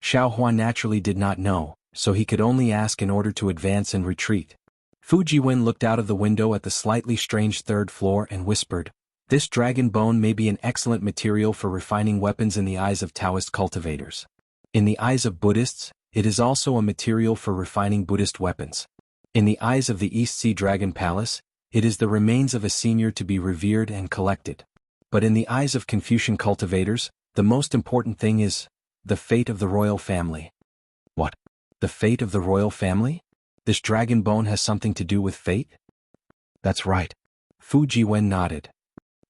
Xiaohua naturally did not know, so he could only ask in order to advance and retreat. Fu Jiwen looked out of the window at the slightly strange third floor and whispered, "This dragon bone may be an excellent material for refining weapons in the eyes of Taoist cultivators. In the eyes of Buddhists, it is also a material for refining Buddhist weapons. In the eyes of the East Sea Dragon Palace, it is the remains of a senior to be revered and collected. But in the eyes of Confucian cultivators, the most important thing is the fate of the royal family." What? The fate of the royal family? This dragon bone has something to do with fate? That's right. Fu Jiwen nodded.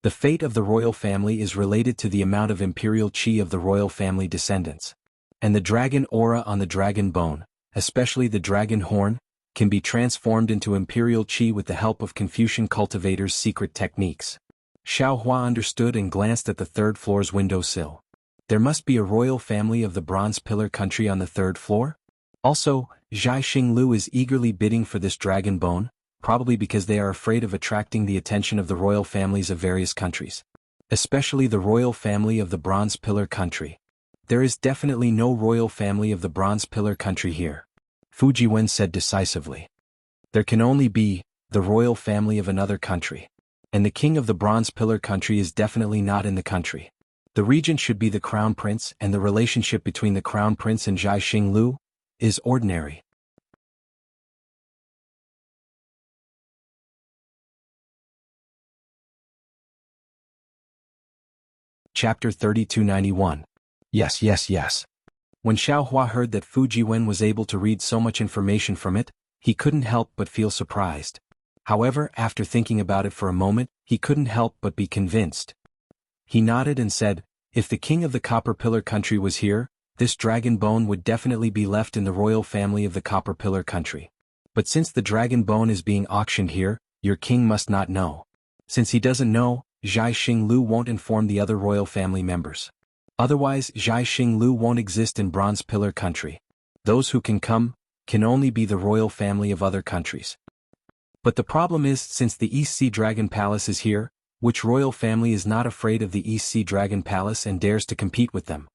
The fate of the royal family is related to the amount of imperial qi of the royal family descendants. And the dragon aura on the dragon bone, especially the dragon horn, can be transformed into imperial qi with the help of Confucian cultivators' secret techniques. Xiao Hua understood and glanced at the third floor's windowsill. There must be a royal family of the Bronze Pillar country on the third floor? Also, Zhai Xinglu is eagerly bidding for this dragon bone, probably because they are afraid of attracting the attention of the royal families of various countries. Especially the royal family of the Bronze Pillar country. There is definitely no royal family of the Bronze Pillar country here. Fu Jiwen said decisively. There can only be the royal family of another country. And the king of the Bronze Pillar country is definitely not in the country. The regent should be the crown prince, and the relationship between the crown prince and Zhai Xinglu is ordinary. Chapter 3291. Yes, yes, yes. When Xiao Hua heard that Fu Jiwen was able to read so much information from it, he couldn't help but feel surprised. However, after thinking about it for a moment, he couldn't help but be convinced. He nodded and said, "If the king of the Copper Pillar country was here, this dragon bone would definitely be left in the royal family of the Copper Pillar country. But since the dragon bone is being auctioned here, your king must not know. Since he doesn't know, Zhai Xinglu won't inform the other royal family members. Otherwise, Zhai Xinglu won't exist in Bronze Pillar country. Those who can come, can only be the royal family of other countries. But the problem is, since the East Sea Dragon Palace is here, which royal family is not afraid of the East Sea Dragon Palace and dares to compete with them?"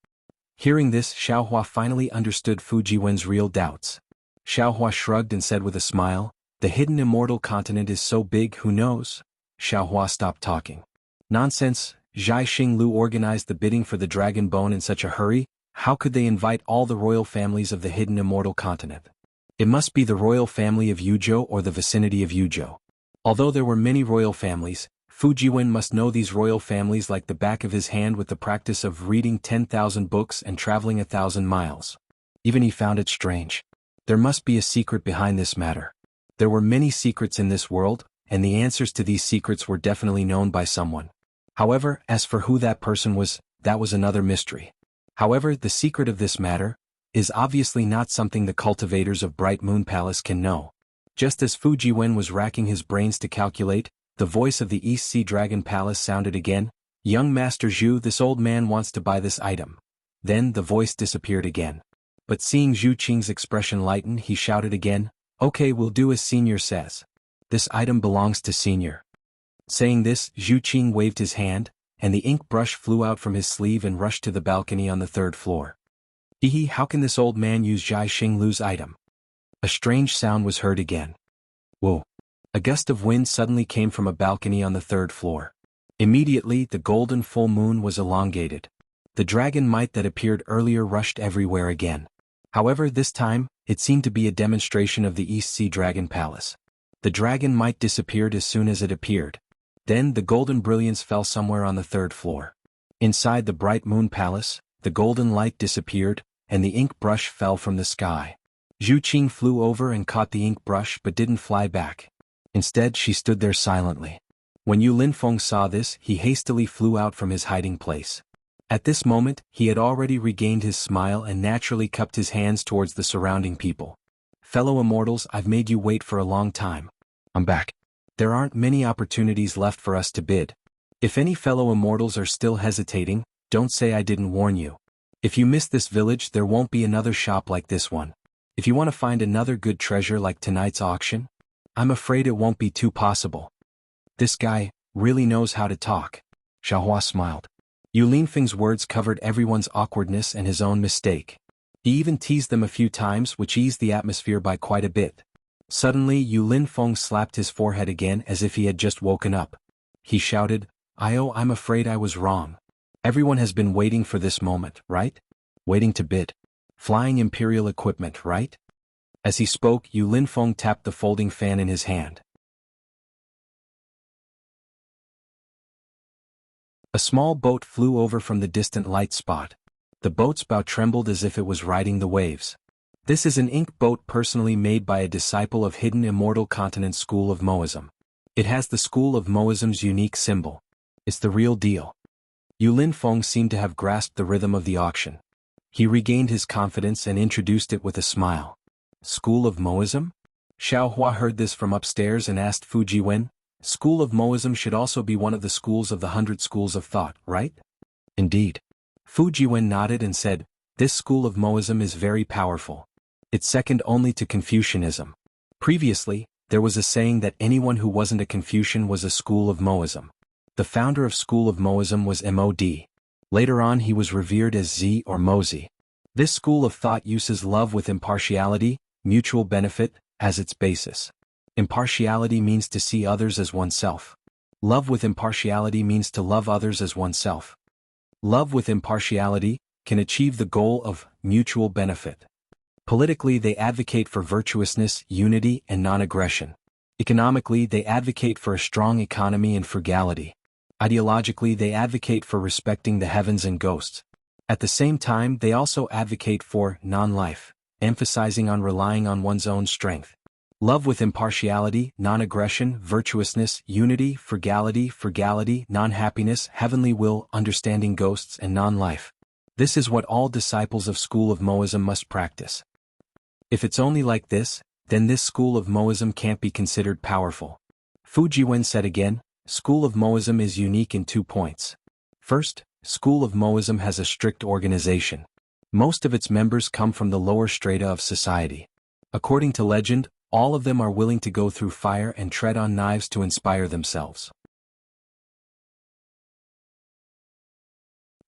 Hearing this, Xiao Hua finally understood Fu Jiwen's real doubts. Xiao Hua shrugged and said with a smile, "The hidden immortal continent is so big, who knows?" Xiao Hua stopped talking. "Nonsense, Zhai Xinglu organized the bidding for the dragon bone in such a hurry, how could they invite all the royal families of the hidden immortal continent? It must be the royal family of Yuzhou or the vicinity of Yuzhou. Although there were many royal families, Fu Jiwen must know these royal families like the back of his hand with the practice of reading 10,000 books and traveling 1,000 miles. Even he found it strange. There must be a secret behind this matter. There were many secrets in this world, and the answers to these secrets were definitely known by someone. However, as for who that person was, that was another mystery. However, the secret of this matter is obviously not something the cultivators of Bright Moon Palace can know." Just as Fu Jiwen was racking his brains to calculate, the voice of the East Sea Dragon Palace sounded again. "Young Master Zhu, this old man wants to buy this item." Then the voice disappeared again. But seeing Zhu Qing's expression lighten, he shouted again, "Okay, we'll do as Senior says. This item belongs to Senior." Saying this, Zhu Qing waved his hand, and the ink brush flew out from his sleeve and rushed to the balcony on the third floor. "Hee, how can this old man use Zhai Xinglu's item?" A strange sound was heard again. Whoa! A gust of wind suddenly came from a balcony on the third floor. Immediately, the golden full moon was elongated. The dragon might that appeared earlier rushed everywhere again. However, this time, it seemed to be a demonstration of the East Sea Dragon Palace. The dragon might disappeared as soon as it appeared. Then the golden brilliance fell somewhere on the third floor. Inside the Bright Moon Palace, the golden light disappeared, and the ink brush fell from the sky. Zhu Qing flew over and caught the ink brush but didn't fly back. Instead, she stood there silently. When Yu Linfeng saw this, he hastily flew out from his hiding place. At this moment, he had already regained his smile and naturally cupped his hands towards the surrounding people. "Fellow immortals, I've made you wait for a long time. I'm back. There aren't many opportunities left for us to bid. If any fellow immortals are still hesitating, don't say I didn't warn you. If you miss this village, there won't be another shop like this one. If you want to find another good treasure like tonight's auction, I'm afraid it won't be too possible." This guy really knows how to talk. Xiao Hua smiled. Yu Linfeng's words covered everyone's awkwardness and his own mistake. He even teased them a few times, which eased the atmosphere by quite a bit. Suddenly Yu Linfeng slapped his forehead again as if he had just woken up. He shouted, I'm afraid I was wrong. Everyone has been waiting for this moment, right? Waiting to bid. Flying Imperial equipment, right? As he spoke, Yu Linfeng tapped the folding fan in his hand. A small boat flew over from the distant light spot. The boat's bow trembled as if it was riding the waves. This is an ink boat personally made by a disciple of hidden immortal continent School of Moism. It has the School of Moism's unique symbol. It's the real deal. Yu Linfeng seemed to have grasped the rhythm of the auction. He regained his confidence and introduced it with a smile. School of Moism? Xiaohua heard this from upstairs and asked Fu Jiwen, School of Moism should also be one of the schools of the 100 schools of thought, right? Indeed. Fu Jiwen nodded and said, this school of Moism is very powerful. It's second only to Confucianism. Previously, there was a saying that anyone who wasn't a Confucian was a school of Moism. The founder of School of Moism was Mod. Later on he was revered as Z or Mozi. This school of thought uses love with impartiality, mutual benefit, as its basis. Impartiality means to see others as oneself. Love with impartiality means to love others as oneself. Love with impartiality can achieve the goal of mutual benefit. Politically, they advocate for virtuousness, unity, and non-aggression. Economically, they advocate for a strong economy and frugality. Ideologically, they advocate for respecting the heavens and ghosts. At the same time, they also advocate for non-life, emphasizing on relying on one's own strength. Love with impartiality, non-aggression, virtuousness, unity, frugality, non-happiness, heavenly will, understanding ghosts, and non-life. This is what all disciples of School of Moism must practice. If it's only like this, then this School of Moism can't be considered powerful. Fu Jiwen said again, School of Moism is unique in 2 points. First, School of Moism has a strict organization. Most of its members come from the lower strata of society. According to legend, all of them are willing to go through fire and tread on knives to inspire themselves.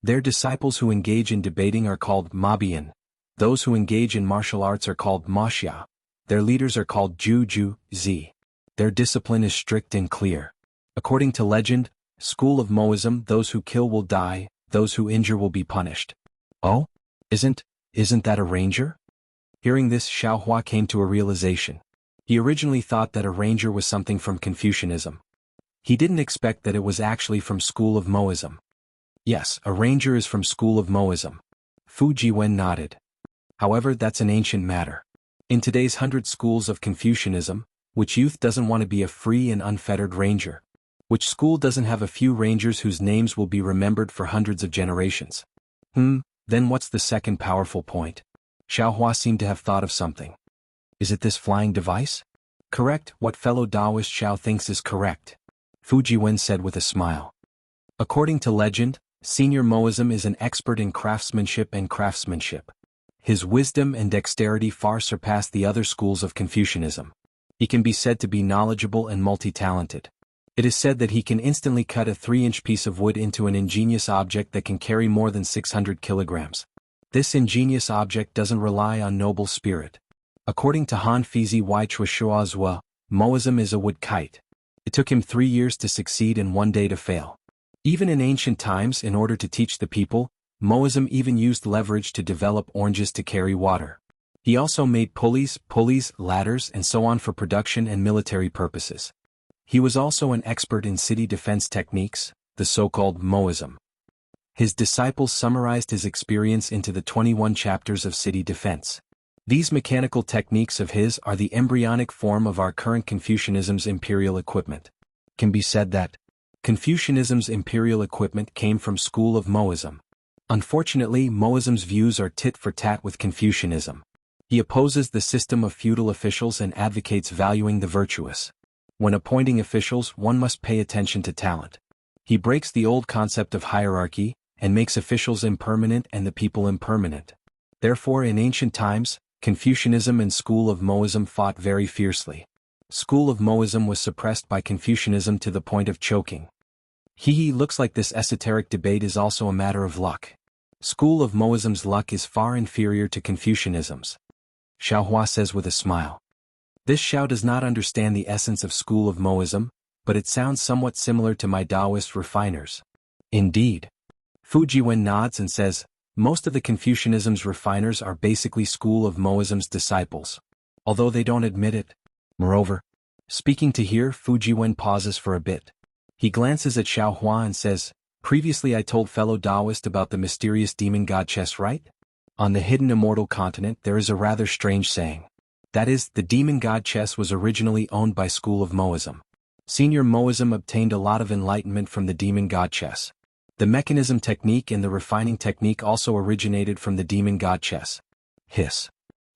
Their disciples who engage in debating are called Mabian. Those who engage in martial arts are called Maxia. Their leaders are called Juju, Z. Their discipline is strict and clear. According to legend, School of Moism, those who kill will die, those who injure will be punished. Oh? Isn't that a ranger? Hearing this, Xiaohua came to a realization. He originally thought that a ranger was something from Confucianism. He didn't expect that it was actually from School of Moism. Yes, a ranger is from School of Moism. Fu Jiwen nodded. However, that's an ancient matter. In today's 100 schools of Confucianism, which youth doesn't want to be a free and unfettered ranger? Which school doesn't have a few rangers whose names will be remembered for hundreds of generations? Then what's the second powerful point? Xiaohua seemed to have thought of something. Is it this flying device? Correct, what fellow Taoist Xiao thinks is correct. Fu Jiwen said with a smile. According to legend, Senior Moism is an expert in craftsmanship and craftsmanship. His wisdom and dexterity far surpass the other schools of Confucianism. He can be said to be knowledgeable and multi-talented. It is said that he can instantly cut a 3-inch piece of wood into an ingenious object that can carry more than 600 kilograms. This ingenious object doesn't rely on noble spirit. According to Han Fizi Y Chuashuazua, Moism is a wood kite. It took him 3 years to succeed and 1 day to fail. Even in ancient times, in order to teach the people, Moism even used leverage to develop oranges to carry water. He also made pulleys, ladders, and so on for production and military purposes. He was also an expert in city defense techniques, the so-called Moism. His disciples summarized his experience into the 21 chapters of city defense. These mechanical techniques of his are the embryonic form of our current Confucianism's imperial equipment. It can be said that Confucianism's imperial equipment came from School of Moism. Unfortunately, Moism's views are tit for tat with Confucianism. He opposes the system of feudal officials and advocates valuing the virtuous. When appointing officials, one must pay attention to talent. He breaks the old concept of hierarchy, and makes officials impermanent and the people impermanent. Therefore, in ancient times, Confucianism and School of Moism fought very fiercely. School of Moism was suppressed by Confucianism to the point of choking. Looks like this esoteric debate is also a matter of luck. School of Moism's luck is far inferior to Confucianism's. Xiaohua says with a smile. This Xiao does not understand the essence of School of Moism, but it sounds somewhat similar to my Taoist refiners. Indeed. Fu Jiwen nods and says, most of the Confucianism's refiners are basically School of Moism's disciples. Although they don't admit it. Moreover, speaking to here, Fu Jiwen pauses for a bit. He glances at Xiaohua and says, previously I told fellow Taoist about the mysterious demon god chess, right? On the hidden immortal continent there is a rather strange saying. That is, the demon god chess was originally owned by School of Moism. Senior Moism obtained a lot of enlightenment from the demon god chess. The mechanism technique and the refining technique also originated from the demon god chess. Hiss.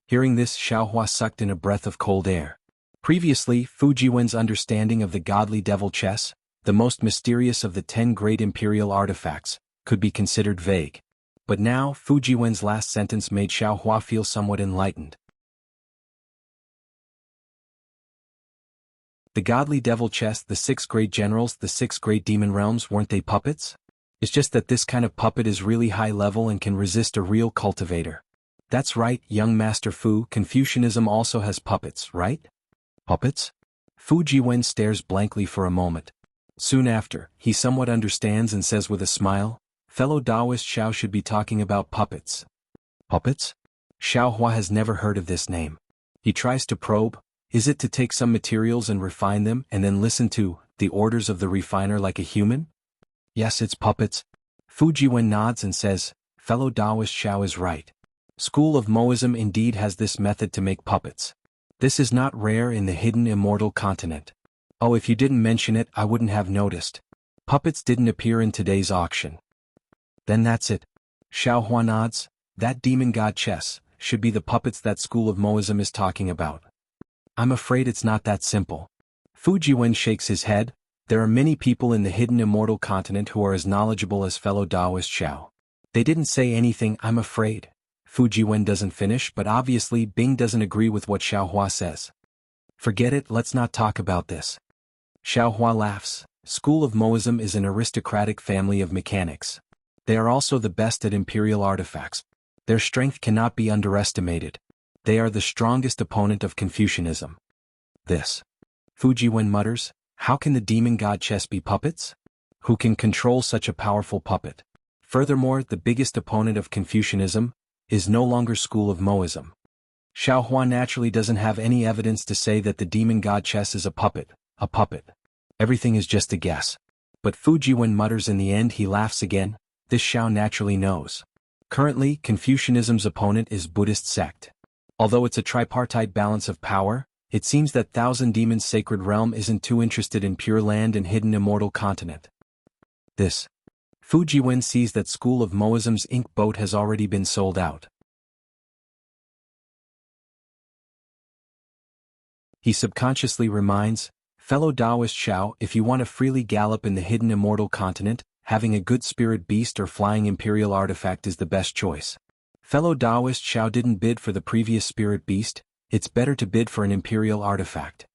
Hearing this, Xiaohua sucked in a breath of cold air. Previously, Fu Jiwen's understanding of the godly devil chess, the most mysterious of the 10 great imperial artifacts, could be considered vague. But now, Fu Jiwen's last sentence made Xiaohua feel somewhat enlightened. The godly devil chess, the 6 great generals, the 6 great demon realms, weren't they puppets? It's just that this kind of puppet is really high level and can resist a real cultivator. That's right, young Master Fu, Confucianism also has puppets, right? Puppets? Fu Jiwen stares blankly for a moment. Soon after, he somewhat understands and says with a smile, fellow Taoist Xiao should be talking about puppets. Puppets? Xiaohua has never heard of this name. He tries to probe. Is it to take some materials and refine them and then listen to the orders of the refiner like a human? Yes, it's puppets. Fu Jiwen nods and says, fellow Taoist Xiao is right. School of Moism indeed has this method to make puppets. This is not rare in the hidden immortal continent. Oh, if you didn't mention it, I wouldn't have noticed. Puppets didn't appear in today's auction. Then that's it. Xiaohua nods. That demon god chess should be the puppets that School of Moism is talking about. I'm afraid it's not that simple. Fu Jiwen shakes his head. There are many people in the hidden immortal continent who are as knowledgeable as fellow Taoist Xiao. They didn't say anything, I'm afraid. Fu Jiwen doesn't finish, but obviously Bing doesn't agree with what Xiaohua says. Forget it, let's not talk about this. Xiaohua laughs. School of Moism is an aristocratic family of mechanics. They are also the best at imperial artifacts. Their strength cannot be underestimated. They are the strongest opponent of Confucianism. This. Fu Jiwen mutters, how can the demon god chess be puppets? Who can control such a powerful puppet? Furthermore, the biggest opponent of Confucianism is no longer School of Moism. Xiaohua naturally doesn't have any evidence to say that the demon god chess is a puppet. Everything is just a guess. But Fu Jiwen mutters in the end. He laughs again. This Xiao naturally knows. Currently, Confucianism's opponent is Buddhist sect. Although it's a tripartite balance of power, it seems that Thousand Demons Sacred Realm isn't too interested in Pure Land and Hidden Immortal Continent. This. Fu Jiwen sees that School of Moism's ink boat has already been sold out. He subconsciously reminds, fellow Taoist Xiao, if you want to freely gallop in the Hidden Immortal Continent, having a good spirit beast or flying imperial artifact is the best choice. Fellow Taoist Xiao didn't bid for the previous spirit beast, it's better to bid for an imperial artifact.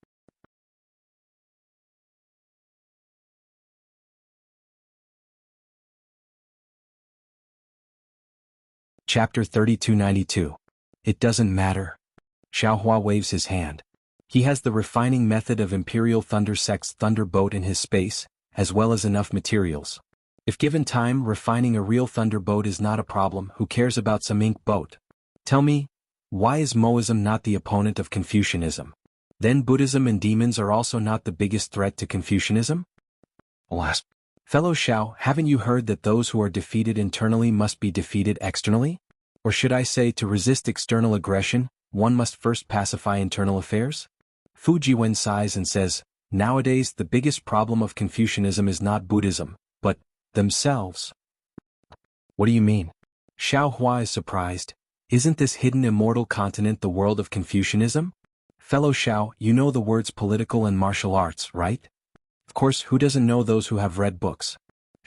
Chapter 3292. It doesn't matter. Xiaohua waves his hand. He has the refining method of Imperial Thunder Sect's Thunderboat in his space, as well as enough materials. If given time, refining a real thunderboat is not a problem. Who cares about some ink boat? Tell me, why is Moism not the opponent of Confucianism? Then Buddhism and demons are also not the biggest threat to Confucianism? Alas. Fellow Xiao, haven't you heard that those who are defeated internally must be defeated externally? Or should I say, to resist external aggression, one must first pacify internal affairs? Fu Jiwen sighs and says, nowadays the biggest problem of Confucianism is not Buddhism, but themselves. What do you mean? Xiaohua is surprised. Isn't this hidden immortal continent the world of Confucianism? Fellow Xiao, you know the words political and martial arts, right? Of course, who doesn't know those who have read books?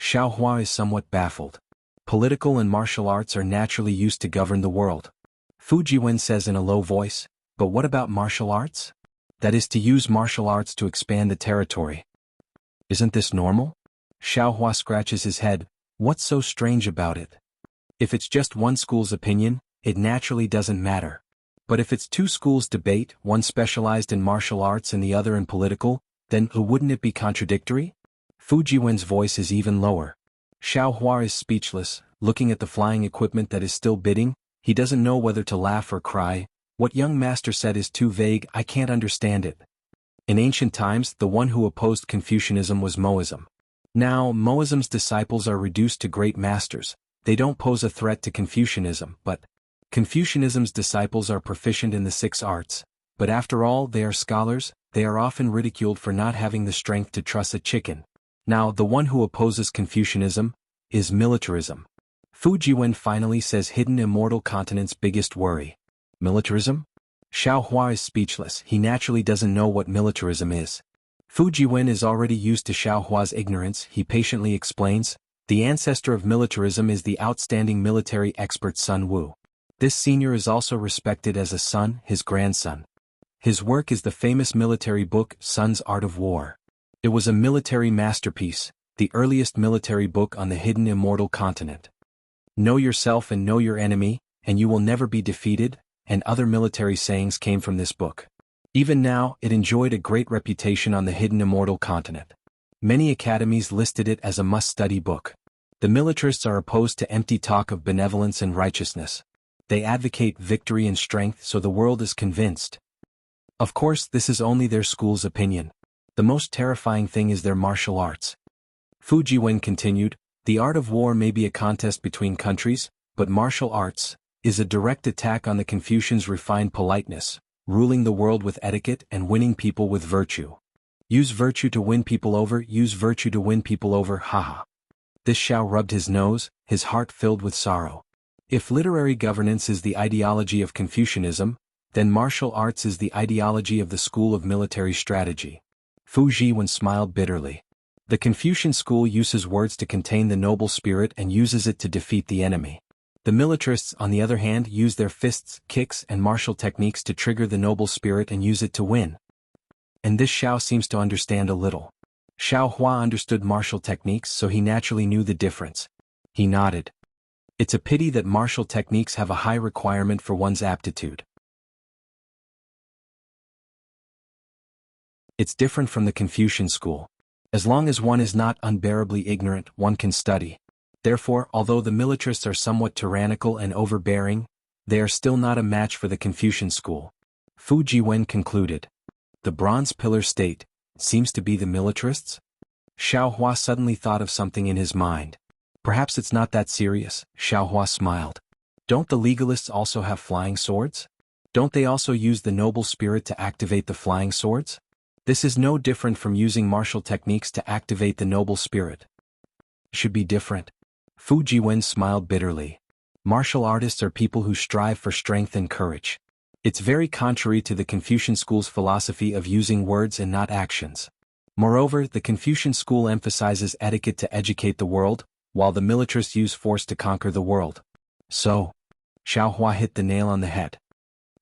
Xiaohua is somewhat baffled. Political and martial arts are naturally used to govern the world. Fu Jiwen says in a low voice, but what about martial arts? That is to use martial arts to expand the territory. Isn't this normal? Xiaohua scratches his head. What's so strange about it? If it's just one school's opinion, it naturally doesn't matter. But if it's two schools' debate, one specialized in martial arts and the other in political, then wouldn't it be contradictory? Fu Jiwen's voice is even lower. Xiao Hua is speechless, looking at the flying equipment that is still bidding. He doesn't know whether to laugh or cry. What young master said is too vague, I can't understand it. In ancient times, the one who opposed Confucianism was Moism. Now, Moism's disciples are reduced to great masters. They don't pose a threat to Confucianism, but Confucianism's disciples are proficient in the 6 arts, but after all they are scholars. They are often ridiculed for not having the strength to truss a chicken. Now the one who opposes Confucianism is militarism. Fu Jiwen finally says hidden immortal continent's biggest worry. Militarism? Xiao Hua is speechless, he naturally doesn't know what militarism is. Fu Jiwen is already used to Xiao Hua's ignorance, he patiently explains. The ancestor of militarism is the outstanding military expert Sun Wu. This senior is also respected as a son, his grandson. His work is the famous military book, Sun's Art of War. It was a military masterpiece, the earliest military book on the hidden immortal continent. Know yourself and know your enemy, and you will never be defeated, and other military sayings came from this book. Even now, it enjoyed a great reputation on the hidden immortal continent. Many academies listed it as a must-study book. The militarists are opposed to empty talk of benevolence and righteousness. They advocate victory and strength so the world is convinced. Of course, this is only their school's opinion. The most terrifying thing is their martial arts. Fu Jiwen continued, the art of war may be a contest between countries, but martial arts is a direct attack on the Confucians' refined politeness, ruling the world with etiquette and winning people with virtue. Use virtue to win people over, use virtue to win people over, haha. This Xiao rubbed his nose, his heart filled with sorrow. If literary governance is the ideology of Confucianism, then martial arts is the ideology of the school of military strategy. Fu Jiwen smiled bitterly. The Confucian school uses words to contain the noble spirit and uses it to defeat the enemy. The militarists, on the other hand, use their fists, kicks, and martial techniques to trigger the noble spirit and use it to win. And this Xiao seems to understand a little. Xiao Hua understood martial techniques, so he naturally knew the difference. He nodded. It's a pity that martial techniques have a high requirement for one's aptitude. It's different from the Confucian school. As long as one is not unbearably ignorant, one can study. Therefore, although the militarists are somewhat tyrannical and overbearing, they are still not a match for the Confucian school. Fu Jiwen concluded. The Bronze Pillar State seems to be the militarists? Xiao Hua suddenly thought of something in his mind. Perhaps it's not that serious, Xiao Hua smiled. Don't the legalists also have flying swords? Don't they also use the noble spirit to activate the flying swords? This is no different from using martial techniques to activate the noble spirit. Should be different. Fu Jiwen smiled bitterly. Martial artists are people who strive for strength and courage. It's very contrary to the Confucian school's philosophy of using words and not actions. Moreover, the Confucian school emphasizes etiquette to educate the world, while the militarists use force to conquer the world. So, Xiao Hua hit the nail on the head.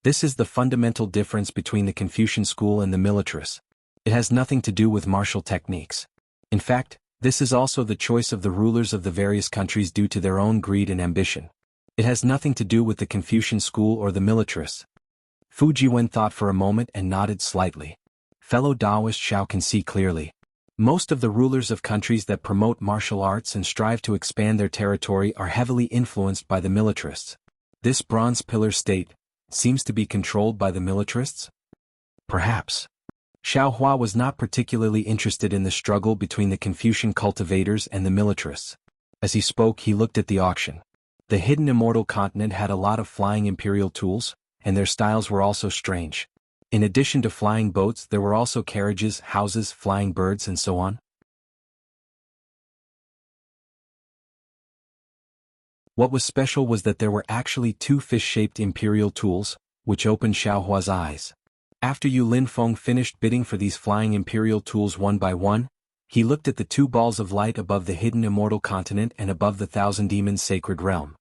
This is the fundamental difference between the Confucian school and the militarists. It has nothing to do with martial techniques. In fact, this is also the choice of the rulers of the various countries due to their own greed and ambition. It has nothing to do with the Confucian school or the militarists. Fu Jiwen thought for a moment and nodded slightly. Fellow Taoist Xiao can see clearly. Most of the rulers of countries that promote martial arts and strive to expand their territory are heavily influenced by the militarists. This Bronze Pillar State seems to be controlled by the militarists? Perhaps. Xiao Hua was not particularly interested in the struggle between the Confucian cultivators and the militarists. As he spoke, he looked at the auction. The hidden immortal continent had a lot of flying imperial tools, and their styles were also strange. In addition to flying boats, there were also carriages, houses, flying birds, and so on. What was special was that there were actually 2 fish-shaped imperial tools, which opened Xiao Hua's eyes. After Yu Linfeng finished bidding for these flying imperial tools one by one, he looked at the 2 balls of light above the hidden immortal continent and above the Thousand Demons' sacred realm.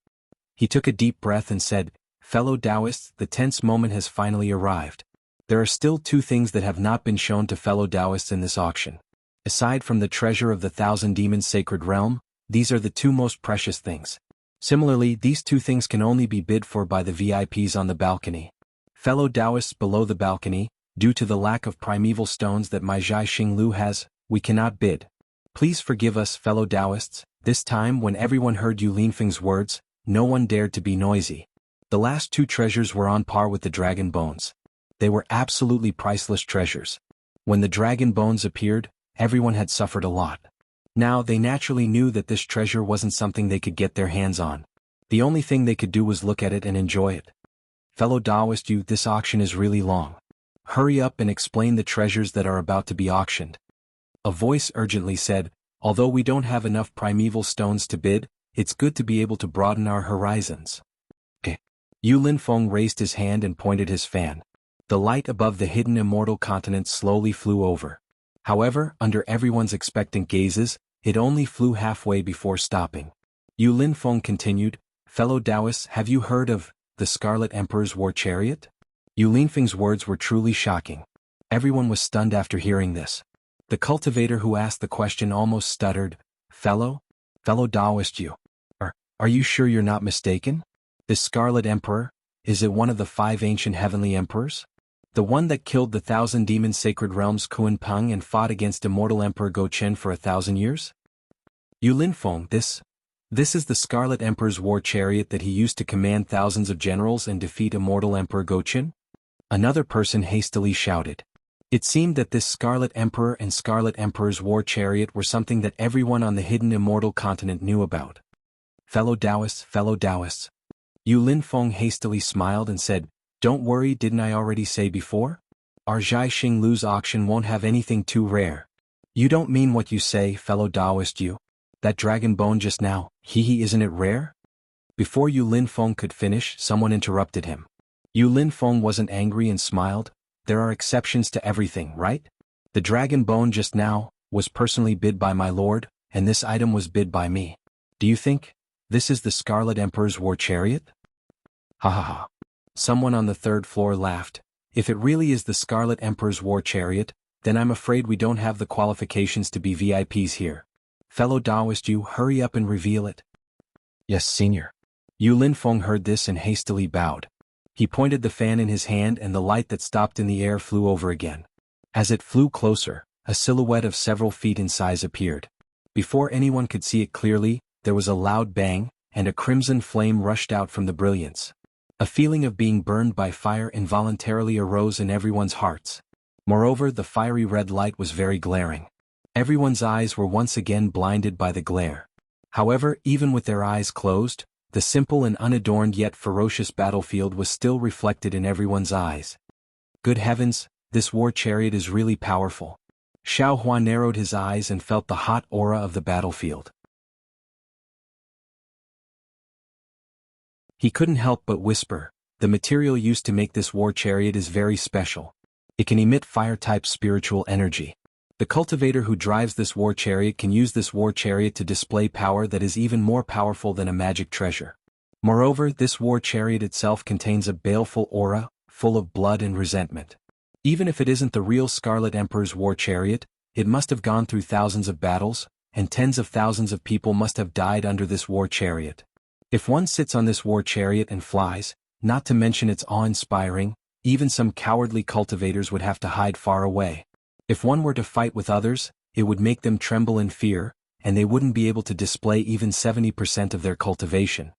He took a deep breath and said, "Fellow Taoists, the tense moment has finally arrived. There are still 2 things that have not been shown to fellow Taoists in this auction. Aside from the treasure of the Thousand Demons' sacred realm, these are the 2 most precious things. Similarly, these two things can only be bid for by the VIPs on the balcony. Fellow Taoists below the balcony, due to the lack of primeval stones that my Zhai Xinglu has, we cannot bid. Please forgive us, fellow Taoists. This time when everyone heard Yu Linfeng's words, no one dared to be noisy. The last two treasures were on par with the dragon bones. They were absolutely priceless treasures. When the dragon bones appeared, everyone had suffered a lot. Now they naturally knew that this treasure wasn't something they could get their hands on. The only thing they could do was look at it and enjoy it. Fellow Taoist, this auction is really long. Hurry up and explain the treasures that are about to be auctioned. A voice urgently said, although we don't have enough primeval stones to bid, it's good to be able to broaden our horizons. Yu Linfeng raised his hand and pointed his fan. The light above the hidden immortal continent slowly flew over. However, under everyone's expectant gazes, it only flew halfway before stopping. Yu Linfeng continued, fellow Taoists, have you heard of the Scarlet Emperor's war chariot? Yu Linfeng's words were truly shocking. Everyone was stunned after hearing this. The cultivator who asked the question almost stuttered, Fellow Taoist, are you sure you're not mistaken? This Scarlet Emperor, is it one of the 5 ancient heavenly emperors? The one that killed the 1,000 demon sacred realms Kuan-Peng and fought against immortal Emperor Go-Chen for 1,000 years? Yu Linfeng, this is the Scarlet Emperor's war chariot that he used to command thousands of generals and defeat immortal Emperor Go-Chen? Another person hastily shouted. It seemed that this Scarlet Emperor and Scarlet Emperor's war chariot were something that everyone on the hidden immortal continent knew about. Fellow Taoists. Yu Linfeng hastily smiled and said, don't worry, didn't I already say before? Our Zhai Xinglu's auction won't have anything too rare. You don't mean what you say, fellow Taoist, That dragon bone just now, isn't it rare? Before Yu Linfeng could finish, someone interrupted him. Yu Linfeng wasn't angry and smiled. There are exceptions to everything, right? The dragon bone just now was personally bid by my lord, and this item was bid by me. Do you think this is the Scarlet Emperor's war chariot? Ha ha ha. Someone on the 3rd floor laughed. If it really is the Scarlet Emperor's war chariot, then I'm afraid we don't have the qualifications to be VIPs here. Fellow Taoist, hurry up and reveal it. Yes, senior. Yu Linfeng heard this and hastily bowed. He pointed the fan in his hand and the light that stopped in the air flew over again. As it flew closer, a silhouette of several feet in size appeared. Before anyone could see it clearly, there was a loud bang, and a crimson flame rushed out from the brilliance. A feeling of being burned by fire involuntarily arose in everyone's hearts. Moreover, the fiery red light was very glaring. Everyone's eyes were once again blinded by the glare. However, even with their eyes closed, the simple and unadorned yet ferocious battlefield was still reflected in everyone's eyes. Good heavens, this war chariot is really powerful. Xiao Hua narrowed his eyes and felt the hot aura of the battlefield. He couldn't help but whisper, the material used to make this war chariot is very special. It can emit fire-type spiritual energy. The cultivator who drives this war chariot can use this war chariot to display power that is even more powerful than a magic treasure. Moreover, this war chariot itself contains a baleful aura, full of blood and resentment. Even if it isn't the real Scarlet Emperor's war chariot, it must have gone through thousands of battles, and tens of thousands of people must have died under this war chariot. If one sits on this war chariot and flies, not to mention its awe-inspiring, even some cowardly cultivators would have to hide far away. If one were to fight with others, it would make them tremble in fear, and they wouldn't be able to display even 70% of their cultivation.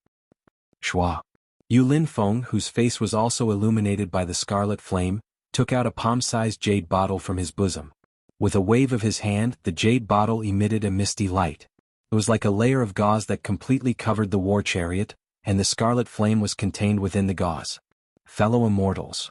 Shua. Yu Linfeng, whose face was also illuminated by the scarlet flame, took out a palm-sized jade bottle from his bosom. With a wave of his hand, the jade bottle emitted a misty light. It was like a layer of gauze that completely covered the war chariot, and the scarlet flame was contained within the gauze. Fellow immortals.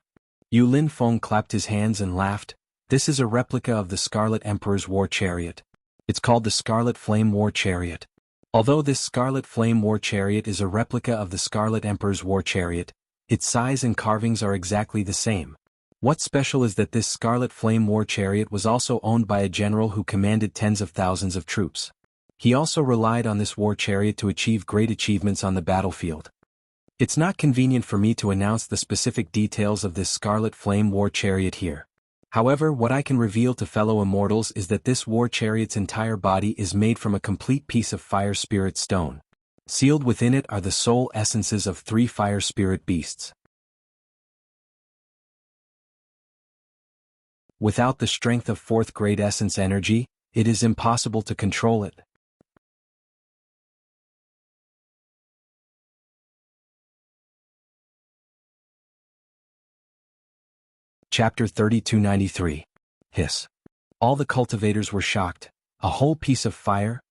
Yu Linfeng clapped his hands and laughed. This is a replica of the Scarlet Emperor's war chariot. It's called the Scarlet Flame War Chariot. Although this Scarlet Flame War Chariot is a replica of the Scarlet Emperor's war chariot, its size and carvings are exactly the same. What's special is that this Scarlet Flame War Chariot was also owned by a general who commanded tens of thousands of troops. He also relied on this war chariot to achieve great achievements on the battlefield. It's not convenient for me to announce the specific details of this Scarlet Flame War Chariot here. However, what I can reveal to fellow immortals is that this war chariot's entire body is made from a complete piece of fire spirit stone. Sealed within it are the soul essences of 3 fire spirit beasts. Without the strength of 4th grade essence energy, it is impossible to control it. Chapter 3293. Hiss. All the cultivators were shocked. A whole piece of fire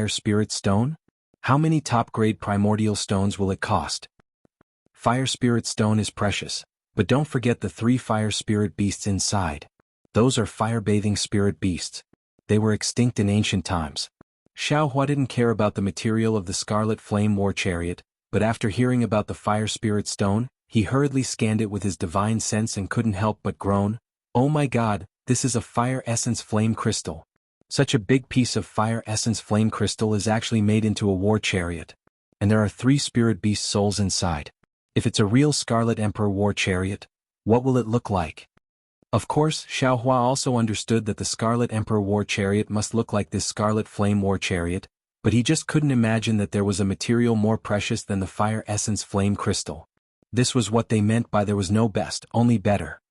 spirit stone? How many top-grade primordial stones will it cost? Fire spirit stone is precious, but don't forget the 3 fire spirit beasts inside. Those are fire-bathing spirit beasts. They were extinct in ancient times. Xiaohua didn't care about the material of the Scarlet Flame War Chariot, but after hearing about the fire spirit stone, he hurriedly scanned it with his divine sense and couldn't help but groan, "Oh my god, this is a fire essence flame crystal." Such a big piece of fire essence flame crystal is actually made into a war chariot. And there are 3 spirit beast souls inside. If it's a real Scarlet Emperor war chariot, what will it look like? Of course, Xiaohua also understood that the Scarlet Emperor war chariot must look like this Scarlet Flame war chariot, but he just couldn't imagine that there was a material more precious than the fire essence flame crystal. This was what they meant by there was no best, only better.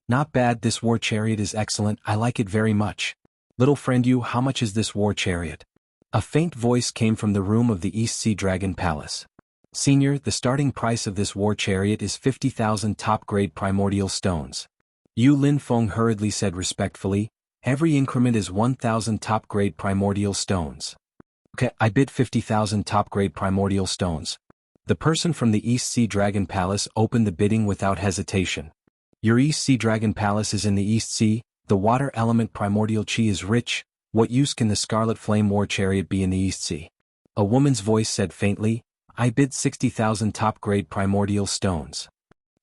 Not bad, this war chariot is excellent, I like it very much. Little friend you, how much is this war chariot? A faint voice came from the room of the East Sea Dragon Palace. Senior, the starting price of this war chariot is 50,000 top-grade primordial stones. Yu Linfeng hurriedly said respectfully, every increment is 1,000 top-grade primordial stones. Okay, I bid 50,000 top-grade primordial stones. The person from the East Sea Dragon Palace opened the bidding without hesitation. Your East Sea Dragon Palace is in the East Sea, the water element primordial chi is rich, what use can the Scarlet Flame War Chariot be in the East Sea? A woman's voice said faintly, I bid 60,000 top-grade primordial stones.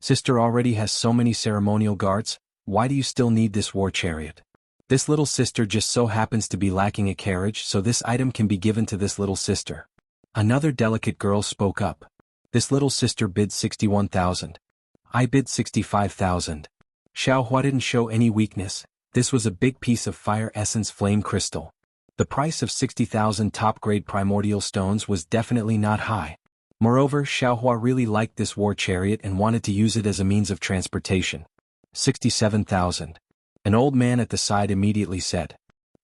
Sister already has so many ceremonial guards, why do you still need this war chariot? This little sister just so happens to be lacking a carriage, so this item can be given to this little sister. Another delicate girl spoke up. This little sister bid 61,000. I bid 65,000. Xiaohua didn't show any weakness, this was a big piece of fire essence flame crystal. The price of 60,000 top-grade primordial stones was definitely not high. Moreover, Xiaohua really liked this war chariot and wanted to use it as a means of transportation. 67,000. An old man at the side immediately said.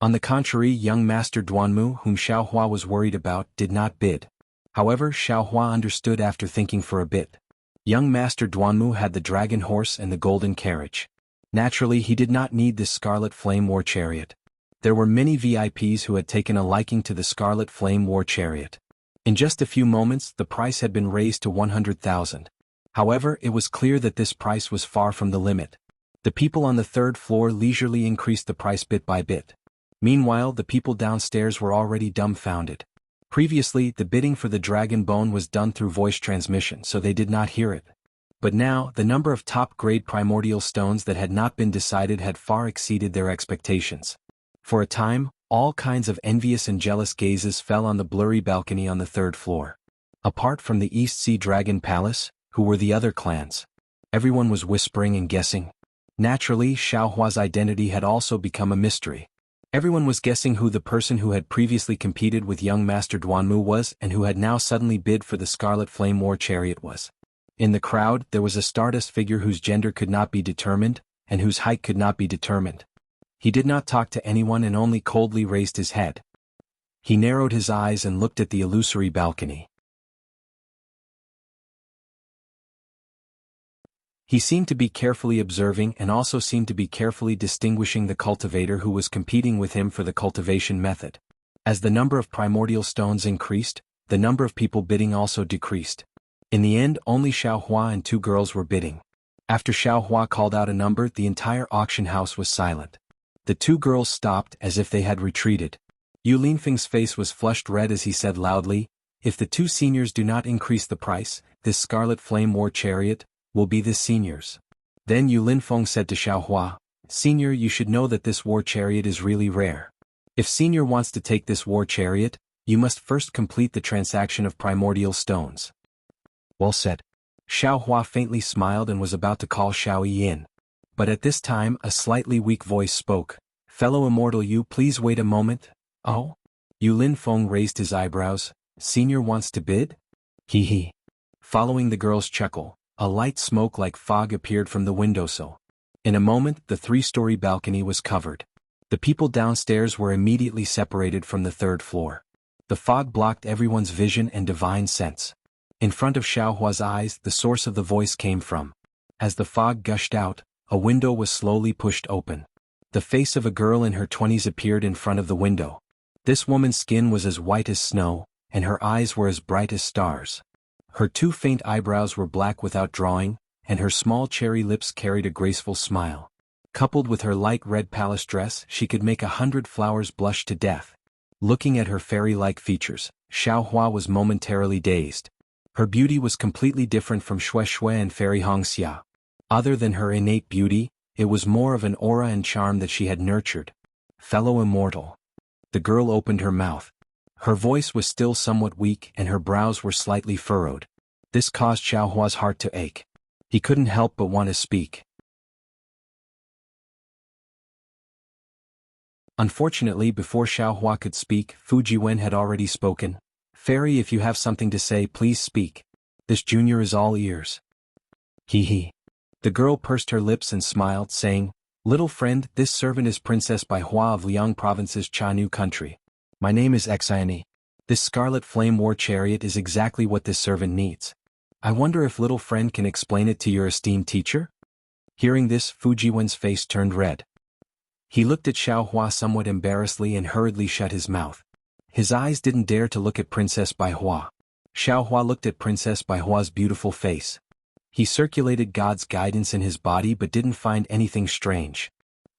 On the contrary, young Master Duanmu, whom Xiaohua was worried about, did not bid. However, Xiaohua understood after thinking for a bit. Young Master Duanmu had the dragon horse and the golden carriage. Naturally, he did not need this Scarlet Flame War Chariot. There were many VIPs who had taken a liking to the Scarlet Flame War Chariot. In just a few moments, the price had been raised to 100,000. However, it was clear that this price was far from the limit. The people on the 3rd floor leisurely increased the price bit by bit. Meanwhile, the people downstairs were already dumbfounded. Previously, the bidding for the dragon bone was done through voice transmission, so they did not hear it. But now, the number of top-grade primordial stones that had not been decided had far exceeded their expectations. For a time, all kinds of envious and jealous gazes fell on the blurry balcony on the 3rd floor. Apart from the East Sea Dragon Palace, who were the other clans? Everyone was whispering and guessing. Naturally, Xiaohua's identity had also become a mystery. Everyone was guessing who the person who had previously competed with young Master Duanmu was and who had now suddenly bid for the Scarlet Flame War Chariot was. In the crowd, there was a stardust figure whose gender could not be determined, and whose height could not be determined. He did not talk to anyone and only coldly raised his head. He narrowed his eyes and looked at the illusory balcony. He seemed to be carefully observing and also seemed to be carefully distinguishing the cultivator who was competing with him for the cultivation method. As the number of primordial stones increased, the number of people bidding also decreased. In the end, only Xiaohua and 2 girls were bidding. After Xiaohua called out a number, the entire auction house was silent. The 2 girls stopped as if they had retreated. Yu Linfeng's face was flushed red as he said loudly, if the 2 seniors do not increase the price, this Scarlet Flame War Chariot will be this senior's. Then Yu Linfeng said to Xiaohua, Senior, you should know that this war chariot is really rare. If Senior wants to take this war chariot, you must first complete the transaction of primordial stones. Well said. Xiaohua faintly smiled and was about to call Xiao Yi in. But at this time a slightly weak voice spoke. Fellow immortal, you please wait a moment. Oh? Yu Linfeng raised his eyebrows. Senior wants to bid? Hee hee. Following the girl's chuckle, a light smoke like fog appeared from the windowsill. In a moment, the 3-story balcony was covered. The people downstairs were immediately separated from the 3rd floor. The fog blocked everyone's vision and divine sense. In front of Xiaohua's eyes, the source of the voice came from. As the fog gushed out, a window was slowly pushed open. The face of a girl in her 20s appeared in front of the window. This woman's skin was as white as snow, and her eyes were as bright as stars. Her 2 faint eyebrows were black without drawing, and her small cherry lips carried a graceful smile. Coupled with her light red palace dress, she could make 100 flowers blush to death. Looking at her fairy-like features, Xiaohua was momentarily dazed. Her beauty was completely different from Xue Xue and Fairy Hongxia. Other than her innate beauty, it was more of an aura and charm that she had nurtured. Fellow immortal. The girl opened her mouth. Her voice was still somewhat weak and her brows were slightly furrowed. This caused Xiaohua's heart to ache. He couldn't help but want to speak. Unfortunately, before Xiaohua could speak, Fu Jiwen had already spoken. Fairy, if you have something to say, please speak. This junior is all ears. Hee hee. The girl pursed her lips and smiled, saying, Little friend, this servant is Princess Bai Hua of Liang Province's Jianghu country. My name is Xiane. This scarlet flame war chariot is exactly what this servant needs. I wonder if little friend can explain it to your esteemed teacher? Hearing this, Fu Jiwen's face turned red. He looked at Xiaohua somewhat embarrassedly and hurriedly shut his mouth. His eyes didn't dare to look at Princess Bai Hua. Xiaohua looked at Princess Bai Hua's beautiful face. He circulated God's guidance in his body but didn't find anything strange.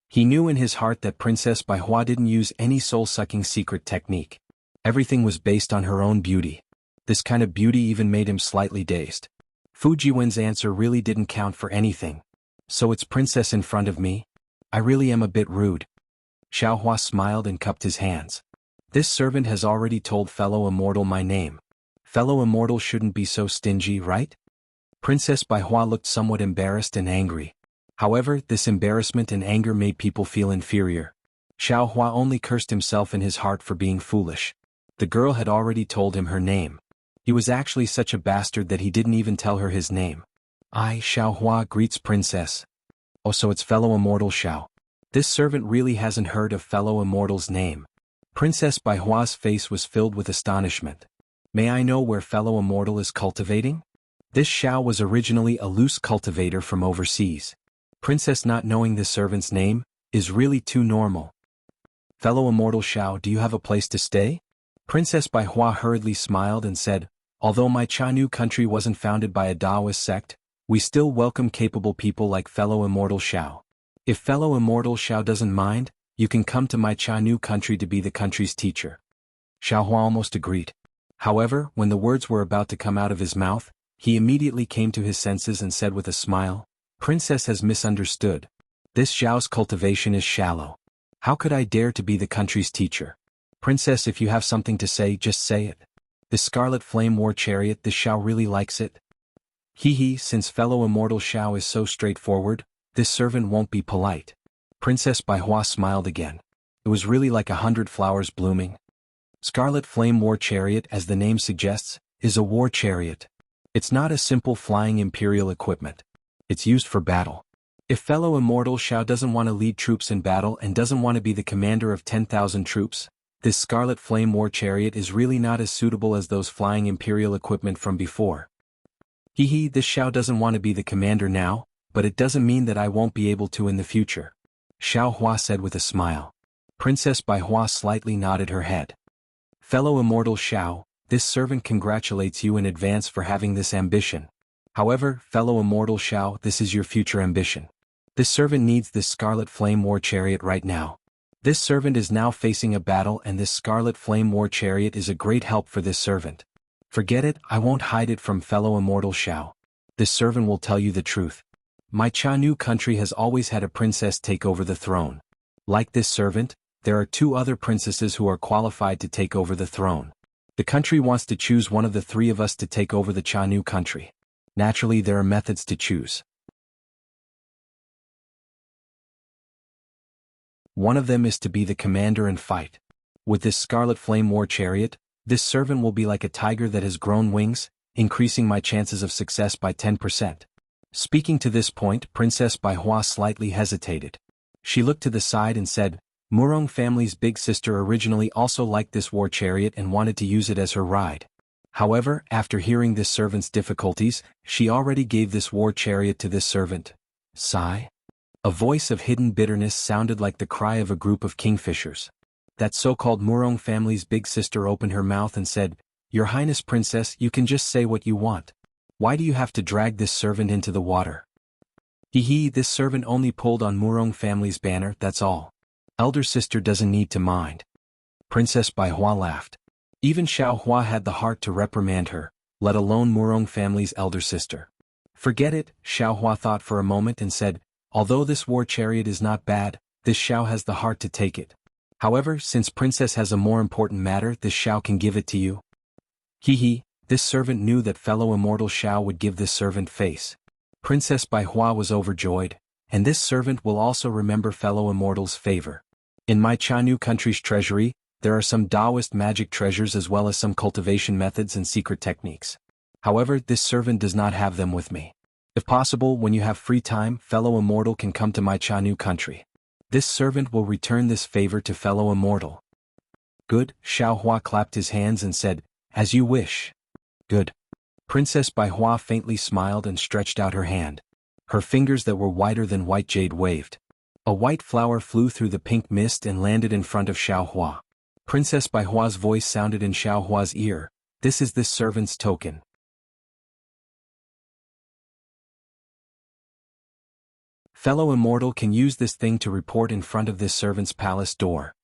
He knew in his heart that Princess Bai Hua didn't use any soul-sucking secret technique. Everything was based on her own beauty. This kind of beauty even made him slightly dazed. Fu Jiwen's answer really didn't count for anything. So it's Princess in front of me? I really am a bit rude. Xiaohua smiled and cupped his hands. This servant has already told fellow immortal my name. Fellow immortal shouldn't be so stingy, right? Princess Bai Hua looked somewhat embarrassed and angry. However, this embarrassment and anger made people feel inferior. Xiaohua only cursed himself in his heart for being foolish. The girl had already told him her name. He was actually such a bastard that he didn't even tell her his name. Xiaohua greets Princess. Oh, so it's fellow immortal Xiao. This servant really hasn't heard of fellow immortal's name. Princess Bai Hua's face was filled with astonishment. May I know where fellow immortal is cultivating? This Xiao was originally a loose cultivator from overseas. Princess not knowing this servant's name is really too normal. Fellow immortal Xiao, do you have a place to stay? Princess Bai Hua hurriedly smiled and said, although my Jianghu country wasn't founded by a Taoist sect, we still welcome capable people like fellow immortal Xiao. If fellow immortal Xiao doesn't mind, you can come to my Jianghu country to be the country's teacher. Xiaohua almost agreed. However, when the words were about to come out of his mouth, he immediately came to his senses and said with a smile, Princess has misunderstood. This Xiao's cultivation is shallow. How could I dare to be the country's teacher? Princess, if you have something to say, just say it. This scarlet flame war chariot, this Xiao really likes it. Hee hee, since fellow immortal Xiao is so straightforward, this servant won't be polite. Princess Bai Hua smiled again. It was really like 100 flowers blooming. Scarlet Flame War Chariot, as the name suggests, is a war chariot. It's not a simple flying imperial equipment. It's used for battle. If fellow immortal Xiao doesn't want to lead troops in battle and doesn't want to be the commander of 10,000 troops, this Scarlet Flame War Chariot is really not as suitable as those flying imperial equipment from before. Hee hee, this Xiao doesn't want to be the commander now, but it doesn't mean that I won't be able to in the future. Xiaohua said with a smile. Princess Bai Hua slightly nodded her head. Fellow immortal Xiao, this servant congratulates you in advance for having this ambition. However, fellow immortal Xiao, this is your future ambition. This servant needs this Scarlet Flame War Chariot right now. This servant is now facing a battle and this Scarlet Flame War Chariot is a great help for this servant. Forget it, I won't hide it from fellow immortal Xiao. This servant will tell you the truth. My Jianghu country has always had a princess take over the throne. Like this servant, there are 2 other princesses who are qualified to take over the throne. The country wants to choose one of the 3 of us to take over the Jianghu country. Naturally, there are methods to choose. One of them is to be the commander and fight. With this Scarlet Flame War Chariot, This servant will be like a tiger that has grown wings, increasing my chances of success by 10%. Speaking to this point, Princess Baihua slightly hesitated. She looked to the side and said, Murong family's big sister originally also liked this war chariot and wanted to use it as her ride. However, after hearing this servant's difficulties, she already gave this war chariot to this servant. Sigh. A voice of hidden bitterness sounded like the cry of a group of kingfishers. That so-called Murong family's big sister opened her mouth and said, Your Highness Princess, you can just say what you want. Why do you have to drag this servant into the water? This servant only pulled on Murong family's banner, that's all. Elder sister doesn't need to mind. Princess Baihua laughed. Even Xiaohua had the heart to reprimand her, let alone Murong family's elder sister. Forget it, Xiaohua thought for a moment and said, Although this war chariot is not bad, this Xiao has the heart to take it. However, since Princess has a more important matter, this Xiao can give it to you. This servant knew that fellow immortal Xiao would give this servant face. Princess Baihua was overjoyed, and this servant will also remember fellow immortal's favor. In my Jianghu country's treasury, there are some Taoist magic treasures as well as some cultivation methods and secret techniques. However, this servant does not have them with me. If possible, when you have free time, fellow immortal can come to my Jianghu country. This servant will return this favor to fellow immortal. Good, Xiaohua clapped his hands and said, As you wish. Good. Princess Baihua faintly smiled and stretched out her hand. Her fingers that were whiter than white jade waved. A white flower flew through the pink mist and landed in front of Xiaohua. Princess Baihua's voice sounded in Xiaohua's ear, This is this servant's token. Fellow immortal can use this thing to report in front of this servant's palace door.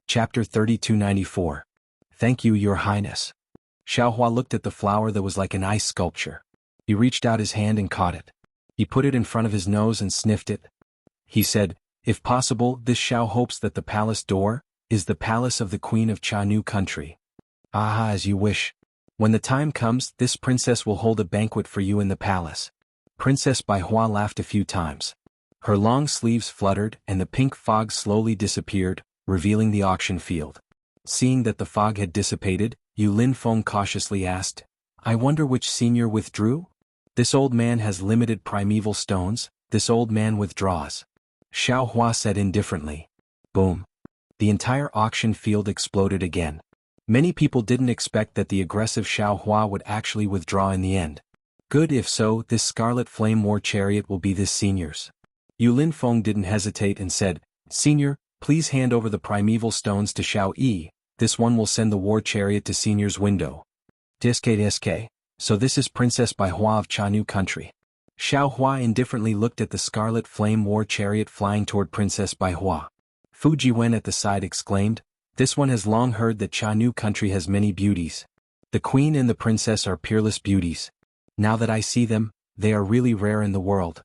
Chapter 3294. Thank you, Your Highness. Xiaohua looked at the flower that was like an ice sculpture. He reached out his hand and caught it. He put it in front of his nose and sniffed it. He said, If possible, this Xiao hopes that the palace door is the palace of the Queen of Jianghu country. Aha, as you wish. When the time comes, this princess will hold a banquet for you in the palace. Princess Baihua laughed a few times. Her long sleeves fluttered and the pink fog slowly disappeared, revealing the auction field. Seeing that the fog had dissipated, Yu Linfeng cautiously asked, I wonder which senior withdrew? This old man has limited primeval stones, this old man withdraws. Xiaohua said indifferently. Boom. The entire auction field exploded again. Many people didn't expect that the aggressive Xiaohua would actually withdraw in the end. Good, if so, this Scarlet Flame War Chariot will be this senior's. Yu Linfeng didn't hesitate and said, Senior, please hand over the primeval stones to Xiao Yi, this one will send the war chariot to Senior's window. Diske. So this is Princess Baihua of Jianghu country. Xiaohua indifferently looked at the Scarlet Flame War Chariot flying toward Princess Baihua. Fu Jiwen at the side exclaimed, This one has long heard that Jianghu country has many beauties. The queen and the princess are peerless beauties. Now that I see them, they are really rare in the world.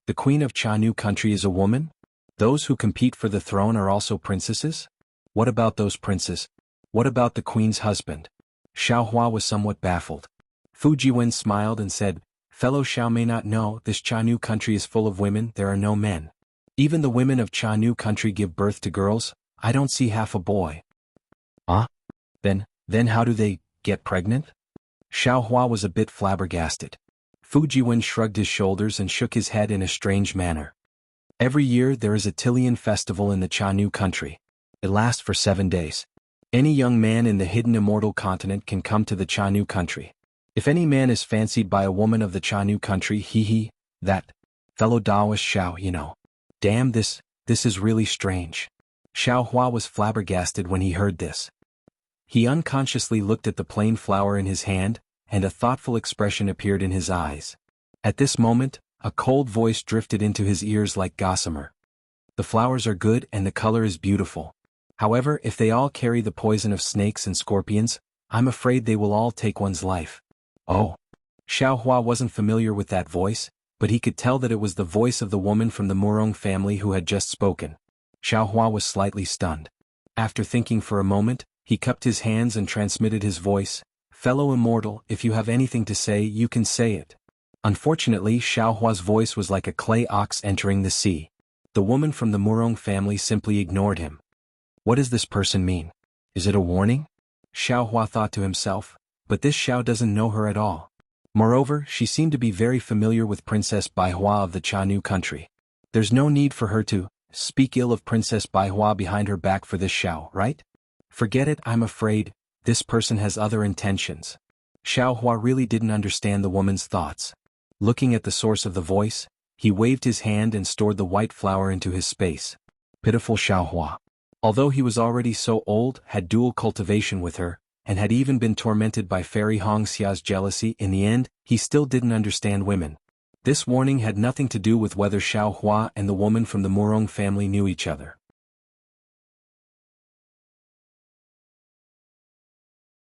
The queen of Jianghu country is a woman? Those who compete for the throne are also princesses? What about those princes? What about the queen's husband? Xiaohua was somewhat baffled. Fu Jiwen smiled and said, Fellow Xiao may not know, this Jianghu country is full of women, there are no men. Even the women of Jianghu country give birth to girls, I don't see half a boy. Then how do they get pregnant? Xiaohua was a bit flabbergasted. Fu Jiwen shrugged his shoulders and shook his head in a strange manner. Every year there is a Tilian festival in the Jianghu country. It lasts for 7 days. Any young man in the hidden immortal continent can come to the Jianghu country. If any man is fancied by a woman of the Jianghu country, that fellow Taoist Xiao, you know. Damn, this is really strange. Xiaohua was flabbergasted when he heard this. He unconsciously looked at the plain flower in his hand, and a thoughtful expression appeared in his eyes. At this moment, a cold voice drifted into his ears like gossamer. The flowers are good and the color is beautiful. However, if they all carry the poison of snakes and scorpions, I'm afraid they will all take one's life. Oh. Xiaohua wasn't familiar with that voice, but he could tell that it was the voice of the woman from the Murong family who had just spoken. Xiaohua was slightly stunned. After thinking for a moment, he cupped his hands and transmitted his voice, Fellow immortal, if you have anything to say, you can say it. Unfortunately, Xiaohua's voice was like a clay ox entering the sea. The woman from the Murong family simply ignored him. What does this person mean? Is it a warning? Xiaohua thought to himself, but this Xiao doesn't know her at all. Moreover, she seemed to be very familiar with Princess Baihua of the Chanu country. There's no need for her to speak ill of Princess Baihua behind her back for this Xiao, right? Forget it, I'm afraid, this person has other intentions. Xiaohua really didn't understand the woman's thoughts. Looking at the source of the voice, he waved his hand and stored the white flower into his space. Pitiful Xiaohua. Although he was already so old, had dual cultivation with her, and had even been tormented by Fairy Hongxia's jealousy, in the end, he still didn't understand women. This warning had nothing to do with whether Xiaohua and the woman from the Murong family knew each other.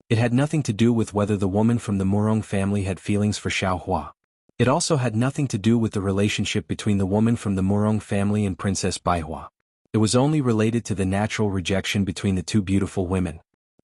It had nothing to do with whether the woman from the Murong family had feelings for Xiaohua. It also had nothing to do with the relationship between the woman from the Murong family and Princess Baihua. It was only related to the natural rejection between the two beautiful women.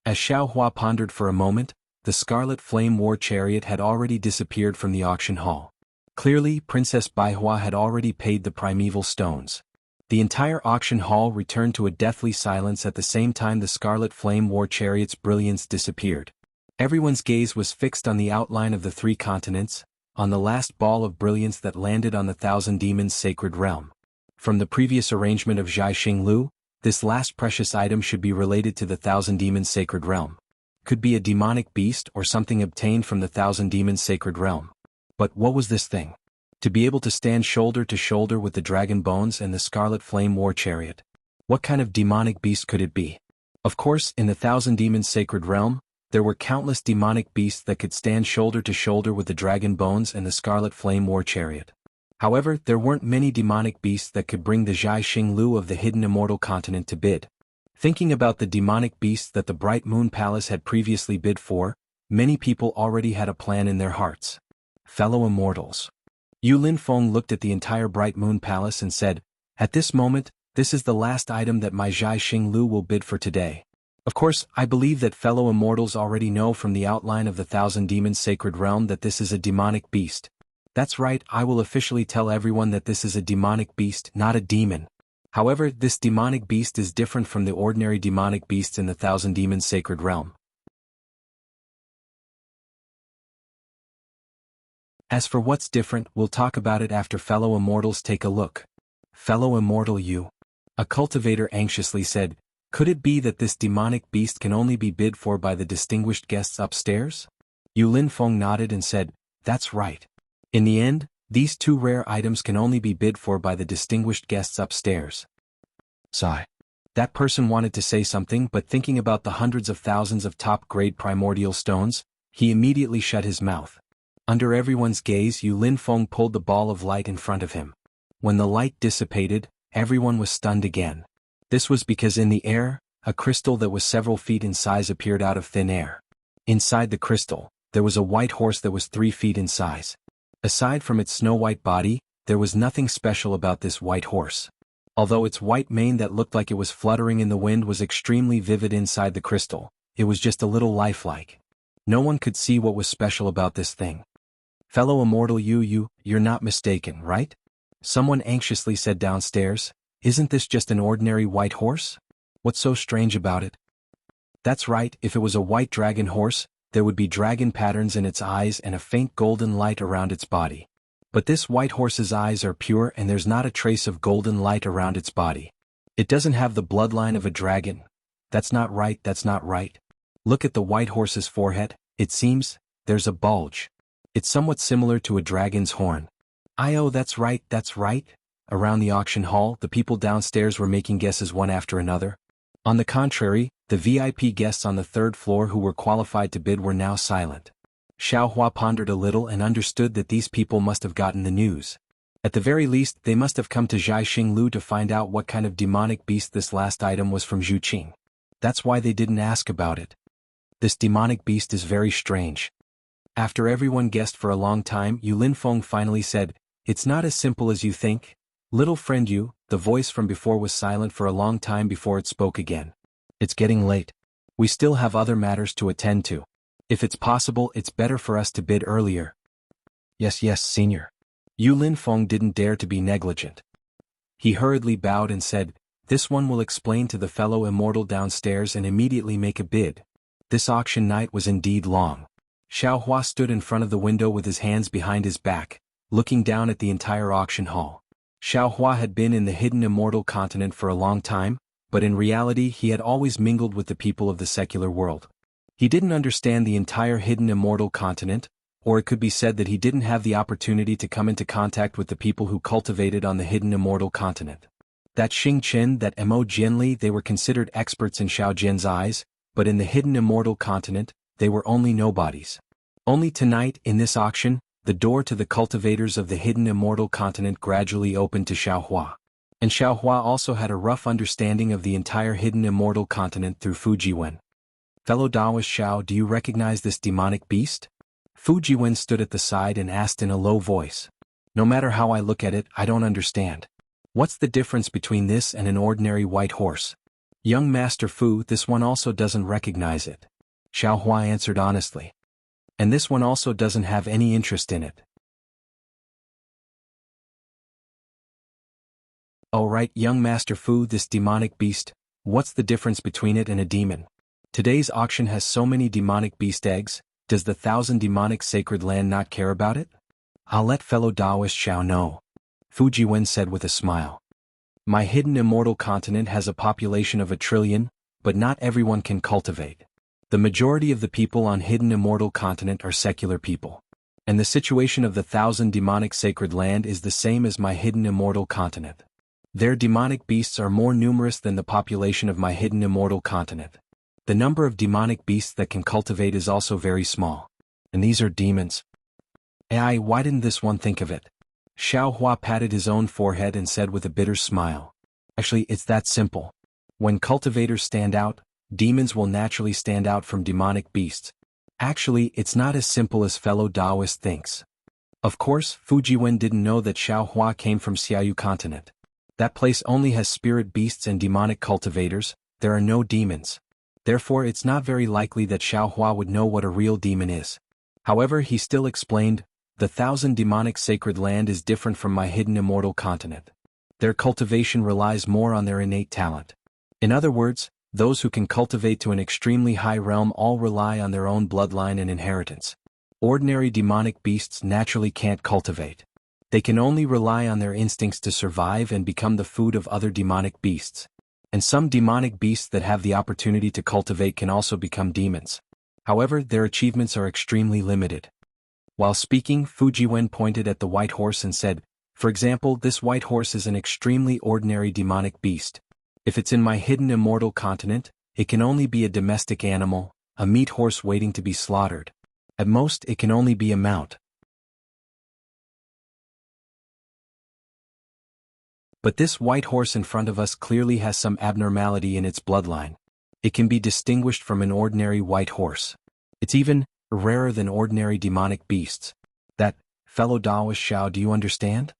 As Xiaohua pondered for a moment, the Scarlet Flame War Chariot had already disappeared from the auction hall. Clearly, Princess Baihua had already paid the primeval stones. The entire auction hall returned to a deathly silence at the same time the Scarlet Flame War Chariot's brilliance disappeared. Everyone's gaze was fixed on the outline of the three continents, on the last ball of brilliance that landed on the Thousand Demons' sacred realm. From the previous arrangement of Zhai Xinglu, this last precious item should be related to the Thousand Demons' sacred realm. Could be a demonic beast or something obtained from the Thousand Demons' sacred realm. But what was this thing? To be able to stand shoulder to shoulder with the Dragon Bones and the Scarlet Flame War Chariot. What kind of demonic beast could it be? Of course, in the Thousand Demons' sacred realm, there were countless demonic beasts that could stand shoulder to shoulder with the Dragon Bones and the Scarlet Flame War Chariot. However, there weren't many demonic beasts that could bring the Zhai Xinglu of the hidden immortal continent to bid. Thinking about the demonic beasts that the Bright Moon Palace had previously bid for, many people already had a plan in their hearts. Fellow immortals. Yu Linfeng looked at the entire Bright Moon Palace and said, "At this moment, this is the last item that my Zhai Xinglu will bid for today. Of course, I believe that fellow immortals already know from the outline of the Thousand Demons' sacred realm that this is a demonic beast. That's right, I will officially tell everyone that this is a demonic beast, not a demon. However, this demonic beast is different from the ordinary demonic beasts in the Thousand Demons' sacred realm. As for what's different, we'll talk about it after fellow immortals take a look." Fellow immortal Yu. A cultivator anxiously said, "Could it be that this demonic beast can only be bid for by the distinguished guests upstairs?" Yu Linfeng nodded and said, "That's right. In the end, these two rare items can only be bid for by the distinguished guests upstairs." Sigh. That person wanted to say something, but thinking about the hundreds of thousands of top-grade primordial stones, he immediately shut his mouth. Under everyone's gaze, Yu Linfeng pulled the ball of light in front of him. When the light dissipated, everyone was stunned again. This was because in the air, a crystal that was several feet in size appeared out of thin air. Inside the crystal, there was a white horse that was 3 feet in size. Aside from its snow-white body, there was nothing special about this white horse. Although its white mane that looked like it was fluttering in the wind was extremely vivid inside the crystal, it was just a little lifelike. No one could see what was special about this thing. Fellow immortal Yu, you're not mistaken, right? Someone anxiously said downstairs, "Isn't this just an ordinary white horse? What's so strange about it?" That's right, if it was a white dragon horse, there would be dragon patterns in its eyes and a faint golden light around its body. But this white horse's eyes are pure and there's not a trace of golden light around its body. It doesn't have the bloodline of a dragon. That's not right, that's not right. Look at the white horse's forehead, it seems, there's a bulge. It's somewhat similar to a dragon's horn. Oh, that's right, that's right. Around the auction hall, the people downstairs were making guesses one after another. On the contrary, the VIP guests on the third floor who were qualified to bid were now silent. Xiaohua pondered a little and understood that these people must have gotten the news. At the very least, they must have come to Zhai Xinglu to find out what kind of demonic beast this last item was from Zhuqing. That's why they didn't ask about it. This demonic beast is very strange. After everyone guessed for a long time, Yu Linfeng finally said, "It's not as simple as you think. Little friend Yu." The voice from before was silent for a long time before it spoke again. "It's getting late. We still have other matters to attend to. If it's possible, it's better for us to bid earlier." Yes, yes, senior. Yu Linfeng didn't dare to be negligent. He hurriedly bowed and said, "This one will explain to the fellow immortal downstairs and immediately make a bid." This auction night was indeed long. Xiao Hua stood in front of the window with his hands behind his back, looking down at the entire auction hall. Xiao Hua had been in the hidden immortal continent for a long time, but in reality he had always mingled with the people of the secular world. He didn't understand the entire hidden immortal continent, or it could be said that he didn't have the opportunity to come into contact with the people who cultivated on the hidden immortal continent. That Xing Chen, that Mo Jianli, they were considered experts in Xiao Jian's eyes, but in the hidden immortal continent, they were only nobodies. Only tonight, in this auction, the door to the cultivators of the hidden immortal continent gradually opened to Xiao Hua. And Xiao Hua also had a rough understanding of the entire hidden immortal continent through Fu Jiwen. "Fellow Taoist Xiao, do you recognize this demonic beast?" Fu Jiwen stood at the side and asked in a low voice. "No matter how I look at it, I don't understand. What's the difference between this and an ordinary white horse?" "Young Master Fu, this one also doesn't recognize it," Xiao Hua answered honestly. "And this one also doesn't have any interest in it." "Oh right, young Master Fu, this demonic beast, what's the difference between it and a demon? Today's auction has so many demonic beast eggs, does the 1,000 demonic sacred land not care about it?" "I'll let fellow Taoist Xiao know," Fu Jiwen said with a smile. "My hidden immortal continent has a population of 1 trillion, but not everyone can cultivate. The majority of the people on hidden immortal continent are secular people. And the situation of the 1,000 demonic sacred land is the same as my hidden immortal continent. Their demonic beasts are more numerous than the population of my hidden immortal continent. The number of demonic beasts that can cultivate is also very small. And these are demons. Why didn't this one think of it?" Xiao Hua patted his own forehead and said with a bitter smile. "Actually, it's that simple. When cultivators stand out, demons will naturally stand out from demonic beasts. Actually, it's not as simple as fellow Taoist thinks." Of course, Fu Jiwen didn't know that Xiao Hua came from Xiaoyu continent. That place only has spirit beasts and demonic cultivators, there are no demons. Therefore it's not very likely that Xiao Hua would know what a real demon is. However, he still explained, "The 1,000 demonic sacred land is different from my hidden immortal continent. Their cultivation relies more on their innate talent. In other words, those who can cultivate to an extremely high realm all rely on their own bloodline and inheritance. Ordinary demonic beasts naturally can't cultivate. They can only rely on their instincts to survive and become the food of other demonic beasts. And some demonic beasts that have the opportunity to cultivate can also become demons. However, their achievements are extremely limited." While speaking, Fu Jiwen pointed at the white horse and said, "For example, this white horse is an extremely ordinary demonic beast. If it's in my hidden immortal continent, it can only be a domestic animal, a meat horse waiting to be slaughtered. At most, it can only be a mount. But this white horse in front of us clearly has some abnormality in its bloodline. It can be distinguished from an ordinary white horse. It's even rarer than ordinary demonic beasts. That, fellow Taoist Xiao, do you understand?"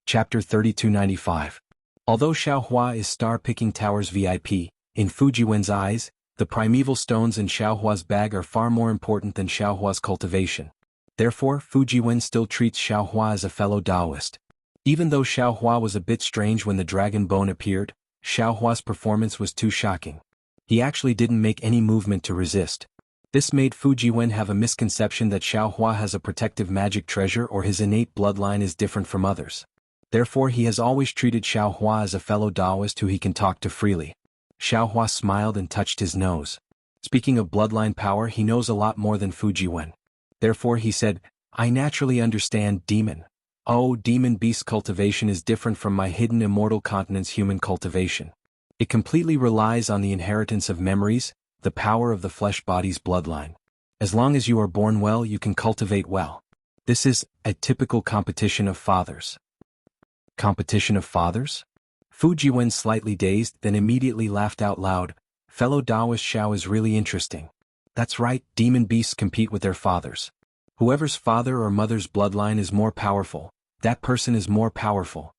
Chapter 3295. Although Xiao Hua is Star-Picking Tower's VIP, in Fu Jiwen's eyes, the primeval stones in Xiao Hua's bag are far more important than Xiao Hua's cultivation. Therefore, Fu Jiwen still treats Xiao Hua as a fellow Taoist. Even though Xiao Hua was a bit strange when the dragon bone appeared, Xiao Hua's performance was too shocking. He actually didn't make any movement to resist. This made Fu Jiwen have a misconception that Xiao Hua has a protective magic treasure or his innate bloodline is different from others. Therefore he has always treated Xiao Hua as a fellow Taoist who he can talk to freely. Xiao Hua smiled and touched his nose. Speaking of bloodline power, he knows a lot more than Fu Jiwen. Therefore he said, "I naturally understand demon. Oh, demon beast cultivation is different from my hidden immortal continent's human cultivation. It completely relies on the inheritance of memories, the power of the flesh body's bloodline. As long as you are born well, you can cultivate well. This is a typical competition of fathers." Competition of fathers? Fu Jiwen slightly dazed, then immediately laughed out loud. "Fellow Taoist Xiao is really interesting. That's right, demon beasts compete with their fathers. Whoever's father or mother's bloodline is more powerful, that person is more powerful.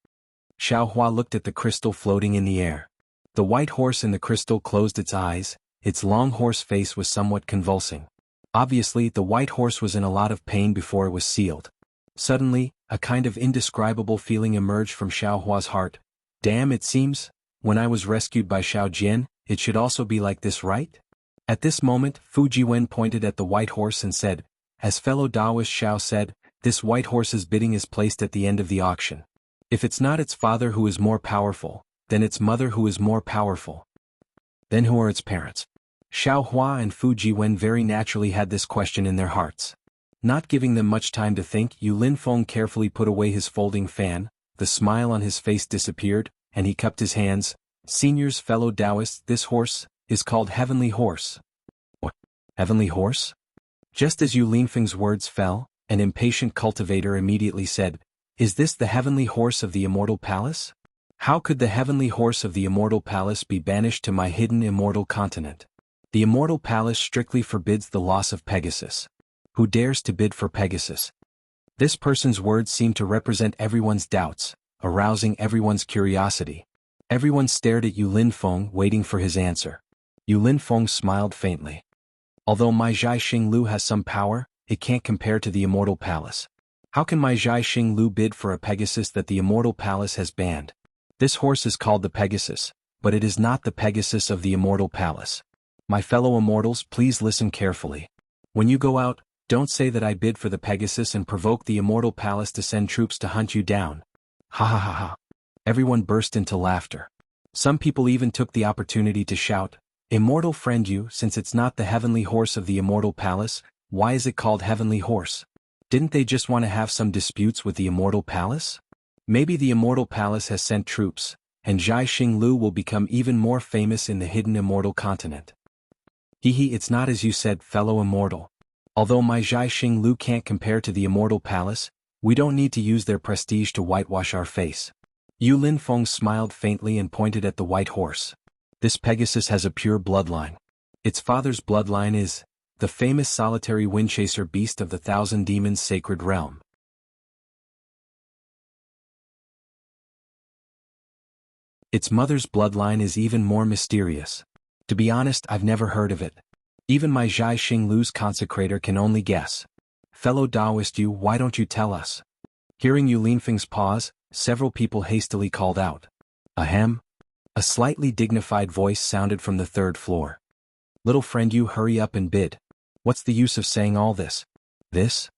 Xiaohua looked at the crystal floating in the air. The white horse in the crystal closed its eyes, its long horse face was somewhat convulsing. Obviously, the white horse was in a lot of pain before it was sealed. Suddenly, a kind of indescribable feeling emerged from Xiaohua's heart. Damn, it seems, when I was rescued by Xiao Jian, it should also be like this, right? At this moment, Fu Jiwen pointed at the white horse and said, as fellow Taoist Xiao said, this white horse's bidding is placed at the end of the auction. If it's not its father who is more powerful, then its mother who is more powerful. Then who are its parents? Xiaohua and Fu Jiwen very naturally had this question in their hearts. Not giving them much time to think, Yu Linfeng carefully put away his folding fan, the smile on his face disappeared, and he cupped his hands. Seniors, fellow Taoists, this horse is called Heavenly Horse. What? Heavenly Horse? Just as Yu Linfeng's words fell, an impatient cultivator immediately said, is this the Heavenly Horse of the Immortal Palace? How could the Heavenly Horse of the Immortal Palace be banished to my hidden immortal continent? The Immortal Palace strictly forbids the loss of Pegasus. Who dares to bid for Pegasus? This person's words seemed to represent everyone's doubts, arousing everyone's curiosity. Everyone stared at Yu Linfeng, waiting for his answer. Yu Linfeng smiled faintly. Although my Zhai Xinglu has some power, it can't compare to the Immortal Palace. How can my Zhai Xinglu bid for a Pegasus that the Immortal Palace has banned? This horse is called the Pegasus, but it is not the Pegasus of the Immortal Palace. My fellow immortals, please listen carefully. When you go out, don't say that I bid for the Pegasus and provoke the Immortal Palace to send troops to hunt you down. Ha ha ha ha. Everyone burst into laughter. Some people even took the opportunity to shout, Immortal friend you, since it's not the Heavenly Horse of the Immortal Palace, why is it called Heavenly Horse? Didn't they just want to have some disputes with the Immortal Palace? Maybe the Immortal Palace has sent troops, and Zhai Xinglu will become even more famous in the hidden immortal continent. Hehe, it's not as you said, fellow immortal. Although my Zhai Xinglu can't compare to the Immortal Palace, we don't need to use their prestige to whitewash our face. Yu Linfeng smiled faintly and pointed at the white horse. This Pegasus has a pure bloodline. Its father's bloodline is the famous solitary windchaser beast of the Thousand Demons Sacred Realm. Its mother's bloodline is even more mysterious. To be honest, I've never heard of it. Even my Zhai Xinglu's consecrator can only guess. Fellow Taoist Yu, why don't you tell us? Hearing Yu Linfeng's pause, several people hastily called out. Ahem. A slightly dignified voice sounded from the third floor. Little friend Yu, hurry up and bid. What's the use of saying all this? This?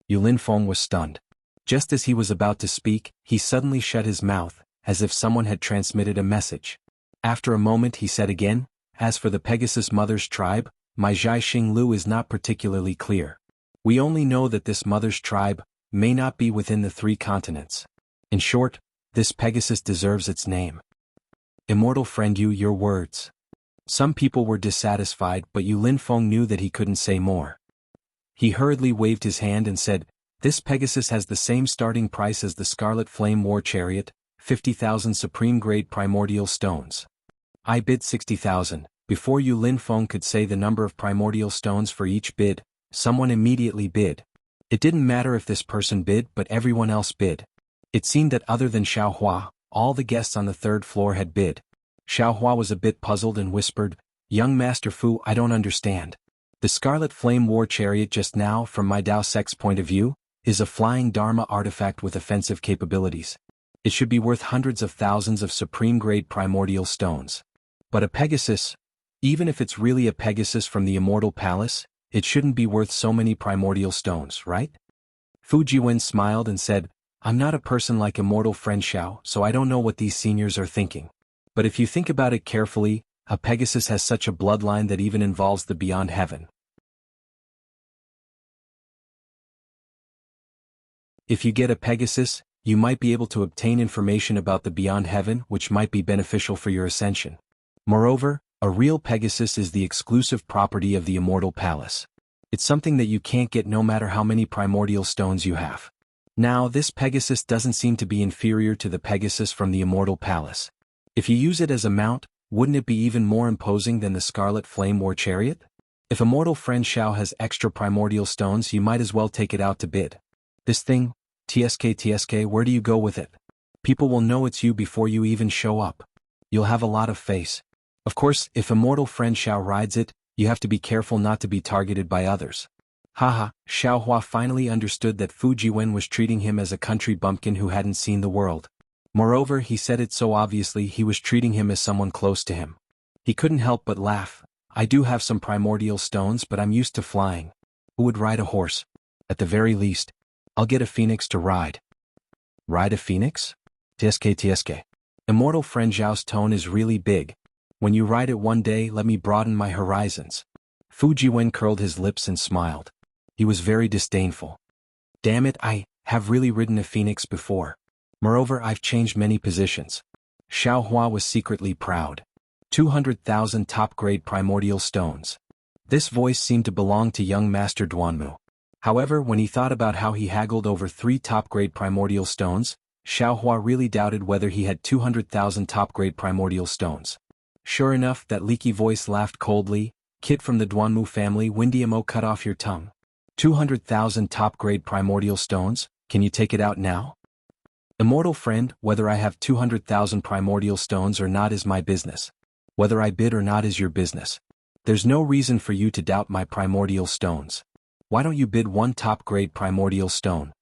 Yu Linfeng was stunned. Just as he was about to speak, he suddenly shut his mouth, as if someone had transmitted a message. After a moment he said again, as for the Pegasus mother's tribe, my Zhai Xinglu is not particularly clear. We only know that this mother's tribe may not be within the 3 continents. In short, this Pegasus deserves its name. Immortal friend Yu, your words. Some people were dissatisfied, but Yu Linfeng knew that he couldn't say more. He hurriedly waved his hand and said, this Pegasus has the same starting price as the Scarlet Flame War Chariot, 50,000 supreme-grade primordial stones. I bid 60,000. Before Yu Linfeng could say the number of primordial stones for each bid, someone immediately bid. It didn't matter if this person bid, but everyone else bid. It seemed that other than Xiaohua, all the guests on the 3rd floor had bid. Xiaohua was a bit puzzled and whispered, young Master Fu, I don't understand. The Scarlet Flame War Chariot just now, from my Dao Sect's point of view, is a flying Dharma artifact with offensive capabilities. It should be worth hundreds of thousands of supreme-grade primordial stones. But a Pegasus, even if it's really a Pegasus from the Immortal Palace, it shouldn't be worth so many primordial stones, right? Fu Jiwen smiled and said, I'm not a person like immortal friend Xiao, so I don't know what these seniors are thinking. But if you think about it carefully, a Pegasus has such a bloodline that even involves the beyond heaven. If you get a Pegasus, you might be able to obtain information about the beyond heaven which might be beneficial for your ascension. Moreover, a real Pegasus is the exclusive property of the Immortal Palace. It's something that you can't get no matter how many primordial stones you have. Now, this Pegasus doesn't seem to be inferior to the Pegasus from the Immortal Palace. If you use it as a mount, wouldn't it be even more imposing than the Scarlet Flame War Chariot? If immortal friend Xiao has extra primordial stones, you might as well take it out to bid. This thing, TSK, where do you go with it? People will know it's you before you even show up. You'll have a lot of face. Of course, if immortal friend Xiao rides it, you have to be careful not to be targeted by others. Haha, Xiaohua finally understood that Fu Jiwen was treating him as a country bumpkin who hadn't seen the world. Moreover, he said it so obviously he was treating him as someone close to him. He couldn't help but laugh. I do have some primordial stones, but I'm used to flying. Who would ride a horse? At the very least, I'll get a phoenix to ride. Ride a phoenix? TSK. Immortal friend Zhao's tone is really big. When you ride it one day, let me broaden my horizons. Fu Jiwen curled his lips and smiled. He was very disdainful. Damn it, I have really ridden a phoenix before. Moreover, I've changed many positions. Xiaohua was secretly proud. 200,000 top-grade primordial stones. This voice seemed to belong to young Master Duanmu. However, when he thought about how he haggled over 3 top-grade primordial stones, Xiaohua really doubted whether he had 200,000 top-grade primordial stones. Sure enough, that leaky voice laughed coldly. Kid from the Duanmu family, Windiamo, cut off your tongue. 200,000 top-grade primordial stones, can you take it out now? Immortal friend, whether I have 200,000 primordial stones or not is my business. Whether I bid or not is your business. There's no reason for you to doubt my primordial stones. Why don't you bid 1 top-grade primordial stone?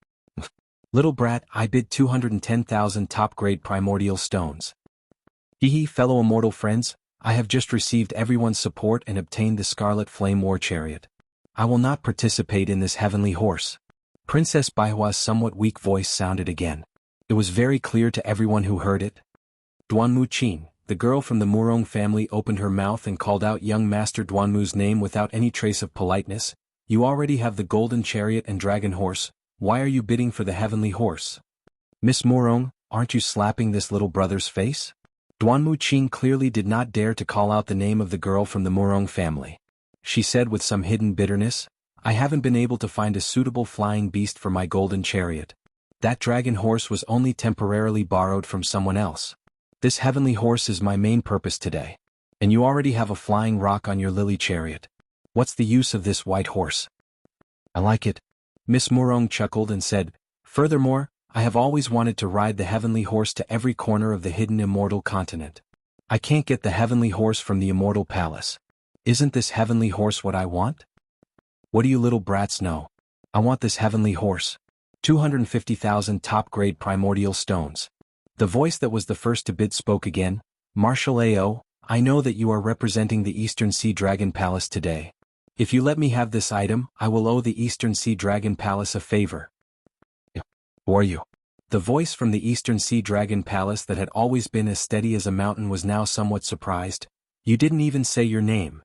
Little brat, I bid 210,000 top-grade primordial stones. Hehe, fellow immortal friends, I have just received everyone's support and obtained the Scarlet Flame War Chariot. I will not participate in this heavenly horse. Princess Baihua's somewhat weak voice sounded again. It was very clear to everyone who heard it. Duanmu Qin, the girl from the Murong family, opened her mouth and called out young Master Duanmu's name without any trace of politeness. You already have the golden chariot and dragon horse, why are you bidding for the heavenly horse? Miss Murong, aren't you slapping this little brother's face? Duanmu Qin clearly did not dare to call out the name of the girl from the Murong family. She said with some hidden bitterness, I haven't been able to find a suitable flying beast for my golden chariot. That dragon horse was only temporarily borrowed from someone else. This heavenly horse is my main purpose today. And you already have a flying rock on your lily chariot. What's the use of this white horse? I like it. Miss Murong chuckled and said, furthermore, I have always wanted to ride the heavenly horse to every corner of the hidden immortal continent. I can't get the heavenly horse from the immortal palace. Isn't this heavenly horse what I want? What do you little brats know? I want this heavenly horse. 250,000 top-grade primordial stones. The voice that was the first to bid spoke again. Marshal Ao, I know that you are representing the Eastern Sea Dragon Palace today. If you let me have this item, I will owe the Eastern Sea Dragon Palace a favor. Who are you? The voice from the Eastern Sea Dragon Palace that had always been as steady as a mountain was now somewhat surprised. You didn't even say your name.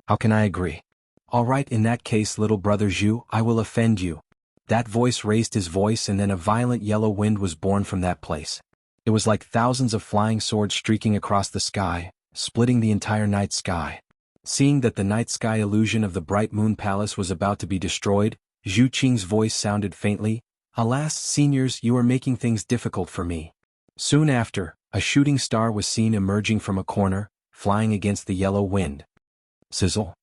How can I agree? All right, in that case, little brother Zhu, I will offend you. That voice raised his voice and then a violent yellow wind was born from that place. It was like thousands of flying swords streaking across the sky, splitting the entire night sky. Seeing that the night sky illusion of the bright moon palace was about to be destroyed, Zhu Qing's voice sounded faintly, Alas, seniors, you are making things difficult for me. Soon after, a shooting star was seen emerging from a corner, flying against the yellow wind. Sizzle.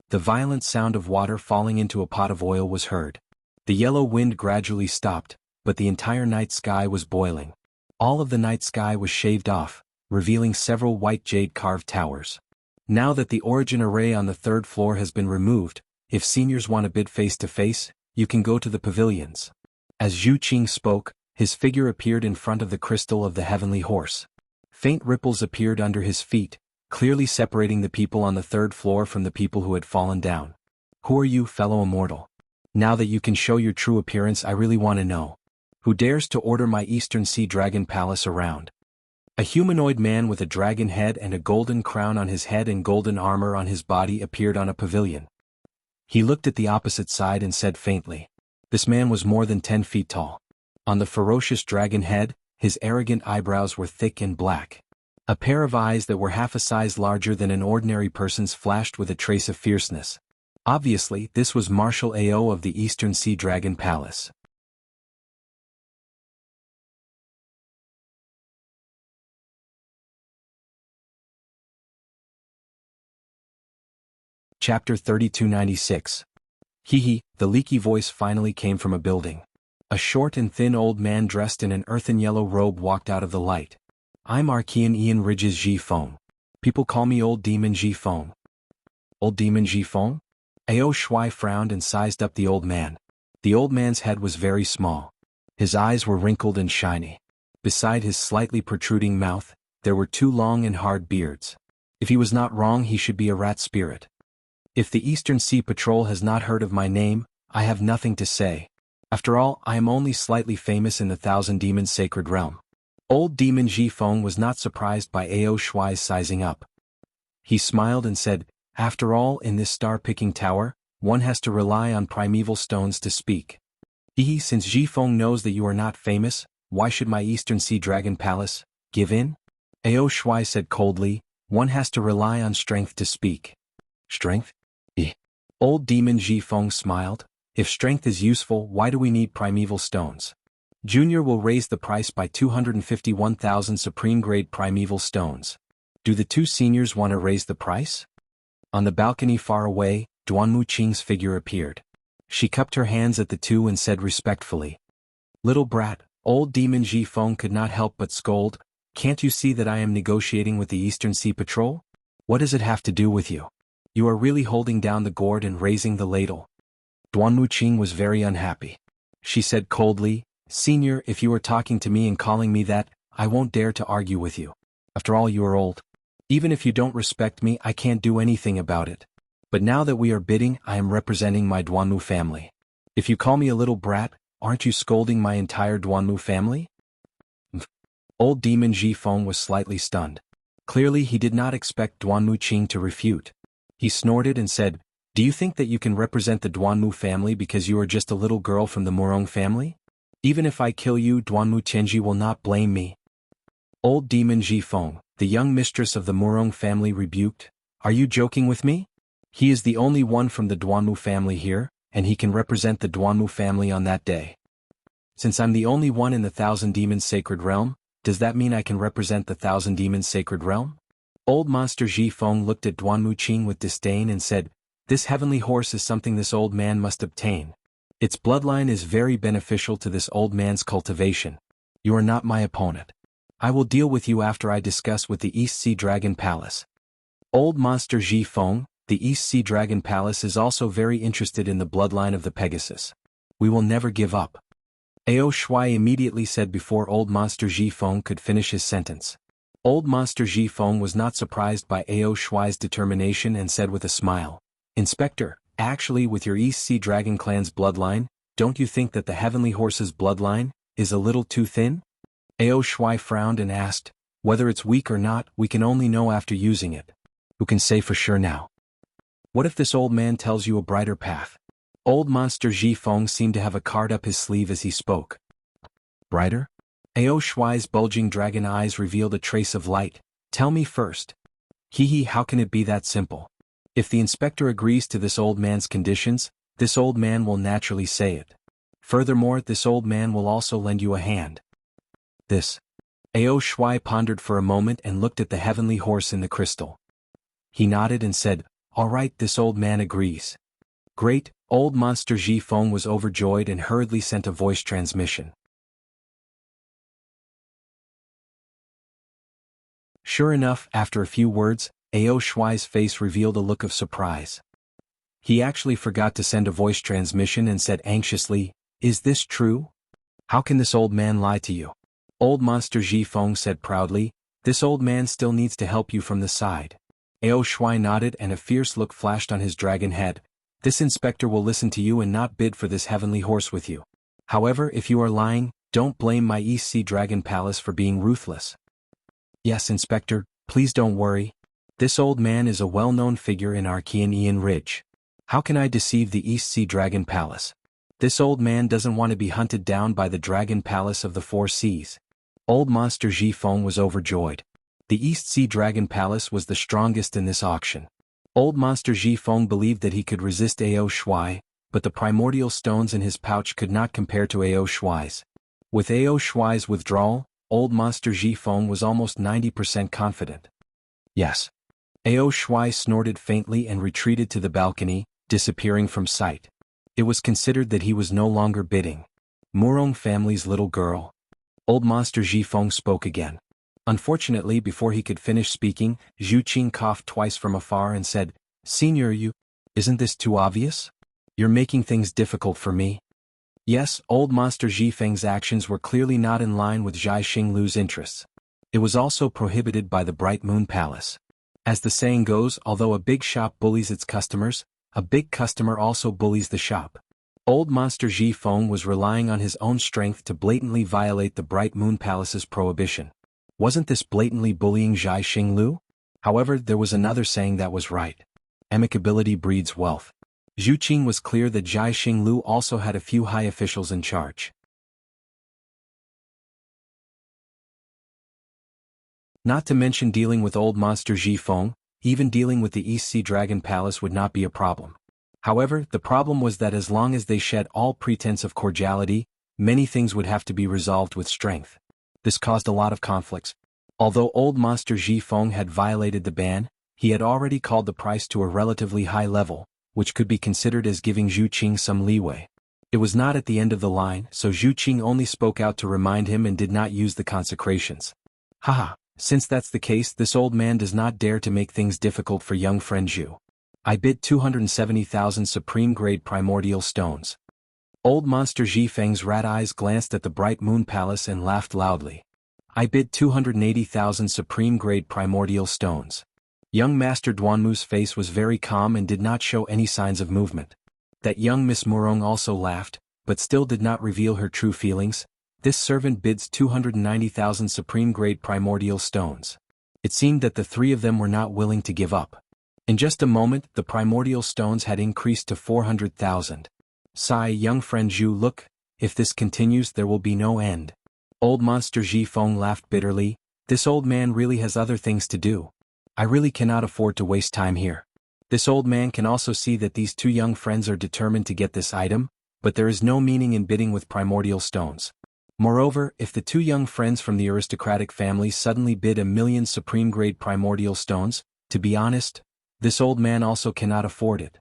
The violent sound of water falling into a pot of oil was heard. The yellow wind gradually stopped, but the entire night sky was boiling. All of the night sky was shaved off, revealing several white jade-carved towers. Now that the origin array on the 3rd floor has been removed, if seniors want to bid face-to-face, you can go to the pavilions. As Zhu Qing spoke, his figure appeared in front of the crystal of the heavenly horse. Faint ripples appeared under his feet, clearly separating the people on the 3rd floor from the people who had fallen down. Who are you, fellow immortal? Now that you can show your true appearance, I really want to know. Who dares to order my Eastern Sea Dragon Palace around? A humanoid man with a dragon head and a golden crown on his head and golden armor on his body appeared on a pavilion. He looked at the opposite side and said faintly. This man was more than 10 feet tall. On the ferocious dragon head, his arrogant eyebrows were thick and black. A pair of eyes that were half a size larger than an ordinary person's flashed with a trace of fierceness. Obviously, this was Marshal Ao of the Eastern Sea Dragon Palace. Chapter 3296. The leaky voice finally came from a building. A short and thin old man dressed in an earthen yellow robe walked out of the light. I'm Archean Ian Ridge's Ji Feng. People call me Old Demon Ji Feng. Old Demon Ji Feng? Ao Shuai frowned and sized up the old man. The old man's head was very small. His eyes were wrinkled and shiny. Beside his slightly protruding mouth, there were 2 long and hard beards. If he was not wrong, he should be a rat spirit. If the Eastern Sea Patrol has not heard of my name, I have nothing to say. After all, I am only slightly famous in the Thousand Demons Sacred Realm. Old Demon Ji Feng was not surprised by Ao Shuai's sizing up. He smiled and said, after all, in this star-picking tower, one has to rely on primeval stones to speak. Since Ji Feng knows that you are not famous, why should my Eastern Sea Dragon Palace give in? Ao Shuai said coldly, one has to rely on strength to speak. Strength? Old Demon Ji Feng smiled. If strength is useful, why do we need primeval stones? Junior will raise the price by 251,000 supreme-grade primeval stones. Do the 2 seniors want to raise the price? On the balcony far away, Duanmu Qing's figure appeared. She cupped her hands at the 2 and said respectfully, little brat. Old Demon Ji Feng could not help but scold, can't you see that I am negotiating with the Eastern Sea Patrol? What does it have to do with you? You are really holding down the gourd and raising the ladle. Duanmu Qing was very unhappy. She said coldly, Senior, if you are talking to me and calling me that, I won't dare to argue with you. After all, you are old. Even if you don't respect me, I can't do anything about it. But now that we are bidding, I am representing my Duanmu family. If you call me a little brat, aren't you scolding my entire Duanmu family? Old Demon Ji Feng was slightly stunned. Clearly he did not expect Duanmu Qing to refute. He snorted and said, do you think that you can represent the Duanmu family because you are just a little girl from the Murong family? Even if I kill you, Duanmu Tianji will not blame me. Old Demon Ji Feng, the young mistress of the Murong family, rebuked, are you joking with me? He is the only one from the Duanmu family here, and he can represent the Duanmu family on that day. Since I'm the only one in the Thousand Demons Sacred Realm, does that mean I can represent the Thousand Demons Sacred Realm? Old Monster Ji Feng looked at Duanmu Qing with disdain and said, this heavenly horse is something this old man must obtain. Its bloodline is very beneficial to this old man's cultivation. You are not my opponent. I will deal with you after I discuss with the East Sea Dragon Palace. Old Monster Ji Feng, the East Sea Dragon Palace is also very interested in the bloodline of the Pegasus. We will never give up. Ao Shuai immediately said before Old Monster Ji Feng could finish his sentence. Old Monster Ji Feng was not surprised by Ao Shuai's determination and said with a smile, Inspector, actually with your East Sea Dragon clan's bloodline, don't you think that the Heavenly Horse's bloodline is a little too thin? Ao Shuai frowned and asked, whether it's weak or not, we can only know after using it. Who can say for sure now? What if this old man tells you a brighter path? Old Monster Ji Feng seemed to have a card up his sleeve as he spoke. Brighter? Ao Shuai's bulging dragon eyes revealed a trace of light. Tell me first. How can it be that simple? If the inspector agrees to this old man's conditions, this old man will naturally say it. Furthermore, this old man will also lend you a hand. This. Ao Shuai pondered for a moment and looked at the heavenly horse in the crystal. He nodded and said, all right, this old man agrees. Great. Old Monster Ji Feng was overjoyed and hurriedly sent a voice transmission. Sure enough, after a few words, Ao Shuai's face revealed a look of surprise. He actually forgot to send a voice transmission and said anxiously, is this true? How can this old man lie to you? Old Monster Ji Feng said proudly, this old man still needs to help you from the side. Ao Shuai nodded and a fierce look flashed on his dragon head. This inspector will listen to you and not bid for this heavenly horse with you. However, if you are lying, don't blame my East Sea Dragon Palace for being ruthless. Yes, Inspector, please don't worry. This old man is a well-known figure in Archean Ridge. How can I deceive the East Sea Dragon Palace? This old man doesn't want to be hunted down by the Dragon Palace of the Four Seas. Old Monster Ji Feng was overjoyed. The East Sea Dragon Palace was the strongest in this auction. Old Monster Ji Feng believed that he could resist Ao Shuai, but the primordial stones in his pouch could not compare to Ao Shuai's. With Ao Shuai's withdrawal, Old Monster Ji Feng was almost 90% confident. Yes. Ao Shuai snorted faintly and retreated to the balcony, disappearing from sight. It was considered that he was no longer bidding. Murong family's little girl. Old Monster Ji Feng spoke again. Unfortunately, before he could finish speaking, Zhu Qing coughed twice from afar and said, "Senior, isn't this too obvious? You're making things difficult for me." Yes, old Monster Ji Feng's actions were clearly not in line with Zhai Xinglu's interests. It was also prohibited by the Bright Moon Palace. As the saying goes, although a big shop bullies its customers, a big customer also bullies the shop. Old Monster Ji Feng was relying on his own strength to blatantly violate the Bright Moon Palace's prohibition. Wasn't this blatantly bullying Zhai Xinglu? However, there was another saying that was right. Amicability breeds wealth. Zhu Qing was clear that Zhai Xinglu also had a few high officials in charge. Not to mention dealing with old Monster Ji Feng, even dealing with the East Sea Dragon Palace would not be a problem. However, the problem was that as long as they shed all pretense of cordiality, many things would have to be resolved with strength. This caused a lot of conflicts. Although old Monster Ji Feng had violated the ban, he had already called the price to a relatively high level, which could be considered as giving Zhu Qing some leeway. It was not at the end of the line, so Zhu Qing only spoke out to remind him and did not use the consecrations. Haha, since that's the case, this old man does not dare to make things difficult for young friend Zhu. I bid 270,000 supreme-grade primordial stones. Old Monster Ji Feng's rat eyes glanced at the Bright Moon Palace and laughed loudly. I bid 280,000 supreme-grade primordial stones. Young Master Duanmu's face was very calm and did not show any signs of movement. That young Miss Murong also laughed, but still did not reveal her true feelings. This servant bids 290,000 supreme-grade primordial stones. It seemed that the three of them were not willing to give up. In just a moment, the primordial stones had increased to 400,000. Sigh, young friend Zhu, look, if this continues there will be no end. Old Monster Ji Feng laughed bitterly. This old man really has other things to do. I really cannot afford to waste time here. This old man can also see that these two young friends are determined to get this item, but there is no meaning in bidding with primordial stones. Moreover, if the two young friends from the aristocratic family suddenly bid 1,000,000 supreme-grade primordial stones, to be honest, this old man also cannot afford it.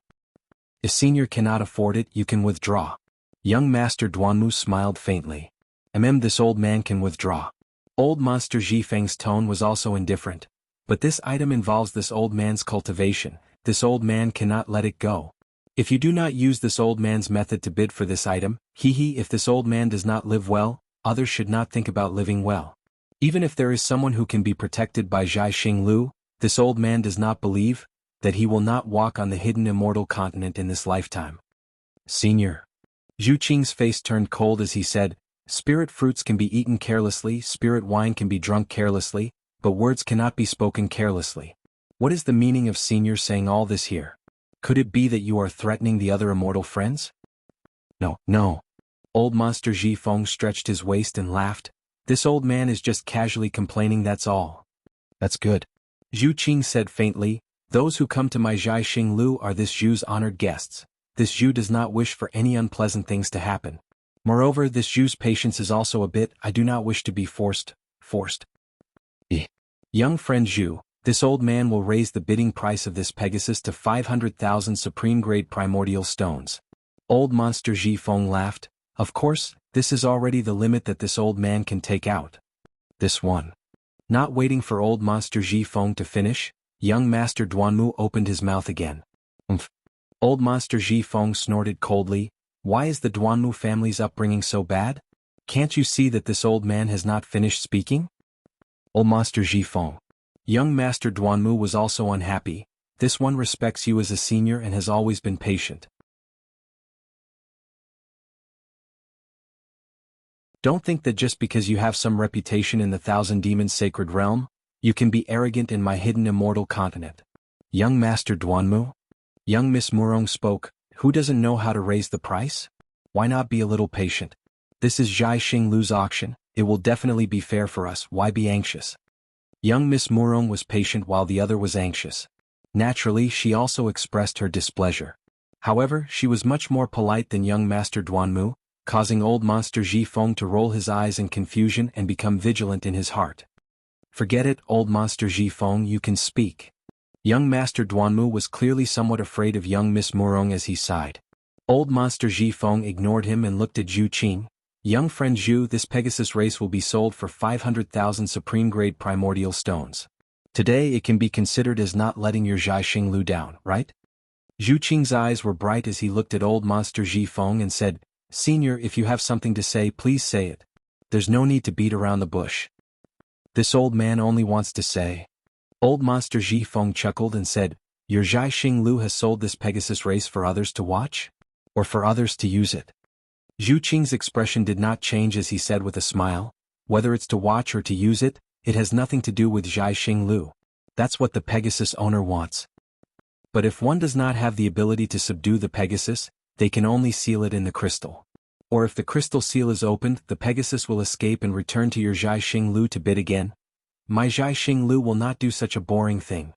If senior cannot afford it, you can withdraw. Young Master Duanmu smiled faintly. This old man can withdraw. Old Monster Ji Feng's tone was also indifferent. But this item involves this old man's cultivation. This old man cannot let it go. If you do not use this old man's method to bid for this item, if this old man does not live well, others should not think about living well. Even if there is someone who can be protected by Zhai Xinglu, this old man does not believe that he will not walk on the hidden immortal continent in this lifetime. Senior. Zhu Qing's face turned cold as he said, spirit fruits can be eaten carelessly, spirit wine can be drunk carelessly, but words cannot be spoken carelessly. What is the meaning of senior saying all this here? Could it be that you are threatening the other immortal friends? No. Old Monster Ji Feng stretched his waist and laughed. This old man is just casually complaining, that's all. That's good. Zhu Qing said faintly, those who come to my Zhai Xinglu are this Zhu's honored guests. This Zhu does not wish for any unpleasant things to happen. Moreover, this Zhu's patience is also a bit, I do not wish to be forced. Young friend Zhu, this old man will raise the bidding price of this Pegasus to 500,000 supreme-grade primordial stones. Old Monster Ji Feng laughed. Of course, this is already the limit that this old man can take out. This one. Not waiting for old Monster Ji Feng to finish, young Master Duanmu opened his mouth again. Old Monster Ji Feng snorted coldly. Why is the Duanmu family's upbringing so bad? Can't you see that this old man has not finished speaking? Old Monster Ji Feng. Young Master Duanmu was also unhappy. This one respects you as a senior and has always been patient. Don't think that just because you have some reputation in the Thousand Demons Sacred Realm, you can be arrogant in my hidden immortal continent. Young Master Duanmu? Young Miss Murong spoke, who doesn't know how to raise the price? Why not be a little patient? This is Zhai Xinglu's auction, it will definitely be fair for us, why be anxious? Young Miss Murong was patient while the other was anxious. Naturally, she also expressed her displeasure. However, she was much more polite than young Master Duanmu, causing old Monster Ji Feng to roll his eyes in confusion and become vigilant in his heart. Forget it, old Monster Ji Feng, you can speak. Young Master Duanmu was clearly somewhat afraid of young Miss Murong as he sighed. Old Monster Ji Feng ignored him and looked at Zhu Qing. Young friend Zhu, this Pegasus race will be sold for 500,000 supreme-grade primordial stones. Today it can be considered as not letting your Zhai Xinglu down, right? Zhu Qing's eyes were bright as he looked at Old Monster Ji Feng and said, Senior, if you have something to say, please say it. There's no need to beat around the bush. This old man only wants to say. Old Monster Ji Feng chuckled and said, Your Zhai Xinglu has sold this Pegasus race for others to watch? Or for others to use it? Zhu Qing's expression did not change as he said with a smile, whether it's to watch or to use it, it has nothing to do with Zhai Xinglu. That's what the Pegasus owner wants. But if one does not have the ability to subdue the Pegasus, they can only seal it in the crystal. Or if the crystal seal is opened, the Pegasus will escape and return to your Zhai Xinglu to bid again. My Zhai Xinglu will not do such a boring thing.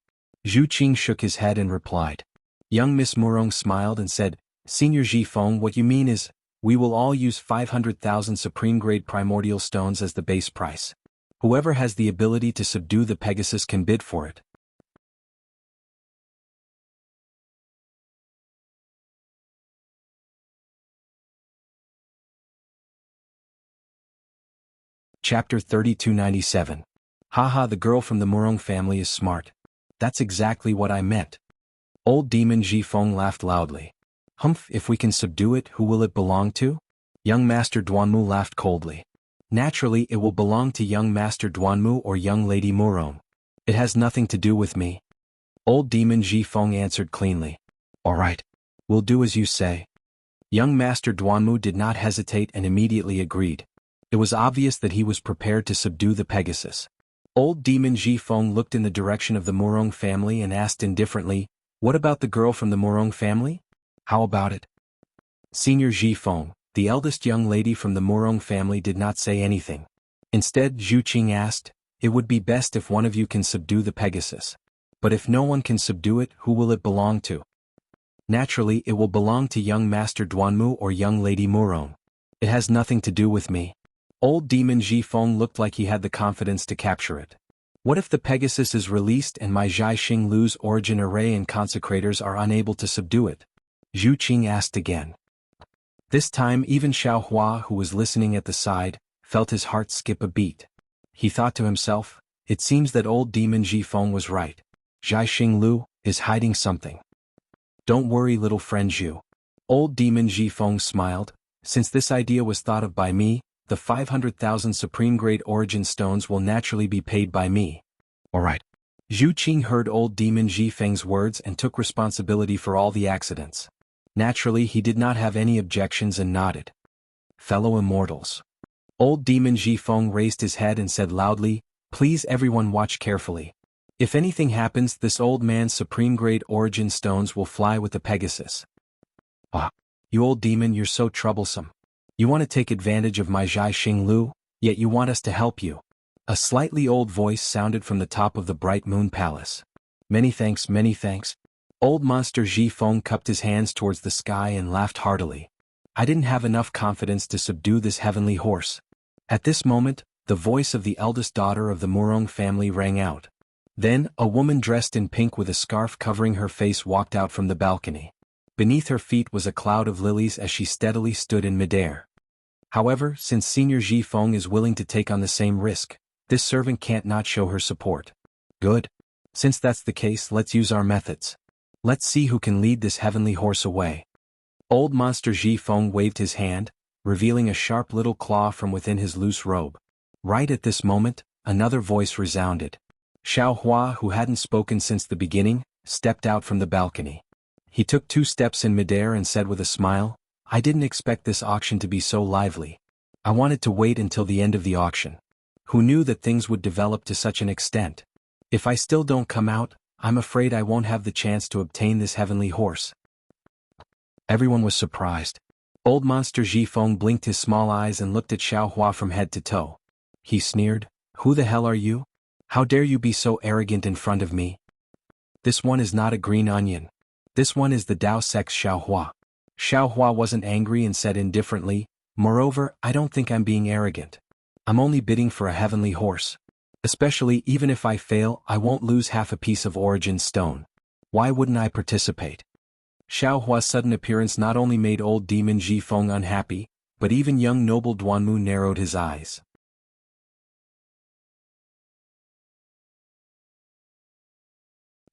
Zhu Qing shook his head and replied. Young Miss Murong smiled and said, Senior Ji Feng, what you mean is, we will all use 500,000 supreme-grade primordial stones as the base price. Whoever has the ability to subdue the Pegasus can bid for it. Chapter 3297. Haha, the girl from the Murong family is smart. That's exactly what I meant. Old Demon Ji Feng laughed loudly. Humph, if we can subdue it, who will it belong to? Young Master Duanmu laughed coldly. Naturally, it will belong to young Master Duanmu or young Lady Murong. It has nothing to do with me. Old Demon Ji Feng answered cleanly. All right. We'll do as you say. Young Master Duanmu did not hesitate and immediately agreed. It was obvious that he was prepared to subdue the Pegasus. Old Demon Ji Feng looked in the direction of the Murong family and asked indifferently, What about the girl from the Murong family? How about it? Senior Ji Feng, the eldest young lady from the Murong family, did not say anything. Instead, Zhu Qing asked, It would be best if one of you can subdue the Pegasus. But if no one can subdue it, who will it belong to? Naturally, it will belong to young Master Duanmu or young Lady Murong. It has nothing to do with me. Old Demon Ji Feng looked like he had the confidence to capture it. What if the Pegasus is released and my Zhai Xinglu's origin array and consecrators are unable to subdue it? Zhu Qing asked again. This time even Xiao Hua, who was listening at the side, felt his heart skip a beat. He thought to himself, it seems that old Demon Ji Feng was right. Zhai Xinglu is hiding something. Don't worry, little friend Zhu. Old Demon Ji Feng smiled. Since this idea was thought of by me, the 500,000 supreme-grade origin stones will naturally be paid by me. All right. Zhu Qing heard old Demon Ji Feng's words and took responsibility for all the accidents. Naturally, he did not have any objections and nodded. Fellow immortals. Old Demon Ji Feng raised his head and said loudly, Please everyone watch carefully. If anything happens, this old man's supreme-grade origin stones will fly with the Pegasus. Ah, you old demon, you're so troublesome. You want to take advantage of my Zhai Xinglu, yet you want us to help you. A slightly old voice sounded from the top of the Bright Moon Palace. Many thanks, many thanks. Old Monster Ji Feng cupped his hands towards the sky and laughed heartily. I didn't have enough confidence to subdue this heavenly horse. At this moment, the voice of the eldest daughter of the Murong family rang out. Then, a woman dressed in pink with a scarf covering her face walked out from the balcony. Beneath her feet was a cloud of lilies as she steadily stood in midair. However, since Senior Ji Feng is willing to take on the same risk, this servant can't not show her support. Good. Since that's the case, let's use our methods. Let's see who can lead this heavenly horse away. Old Monster Ji Feng waved his hand, revealing a sharp little claw from within his loose robe. Right at this moment, another voice resounded. Xiao Hua, who hadn't spoken since the beginning, stepped out from the balcony. He took 2 steps in midair and said with a smile, I didn't expect this auction to be so lively. I wanted to wait until the end of the auction. Who knew that things would develop to such an extent? If I still don't come out, I'm afraid I won't have the chance to obtain this heavenly horse. Everyone was surprised. Old Monster Ji Feng blinked his small eyes and looked at Xiao Hua from head to toe. He sneered, Who the hell are you? How dare you be so arrogant in front of me? This one is not a green onion. This one is the Dao Sex Xiao Hua. Xiao Hua wasn't angry and said indifferently, Moreover, I don't think I'm being arrogant. I'm only bidding for a heavenly horse. Especially even if I fail, I won't lose half a piece of origin stone. Why wouldn't I participate? Xiao Hua's sudden appearance not only made old demon Ji Feng unhappy, but even young noble Duanmu narrowed his eyes.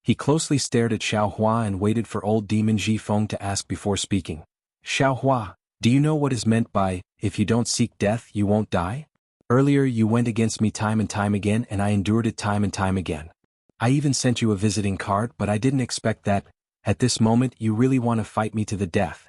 He closely stared at Xiao Hua and waited for old demon Ji Feng to ask before speaking. Xiao Hua, do you know what is meant by, if you don't seek death you won't die? Earlier you went against me time and time again and I endured it time and time again. I even sent you a visiting card but I didn't expect that, at this moment you really want to fight me to the death.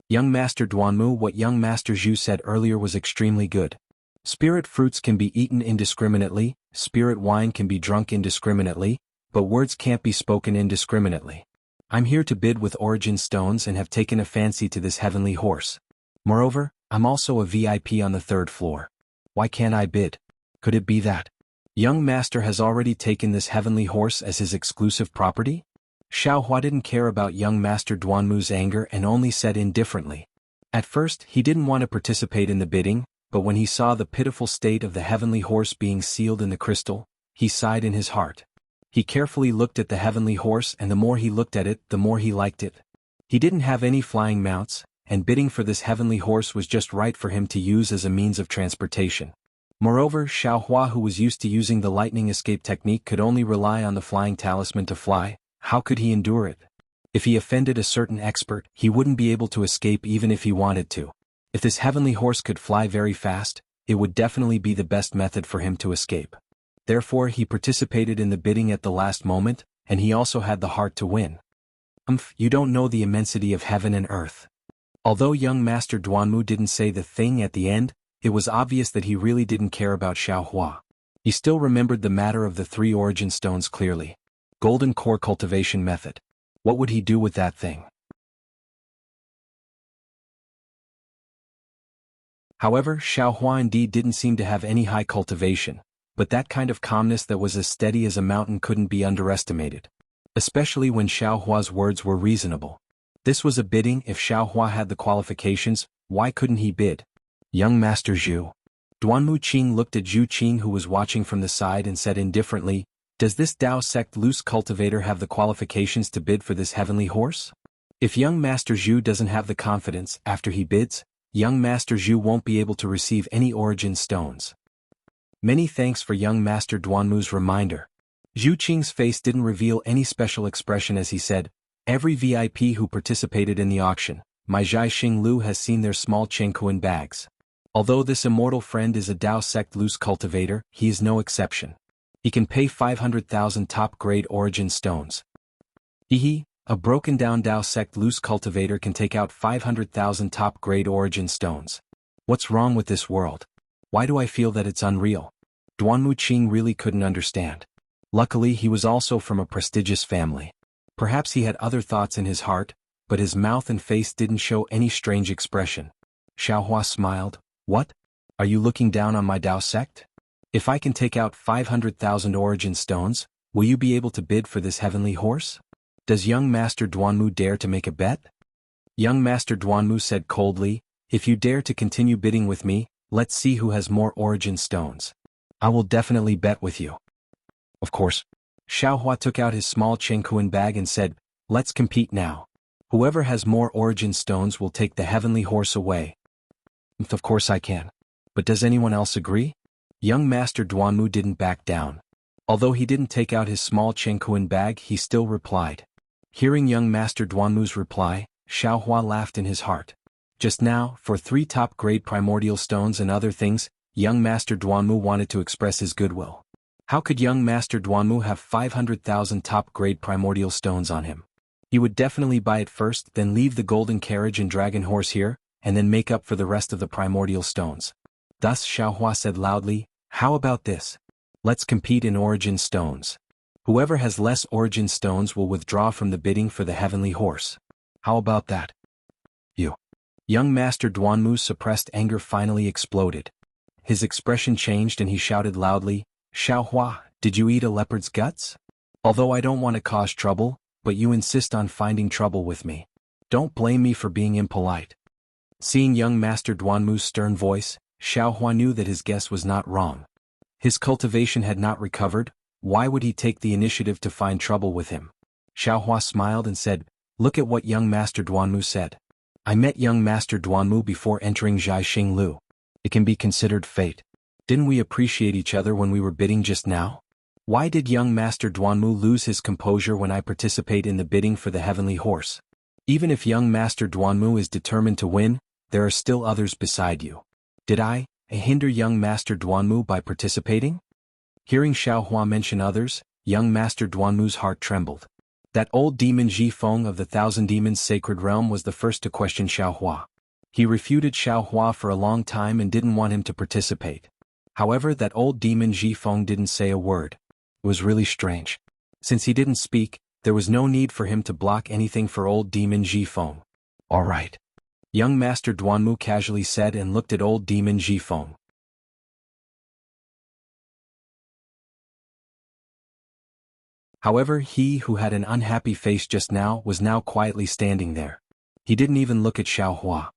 Young Master Duanmu, what young Master Zhu said earlier was extremely good. Spirit fruits can be eaten indiscriminately, spirit wine can be drunk indiscriminately, but words can't be spoken indiscriminately. I'm here to bid with origin stones and have taken a fancy to this heavenly horse. Moreover, I'm also a VIP on the 3rd floor. Why can't I bid? Could it be that young master has already taken this heavenly horse as his exclusive property? Xiao Hua didn't care about young Master Duanmu's anger and only said indifferently. At first, he didn't want to participate in the bidding, but when he saw the pitiful state of the heavenly horse being sealed in the crystal, he sighed in his heart. He carefully looked at the heavenly horse and the more he looked at it, the more he liked it. He didn't have any flying mounts, and bidding for this heavenly horse was just right for him to use as a means of transportation. Moreover, Xiao Hua, who was used to using the lightning escape technique, could only rely on the flying talisman to fly. How could he endure it? If he offended a certain expert, he wouldn't be able to escape even if he wanted to. If this heavenly horse could fly very fast, it would definitely be the best method for him to escape. Therefore he participated in the bidding at the last moment, and he also had the heart to win. You don't know the immensity of heaven and earth. Although young Master Duanmu didn't say the thing at the end, it was obvious that he really didn't care about Xiao Hua. He still remembered the matter of the 3 origin stones clearly. Golden core cultivation method. What would he do with that thing? However, Xiao Hua indeed didn't seem to have any high cultivation, but that kind of calmness that was as steady as a mountain couldn't be underestimated. Especially when Xiao Hua's words were reasonable. This was a bidding. If Xiao Hua had the qualifications, why couldn't he bid? Young Master Zhu. Duanmu Qing looked at Zhu Qing, who was watching from the side, and said indifferently, does this Dao sect loose cultivator have the qualifications to bid for this heavenly horse? If young Master Zhu doesn't have the confidence, after he bids, young Master Zhu won't be able to receive any origin stones. Many thanks for young Master Duanmu's reminder. Zhu Qing's face didn't reveal any special expression as he said, every VIP who participated in the auction, my Zhai Xing Lu, has seen their small Chengkuan bags. Although this immortal friend is a Dao sect loose cultivator, he is no exception. He can pay 500,000 top-grade origin stones. A broken-down Dao sect loose cultivator can take out 500,000 top-grade origin stones. What's wrong with this world? Why do I feel that it's unreal? Duanmu Qing really couldn't understand. Luckily he was also from a prestigious family. Perhaps he had other thoughts in his heart, but his mouth and face didn't show any strange expression. Xiao Hua smiled. What? Are you looking down on my Dao sect? If I can take out 500,000 origin stones, will you be able to bid for this heavenly horse? Does young Master Duanmu dare to make a bet? Young Master Duanmu said coldly, if you dare to continue bidding with me, let's see who has more origin stones. I will definitely bet with you. Of course. Xiao Hua took out his small Chengkuan bag and said, let's compete now. Whoever has more origin stones will take the heavenly horse away. Of course I can. But does anyone else agree? Young Master Duanmu didn't back down. Although he didn't take out his small Chengkuan bag, he still replied. Hearing young Master Duanmu's reply, Xiao Hua laughed in his heart. Just now, for 3 top-grade primordial stones and other things, young Master Duanmu wanted to express his goodwill. How could young Master Duanmu have 500,000 top-grade primordial stones on him? He would definitely buy it first, then leave the golden carriage and dragon horse here, and then make up for the rest of the primordial stones. Thus Xiao Hua said loudly, how about this? Let's compete in origin stones. Whoever has less origin stones will withdraw from the bidding for the heavenly horse. How about that? You. Young Master Duanmu's suppressed anger finally exploded. His expression changed and he shouted loudly, Xiao Hua, did you eat a leopard's guts? Although I don't want to cause trouble, but you insist on finding trouble with me. Don't blame me for being impolite. Seeing young Master Duanmu's stern voice, Xiao Hua knew that his guess was not wrong. His cultivation had not recovered. Why would he take the initiative to find trouble with him? Xiao Hua smiled and said, Look at what young Master Duanmu said. I met young Master Duanmu before entering Zhai Xinglu. It can be considered fate. Didn't we appreciate each other when we were bidding just now? Why did young Master Duanmu lose his composure when I participate in the bidding for the heavenly horse? Even if young Master Duanmu is determined to win, there are still others beside you. Did I hinder young Master Duanmu by participating? Hearing Xiaohua mention others, young Master Duanmu's heart trembled. That old demon Ji Feng of the Thousand Demons Sacred Realm was the first to question Xiaohua. He refuted Xiaohua for a long time and didn't want him to participate. However, that old demon Ji Feng didn't say a word. It was really strange. Since he didn't speak, there was no need for him to block anything for old demon Ji Feng. All right. Young Master Duanmu casually said and looked at old demon Ji Feng. However, he who had an unhappy face just now was now quietly standing there. He didn't even look at Xiaohua.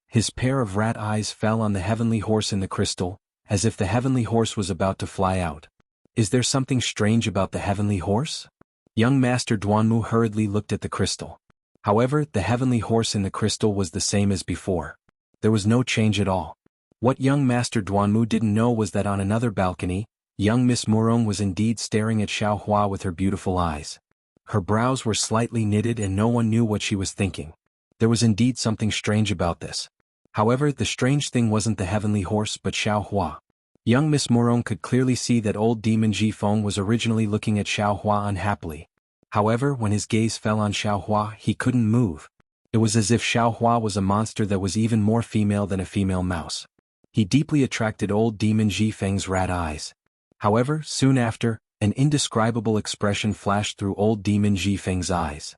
His pair of rat eyes fell on the heavenly horse in the crystal, as if the heavenly horse was about to fly out. Is there something strange about the heavenly horse? Young Master Duanmu hurriedly looked at the crystal. However, the heavenly horse in the crystal was the same as before. There was no change at all. What young Master Duanmu didn't know was that on another balcony, young Miss Murong was indeed staring at Xiaohua with her beautiful eyes. Her brows were slightly knitted and no one knew what she was thinking. There was indeed something strange about this. However, the strange thing wasn't the heavenly horse but Xiaohua. Young Miss Murong could clearly see that old demon Ji Feng was originally looking at Xiaohua unhappily. However, when his gaze fell on Xiaohua, he couldn't move. It was as if Xiaohua was a monster that was even more female than a female mouse. He deeply attracted old demon Ji Feng's rat eyes. However, soon after, an indescribable expression flashed through old demon Ji Feng's eyes.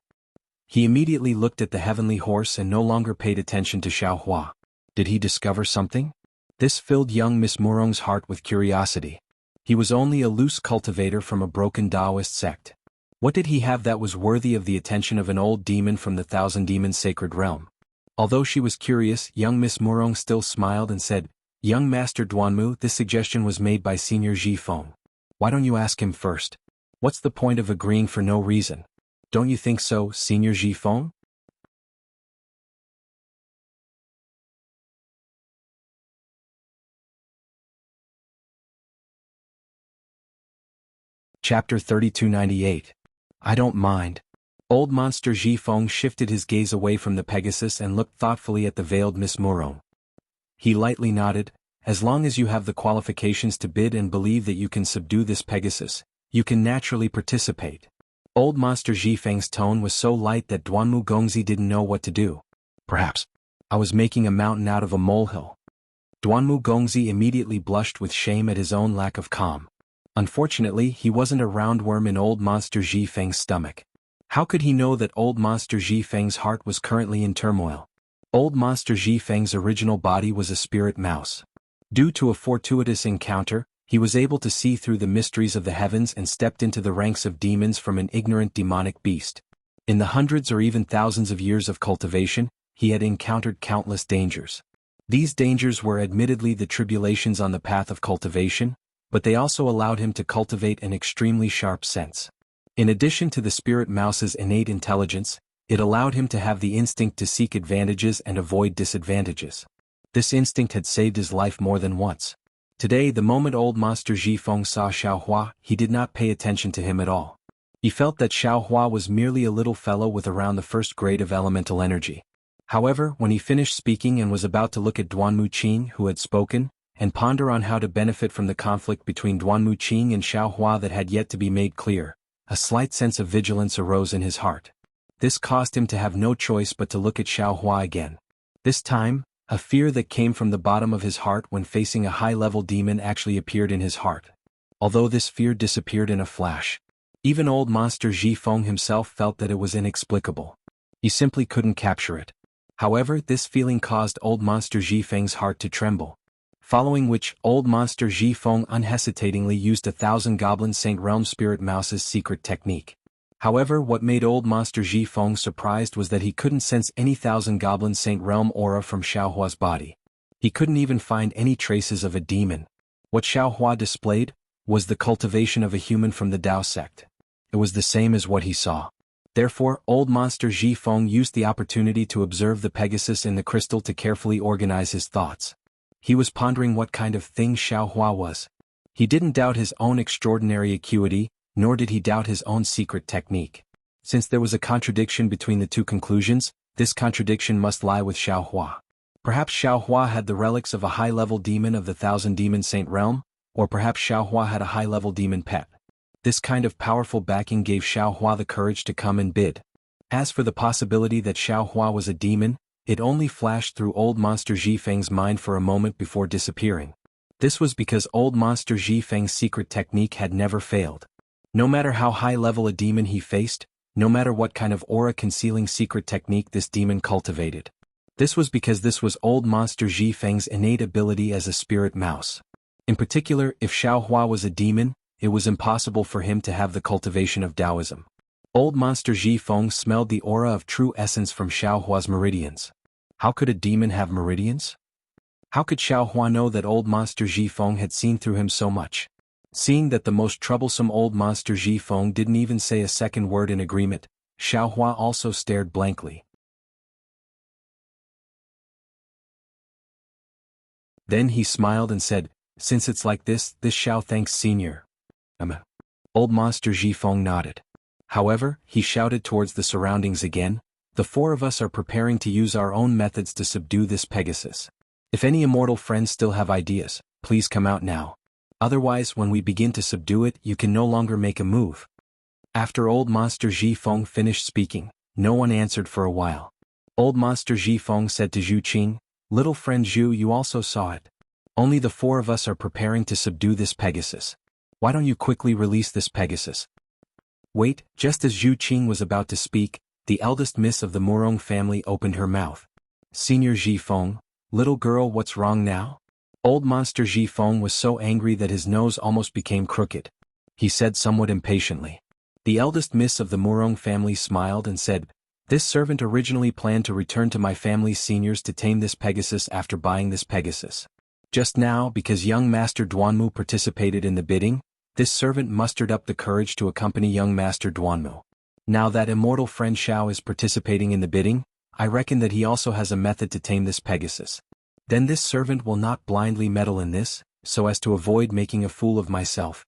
He immediately looked at the heavenly horse and no longer paid attention to Xiaohua. Did he discover something? This filled young Miss Murong's heart with curiosity. He was only a loose cultivator from a broken Taoist sect. What did he have that was worthy of the attention of an old demon from the Thousand Demons Sacred Realm? Although she was curious, young Miss Murong still smiled and said, Young Master Duanmu, this suggestion was made by Senior Ji Feng. Why don't you ask him first? What's the point of agreeing for no reason? Don't you think so, Senior Ji Feng? Chapter 3298. I don't mind. Old Monster Ji Feng shifted his gaze away from the Pegasus and looked thoughtfully at the veiled Miss Murong. He lightly nodded. As long as you have the qualifications to bid and believe that you can subdue this Pegasus, you can naturally participate. Old Monster Ji Feng's tone was so light that Duanmu Gongzi didn't know what to do. Perhaps I was making a mountain out of a molehill. Duanmu Gongzi immediately blushed with shame at his own lack of calm. Unfortunately, he wasn't a roundworm in old Monster Ji Feng's stomach. How could he know that old Monster Ji Feng's heart was currently in turmoil? Old Monster Ji Feng's original body was a spirit mouse. Due to a fortuitous encounter, he was able to see through the mysteries of the heavens and stepped into the ranks of demons from an ignorant demonic beast. In the hundreds or even thousands of years of cultivation, he had encountered countless dangers. These dangers were admittedly the tribulations on the path of cultivation, but they also allowed him to cultivate an extremely sharp sense. In addition to the spirit mouse's innate intelligence, it allowed him to have the instinct to seek advantages and avoid disadvantages. This instinct had saved his life more than once. Today, the moment old Monster Ji Feng saw Xiaohua, he did not pay attention to him at all. He felt that Xiaohua was merely a little fellow with around the first grade of elemental energy. However, when he finished speaking and was about to look at Duanmu Qing, who had spoken, and ponder on how to benefit from the conflict between Duanmu Qing and Xiaohua that had yet to be made clear, a slight sense of vigilance arose in his heart. This caused him to have no choice but to look at Xiaohua again. This time, a fear that came from the bottom of his heart when facing a high-level demon actually appeared in his heart. Although this fear disappeared in a flash, even old Monster Ji Feng himself felt that it was inexplicable. He simply couldn't capture it. However, this feeling caused old Monster Ji Feng's heart to tremble. Following which, old Monster Ji Feng unhesitatingly used 1,000 Goblin Saint Realm Spirit Mouse's secret technique. However, what made old Monster Ji Feng surprised was that he couldn't sense any 1,000 Goblin Saint Realm aura from Xiaohua's body. He couldn't even find any traces of a demon. What Xiaohua displayed was the cultivation of a human from the Tao sect. It was the same as what he saw. Therefore, old monster Ji Feng used the opportunity to observe the Pegasus in the crystal to carefully organize his thoughts. He was pondering what kind of thing Xiaohua was. He didn't doubt his own extraordinary acuity, nor did he doubt his own secret technique. Since there was a contradiction between the two conclusions, this contradiction must lie with Xiaohua. Perhaps Xiaohua had the relics of a high-level demon of the Thousand Demon Saint realm, or perhaps Xiaohua had a high-level demon pet. This kind of powerful backing gave Xiaohua the courage to come and bid. As for the possibility that Xiaohua was a demon, it only flashed through old monster Ji Feng's mind for a moment before disappearing. This was because old monster Ji Feng's secret technique had never failed. No matter how high-level a demon he faced, no matter what kind of aura-concealing secret technique this demon cultivated. This was because this was old monster Ji Feng's innate ability as a spirit mouse. In particular, if Xiaohua was a demon, it was impossible for him to have the cultivation of Taoism. Old monster Ji Feng smelled the aura of true essence from Xiaohua's meridians. How could a demon have meridians? How could Xiaohua know that old monster Ji Feng had seen through him so much? Seeing that the most troublesome old monster Ji Feng didn't even say a second word in agreement, Xiaohua also stared blankly. Then he smiled and said, "Since it's like this shall thanks senior." Old monster Ji Feng nodded. However, he shouted towards the surroundings again, "The four of us are preparing to use our own methods to subdue this Pegasus. If any immortal friends still have ideas, please come out now. Otherwise, when we begin to subdue it, you can no longer make a move." After old monster Ji Feng finished speaking, no one answered for a while. Old monster Ji Feng said to Zhu Qing, "Little friend Zhu, you also saw it. Only the four of us are preparing to subdue this Pegasus. Why don't you quickly release this Pegasus?" Wait, just as Zhu Qing was about to speak, the eldest miss of the Murong family opened her mouth. "Senior Ji Feng, little girl, what's wrong now?" Old monster Ji Feng was so angry that his nose almost became crooked. He said somewhat impatiently. The eldest miss of the Murong family smiled and said, "This servant originally planned to return to my family's seniors to tame this Pegasus after buying this Pegasus. Just now, because young Master Duanmu participated in the bidding, this servant mustered up the courage to accompany young Master Duanmu. Now that immortal friend Xiao is participating in the bidding, I reckon that he also has a method to tame this Pegasus. Then this servant will not blindly meddle in this, so as to avoid making a fool of myself."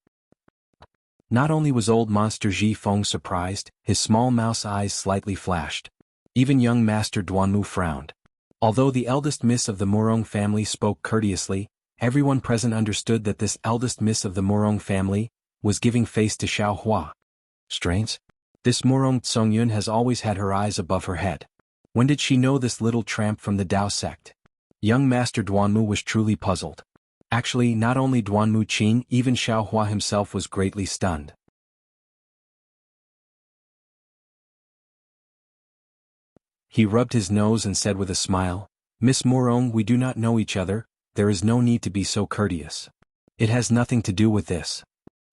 Not only was old monster Ji Feng surprised, his small mouse eyes slightly flashed. Even young Master Duanmu frowned. Although the eldest miss of the Murong family spoke courteously, everyone present understood that this eldest miss of the Murong family was giving face to Xiaohua. Strange. This Murong Tsongyun has always had her eyes above her head. When did she know this little tramp from the Dao sect? Young Master Duanmu was truly puzzled. Actually, not only Duanmu Qing, even Xiaohua himself was greatly stunned. He rubbed his nose and said with a smile, "Miss Murong, we do not know each other, there is no need to be so courteous. It has nothing to do with this."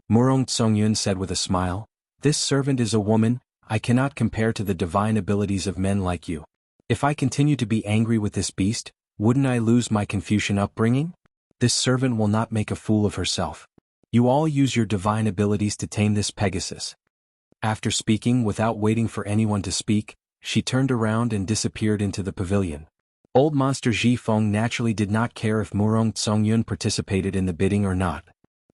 Murong Tsongyun said with a smile, "This servant is a woman, I cannot compare to the divine abilities of men like you. If I continue to be angry with this beast, wouldn't I lose my Confucian upbringing? This servant will not make a fool of herself. You all use your divine abilities to tame this Pegasus." After speaking without waiting for anyone to speak, she turned around and disappeared into the pavilion. Old monster Ji Feng naturally did not care if Murong Tsongyun participated in the bidding or not.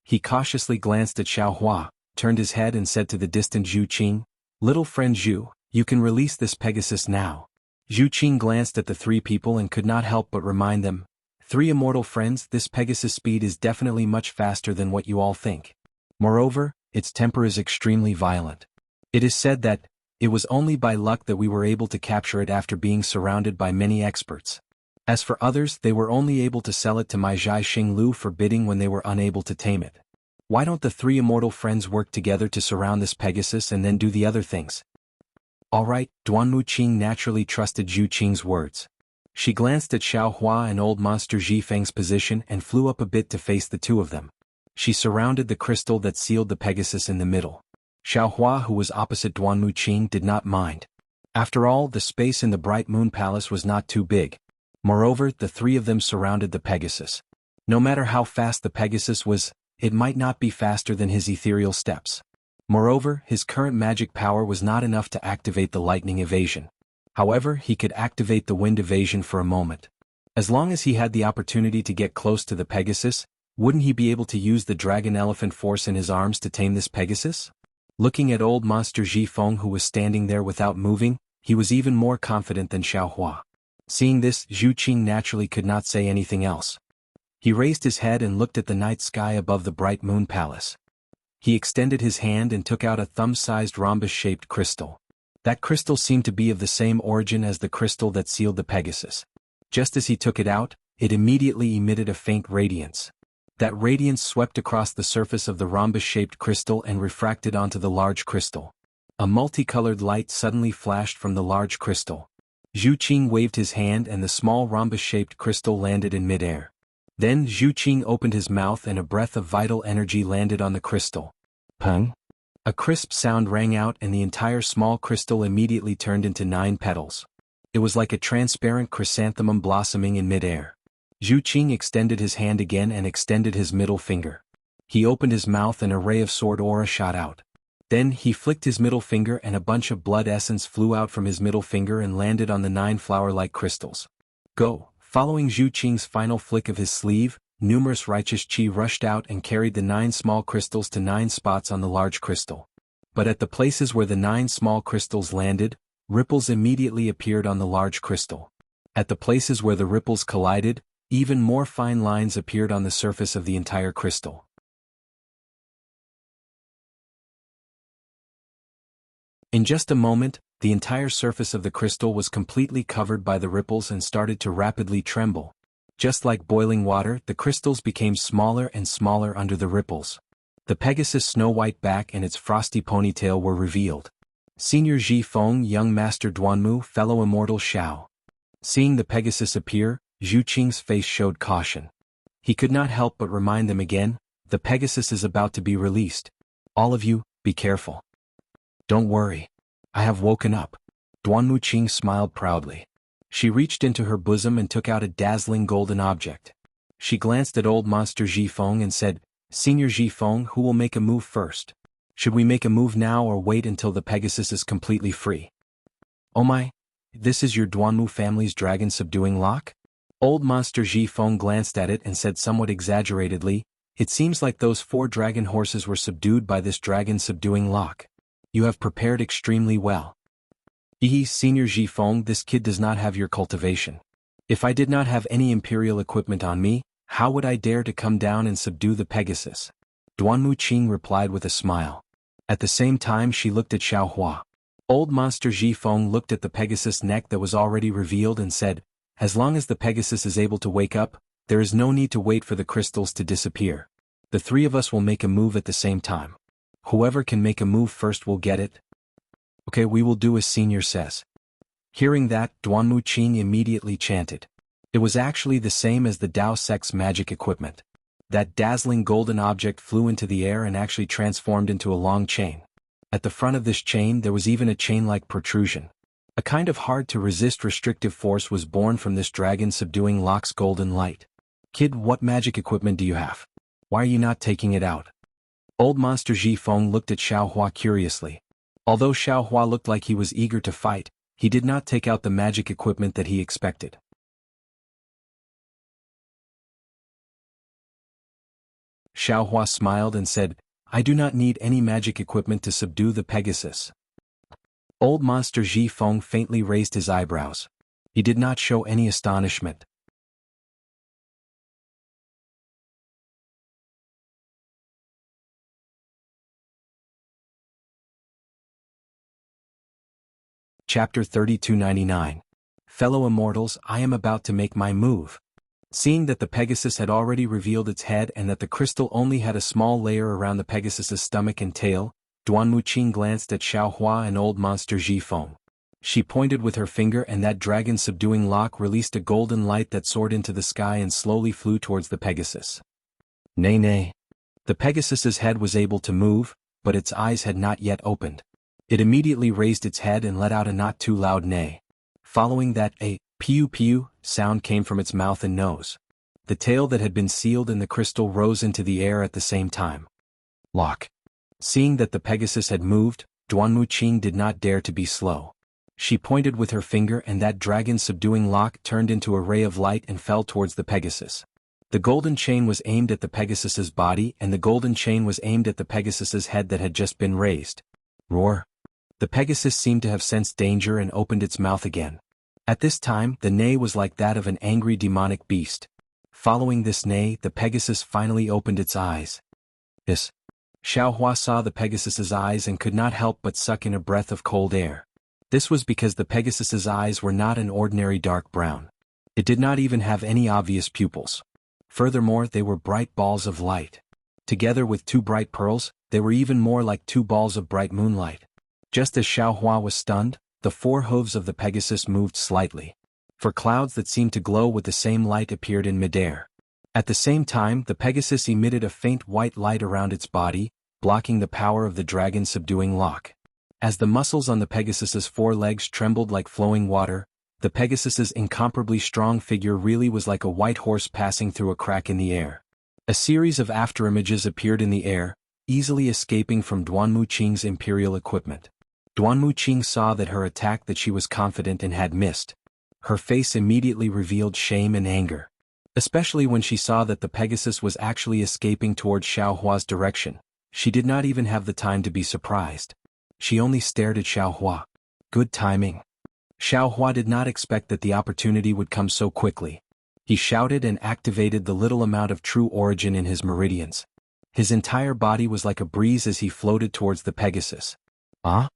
He cautiously glanced at Xiaohua, turned his head and said to the distant Zhu Qing, "Little friend Zhu, you can release this Pegasus now." Zhu Qing glanced at the three people and could not help but remind them, "Three immortal friends, this Pegasus' speed is definitely much faster than what you all think. Moreover, its temper is extremely violent. It is said that, it was only by luck that we were able to capture it after being surrounded by many experts. As for others, they were only able to sell it to my Zhai Xinglu for bidding when they were unable to tame it. Why don't the three immortal friends work together to surround this Pegasus and then do the other things?" Alright, Duanmu Qing naturally trusted Zhu Qing's words. She glanced at Xiaohua and old monster Ji Feng's position and flew up a bit to face the two of them. She surrounded the crystal that sealed the Pegasus in the middle. Xiaohua, who was opposite Duanmu Qing, did not mind. After all, the space in the Bright Moon Palace was not too big. Moreover, the three of them surrounded the Pegasus. No matter how fast the Pegasus was, it might not be faster than his ethereal steps. Moreover, his current magic power was not enough to activate the lightning evasion. However, he could activate the wind evasion for a moment. As long as he had the opportunity to get close to the Pegasus, wouldn't he be able to use the dragon elephant force in his arms to tame this Pegasus? Looking at old Master Zhifeng who was standing there without moving, he was even more confident than Xiaohua. Seeing this, Zhu Qing naturally could not say anything else. He raised his head and looked at the night sky above the bright moon palace. He extended his hand and took out a thumb-sized rhombus-shaped crystal. That crystal seemed to be of the same origin as the crystal that sealed the Pegasus. Just as he took it out, it immediately emitted a faint radiance. That radiance swept across the surface of the rhombus-shaped crystal and refracted onto the large crystal. A multicolored light suddenly flashed from the large crystal. Zhu Qing waved his hand and the small rhombus-shaped crystal landed in midair. Then Zhu Qing opened his mouth and a breath of vital energy landed on the crystal. Peng! A crisp sound rang out and the entire small crystal immediately turned into 9 petals. It was like a transparent chrysanthemum blossoming in midair. Zhu Qing extended his hand again and extended his middle finger. He opened his mouth and a ray of sword aura shot out. Then he flicked his middle finger and a bunch of blood essence flew out from his middle finger and landed on the 9 flower-like crystals. Go! Following Zhu Qing's final flick of his sleeve, numerous righteous chi rushed out and carried the 9 small crystals to 9 spots on the large crystal. But at the places where the 9 small crystals landed, ripples immediately appeared on the large crystal. At the places where the ripples collided, even more fine lines appeared on the surface of the entire crystal. In just a moment, the entire surface of the crystal was completely covered by the ripples and started to rapidly tremble. Just like boiling water, the crystals became smaller and smaller under the ripples. The Pegasus' snow-white back and its frosty ponytail were revealed. Senior Zhifeng, young Master Duanmu, fellow immortal Xiao. Seeing the Pegasus appear, Zhu Qing's face showed caution. He could not help but remind them again, the Pegasus is about to be released. All of you, be careful. Don't worry. I have woken up. Duanmu Qing smiled proudly. She reached into her bosom and took out a dazzling golden object. She glanced at old Master Zhifeng and said, Senior Zhifeng, who will make a move first? Should we make a move now or wait until the Pegasus is completely free? Oh my, this is your Duanmu family's dragon-subduing lock? Old Master Zhifeng glanced at it and said somewhat exaggeratedly, it seems like those 4 dragon horses were subdued by this dragon-subduing lock. You have prepared extremely well. Senior Zhifeng, this kid does not have your cultivation. If I did not have any imperial equipment on me, how would I dare to come down and subdue the Pegasus? Duanmu Qing replied with a smile. At the same time she looked at Xiaohua. Old Master Zhifeng looked at the Pegasus' neck that was already revealed and said, as long as the Pegasus is able to wake up, there is no need to wait for the crystals to disappear. The 3 of us will make a move at the same time. Whoever can make a move first will get it. Okay, we will do as Senior says. Hearing that, Duanmu Qing immediately chanted. It was actually the same as the Dao Sect's magic equipment. That dazzling golden object flew into the air and actually transformed into a long chain. At the front of this chain there was even a chain-like protrusion. A kind of hard-to-resist restrictive force was born from this dragon-subduing lock's golden light. Kid, what magic equipment do you have? Why are you not taking it out? Old Master Zhifeng looked at Xiaohua curiously. Although Xiaohua looked like he was eager to fight, he did not take out the magic equipment that he expected. Xiaohua smiled and said, I do not need any magic equipment to subdue the Pegasus. Old Master Zhifeng faintly raised his eyebrows. He did not show any astonishment. Chapter 3299. Fellow Immortals, I am about to make my move. Seeing that the Pegasus had already revealed its head and that the crystal only had a small layer around the Pegasus's stomach and tail, Duanmu Qing glanced at Xiaohua and old Master Zhifeng. She pointed with her finger and that dragon-subduing lock released a golden light that soared into the sky and slowly flew towards the Pegasus. Nay nay. The Pegasus's head was able to move, but its eyes had not yet opened. It immediately raised its head and let out a not too loud neigh. Following that, a piu-piu sound came from its mouth and nose. The tail that had been sealed in the crystal rose into the air at the same time. Lock. Seeing that the Pegasus had moved, Duanmu Qing did not dare to be slow. She pointed with her finger and that dragon-subduing lock turned into a ray of light and fell towards the Pegasus. The golden chain was aimed at the Pegasus's body and the golden chain was aimed at the Pegasus's head that had just been raised. Roar! The Pegasus seemed to have sensed danger and opened its mouth again. At this time, the neigh was like that of an angry demonic beast. Following this neigh, the Pegasus finally opened its eyes. Yes. Xiaohua saw the Pegasus's eyes and could not help but suck in a breath of cold air. This was because the Pegasus's eyes were not an ordinary dark brown. It did not even have any obvious pupils. Furthermore, they were bright balls of light. Together with two bright pearls, they were even more like two balls of bright moonlight. Just as Xiaohua was stunned, the four hooves of the Pegasus moved slightly. For clouds that seemed to glow with the same light appeared in midair. At the same time, the Pegasus emitted a faint white light around its body, blocking the power of the dragon-subduing lock. As the muscles on the Pegasus's four legs trembled like flowing water, the Pegasus's incomparably strong figure really was like a white horse passing through a crack in the air. A series of afterimages appeared in the air, easily escaping from Duanmu Qing's imperial equipment. Duanmu Qing saw that her attack that she was confident in had missed. Her face immediately revealed shame and anger. Especially when she saw that the Pegasus was actually escaping towards Xiaohua's direction. She did not even have the time to be surprised. She only stared at Xiaohua. Good timing. Xiaohua did not expect that the opportunity would come so quickly. He shouted and activated the little amount of true origin in his meridians. His entire body was like a breeze as he floated towards the Pegasus. Ah?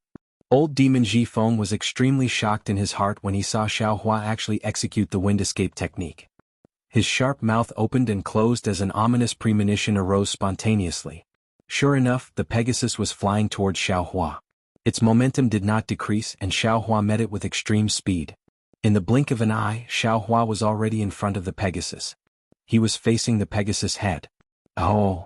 Old Demon Jifeng was extremely shocked in his heart when he saw Xiaohua actually execute the wind escape technique. His sharp mouth opened and closed as an ominous premonition arose spontaneously. Sure enough, the Pegasus was flying towards Xiaohua. Its momentum did not decrease and Xiaohua met it with extreme speed. In the blink of an eye, Xiaohua was already in front of the Pegasus. He was facing the Pegasus' head. Oh!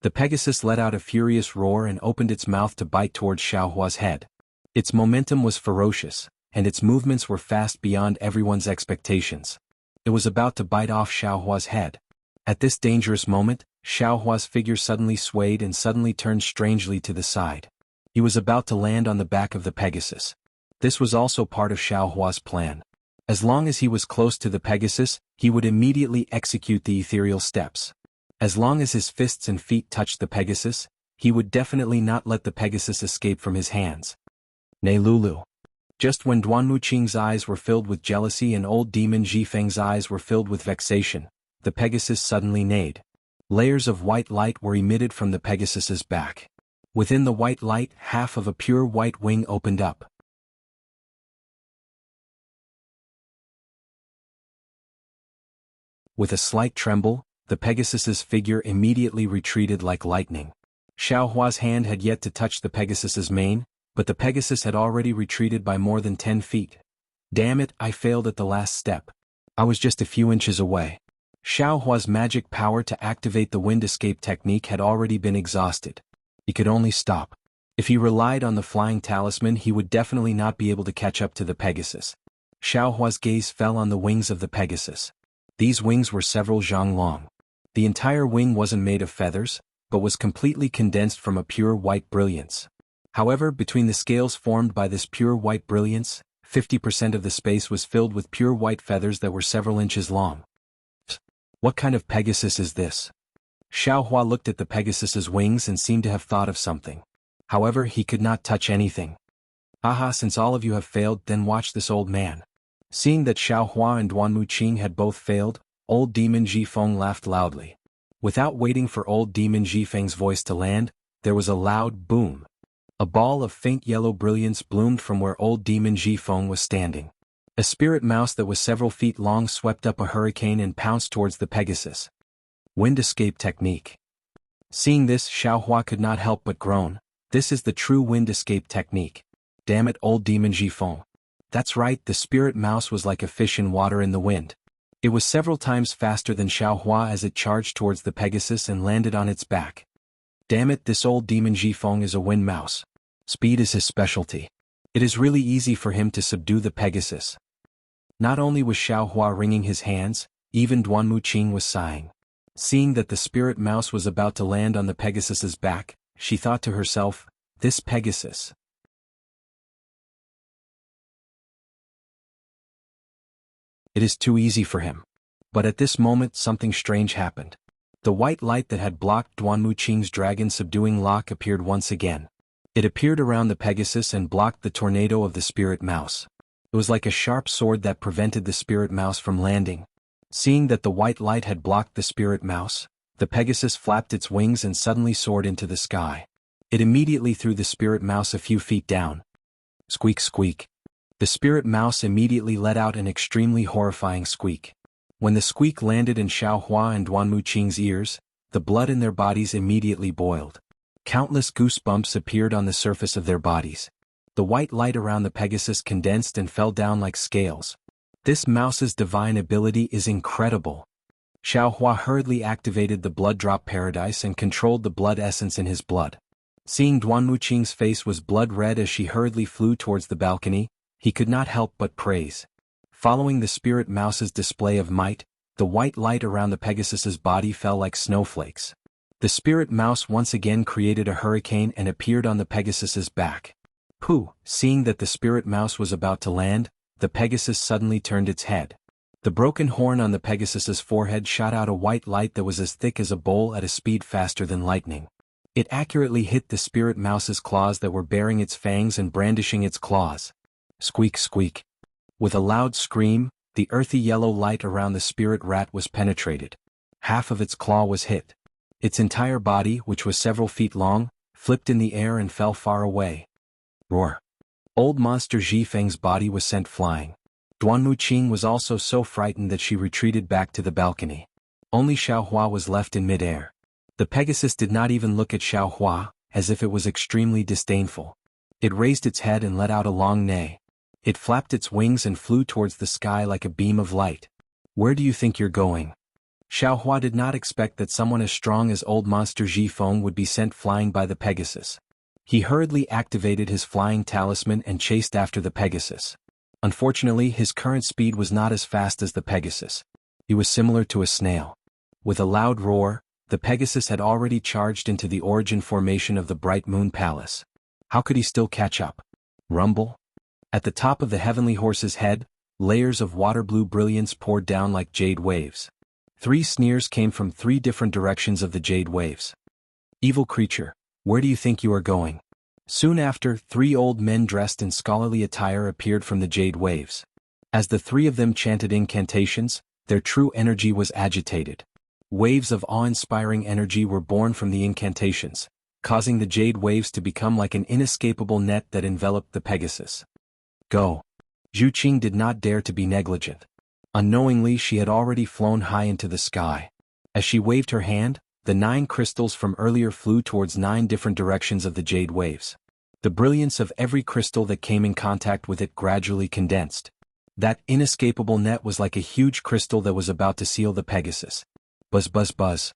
The Pegasus let out a furious roar and opened its mouth to bite towards Xiaohua's head. Its momentum was ferocious, and its movements were fast beyond everyone's expectations. It was about to bite off Xiaohua's head. At this dangerous moment, Xiaohua's figure suddenly swayed and suddenly turned strangely to the side. He was about to land on the back of the Pegasus. This was also part of Xiaohua's plan. As long as he was close to the Pegasus, he would immediately execute the ethereal steps. As long as his fists and feet touched the Pegasus, he would definitely not let the Pegasus escape from his hands. Nei Lulu. Just when Duanmu Qing's eyes were filled with jealousy and old Demon Jifeng's eyes were filled with vexation, the Pegasus suddenly neighed. Layers of white light were emitted from the Pegasus's back. Within the white light, half of a pure white wing opened up. With a slight tremble, the Pegasus's figure immediately retreated like lightning. Xiaohua's hand had yet to touch the Pegasus's mane, but the Pegasus had already retreated by more than 10 feet. Damn it, I failed at the last step. I was just a few inches away. Xiaohua's magic power to activate the wind escape technique had already been exhausted. He could only stop. If he relied on the flying talisman, he would definitely not be able to catch up to the Pegasus. Xiaohua's gaze fell on the wings of the Pegasus. These wings were several zhang long. The entire wing wasn't made of feathers, but was completely condensed from a pure white brilliance. However, between the scales formed by this pure white brilliance, 50% of the space was filled with pure white feathers that were several inches long. What kind of Pegasus is this? Xiaohua looked at the Pegasus's wings and seemed to have thought of something. However, he could not touch anything. Aha, since all of you have failed, then watch this old man. Seeing that Xiaohua and Duanmu Qing had both failed, old Demon Jifeng laughed loudly. Without waiting for old Demon Jifeng's voice to land, there was a loud boom. A ball of faint yellow brilliance bloomed from where old Demon Jifeng was standing. A spirit mouse that was several feet long swept up a hurricane and pounced towards the Pegasus. Wind escape technique. Seeing this, Xiaohua could not help but groan. This is the true wind escape technique. Damn it, old Demon Jifeng. That's right, the spirit mouse was like a fish in water in the wind. It was several times faster than Xiaohua as it charged towards the Pegasus and landed on its back. Damn it, this old Demon Jifeng is a wind mouse. Speed is his specialty. It is really easy for him to subdue the Pegasus. Not only was Xiaohua wringing his hands, even Duanmu Qing was sighing. Seeing that the spirit mouse was about to land on the Pegasus's back, she thought to herself, this Pegasus. It is too easy for him. But at this moment something strange happened. The white light that had blocked Duanmu Qing's dragon-subduing lock appeared once again. It appeared around the Pegasus and blocked the tornado of the spirit mouse. It was like a sharp sword that prevented the spirit mouse from landing. Seeing that the white light had blocked the spirit mouse, the Pegasus flapped its wings and suddenly soared into the sky. It immediately threw the spirit mouse a few feet down. Squeak squeak. The spirit mouse immediately let out an extremely horrifying squeak. When the squeak landed in Xiaohua and Duanmu Qing's ears, the blood in their bodies immediately boiled. Countless goosebumps appeared on the surface of their bodies. The white light around the Pegasus condensed and fell down like scales. This mouse's divine ability is incredible. Xiaohua hurriedly activated the blood drop paradise and controlled the blood essence in his blood. Seeing Duanmu Qing's face was blood red as she hurriedly flew towards the balcony, he could not help but praise. Following the spirit mouse's display of might, the white light around the Pegasus's body fell like snowflakes. The spirit mouse once again created a hurricane and appeared on the Pegasus's back. Pooh! Seeing that the spirit mouse was about to land, the Pegasus suddenly turned its head. The broken horn on the Pegasus's forehead shot out a white light that was as thick as a bowl at a speed faster than lightning. It accurately hit the spirit mouse's claws that were baring its fangs and brandishing its claws. Squeak squeak. With a loud scream, the earthy yellow light around the spirit rat was penetrated. Half of its claw was hit. Its entire body, which was several feet long, flipped in the air and fell far away. Roar. Old monster Zhifeng's body was sent flying. Duanmu Qing was also so frightened that she retreated back to the balcony. Only Xiaohua was left in midair. The Pegasus did not even look at Xiaohua, as if it was extremely disdainful. It raised its head and let out a long neigh. It flapped its wings and flew towards the sky like a beam of light. Where do you think you're going? Xiaohua did not expect that someone as strong as old monster Zhifeng would be sent flying by the Pegasus. He hurriedly activated his flying talisman and chased after the Pegasus. Unfortunately, his current speed was not as fast as the Pegasus. He was similar to a snail. With a loud roar, the Pegasus had already charged into the origin formation of the Bright Moon Palace. How could he still catch up? Rumble? At the top of the heavenly horse's head, layers of water-blue brilliance poured down like jade waves. 3 sneers came from 3 different directions of the jade waves. Evil creature, where do you think you are going? Soon after, 3 old men dressed in scholarly attire appeared from the jade waves. As the 3 of them chanted incantations, their true energy was agitated. Waves of awe-inspiring energy were born from the incantations, causing the jade waves to become like an inescapable net that enveloped the Pegasus. Go. Zhu Qing did not dare to be negligent. Unknowingly, she had already flown high into the sky. As she waved her hand, the 9 crystals from earlier flew towards 9 different directions of the jade waves. The brilliance of every crystal that came in contact with it gradually condensed. That inescapable net was like a huge crystal that was about to seal the Pegasus. Buzz buzz buzz.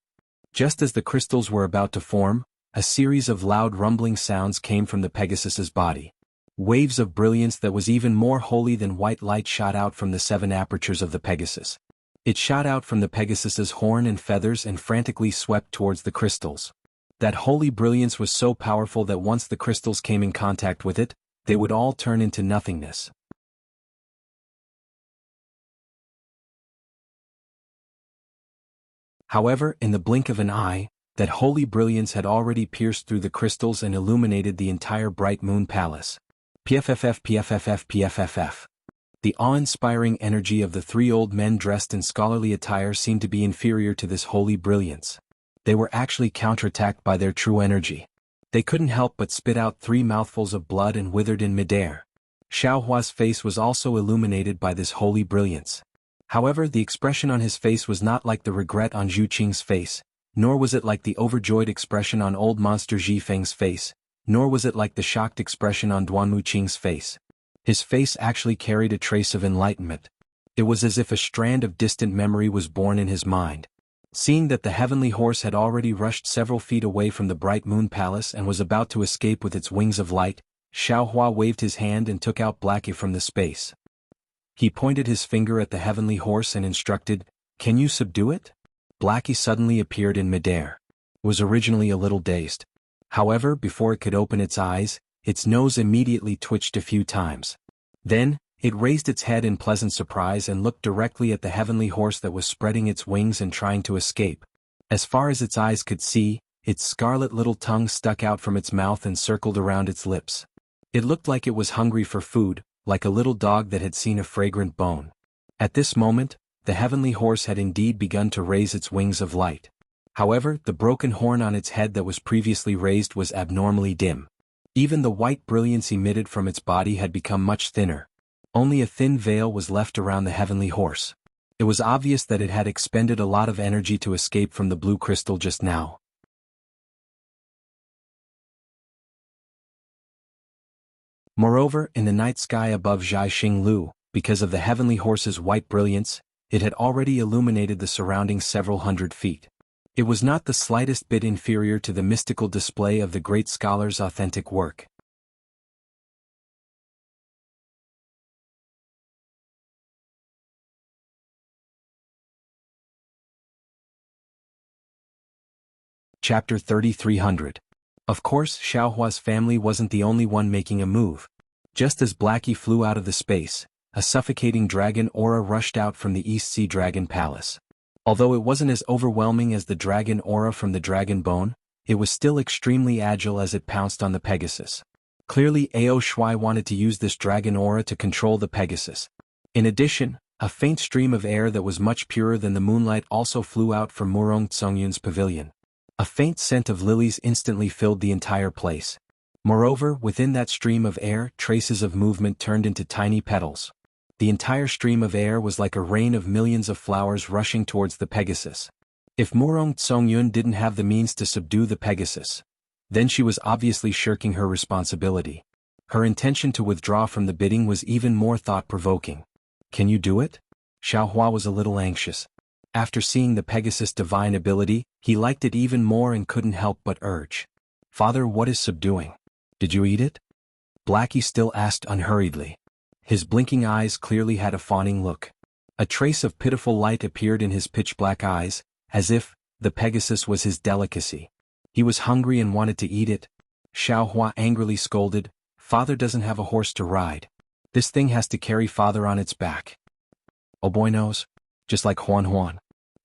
Just as the crystals were about to form, a series of loud rumbling sounds came from the Pegasus's body. Waves of brilliance that was even more holy than white light shot out from the 7 apertures of the Pegasus. It shot out from the Pegasus's horn and feathers and frantically swept towards the crystals. That holy brilliance was so powerful that once the crystals came in contact with it, they would all turn into nothingness. However, in the blink of an eye, that holy brilliance had already pierced through the crystals and illuminated the entire Bright Moon Palace. PFFF PFFF PFFF. The awe-inspiring energy of the 3 old men dressed in scholarly attire seemed to be inferior to this holy brilliance. They were actually counterattacked by their true energy. They couldn't help but spit out 3 mouthfuls of blood and withered in midair. Xiaohua's face was also illuminated by this holy brilliance. However, the expression on his face was not like the regret on Zhu Qing's face, nor was it like the overjoyed expression on old monster Zhifeng's face, nor was it like the shocked expression on Duanmu Qing's face. His face actually carried a trace of enlightenment. It was as if a strand of distant memory was born in his mind. Seeing that the heavenly horse had already rushed several feet away from the Bright Moon Palace and was about to escape with its wings of light, Xiaohua waved his hand and took out Blackie from the space. He pointed his finger at the heavenly horse and instructed, "Can you subdue it?" Blackie suddenly appeared in midair. It was originally a little dazed. However, before it could open its eyes, its nose immediately twitched a few times. Then, it raised its head in pleasant surprise and looked directly at the heavenly horse that was spreading its wings and trying to escape. As far as its eyes could see, its scarlet little tongue stuck out from its mouth and circled around its lips. It looked like it was hungry for food, like a little dog that had seen a fragrant bone. At this moment, the heavenly horse had indeed begun to raise its wings of light. However, the broken horn on its head that was previously raised was abnormally dim. Even the white brilliance emitted from its body had become much thinner. Only a thin veil was left around the heavenly horse. It was obvious that it had expended a lot of energy to escape from the blue crystal just now. Moreover, in the night sky above Zhaixing Lu, because of the heavenly horse's white brilliance, it had already illuminated the surroundings several hundred feet. It was not the slightest bit inferior to the mystical display of the great scholar's authentic work. Chapter 3300. Of course, Xiaohua's family wasn't the only one making a move. Just as Blackie flew out of the space, a suffocating dragon aura rushed out from the East Sea Dragon Palace. Although it wasn't as overwhelming as the dragon aura from the dragon bone, it was still extremely agile as it pounced on the Pegasus. Clearly Ao Shui wanted to use this dragon aura to control the Pegasus. In addition, a faint stream of air that was much purer than the moonlight also flew out from Murong Tsongyun's pavilion. A faint scent of lilies instantly filled the entire place. Moreover, within that stream of air, traces of movement turned into tiny petals. The entire stream of air was like a rain of millions of flowers rushing towards the Pegasus. If Murong Tsongyun didn't have the means to subdue the Pegasus, then she was obviously shirking her responsibility. Her intention to withdraw from the bidding was even more thought-provoking. Can you do it? Xiaohua was a little anxious. After seeing the Pegasus' divine ability, he liked it even more and couldn't help but urge. Father, what is subduing? Did you eat it? Blackie still asked unhurriedly. His blinking eyes clearly had a fawning look. A trace of pitiful light appeared in his pitch-black eyes, as if the Pegasus was his delicacy. He was hungry and wanted to eat it. Xiaohua angrily scolded, Father doesn't have a horse to ride. This thing has to carry Father on its back. Oh boy knows. Just like Huan Huan.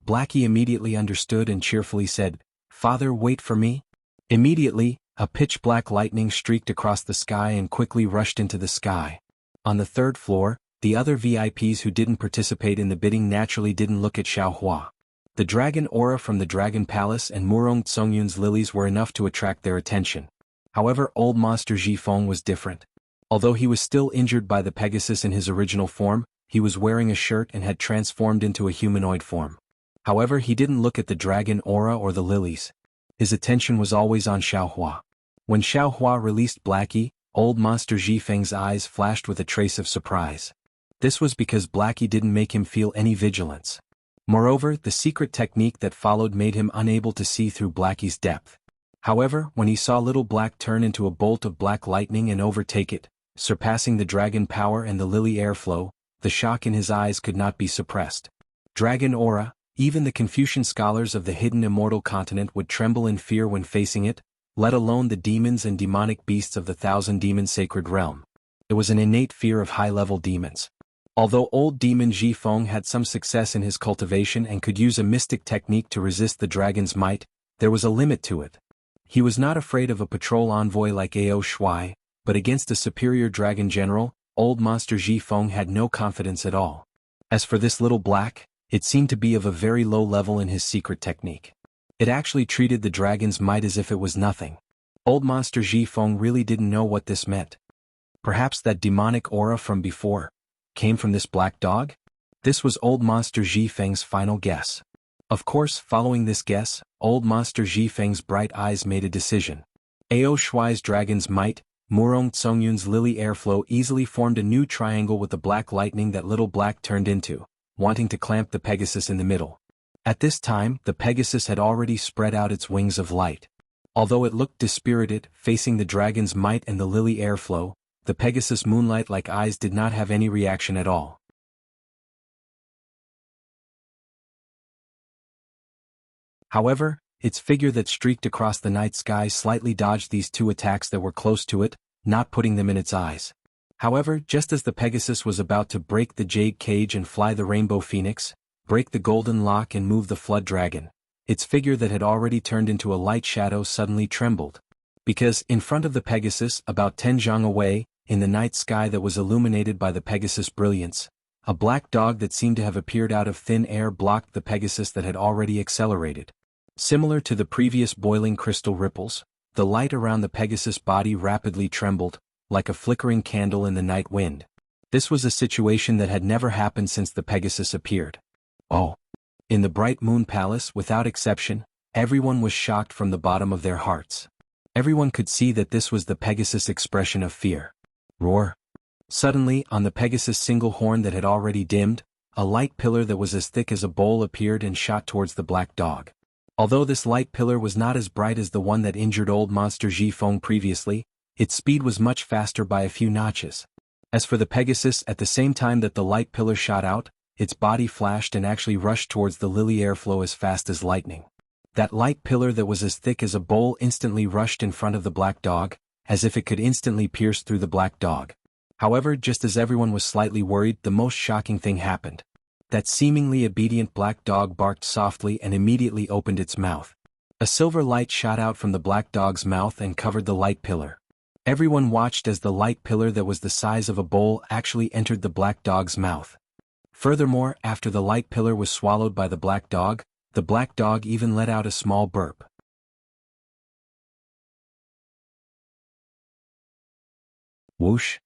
Blackie immediately understood and cheerfully said, Father, wait for me. Immediately, a pitch-black lightning streaked across the sky and quickly rushed into the sky. On the third floor, the other VIPs who didn't participate in the bidding naturally didn't look at Xiaohua. The dragon aura from the Dragon Palace and Murong Tsongyun's lilies were enough to attract their attention. However, old Master Jifeng was different. Although he was still injured by the Pegasus in his original form, he was wearing a shirt and had transformed into a humanoid form. However, he didn't look at the dragon aura or the lilies. His attention was always on Xiaohua. When Xiaohua released Blackie, old Master Jifeng's eyes flashed with a trace of surprise. This was because Blackie didn't make him feel any vigilance. Moreover, the secret technique that followed made him unable to see through Blackie's depth. However, when he saw Little Black turn into a bolt of black lightning and overtake it, surpassing the dragon power and the lily airflow, the shock in his eyes could not be suppressed. Dragon aura, even the Confucian scholars of the hidden immortal continent would tremble in fear when facing it, let alone the demons and demonic beasts of the thousand-demon sacred realm. It was an innate fear of high-level demons. Although old demon Jifeng had some success in his cultivation and could use a mystic technique to resist the dragon's might, there was a limit to it. He was not afraid of a patrol envoy like Ao Shui, but against a superior dragon general, old Master Jifeng had no confidence at all. As for this Little Black, it seemed to be of a very low level in his secret technique. It actually treated the dragon's might as if it was nothing. Old Master Jifeng really didn't know what this meant. Perhaps that demonic aura from before came from this black dog? This was old Master Jifeng's final guess. Of course, following this guess, old Master Jifeng's bright eyes made a decision. Ao Shui's dragon's might, Murong Tsongyun's lily airflow easily formed a new triangle with the black lightning that Little Black turned into, wanting to clamp the Pegasus in the middle. At this time, the Pegasus had already spread out its wings of light. Although it looked dispirited, facing the dragon's might and the lily airflow, the Pegasus' moonlight-like eyes did not have any reaction at all. However, its figure that streaked across the night sky slightly dodged these two attacks that were close to it, not putting them in its eyes. However, just as the Pegasus was about to break the jade cage and fly the rainbow phoenix, break the golden lock and move the flood dragon, its figure that had already turned into a light shadow suddenly trembled. Because, in front of the Pegasus, about 10 zhang away, in the night sky that was illuminated by the Pegasus' brilliance, a black dog that seemed to have appeared out of thin air blocked the Pegasus that had already accelerated. Similar to the previous boiling crystal ripples, the light around the Pegasus' body rapidly trembled, like a flickering candle in the night wind. This was a situation that had never happened since the Pegasus appeared. Oh! In the bright moon palace, without exception, everyone was shocked from the bottom of their hearts. Everyone could see that this was the Pegasus' expression of fear. Roar! Suddenly, on the Pegasus' single horn that had already dimmed, a light pillar that was as thick as a bowl appeared and shot towards the black dog. Although this light pillar was not as bright as the one that injured old monster Jifeng previously, its speed was much faster by a few notches. As for the Pegasus, at the same time that the light pillar shot out, its body flashed and actually rushed towards the lily airflow as fast as lightning. That light pillar that was as thick as a bowl instantly rushed in front of the black dog, as if it could instantly pierce through the black dog. However, just as everyone was slightly worried, the most shocking thing happened. That seemingly obedient black dog barked softly and immediately opened its mouth. A silver light shot out from the black dog's mouth and covered the light pillar. Everyone watched as the light pillar that was the size of a bowl actually entered the black dog's mouth. Furthermore, after the light pillar was swallowed by the black dog even let out a small burp. Whoosh!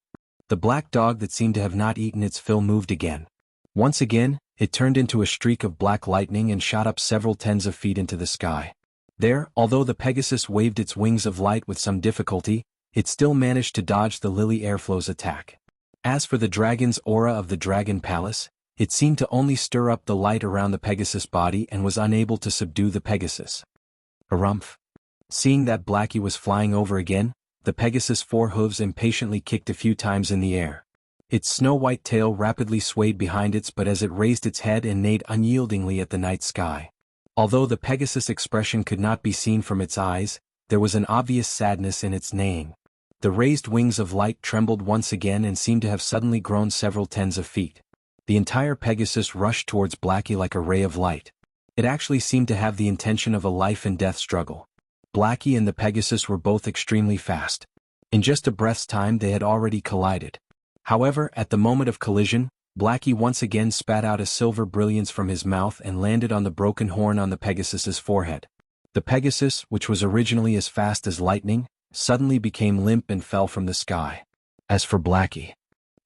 The black dog that seemed to have not eaten its fill moved again. Once again, it turned into a streak of black lightning and shot up several tens of feet into the sky. There, although the Pegasus waved its wings of light with some difficulty, it still managed to dodge the lily airflow's attack. As for the dragon's aura of the dragon palace, it seemed to only stir up the light around the Pegasus' body and was unable to subdue the Pegasus. Harumph! Seeing that Blackie was flying over again, the Pegasus' 4 hooves impatiently kicked a few times in the air. Its snow-white tail rapidly swayed behind it, but as it raised its head and neighed unyieldingly at the night sky. Although the Pegasus' expression could not be seen from its eyes, there was an obvious sadness in its neighing. The raised wings of light trembled once again and seemed to have suddenly grown several tens of feet. The entire Pegasus rushed towards Blackie like a ray of light. It actually seemed to have the intention of a life-and-death struggle. Blackie and the Pegasus were both extremely fast. In just a breath's time they had already collided. However, at the moment of collision, Blackie once again spat out a silver brilliance from his mouth and landed on the broken horn on the Pegasus's forehead. The Pegasus, which was originally as fast as lightning, suddenly became limp and fell from the sky. As for Blackie,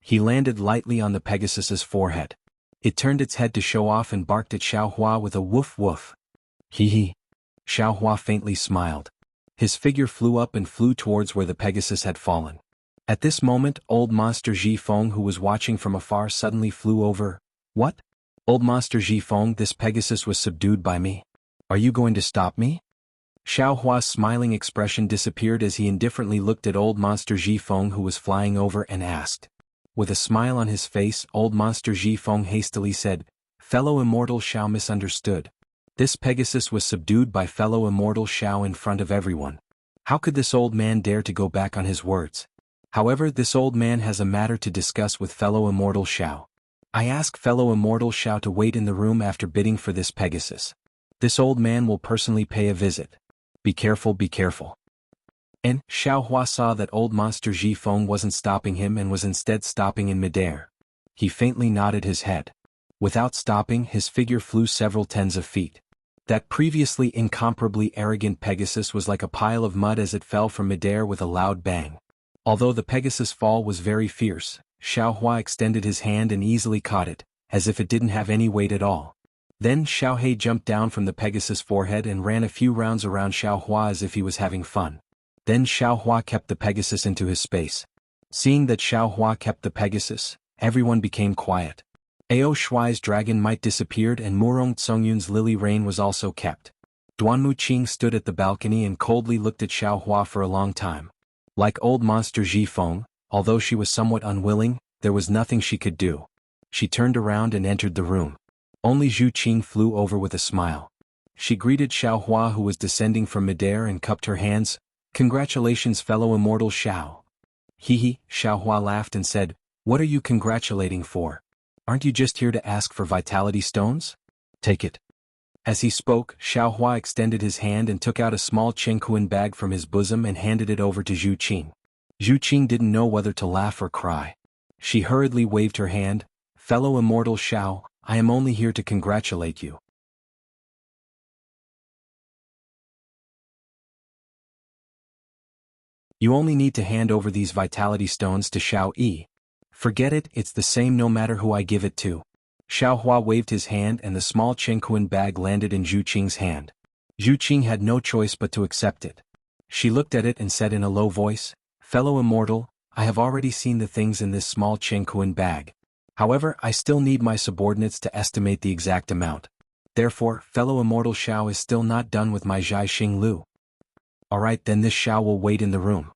he landed lightly on the Pegasus's forehead. It turned its head to show off and barked at Xiaohua with a woof woof. Hee hee. Xiaohua faintly smiled. His figure flew up and flew towards where the Pegasus had fallen. At this moment, old Monster Jifeng, who was watching from afar, suddenly flew over. What? Old Monster Jifeng, this Pegasus was subdued by me. Are you going to stop me? Xiaohua's smiling expression disappeared as he indifferently looked at old Monster Jifeng, who was flying over, and asked. With a smile on his face, old Monster Jifeng hastily said, Fellow Immortal Xiao misunderstood. This Pegasus was subdued by fellow Immortal Xiao in front of everyone. How could this old man dare to go back on his words? However, this old man has a matter to discuss with fellow Immortal Xiao. I ask fellow Immortal Xiao to wait in the room after bidding for this Pegasus. This old man will personally pay a visit. Be careful, be careful. And Xiaohua saw that old Monster Jifeng wasn't stopping him and was instead stopping in midair. He faintly nodded his head. Without stopping, his figure flew several tens of feet. That previously incomparably arrogant Pegasus was like a pile of mud as it fell from midair with a loud bang. Although the Pegasus' fall was very fierce, Xiaohua extended his hand and easily caught it, as if it didn't have any weight at all. Then Xiaohei jumped down from the Pegasus' forehead and ran a few rounds around Xiaohua as if he was having fun. Then Xiaohua kept the Pegasus into his space. Seeing that Xiaohua kept the Pegasus, everyone became quiet. Ao Shuai's dragon might disappeared and Murong Tsongyun's lily rain was also kept. Duanmu Qing stood at the balcony and coldly looked at Xiaohua for a long time. Like old Monster Jifeng, although she was somewhat unwilling, there was nothing she could do. She turned around and entered the room. Only Zhu Qing flew over with a smile. She greeted Xiao Hua, who was descending from midair, and cupped her hands. "Congratulations, fellow immortal Xiao." Xiao Hua laughed and said, "What are you congratulating for? Aren't you just here to ask for vitality stones? Take it." As he spoke, Xiao Hua extended his hand and took out a small Chengquan bag from his bosom and handed it over to Zhu Qing. Zhu Qing didn't know whether to laugh or cry. She hurriedly waved her hand. "Fellow immortal Xiao, I am only here to congratulate you. You only need to hand over these vitality stones to Xiao Yi. Forget it, it's the same no matter who I give it to." Xiao Hua waved his hand and the small Chengquan bag landed in Zhu Qing's hand. Zhu Qing had no choice but to accept it. She looked at it and said in a low voice, "Fellow immortal, I have already seen the things in this small Chengquan bag. However, I still need my subordinates to estimate the exact amount. Therefore, fellow immortal Xiao is still not done with my Zhai Xing Lu. Alright, then this Xiao will wait in the room."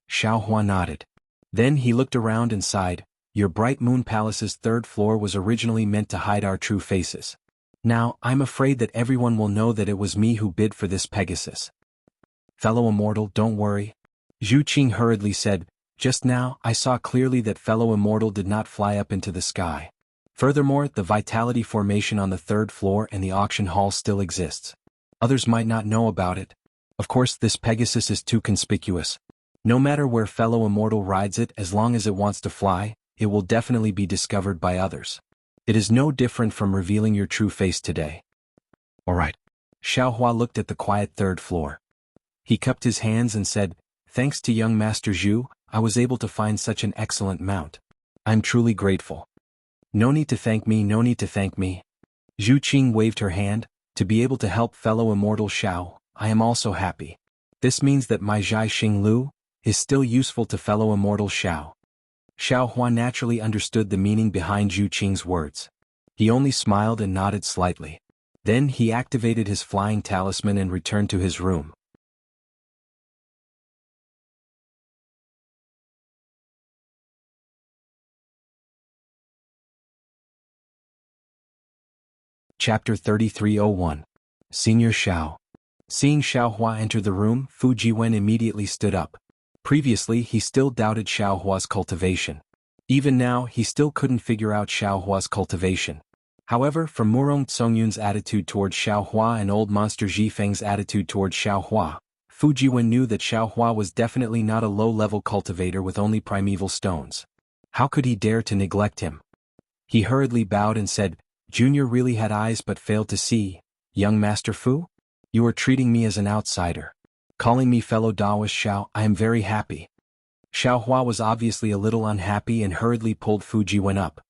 Xiao Hua nodded. Then he looked around and sighed. "Your Bright Moon Palace's third floor was originally meant to hide our true faces. Now, I'm afraid that everyone will know that it was me who bid for this Pegasus." "Fellow immortal, don't worry," Zhu Qing hurriedly said. "Just now, I saw clearly that fellow immortal did not fly up into the sky. Furthermore, the vitality formation on the third floor and the auction hall still exists. Others might not know about it. Of course, this Pegasus is too conspicuous. No matter where fellow immortal rides it, as long as it wants to fly, it will definitely be discovered by others. It is no different from revealing your true face today." "Alright." Xiao Hua looked at the quiet third floor. He cupped his hands and said, "Thanks to young Master Zhu, I was able to find such an excellent mount. I'm truly grateful." "No need to thank me, no need to thank me." Zhu Qing waved her hand. "To be able to help fellow immortal Xiao, I am also happy. This means that my Zhai Xing Lu is still useful to fellow immortal Xiao." Xiao Hua naturally understood the meaning behind Zhu Qing's words. He only smiled and nodded slightly. Then he activated his flying talisman and returned to his room. Chapter 3301. Senior Xiao. Seeing Xiao Hua enter the room, Fu Jiwen immediately stood up. Previously, he still doubted Xiao Hua's cultivation. Even now, he still couldn't figure out Xiao Hua's cultivation. However, from Murong Tsongyun's attitude towards Xiao Hua and old monster Zhifeng's attitude towards Xiao Hua, Fu Jiwen knew that Xiao Hua was definitely not a low-level cultivator with only primeval stones. How could he dare to neglect him? He hurriedly bowed and said, "Junior really had eyes but failed to see. Young Master Fu? You are treating me as an outsider. Calling me fellow Taoist Xiao, I am very happy." Xiao Hua was obviously a little unhappy and hurriedly pulled Fu Jiwen up.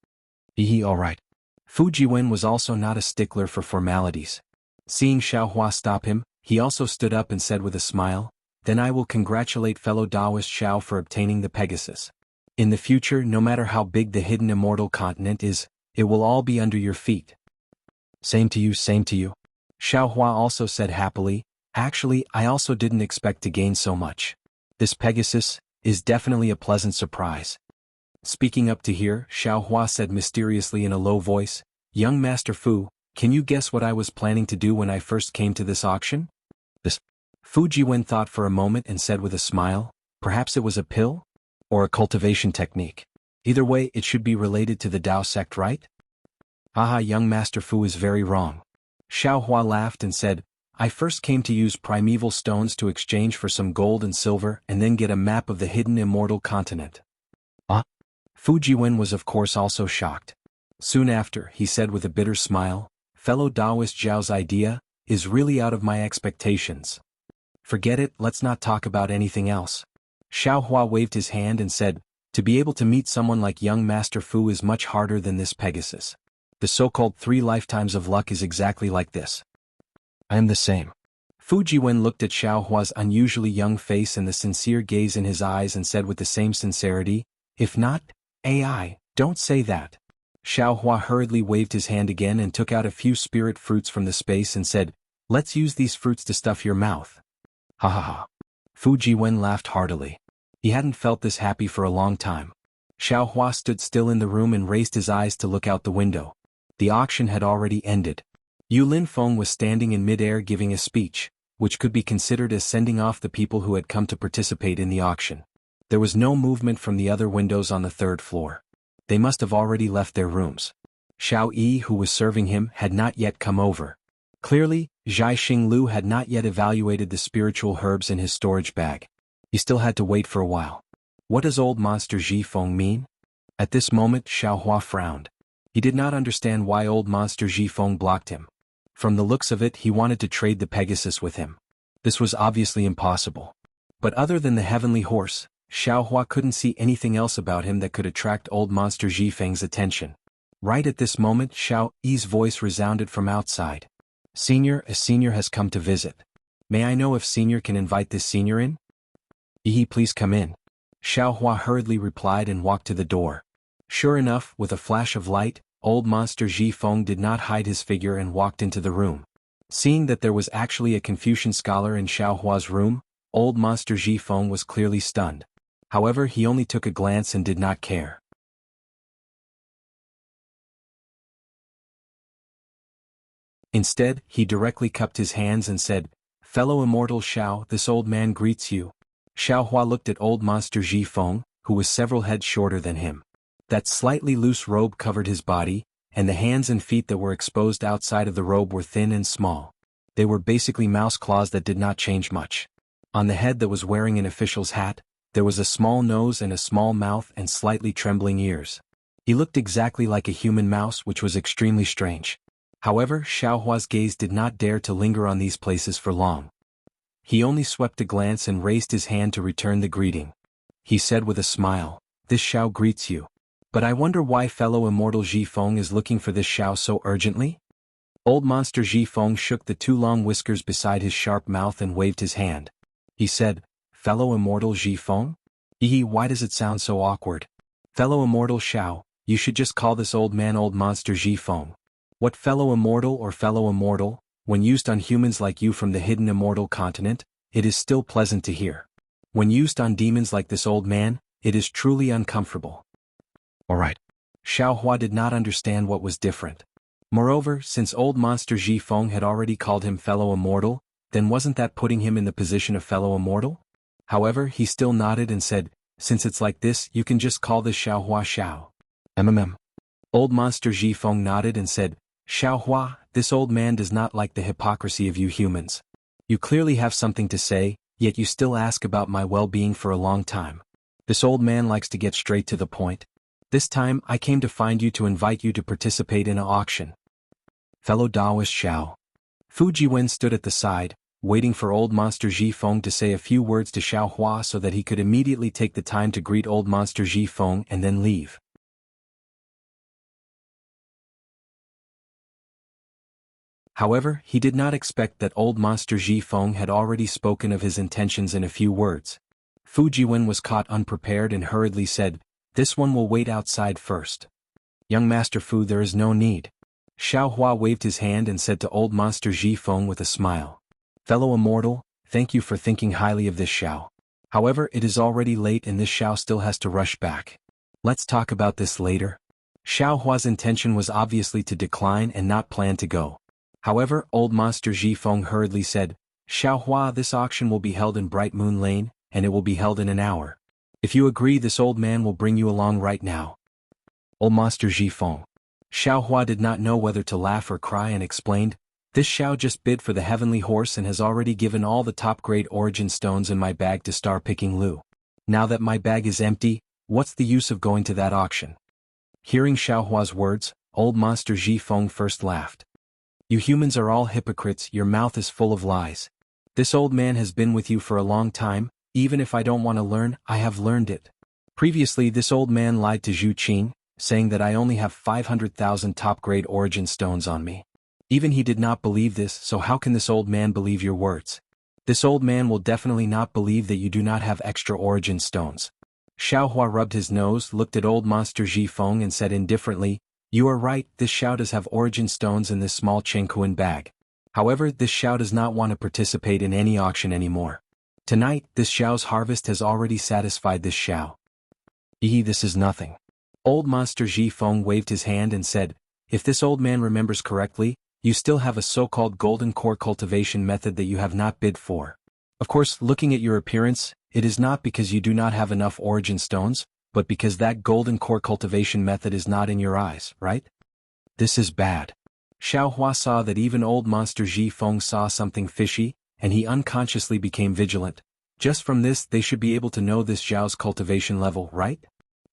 Alright. Fu Jiwen was also not a stickler for formalities. Seeing Xiao Hua stop him, he also stood up and said with a smile, "Then I will congratulate fellow Taoist Xiao for obtaining the Pegasus. In the future, no matter how big the hidden immortal continent is, it will all be under your feet." Same to you, same to you." Xiao Hua also said happily, "Actually, I also didn't expect to gain so much. This Pegasus is definitely a pleasant surprise." Speaking up to hear, Xiao Hua said mysteriously in a low voice, "Young Master Fu, can you guess what I was planning to do when I first came to this auction?" This. Fu Jiwen thought for a moment and said with a smile, "Perhaps it was a pill? Or a cultivation technique. Either way, it should be related to the Tao sect, right?" "Haha, young Master Fu is very wrong." Xiao Hua laughed and said, "I first came to use primeval stones to exchange for some gold and silver and then get a map of the hidden immortal continent." Fu Jiwen was of course also shocked. Soon after, he said with a bitter smile, "Fellow Taoist Zhao's idea is really out of my expectations. Forget it, let's not talk about anything else." Xiao Hua waved his hand and said, "To be able to meet someone like young Master Fu is much harder than this Pegasus. The so-called 3 lifetimes of luck is exactly like this. I am the same." Fu Jiwen looked at Xiao Hua's unusually young face and the sincere gaze in his eyes and said with the same sincerity, "If not, AI, don't say that." Xiao Hua hurriedly waved his hand again and took out a few spirit fruits from the space and said, "Let's use these fruits to stuff your mouth." Ha ha ha. Fu Jiwen laughed heartily. He hadn't felt this happy for a long time. Xiao Hua stood still in the room and raised his eyes to look out the window. The auction had already ended. Yulin Feng was standing in midair giving a speech, which could be considered as sending off the people who had come to participate in the auction. There was no movement from the other windows on the third floor. They must have already left their rooms. Xiao Yi, who was serving him, had not yet come over. Clearly, Zhai Xinglu had not yet evaluated the spiritual herbs in his storage bag. He still had to wait for a while. What does old monster Ji Feng mean? At this moment Xiao Hua frowned. He did not understand why old monster Ji Feng blocked him. From the looks of it, he wanted to trade the Pegasus with him. This was obviously impossible. But other than the heavenly horse, Xiao Hua couldn't see anything else about him that could attract old monster Ji Feng's attention. Right at this moment Xiao Yi's voice resounded from outside. Senior, a senior has come to visit. May I know if senior can invite this senior in? Yi, please come in. Xiao Hua hurriedly replied and walked to the door. Sure enough, with a flash of light, old monster Ji Feng did not hide his figure and walked into the room. Seeing that there was actually a Confucian scholar in Xiao Hua's room, old monster Ji Feng was clearly stunned. However, he only took a glance and did not care. Instead, he directly cupped his hands and said, "Fellow immortal Xiao, this old man greets you." Xiao Hua looked at old monster Ji Feng, who was several heads shorter than him. That slightly loose robe covered his body, and the hands and feet that were exposed outside of the robe were thin and small. They were basically mouse claws that did not change much. On the head that was wearing an official's hat, there was a small nose and a small mouth and slightly trembling ears. He looked exactly like a human mouse, which was extremely strange. However, Xiao Hua's gaze did not dare to linger on these places for long. He only swept a glance and raised his hand to return the greeting. He said with a smile, "This Xiao greets you. But I wonder why fellow immortal Ji Feng is looking for this Xiao so urgently?" Old monster Ji Feng shook the two long whiskers beside his sharp mouth and waved his hand. He said, "Fellow immortal Ji Feng? Why does it sound so awkward? Fellow immortal Xiao, you should just call this old man old monster Ji Feng. What fellow immortal or fellow immortal, when used on humans like you from the hidden immortal continent, it is still pleasant to hear. When used on demons like this old man, it is truly uncomfortable." Alright. Xiao Hua did not understand what was different. Moreover, since old monster Ji Feng had already called him fellow immortal, then wasn't that putting him in the position of fellow immortal? However, he still nodded and said, "Since it's like this, you can just call this Xiao Hua Xiao." Old monster Ji Feng nodded and said, "Xiao Hua, this old man does not like the hypocrisy of you humans. You clearly have something to say, yet you still ask about my well-being for a long time. This old man likes to get straight to the point. This time I came to find you to invite you to participate in an auction." Fellow Taoist Xiao. Fu Jiwen stood at the side, waiting for old monster Ji Feng to say a few words to Xiao Hua so that he could immediately take the time to greet old monster Ji Feng and then leave. However, he did not expect that old monster Ji Feng had already spoken of his intentions in a few words. Fu Jiwen was caught unprepared and hurriedly said, "This one will wait outside first." "Young Master Fu, there is no need." Xiao Hua waved his hand and said to old monster Ji Feng with a smile, "Fellow immortal, thank you for thinking highly of this Xiao. However, it is already late and this Xiao still has to rush back. Let's talk about this later." Xiao Hua's intention was obviously to decline and not plan to go. However, old monster Ji Feng hurriedly said, "Xiao Hua, this auction will be held in Bright Moon Lane, and it will be held in an hour. If you agree, this old man will bring you along right now." Old monster Ji Feng. Xiao Hua did not know whether to laugh or cry and explained, "This Xiao just bid for the heavenly horse and has already given all the top-grade origin stones in my bag to Star Picking Lu. Now that my bag is empty, what's the use of going to that auction?" Hearing Xiao Hua's words, old monster Ji Feng first laughed. "You humans are all hypocrites, your mouth is full of lies. This old man has been with you for a long time. Even if I don't want to learn, I have learned it. Previously this old man lied to Zhu Qing, saying that I only have 500,000 top-grade origin stones on me. Even he did not believe this, so how can this old man believe your words? This old man will definitely not believe that you do not have extra origin stones." Xiao Hua rubbed his nose, looked at old monster Ji Feng and said indifferently, "You are right, this Xiao does have origin stones in this small Chengkuan bag. However, this Xiao does not want to participate in any auction anymore. Tonight, this Xiao's harvest has already satisfied this Xiao." This is nothing." Old monster Ji Feng waved his hand and said, "If this old man remembers correctly, you still have a so-called golden core cultivation method that you have not bid for. Of course, looking at your appearance, it is not because you do not have enough origin stones, but because that golden core cultivation method is not in your eyes, right? This is bad. Xiaohua saw that even old monster Ji Feng saw something fishy, and he unconsciously became vigilant. Just from this they should be able to know this Zhao's cultivation level, right?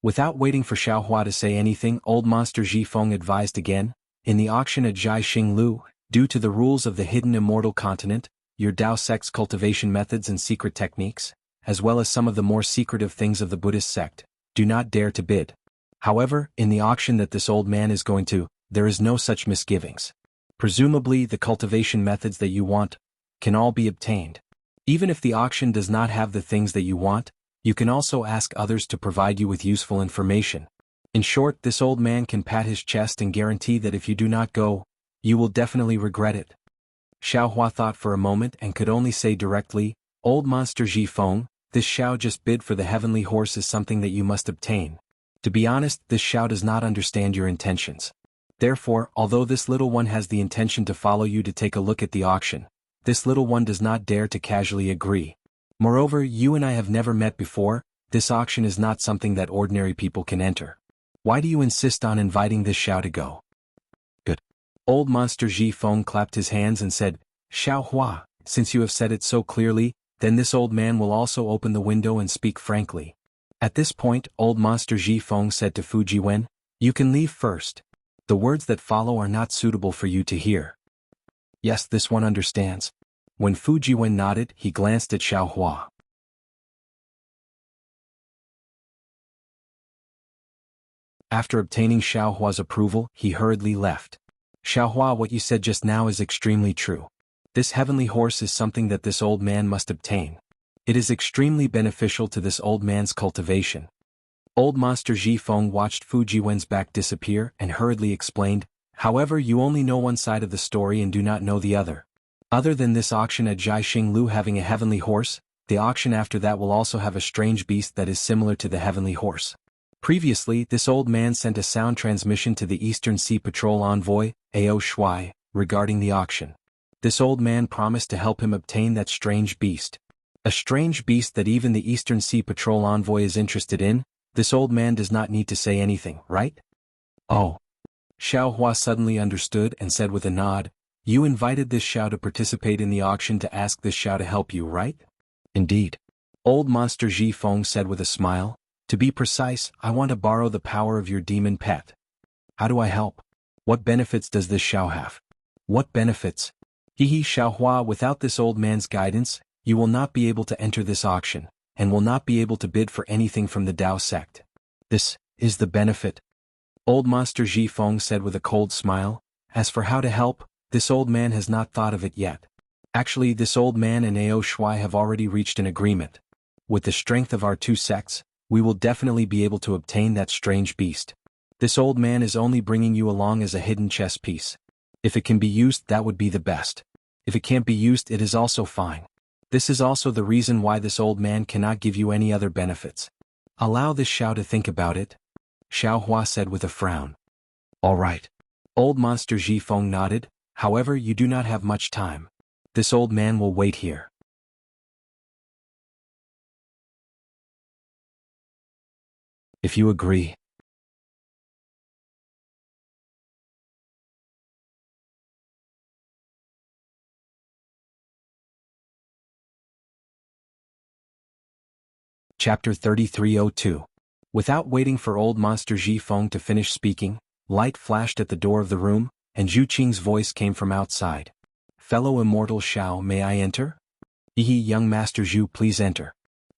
Without waiting for Xiaohua to say anything, old monster Ji Feng advised again, in the auction at Jai Xinglu, due to the rules of the hidden immortal continent, your Dao sect's cultivation methods and secret techniques, as well as some of the more secretive things of the Buddhist sect, do not dare to bid. However, in the auction that this old man is going to, there is no such misgivings. Presumably the cultivation methods that you want can all be obtained. Even if the auction does not have the things that you want, you can also ask others to provide you with useful information. In short, this old man can pat his chest and guarantee that if you do not go, you will definitely regret it. Xiaohua thought for a moment and could only say directly, old monster Ji Feng, this Xiao just bid for the heavenly horse is something that you must obtain. To be honest, this Xiao does not understand your intentions. Therefore, although this little one has the intention to follow you to take a look at the auction, this little one does not dare to casually agree. Moreover, you and I have never met before, this auction is not something that ordinary people can enter. Why do you insist on inviting this Xiao to go? Good. Old monster Ji Feng clapped his hands and said, Xiaohua, since you have said it so clearly, then this old man will also open the window and speak frankly. At this point, old monster Ji Feng said to Fu Jiwen, you can leave first. The words that follow are not suitable for you to hear. Yes, this one understands. When Fu Jiwen nodded, he glanced at Xiaohua. After obtaining Xiaohua's approval, he hurriedly left. Xiaohua, what you said just now is extremely true. This heavenly horse is something that this old man must obtain. It is extremely beneficial to this old man's cultivation. Old monster Ji Feng watched Fu Jiwen's back disappear and hurriedly explained, however, you only know one side of the story and do not know the other. Other than this auction at Jai Xinglu having a heavenly horse, the auction after that will also have a strange beast that is similar to the heavenly horse. Previously, this old man sent a sound transmission to the Eastern Sea Patrol envoy, Ao Shuai, regarding the auction. This old man promised to help him obtain that strange beast. A strange beast that even the Eastern Sea Patrol envoy is interested in. This old man does not need to say anything, right? Oh. Xiaohua suddenly understood and said with a nod, you invited this Xiao to participate in the auction to ask this Xiao to help you, right? Indeed. Old monster Ji Feng said with a smile, to be precise, I want to borrow the power of your demon pet. How do I help? What benefits does this Xiao have? What benefits? Xiaohua, without this old man's guidance, you will not be able to enter this auction, and will not be able to bid for anything from the Dao sect. This is the benefit. Old monster Ji Feng said with a cold smile, as for how to help, this old man has not thought of it yet. Actually, this old man and Ao Shuai have already reached an agreement. With the strength of our two sects, we will definitely be able to obtain that strange beast. This old man is only bringing you along as a hidden chess piece. If it can be used, that would be the best. If it can't be used, it is also fine. This is also the reason why this old man cannot give you any other benefits. Allow this Xiao to think about it, Xiaohua said with a frown. All right. Old monster Ji Feng nodded, however, you do not have much time. This old man will wait here. If you agree. Chapter 3302. Without waiting for old monster Ji Feng to finish speaking, light flashed at the door of the room, and Zhu Qing's voice came from outside. Fellow immortal Xiao, may I enter? Young master Zhu, please enter.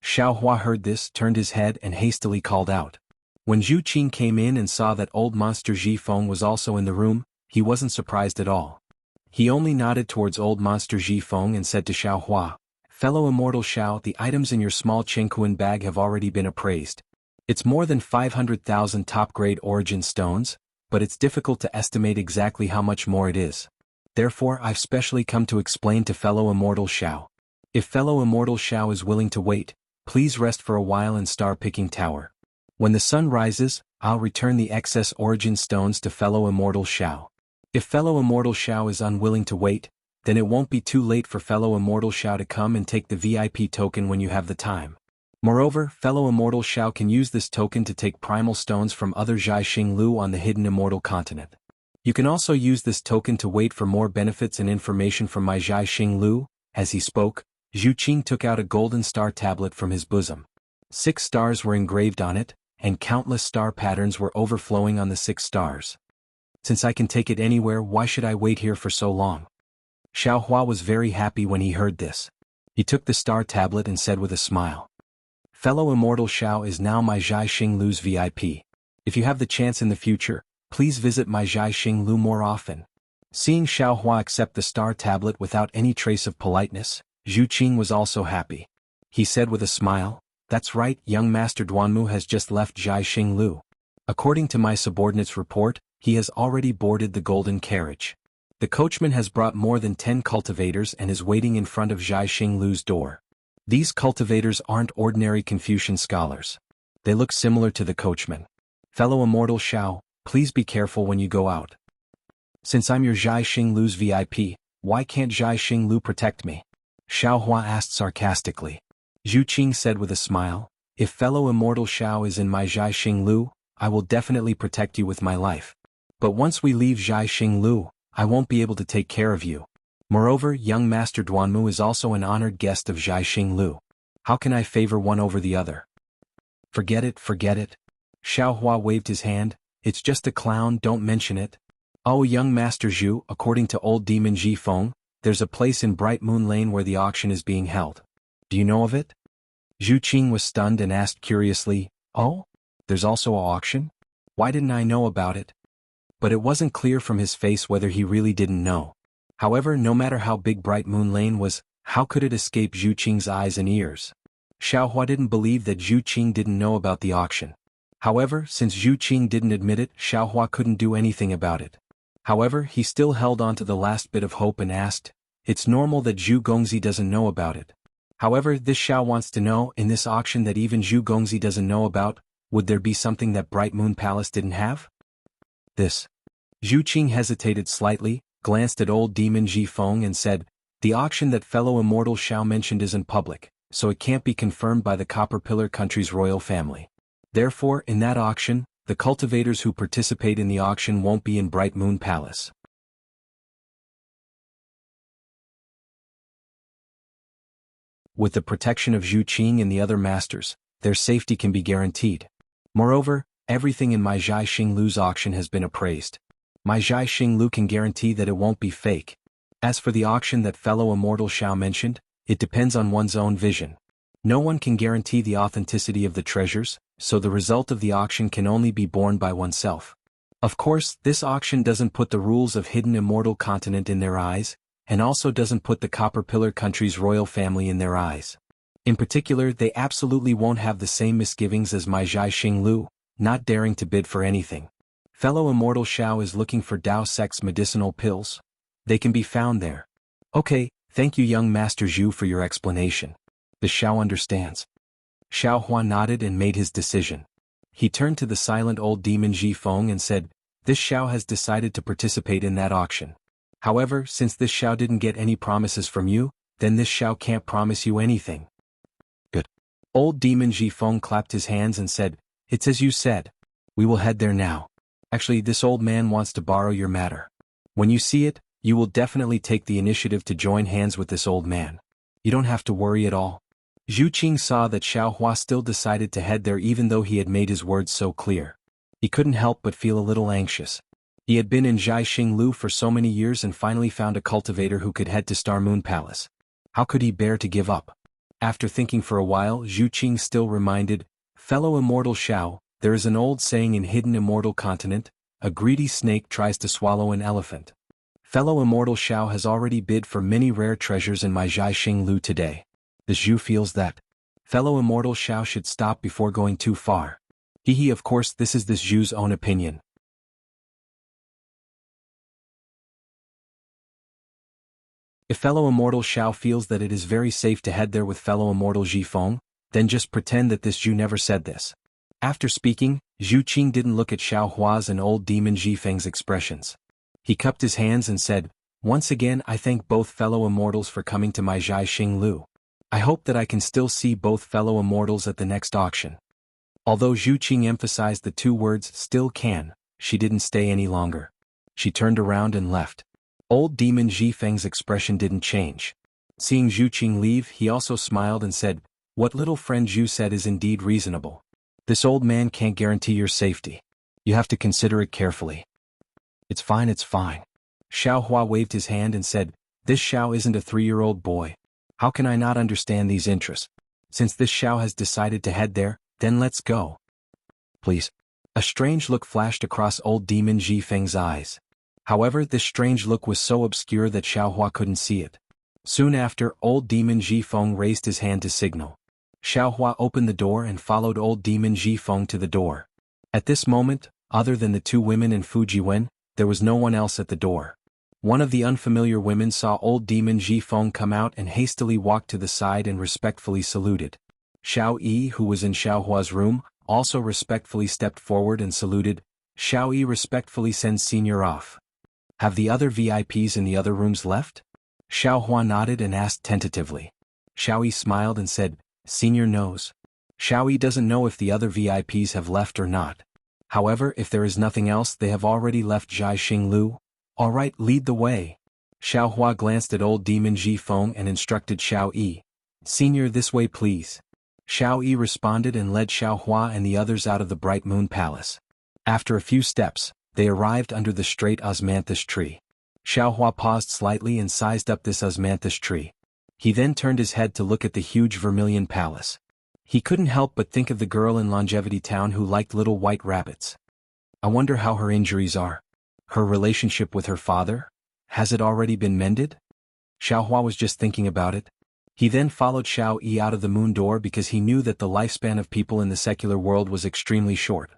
Xiaohua heard this, turned his head and hastily called out. When Zhu Qing came in and saw that old monster Ji Feng was also in the room, he wasn't surprised at all. He only nodded towards old monster Ji Feng and said to Xiaohua, Fellow immortal Xiao, the items in your small Qingquan bag have already been appraised. It's more than 500,000 top-grade origin stones, but it's difficult to estimate exactly how much more it is. Therefore, I've specially come to explain to fellow immortal Xiao. If fellow immortal Xiao is willing to wait, please rest for a while in Star-Picking Tower. When the sun rises, I'll return the excess origin stones to fellow immortal Xiao. If fellow Immortal Xiao is unwilling to wait, then it won't be too late for fellow Immortal Xiao to come and take the VIP token when you have the time. Moreover, fellow Immortal Xiao can use this token to take primal stones from other Jianghu Lu on the hidden Immortal continent. You can also use this token to wait for more benefits and information from my Jianghu Lu. As he spoke, Zhu Qing took out a golden star tablet from his bosom. 6 stars were engraved on it, and countless star patterns were overflowing on the 6 stars. Since I can take it anywhere, why should I wait here for so long? Xiao Hua was very happy when he heard this. He took the star tablet and said with a smile, "Fellow Immortal Xiao is now my Jianghu Lu's VIP. If you have the chance in the future, please visit my Jianghu Lu more often." Seeing Xiao Hua accept the star tablet without any trace of politeness, Zhu Qing was also happy. He said with a smile, "That's right, young Master Duanmu has just left Jianghu Lu. According to my subordinate's report, he has already boarded the golden carriage. The coachman has brought more than 10 cultivators and is waiting in front of Jianghu Lu's door. These cultivators aren't ordinary Confucian scholars. They look similar to the coachman. Fellow Immortal Xiao, please be careful when you go out. Since I'm your Jianghu Lu's VIP, why can't Jianghu Lu protect me?" Xiao Hua asked sarcastically. Zhu Qing said with a smile, "If fellow Immortal Xiao is in my Jianghu Lu, I will definitely protect you with my life. But once we leave Jianghu Lu, I won't be able to take care of you. Moreover, young Master Duanmu is also an honored guest of Jianghu Lu. How can I favor one over the other?" Forget it. Xiao Hua waved his hand, "It's just a clown, don't mention it." "Oh, young Master Zhu, according to old demon Ji Feng, there's a place in Bright Moon Lane where the auction is being held. Do you know of it?" Zhu Qing was stunned and asked curiously, "Oh? There's also an auction? Why didn't I know about it?" But it wasn't clear from his face whether he really didn't know. However, no matter how big Bright Moon Lane was, how could it escape Zhu Qing's eyes and ears? Xiao Hua didn't believe that Zhu Qing didn't know about the auction. However, since Zhu Qing didn't admit it, Xiao Hua couldn't do anything about it. However, he still held on to the last bit of hope and asked, "It's normal that Zhu Gongzi doesn't know about it. However, this Xiao wants to know, in this auction that even Zhu Gongzi doesn't know about, would there be something that Bright Moon Palace didn't have?" This. Zhu Qing hesitated slightly, glanced at old demon Ji Feng and said, "The auction that fellow Immortal Xiao mentioned isn't public, so it can't be confirmed by the Copper Pillar country's royal family. Therefore, in that auction, the cultivators who participate in the auction won't be in Bright Moon Palace. With the protection of Zhu Qing and the other masters, their safety can be guaranteed. Moreover, everything in my Jianghu Lu's auction has been appraised. My Jianghu Lu can guarantee that it won't be fake. As for the auction that fellow Immortal Xiao mentioned, it depends on one's own vision. No one can guarantee the authenticity of the treasures, so the result of the auction can only be borne by oneself. Of course, this auction doesn't put the rules of hidden Immortal Continent in their eyes, and also doesn't put the Copper Pillar country's royal family in their eyes. In particular, they absolutely won't have the same misgivings as my Jianghu Lu, not daring to bid for anything. Fellow Immortal Xiao is looking for Dao Sect's medicinal pills. They can be found there. Okay, thank you young Master Zhu for your explanation. The Xiao understands. Xiao Hua nodded and made his decision. He turned to the silent old demon Ji Feng and said, "This Xiao has decided to participate in that auction. However, since this Xiao didn't get any promises from you, then this Xiao can't promise you anything." Good. Old demon Ji Feng clapped his hands and said, "It's as you said. We will head there now. Actually, this old man wants to borrow your matter. When you see it, you will definitely take the initiative to join hands with this old man. You don't have to worry at all." Zhu Qing saw that Xiao Hua still decided to head there even though he had made his words so clear. He couldn't help but feel a little anxious. He had been in Jianghu Lu for so many years and finally found a cultivator who could head to Star Moon Palace. How could he bear to give up? After thinking for a while, Zhu Qing still reminded, "Fellow Immortal Xiao, there is an old saying in hidden Immortal Continent, a greedy snake tries to swallow an elephant. Fellow Immortal Xiao has already bid for many rare treasures in my Jianghu Lu today. This Zhu feels that fellow Immortal Xiao should stop before going too far. Of course this is this Zhu's own opinion. If fellow Immortal Xiao feels that it is very safe to head there with fellow Immortal Ji Feng, then just pretend that this Zhu never said this." After speaking, Zhu Qing didn't look at Xiao Hua's and old demon Ji Feng's expressions. He cupped his hands and said, "Once again I thank both fellow immortals for coming to my Jianghu Lu. I hope that I can still see both fellow immortals at the next auction." Although Zhu Qing emphasized the two words "still can," she didn't stay any longer. She turned around and left. Old demon Ji Feng's expression didn't change. Seeing Zhu Qing leave, he also smiled and said, "What little friend Zhu said is indeed reasonable. This old man can't guarantee your safety. You have to consider it carefully." It's fine, it's fine." Xiao Hua waved his hand and said, "This Xiao isn't a 3-year-old boy. How can I not understand these interests? Since this Xiao has decided to head there, then let's go. Please." A strange look flashed across old demon Ji Feng's eyes. However, this strange look was so obscure that Xiao Hua couldn't see it. Soon after, old demon Ji Feng raised his hand to signal. Xiao Hua opened the door and followed old demon Ji Feng to the door. At this moment, other than the two women and Fu Jiwen, there was no one else at the door. One of the unfamiliar women saw old demon Ji Feng come out and hastily walked to the side and respectfully saluted. Xiao Yi, who was in Xiao Hua's room, also respectfully stepped forward and saluted. Xiao Yi respectfully sends Senior off. "Have the other VIPs in the other rooms left?" Xiao Hua nodded and asked tentatively. Xiao Yi smiled and said, "Senior knows." Xiao Yi doesn't know if the other VIPs have left or not. However, if there is nothing else, they have already left Jianghu Lu. "All right, lead the way." Xiao Hua glanced at old demon Ji Feng and instructed Xiao Yi. "Senior, this way please." Xiao Yi responded and led Xiao Hua and the others out of the Bright Moon Palace. After a few steps, they arrived under the straight osmanthus tree. Xiao Hua paused slightly and sized up this osmanthus tree. He then turned his head to look at the huge vermilion palace. He couldn't help but think of the girl in Longevity Town who liked little white rabbits. I wonder how her injuries are. Her relationship with her father? Has it already been mended? Xiao Hua was just thinking about it. He then followed Xiao Yi out of the moon door because he knew that the lifespan of people in the secular world was extremely short.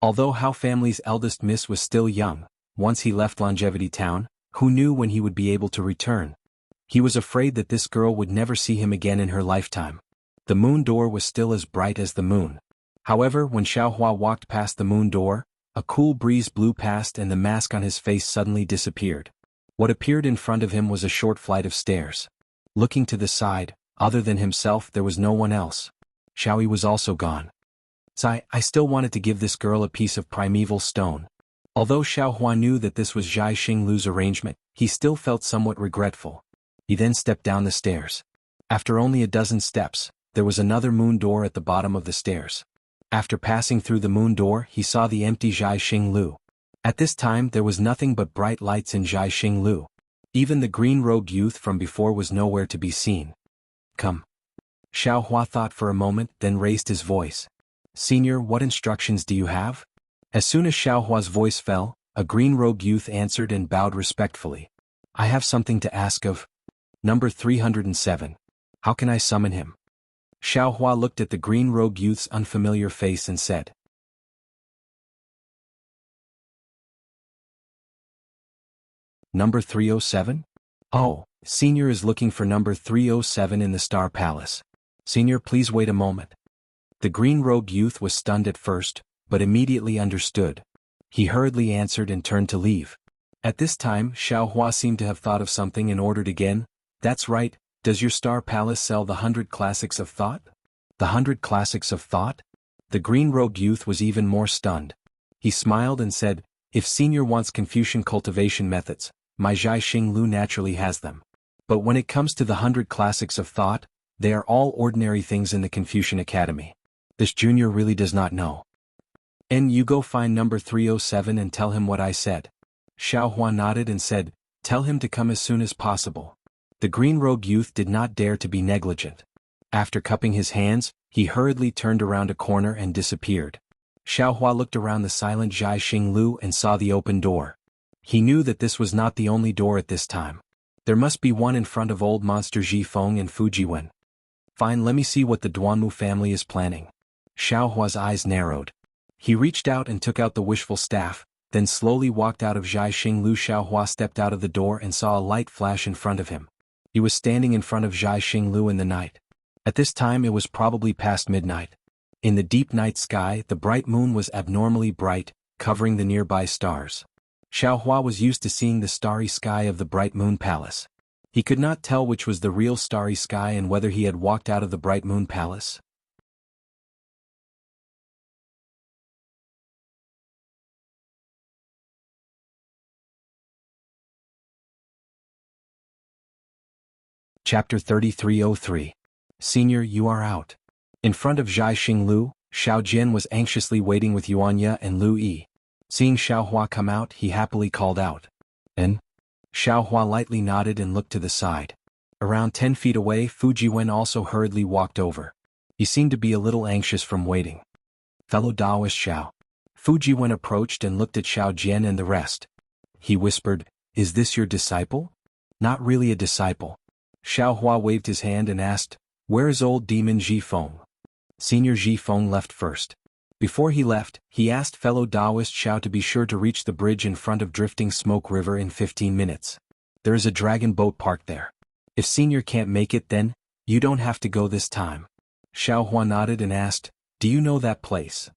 Although Hao family's eldest miss was still young, once he left Longevity Town, who knew when he would be able to return? He was afraid that this girl would never see him again in her lifetime. The moon door was still as bright as the moon. However, when Xiao Hua walked past the moon door, a cool breeze blew past and the mask on his face suddenly disappeared. What appeared in front of him was a short flight of stairs. Looking to the side, other than himself, there was no one else. Xiao Yi was also gone. I still wanted to give this girl a piece of primeval stone. Although Xiao Hua knew that this was Jianghu Lu's arrangement, he still felt somewhat regretful. He then stepped down the stairs. After only a dozen steps, there was another moon door at the bottom of the stairs. After passing through the moon door, he saw the empty Jianghu Lu. At this time there was nothing but bright lights in Jianghu Lu. Even the green-robed youth from before was nowhere to be seen. "Come." Xiao Hua thought for a moment, then raised his voice. "Senior, what instructions do you have?" As soon as Xiao Hua's voice fell, a green-robed youth answered and bowed respectfully. "I have something to ask of number 307. How can I summon him?" Xiao Hua looked at the green-robed youth's unfamiliar face and said, "Number 307? Oh, Senior is looking for number 307 in the Star Palace. Senior, please wait a moment." The green-robed youth was stunned at first, but immediately understood. He hurriedly answered and turned to leave. At this time, Xiao Hua seemed to have thought of something and ordered again, "That's right, does your Star Palace sell the 100 Classics of Thought?" "The 100 Classics of Thought?" The green-robed youth was even more stunned. He smiled and said, "If Senior wants Confucian cultivation methods, my Jianghu Lu naturally has them. But when it comes to the 100 Classics of Thought, they are all ordinary things in the Confucian Academy. This junior really does not know. And you go find number 307 and tell him what I said." Xiao Hua nodded and said, "Tell him to come as soon as possible." The green-robed youth did not dare to be negligent. After cupping his hands, he hurriedly turned around a corner and disappeared. Xiao Hua looked around the silent Jianghu Lu and saw the open door. He knew that this was not the only door at this time. There must be one in front of old monster Ji Feng and Fu Jiwen. Fine, let me see what the Duanmu family is planning. Xiao Hua's eyes narrowed. He reached out and took out the wishful staff, then slowly walked out of Jianghu Lu. Xiao Hua stepped out of the door and saw a light flash in front of him. He was standing in front of Jianghu Lu in the night. At this time it was probably past midnight. In the deep night sky, the bright moon was abnormally bright, covering the nearby stars. Xiao Hua was used to seeing the starry sky of the bright moon palace. He could not tell which was the real starry sky and whether he had walked out of the bright moon palace. Chapter 3303. Senior, you are out. In front of Zhai Xinglu, Xiao Jian was anxiously waiting with Yuanya and Lu Yi. Seeing Xiao Hua come out, he happily called out. "En?" Xiao Hua lightly nodded and looked to the side. Around 10 feet away, Fu Jiwen also hurriedly walked over. He seemed to be a little anxious from waiting. "Fellow Daoist Xiao." Fu Jiwen approached and looked at Xiao Jian and the rest. He whispered, "Is this your disciple?" "Not really a disciple." Xiao Hua waved his hand and asked, "Where is old demon Ji Feng?" Senior Ji Feng left first. Before he left, he asked fellow Daoist Xiao to be sure to reach the bridge in front of Drifting Smoke River in 15 minutes. There is a dragon boat parked there. If Senior can't make it then, you don't have to go this time. Xiao Hua nodded and asked, "Do you know that place?"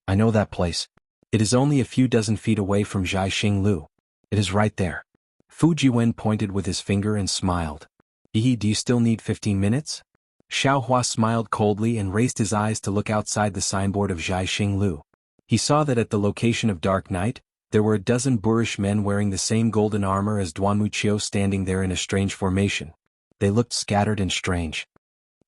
"I know that place. It is only a few dozen feet away from Zhai Xinglu. It is right there." Fu Jiwen pointed with his finger and smiled. Do you still need 15 minutes? Xiao Hua smiled coldly and raised his eyes to look outside the signboard of Zhai Xinglu. He saw that at the location of Dark Night, there were a dozen boorish men wearing the same golden armor as Duanmuqiu standing there in a strange formation. They looked scattered and strange.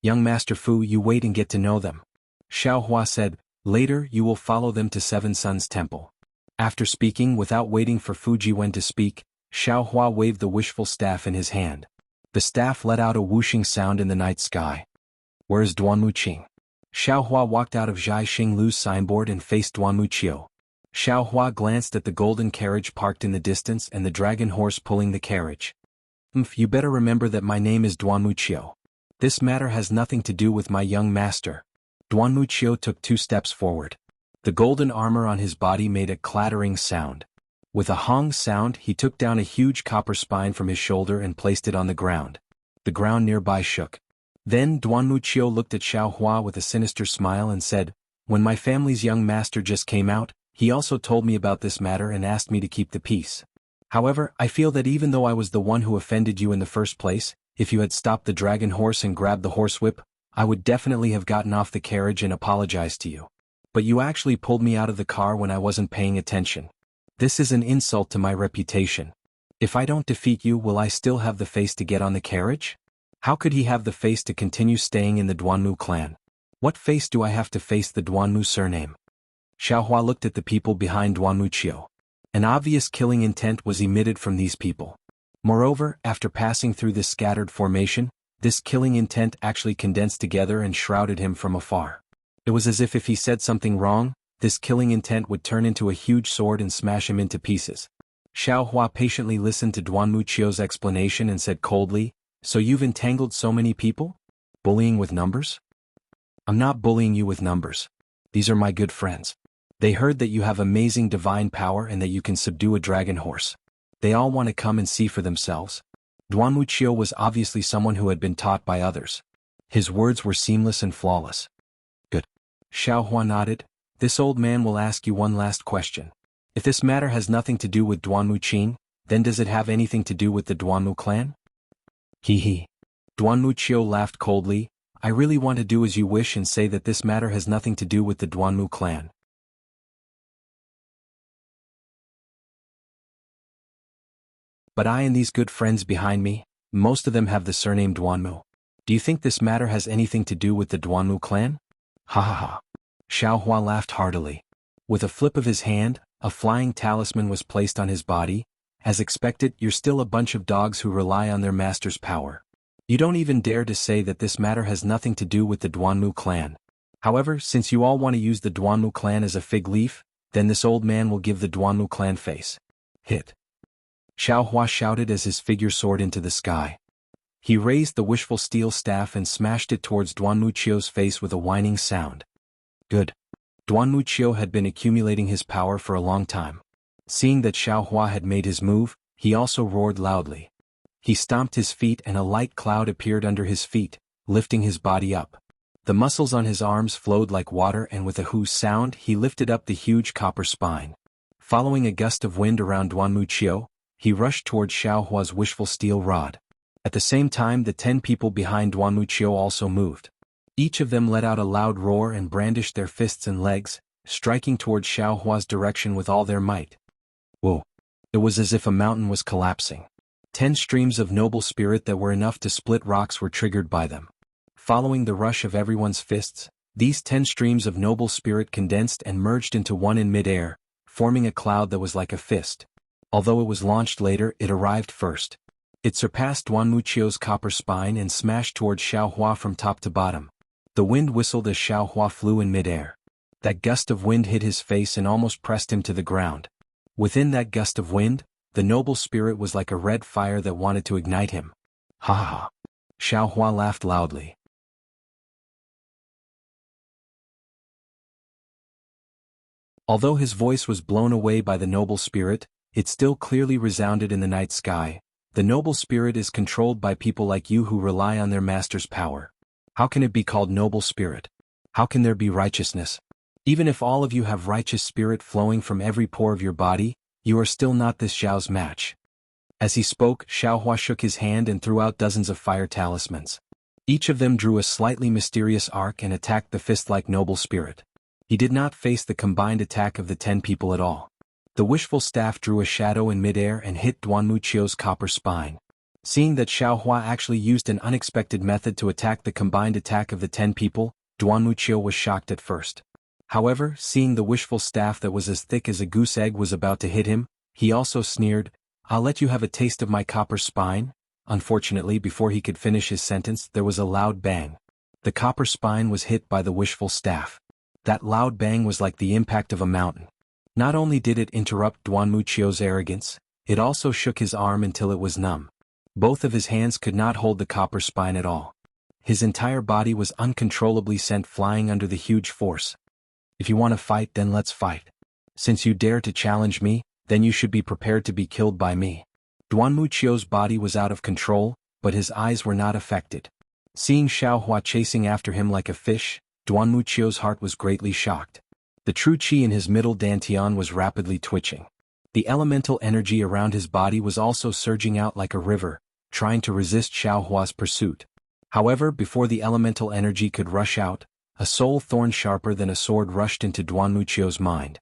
"Young Master Fu, you wait and get to know them." Xiao Hua said, "Later you will follow them to Seven Suns Temple." After speaking without waiting for Fu Jiwen to speak, Xiao Hua waved the wishful staff in his hand. The staff let out a whooshing sound in the night sky. "Where is Duanmuqing?" Xiao Hua walked out of Zhai Xinglu's signboard and faced Duanmuqiu. Xiao Hua glanced at the golden carriage parked in the distance and the dragon horse pulling the carriage. You better remember that my name is Duanmuqiu. This matter has nothing to do with my young master." Duanmuqiu took 2 steps forward. The golden armor on his body made a clattering sound. With a hong sound, he took down a huge copper spine from his shoulder and placed it on the ground. The ground nearby shook. Then Duanmuqiu looked at Xiao Hua with a sinister smile and said, "When my family's young master just came out, he also told me about this matter and asked me to keep the peace. However, I feel that even though I was the one who offended you in the first place, if you had stopped the dragon horse and grabbed the horsewhip, I would definitely have gotten off the carriage and apologized to you. But you actually pulled me out of the car when I wasn't paying attention. This is an insult to my reputation. If I don't defeat you, will I still have the face to get on the carriage? How could he have the face to continue staying in the Duanmu clan? What face do I have to face the Duanmu surname?" Xiao Hua looked at the people behind Duanmuqiu. An obvious killing intent was emitted from these people. Moreover, after passing through this scattered formation, this killing intent actually condensed together and shrouded him from afar. It was as if he said something wrong, this killing intent would turn into a huge sword and smash him into pieces. Xiao Hua patiently listened to Duanmuqiu's explanation and said coldly, "So you've entangled so many people? Bullying with numbers?" "I'm not bullying you with numbers. These are my good friends. They heard that you have amazing divine power and that you can subdue a dragon horse. They all want to come and see for themselves." Duanmuqiu was obviously someone who had been taught by others. His words were seamless and flawless. "Good." Xiao Hua nodded. "This old man will ask you one last question. If this matter has nothing to do with Duanmuqing, then does it have anything to do with the Duanmu clan?" He. Duanmuqiu laughed coldly. "I really want to do as you wish and say that this matter has nothing to do with the Duanmu clan. But I and these good friends behind me, most of them have the surname Duanmu. Do you think this matter has anything to do with the Duanmu clan?" Ha ha ha. Xiao Hua laughed heartily. With a flip of his hand, a flying talisman was placed on his body. "As expected, you're still a bunch of dogs who rely on their master's power. You don't even dare to say that this matter has nothing to do with the Duanmu clan. However, since you all want to use the Duanmu clan as a fig leaf, then this old man will give the Duanmu clan face." Hit. Xiao Hua shouted as his figure soared into the sky. He raised the wishful steel staff and smashed it towards Duanmuqiu's face with a whining sound. Good. Duanmuqiu had been accumulating his power for a long time. Seeing that Xiao Hua had made his move, he also roared loudly. He stomped his feet and a light cloud appeared under his feet, lifting his body up. The muscles on his arms flowed like water and with a whoo sound he lifted up the huge copper spine. Following a gust of wind around Wuxia, he rushed toward Xiaohua's wishful steel rod. At the same time, the 10 people behind Wuxia also moved. Each of them let out a loud roar and brandished their fists and legs, striking toward Xiaohua's direction with all their might. Whoa! It was as if a mountain was collapsing. 10 streams of noble spirit that were enough to split rocks were triggered by them. Following the rush of everyone's fists, these 10 streams of noble spirit condensed and merged into one in mid-air, forming a cloud that was like a fist. Although it was launched later, it arrived first. It surpassed Wuxia's copper spine and smashed toward Xiaohua from top to bottom. The wind whistled as Xiaohua flew in mid-air. That gust of wind hit his face and almost pressed him to the ground. Within that gust of wind, the noble spirit was like a red fire that wanted to ignite him. Ha ha ha! Xiaohua laughed loudly. Although his voice was blown away by the noble spirit, it still clearly resounded in the night sky. The noble spirit is controlled by people like you who rely on their master's power. How can it be called noble spirit? How can there be righteousness? Even if all of you have righteous spirit flowing from every pore of your body, you are still not this Xiao's match. As he spoke, Xiaohua shook his hand and threw out dozens of fire talismans. Each of them drew a slightly mysterious arc and attacked the fist-like noble spirit. He did not face the combined attack of the 10 people at all. The wishful staff drew a shadow in midair and hit Wuxia's copper spine. Seeing that Xiaohua actually used an unexpected method to attack the combined attack of the 10 people, Wuxia was shocked at first. However, seeing the wishful staff that was as thick as a goose egg was about to hit him, he also sneered, "I'll let you have a taste of my copper spine?" Unfortunately, before he could finish his sentence, there was a loud bang. The copper spine was hit by the wishful staff. That loud bang was like the impact of a mountain. Not only did it interrupt Wuxia's arrogance, it also shook his arm until it was numb. Both of his hands could not hold the copper spine at all. His entire body was uncontrollably sent flying under the huge force. If you want to fight, then let's fight. Since you dare to challenge me, then you should be prepared to be killed by me. Wuxia's body was out of control, but his eyes were not affected. Seeing Xiaohua chasing after him like a fish, Wuxia's heart was greatly shocked. The true qi in his middle dantian was rapidly twitching. The elemental energy around his body was also surging out like a river, trying to resist Xiaohua's pursuit. However, before the elemental energy could rush out, a soul thorn sharper than a sword rushed into Wuxia's mind.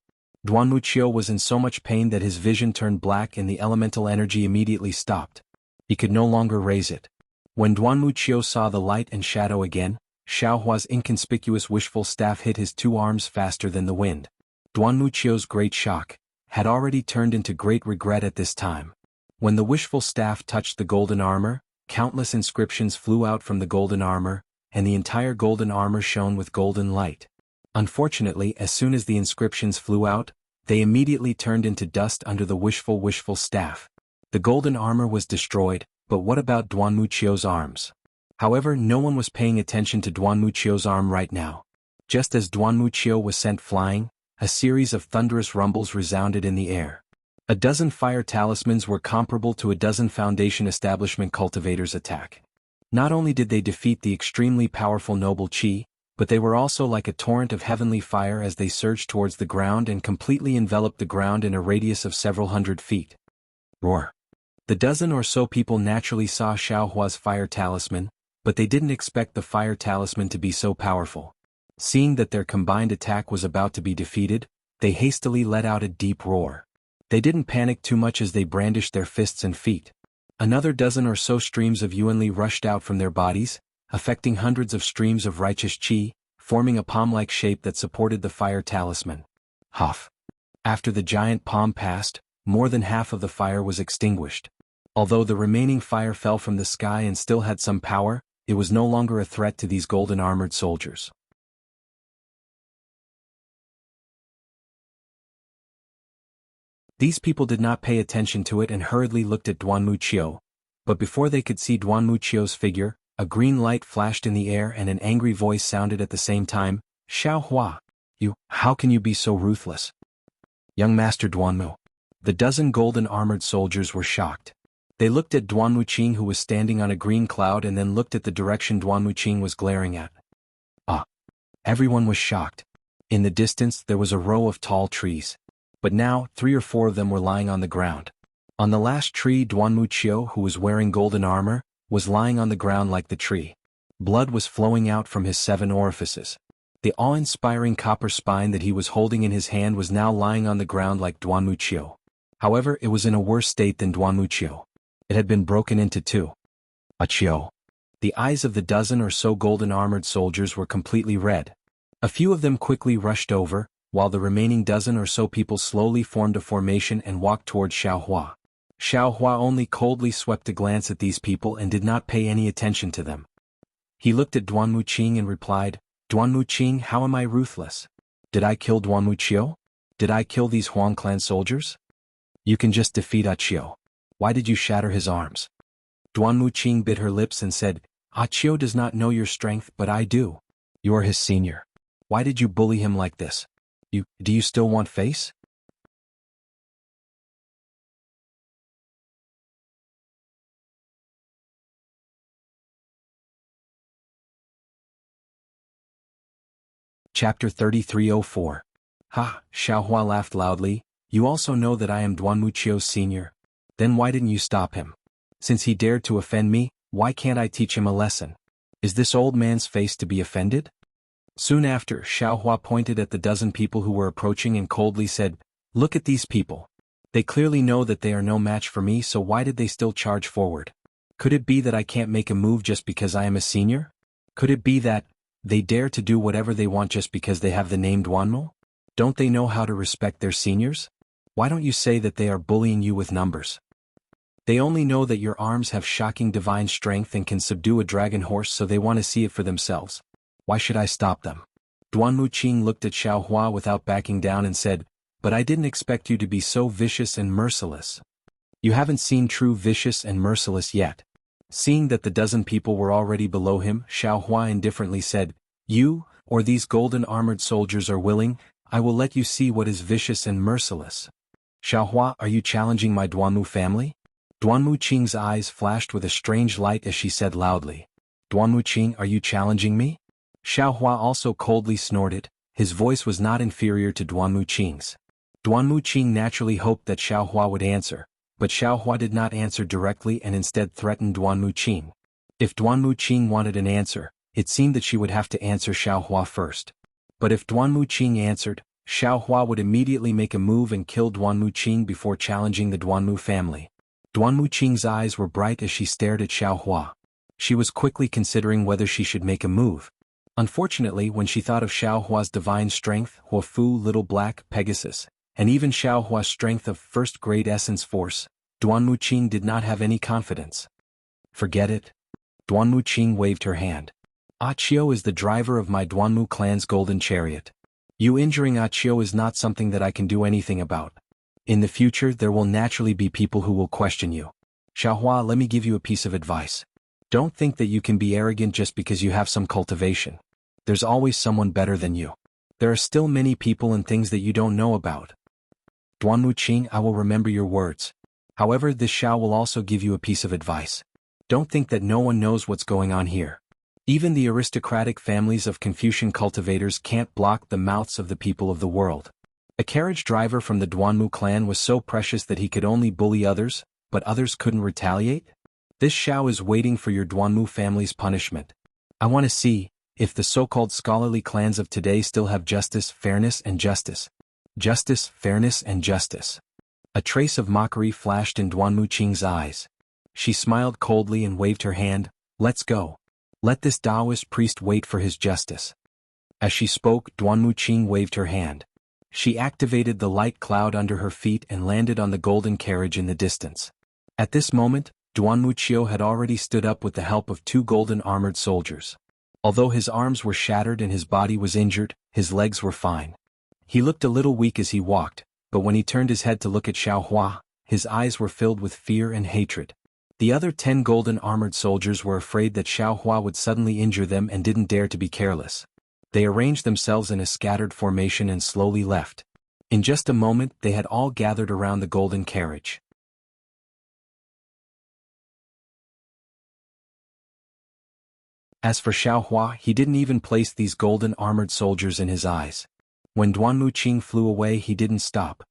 Wuxia was in so much pain that his vision turned black and the elemental energy immediately stopped. He could no longer raise it. When Wuxia saw the light and shadow again, Xiaohua's inconspicuous wishful staff hit his 2 arms faster than the wind. Wuxia's great shock had already turned into great regret at this time. When the wishful staff touched the golden armor, countless inscriptions flew out from the golden armor, and the entire golden armor shone with golden light. Unfortunately, as soon as the inscriptions flew out, they immediately turned into dust under the wishful staff. The golden armor was destroyed, but what about Wuxia's arms? However, no one was paying attention to Wuxia's arm right now. Just as Wuxia was sent flying, a series of thunderous rumbles resounded in the air. A dozen fire talismans were comparable to a dozen Foundation Establishment Cultivators' attack. Not only did they defeat the extremely powerful noble qi, but they were also like a torrent of heavenly fire as they surged towards the ground and completely enveloped the ground in a radius of several hundred feet. Roar! The dozen or so people naturally saw Xiaohua's fire talisman, but they didn't expect the fire talisman to be so powerful. Seeing that their combined attack was about to be defeated, they hastily let out a deep roar. They didn't panic too much as they brandished their fists and feet. Another dozen or so streams of Yuanli rushed out from their bodies, affecting hundreds of streams of righteous qi, forming a palm-like shape that supported the fire talisman. Huff! After the giant palm passed, more than half of the fire was extinguished. Although the remaining fire fell from the sky and still had some power, it was no longer a threat to these golden armored soldiers. These people did not pay attention to it and hurriedly looked at Wuxia, but before they could see Wuxia's figure, a green light flashed in the air and an angry voice sounded at the same time, "Xiaohua! How can you be so ruthless? Young Master Duanmu." The dozen golden armored soldiers were shocked. They looked at Wuxia who was standing on a green cloud and then looked at the direction Wuxia was glaring at. Everyone was shocked. In the distance there was a row of tall trees. But now, 3 or 4 of them were lying on the ground. On the last tree, Wuxia, who was wearing golden armor, was lying on the ground like the tree. Blood was flowing out from his 7 orifices. The awe-inspiring copper spine that he was holding in his hand was now lying on the ground like Wuxia. However, it was in a worse state than Wuxia. It had been broken into 2. Achio. The eyes of the dozen or so golden-armored soldiers were completely red. A few of them quickly rushed over, while the remaining dozen or so people slowly formed a formation and walked towards Xiaohua. Xiaohua only coldly swept a glance at these people and did not pay any attention to them. He looked at Wuqing and replied, Wuqing, how am I ruthless? Did I kill Wuxia? Did I kill these Huang clan soldiers? You can just defeat Achio. Why did you shatter his arms? Wuqing bit her lips and said, Achio does not know your strength, but I do. You are his senior. Why did you bully him like this? Do you still want face? Chapter 3304. Ha, Xiaohua laughed loudly, you also know that I am Wuqia's senior. Then why didn't you stop him? Since he dared to offend me, why can't I teach him a lesson? Is this old man's face to be offended? Soon after, Xiaohua pointed at the dozen people who were approaching and coldly said, Look at these people. They clearly know that they are no match for me, so why did they still charge forward? Could it be that I can't make a move just because I am a senior? Could it be that they dare to do whatever they want just because they have the name Duanmo? Don't they know how to respect their seniors? Why don't you say that they are bullying you with numbers? They only know that your arms have shocking divine strength and can subdue a dragon horse, so they want to see it for themselves. Why should I stop them? Wuqing looked at Xiaohua without backing down and said, But I didn't expect you to be so vicious and merciless. You haven't seen true vicious and merciless yet. Seeing that the dozen people were already below him, Xiaohua indifferently said, You, or these golden-armored soldiers are willing, I will let you see what is vicious and merciless. Xiaohua, are you challenging my Duanmu family? Wuqing's eyes flashed with a strange light as she said loudly, Wuqing, are you challenging me? Xiaohua also coldly snorted, his voice was not inferior to Wuqing's. Wuqing naturally hoped that Xiaohua would answer, but Xiaohua did not answer directly and instead threatened Wuqing. If Wuqing wanted an answer, it seemed that she would have to answer Xiaohua first. But if Wuqing answered, Xiaohua would immediately make a move and kill Wuqing before challenging the Duanmu family. Wuqing's eyes were bright as she stared at Xiaohua. She was quickly considering whether she should make a move. Unfortunately, when she thought of Xiaohua's divine strength, Huafu Little Black Pegasus, and even Xiaohua's strength of first-grade essence force, Wuqing did not have any confidence. Forget it. Wuqing waved her hand. Achio is the driver of my Duanmu clan's golden chariot. You injuring Achio is not something that I can do anything about. In the future there will naturally be people who will question you. Xiaohua, let me give you a piece of advice. Don't think that you can be arrogant just because you have some cultivation. There's always someone better than you. There are still many people and things that you don't know about. Wuqing, I will remember your words. However, this Xiao will also give you a piece of advice. Don't think that no one knows what's going on here. Even the aristocratic families of Confucian cultivators can't block the mouths of the people of the world. A carriage driver from the Duanmu clan was so precious that he could only bully others, but others couldn't retaliate? This Xiao is waiting for your Duanmu family's punishment. I want to see if the so-called scholarly clans of today still have justice, fairness, and justice. Justice, fairness, and justice. A trace of mockery flashed in Wuqing's eyes. She smiled coldly and waved her hand, Let's go. Let this Taoist priest wait for his justice. As she spoke, Wuqing waved her hand. She activated the light cloud under her feet and landed on the golden carriage in the distance. At this moment, Wuqia had already stood up with the help of 2 golden-armored soldiers. Although his arms were shattered and his body was injured, his legs were fine. He looked a little weak as he walked, but when he turned his head to look at Xiaohua, his eyes were filled with fear and hatred. The other 10 golden-armored soldiers were afraid that Xiaohua would suddenly injure them and didn't dare to be careless. They arranged themselves in a scattered formation and slowly left. In just a moment, they had all gathered around the golden carriage. As for Xiaohua, he didn't even place these golden-armored soldiers in his eyes. When Wuqing flew away, he didn't stop.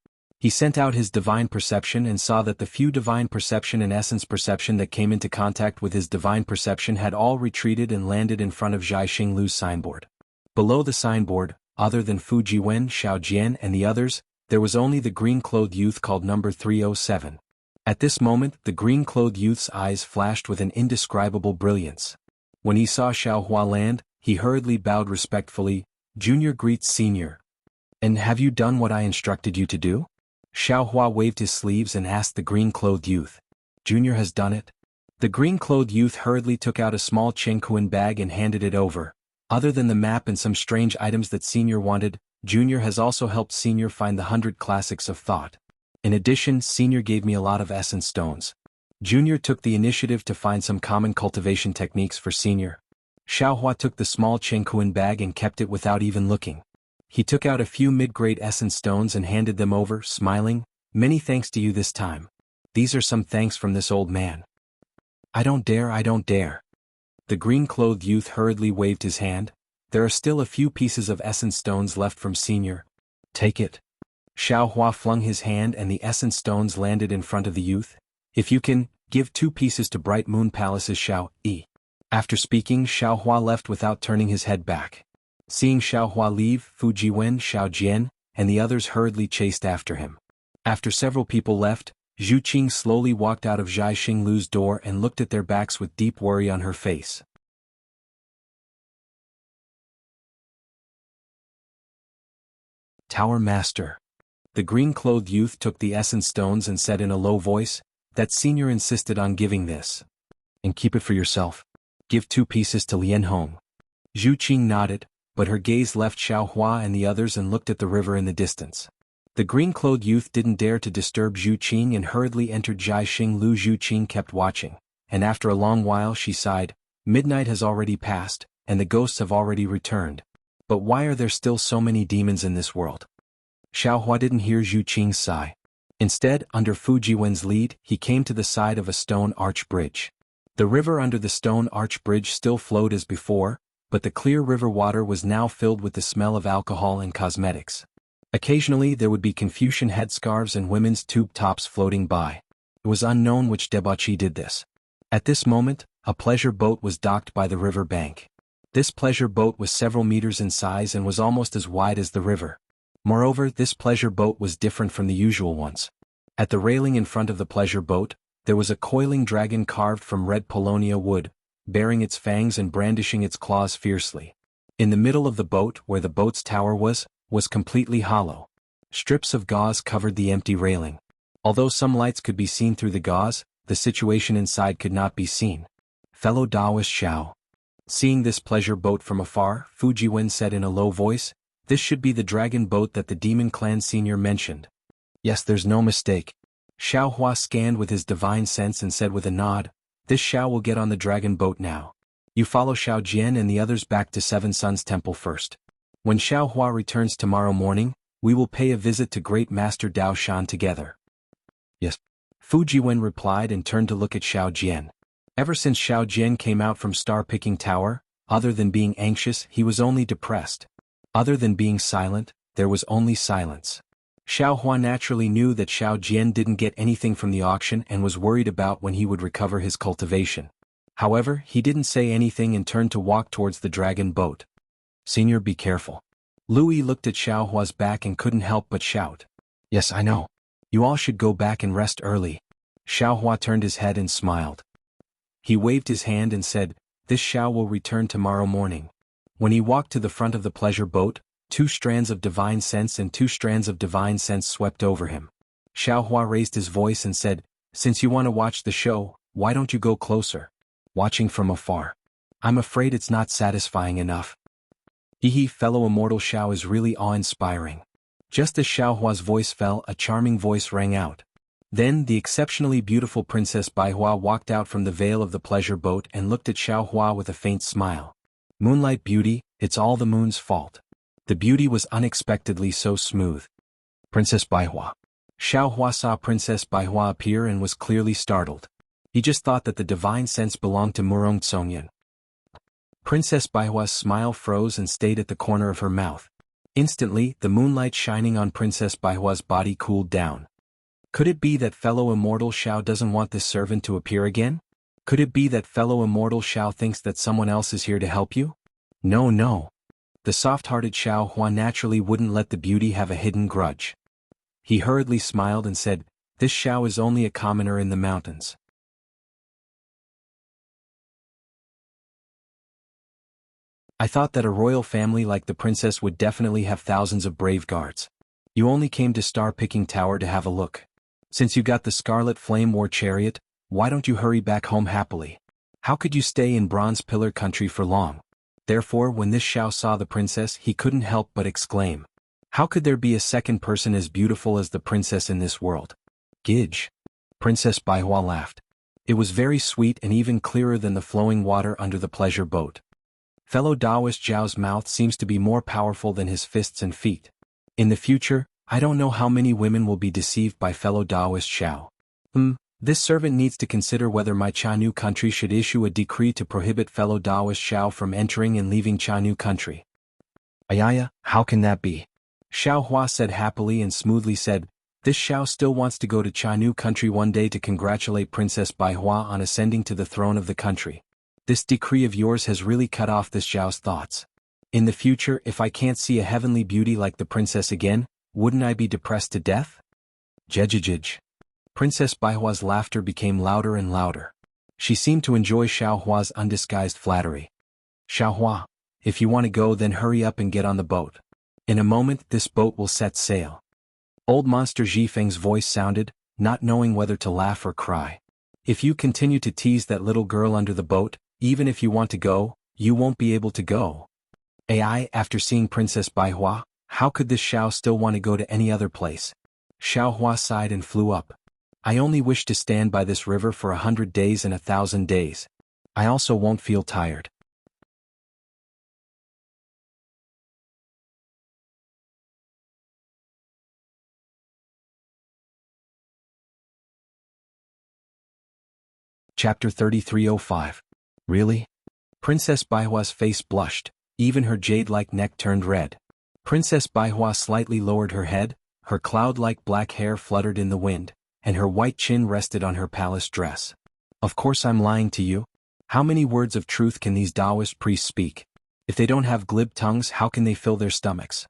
He sent out his divine perception and saw that the few divine perception and essence perception that came into contact with his divine perception had all retreated and landed in front of Zhai Xinglu's signboard. Below the signboard, other than Fu Jiwen, Xiao Jian and the others, there was only the green-clothed youth called number 307. At this moment, the green-clothed youth's eyes flashed with an indescribable brilliance. When he saw Xiao Hua land, he hurriedly bowed respectfully. "Junior greets senior. And have you done what I instructed you to do?" Xiao Hua waved his sleeves and asked the green-clothed youth. "Junior has done it?" The green-clothed youth hurriedly took out a small Chengkuan bag and handed it over. "Other than the map and some strange items that senior wanted, Junior has also helped senior find the 100 classics of thought. In addition, senior gave me a lot of essence stones. Junior took the initiative to find some common cultivation techniques for senior." Xiao Hua took the small Chengkuan bag and kept it without even looking. He took out a few mid-grade essence stones and handed them over, smiling. "Many thanks to you this time. These are some thanks from this old man." I don't dare. The green-clothed youth hurriedly waved his hand. "There are still a few pieces of essence stones left from senior. Take it." Xiao Hua flung his hand and the essence stones landed in front of the youth. "If you can, give 2 pieces to Bright Moon Palace's Xiao Yi." After speaking, Xiao Hua left without turning his head back. Seeing Xiao Hua leave, Fu Jiwen, Xiao Jian, and the others hurriedly chased after him. After several people left, Zhu Qing slowly walked out of Zhai Xinglu's door and looked at their backs with deep worry on her face. Tower Master. The green-clothed youth took the essence stones and said in a low voice, "That senior insisted on giving this. And keep it for yourself. Give 2 pieces to Lian Hong." Zhu Qing nodded, but her gaze left Xiao Hua and the others and looked at the river in the distance. The green-clothed youth didn't dare to disturb Zhu Qing and hurriedly entered Zhai Xinglu. Zhu Qing kept watching, and after a long while she sighed. "Midnight has already passed, and the ghosts have already returned. But why are there still so many demons in this world?" Xiao Hua didn't hear Zhu Qing's sigh. Instead, under Fu Jiwen's lead, he came to the side of a stone arch bridge. The river under the stone arch bridge still flowed as before, but the clear river water was now filled with the smell of alcohol and cosmetics. Occasionally there would be Confucian headscarves and women's tube tops floating by. It was unknown which debauchee did this. At this moment, a pleasure boat was docked by the river bank. This pleasure boat was several meters in size and was almost as wide as the river. Moreover, this pleasure boat was different from the usual ones. At the railing in front of the pleasure boat, there was a coiling dragon carved from red Polonia wood, baring its fangs and brandishing its claws fiercely. In the middle of the boat, where the boat's tower was completely hollow. Strips of gauze covered the empty railing. Although some lights could be seen through the gauze, the situation inside could not be seen. "Fellow Taoist Xiao." Seeing this pleasure boat from afar, Fu Jiwen said in a low voice, "This should be the dragon boat that the demon clan senior mentioned." "Yes, there's no mistake." Xiao Hua scanned with his divine sense and said with a nod, "This Xiao will get on the dragon boat now. You follow Xiao Jian and the others back to Seven Suns Temple first. When Xiao Hua returns tomorrow morning, we will pay a visit to Great Master Dao Shan together." "Yes." Fu Jiwen replied and turned to look at Xiao Jian. Ever since Xiao Jian came out from Star-Picking Tower, other than being anxious, he was only depressed. Other than being silent, there was only silence. Xiao Hua naturally knew that Xiao Jian didn't get anything from the auction and was worried about when he would recover his cultivation. However, he didn't say anything and turned to walk towards the dragon boat. "Senior, be careful." Louis looked at Xiao Hua's back and couldn't help but shout. "Yes, I know. You all should go back and rest early." Xiao Hua turned his head and smiled. He waved his hand and said, "This Xiao will return tomorrow morning." When he walked to the front of the pleasure boat, 2 strands of divine sense and 2 strands of divine sense swept over him. Xiao Hua raised his voice and said, "Since you want to watch the show, why don't you go closer? Watching from afar. I'm afraid it's not satisfying enough." Hehe, fellow immortal Xiao is really awe-inspiring. Just as Xiao Hua's voice fell, a charming voice rang out. Then the exceptionally beautiful Princess Baihua walked out from the veil of the pleasure boat and looked at Xiao Hua with a faint smile. "Moonlight beauty, it's all the moon's fault." The beauty was unexpectedly so smooth. "Princess Baihua." Xiao Hua saw Princess Baihua appear and was clearly startled. He just thought that the divine sense belonged to Murong Tsongyan. Princess Baihua's smile froze and stayed at the corner of her mouth. Instantly, the moonlight shining on Princess Baihua's body cooled down. Could it be that fellow immortal Xiao doesn't want this servant to appear again? Could it be that fellow immortal Xiao thinks that someone else is here to help you? No, no. The soft-hearted Xiao Hua naturally wouldn't let the beauty have a hidden grudge. He hurriedly smiled and said, "This Xiao is only a commoner in the mountains. I thought that a royal family like the princess would definitely have thousands of brave guards. You only came to Star-Picking Tower to have a look. Since you got the Scarlet Flame War Chariot, why don't you hurry back home happily? How could you stay in Bronze Pillar country for long?" Therefore, when this Xiao saw the princess, he couldn't help but exclaim, "How could there be a second person as beautiful as the princess in this world?" Gidge. Princess Baihua laughed. It was very sweet and even clearer than the flowing water under the pleasure boat. Fellow Taoist Zhao's mouth seems to be more powerful than his fists and feet. In the future, I don't know how many women will be deceived by fellow Taoist Xiao. This servant needs to consider whether my Jianghu country should issue a decree to prohibit fellow Taoist Xiao from entering and leaving Jianghu country. Ayaya, how can that be? Xiao Hua said happily and smoothly said, "This Xiao still wants to go to Jianghu country one day to congratulate Princess Baihua on ascending to the throne of the country. This decree of yours has really cut off this Xiao's thoughts. In the future, if I can't see a heavenly beauty like the princess again, wouldn't I be depressed to death?" Jejijij. Princess Baihua's laughter became louder and louder. She seemed to enjoy Xiao Hua's undisguised flattery. "Xiao Hua, if you want to go, then hurry up and get on the boat. In a moment, this boat will set sail." Old Monster Zhifeng's voice sounded, not knowing whether to laugh or cry. "If you continue to tease that little girl under the boat, even if you want to go, you won't be able to go." AI, after seeing Princess Baihua, how could this Xiao still want to go to any other place? Xiao Hua sighed and flew up. "I only wish to stand by this river for 100 days and 1,000 days. I also won't feel tired." Chapter 3305. Really? Princess Baihua's face blushed, even her jade-like neck turned red. Princess Baihua slightly lowered her head, her cloud-like black hair fluttered in the wind, and her white chin rested on her palace dress. "Of course I'm lying to you. How many words of truth can these Taoist priests speak? If they don't have glib tongues, how can they fill their stomachs?"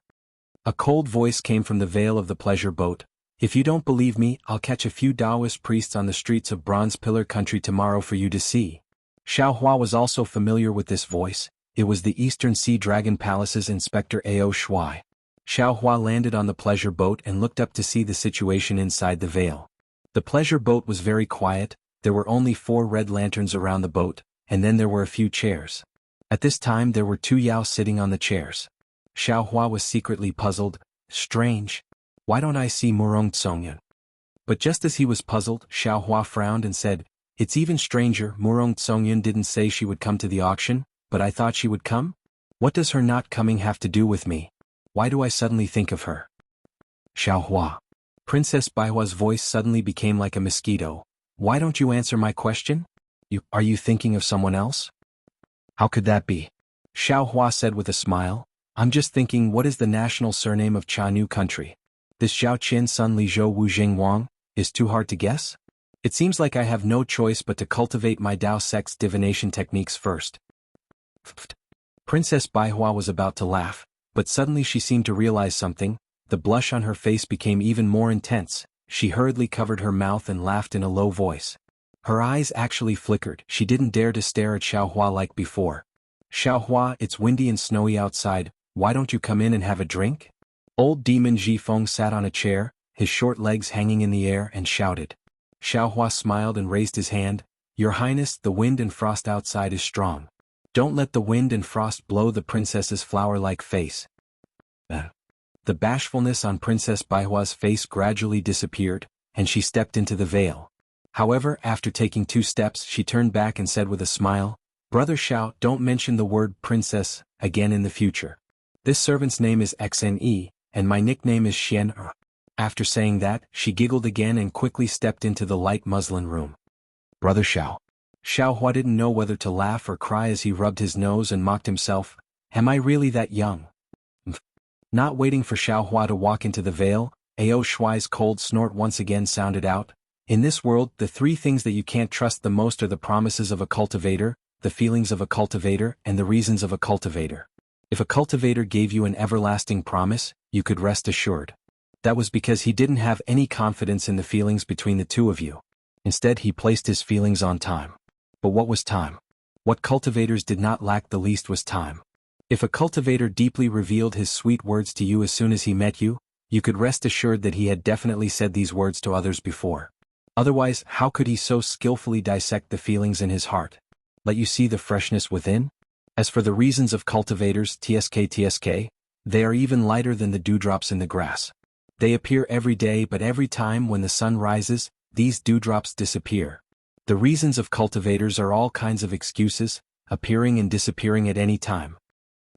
A cold voice came from the veil of the pleasure boat. "If you don't believe me, I'll catch a few Taoist priests on the streets of Bronze Pillar country tomorrow for you to see." Xiao Hua was also familiar with this voice. It was the Eastern Sea Dragon Palace's Inspector Ao Shuai. Xiao Hua landed on the pleasure boat and looked up to see the situation inside the veil. The pleasure boat was very quiet. There were only 4 red lanterns around the boat, and then there were a few chairs. At this time there were 2 Yao sitting on the chairs. Xiao Hua was secretly puzzled. Strange. Why don't I see Murong Tsongyun? But just as he was puzzled, Xiao Hua frowned and said, "It's even stranger, Murong Tsongyun didn't say she would come to the auction, but I thought she would come? What does her not coming have to do with me? Why do I suddenly think of her?" Xiao Hua. Princess Baihua's voice suddenly became like a mosquito. "Why don't you answer my question? Are you thinking of someone else?" "How could that be?" Xiao Hua said with a smile. "I'm just thinking, what is the national surname of Jianghu country? This Xiao Qin Sun Li Zhou Wu Jing Wang is too hard to guess? It seems like I have no choice but to cultivate my Dao sex divination techniques first." Princess Baihua was about to laugh, but suddenly she seemed to realize something. The blush on her face became even more intense. She hurriedly covered her mouth and laughed in a low voice. Her eyes actually flickered. She didn't dare to stare at Xiao Hua like before. "Xiao Hua, it's windy and snowy outside. Why don't you come in and have a drink?" Old Demon Zhifeng sat on a chair, his short legs hanging in the air, and shouted. Xiao Hua smiled and raised his hand. "Your Highness, the wind and frost outside is strong. Don't let the wind and frost blow the princess's flower-like face." The bashfulness on Princess Baihua's face gradually disappeared, and she stepped into the veil. However, after taking 2 steps, she turned back and said with a smile, "Brother Xiao, don't mention the word princess again in the future. This servant's name is XNE, and my nickname is Xian." After saying that, she giggled again and quickly stepped into the light muslin room. "Brother Xiao." Xiao Hua didn't know whether to laugh or cry as he rubbed his nose and mocked himself. "Am I really that young?" Not waiting for Xiaohua to walk into the veil, Ao Shuai's cold snort once again sounded out. In this world, the three things that you can't trust the most are the promises of a cultivator, the feelings of a cultivator, and the reasons of a cultivator. If a cultivator gave you an everlasting promise, you could rest assured. That was because he didn't have any confidence in the feelings between the two of you. Instead, he placed his feelings on time. But what was time? What cultivators did not lack the least was time. If a cultivator deeply revealed his sweet words to you as soon as he met you, you could rest assured that he had definitely said these words to others before. Otherwise, how could he so skillfully dissect the feelings in his heart? Let you see the freshness within? As for the reasons of cultivators, TSK, they are even lighter than the dewdrops in the grass. They appear every day, but every time when the sun rises, these dewdrops disappear. The reasons of cultivators are all kinds of excuses, appearing and disappearing at any time.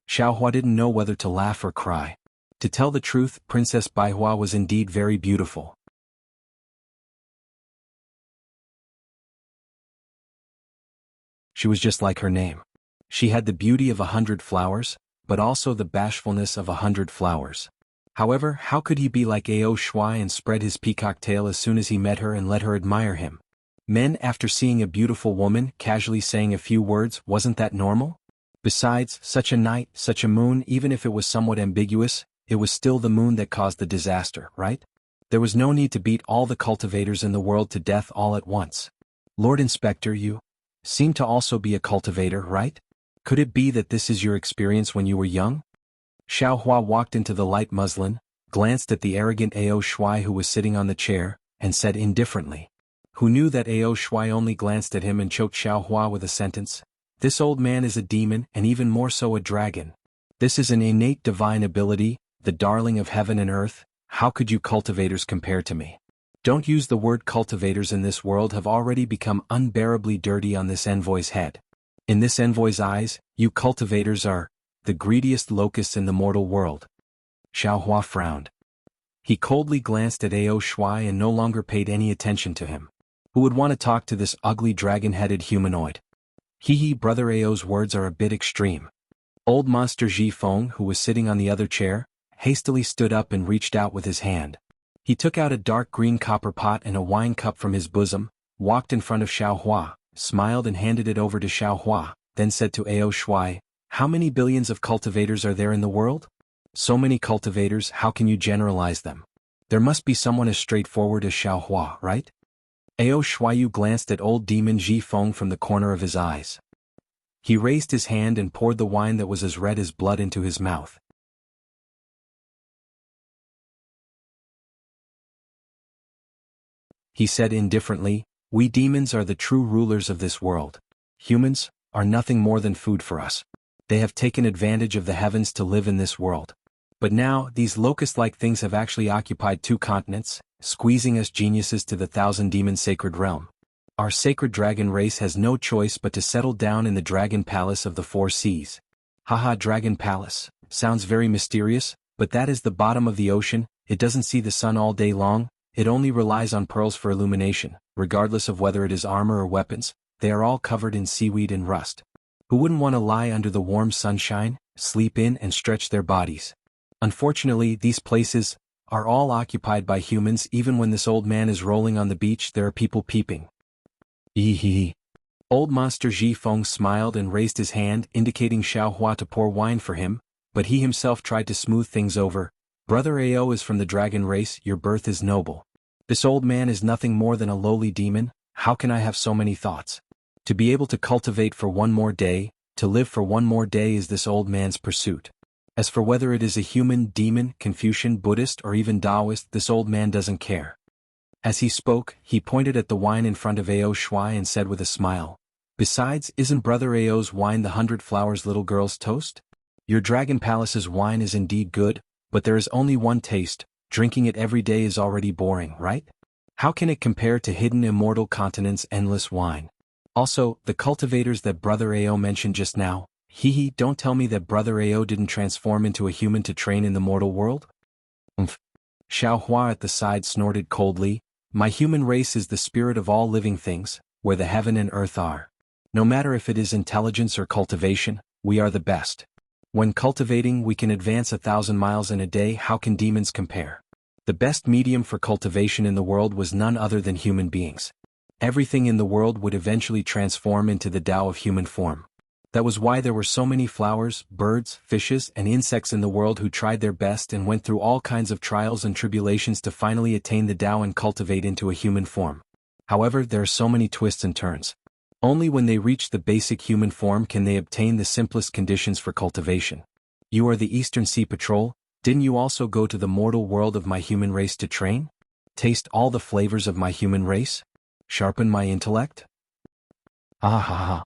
Xiaohua didn't know whether to laugh or cry. To tell the truth, Princess Baihua was indeed very beautiful. She was just like her name. She had the beauty of 100 flowers, but also the bashfulness of 100 flowers. However, how could he be like Ao Shuai and spread his peacock tail as soon as he met her and let her admire him? Men, after seeing a beautiful woman, casually saying a few words, wasn't that normal? Besides, such a night, such a moon, even if it was somewhat ambiguous, it was still the moon that caused the disaster, right? There was no need to beat all the cultivators in the world to death all at once. Lord Inspector, you seem to also be a cultivator, right? Could it be that this is your experience when you were young? Xiaohua walked into the light muslin, glanced at the arrogant Ao Shuai who was sitting on the chair, and said indifferently. Who knew that Ao Shuai only glanced at him and choked Xiaohua with a sentence? This old man is a demon, and even more so a dragon. This is an innate divine ability, the darling of heaven and earth. How could you cultivators compare to me? Don't use the word cultivators in this world have already become unbearably dirty on this envoy's head. In this envoy's eyes, you cultivators are the greediest locusts in the mortal world. Xiaohua frowned. He coldly glanced at Ao Shuai and no longer paid any attention to him. Who would want to talk to this ugly dragon-headed humanoid? Brother Ao's words are a bit extreme. Old Monster Ji Feng, who was sitting on the other chair, hastily stood up and reached out with his hand. He took out a dark green copper pot and a wine cup from his bosom, walked in front of Xiaohua, smiled and handed it over to Xiaohua, then said to Ao Shuai, "How many billions of cultivators are there in the world? So many cultivators, how can you generalize them? There must be someone as straightforward as Xiaohua, right?" Ao Shuai glanced at old demon Ji Feng from the corner of his eyes. He raised his hand and poured the wine that was as red as blood into his mouth. He said indifferently, "We demons are the true rulers of this world. Humans are nothing more than food for us. They have taken advantage of the heavens to live in this world. But now, these locust-like things have actually occupied 2 continents, squeezing us geniuses to the 1,000-demon sacred realm. Our sacred dragon race has no choice but to settle down in the dragon palace of the 4 seas. Haha, dragon palace. Sounds very mysterious, but that is the bottom of the ocean. It doesn't see the sun all day long. It only relies on pearls for illumination, regardless of whether it is armor or weapons. They are all covered in seaweed and rust. Who wouldn't want to lie under the warm sunshine, sleep in and stretch their bodies? Unfortunately, these places are all occupied by humans. Even when this old man is rolling on the beach, there are people peeping." Eehee. Old Monster Ji Feng smiled and raised his hand, indicating Xiaohua to pour wine for him, but he himself tried to smooth things over. "Brother Ao is from the dragon race, your birth is noble. This old man is nothing more than a lowly demon. How can I have so many thoughts? To be able to cultivate for one more day, to live for one more day is this old man's pursuit. As for whether it is a human, demon, Confucian, Buddhist or even Taoist, this old man doesn't care." As he spoke, he pointed at the wine in front of Ao Shuai and said with a smile, "Besides, isn't Brother Ao's wine the 100 flowers little girls toast? Your dragon palace's wine is indeed good, but there is only one taste. Drinking it every day is already boring, right? How can it compare to hidden immortal continent's endless wine? Also, the cultivators that Brother Ao mentioned just now, don't tell me that Brother Ao didn't transform into a human to train in the mortal world?" Xiaohua at the side snorted coldly, "My human race is the spirit of all living things, where the heaven and earth are. No matter if it is intelligence or cultivation, we are the best. When cultivating we can advance 1,000 miles in a day. How can demons compare? The best medium for cultivation in the world was none other than human beings. Everything in the world would eventually transform into the Tao of human form. That was why there were so many flowers, birds, fishes, and insects in the world who tried their best and went through all kinds of trials and tribulations to finally attain the Tao and cultivate into a human form. However, there are so many twists and turns. Only when they reach the basic human form can they obtain the simplest conditions for cultivation. You are the Eastern Sea Patrol, didn't you also go to the mortal world of my human race to train? Taste all the flavors of my human race? Sharpen my intellect? Ah ha ha.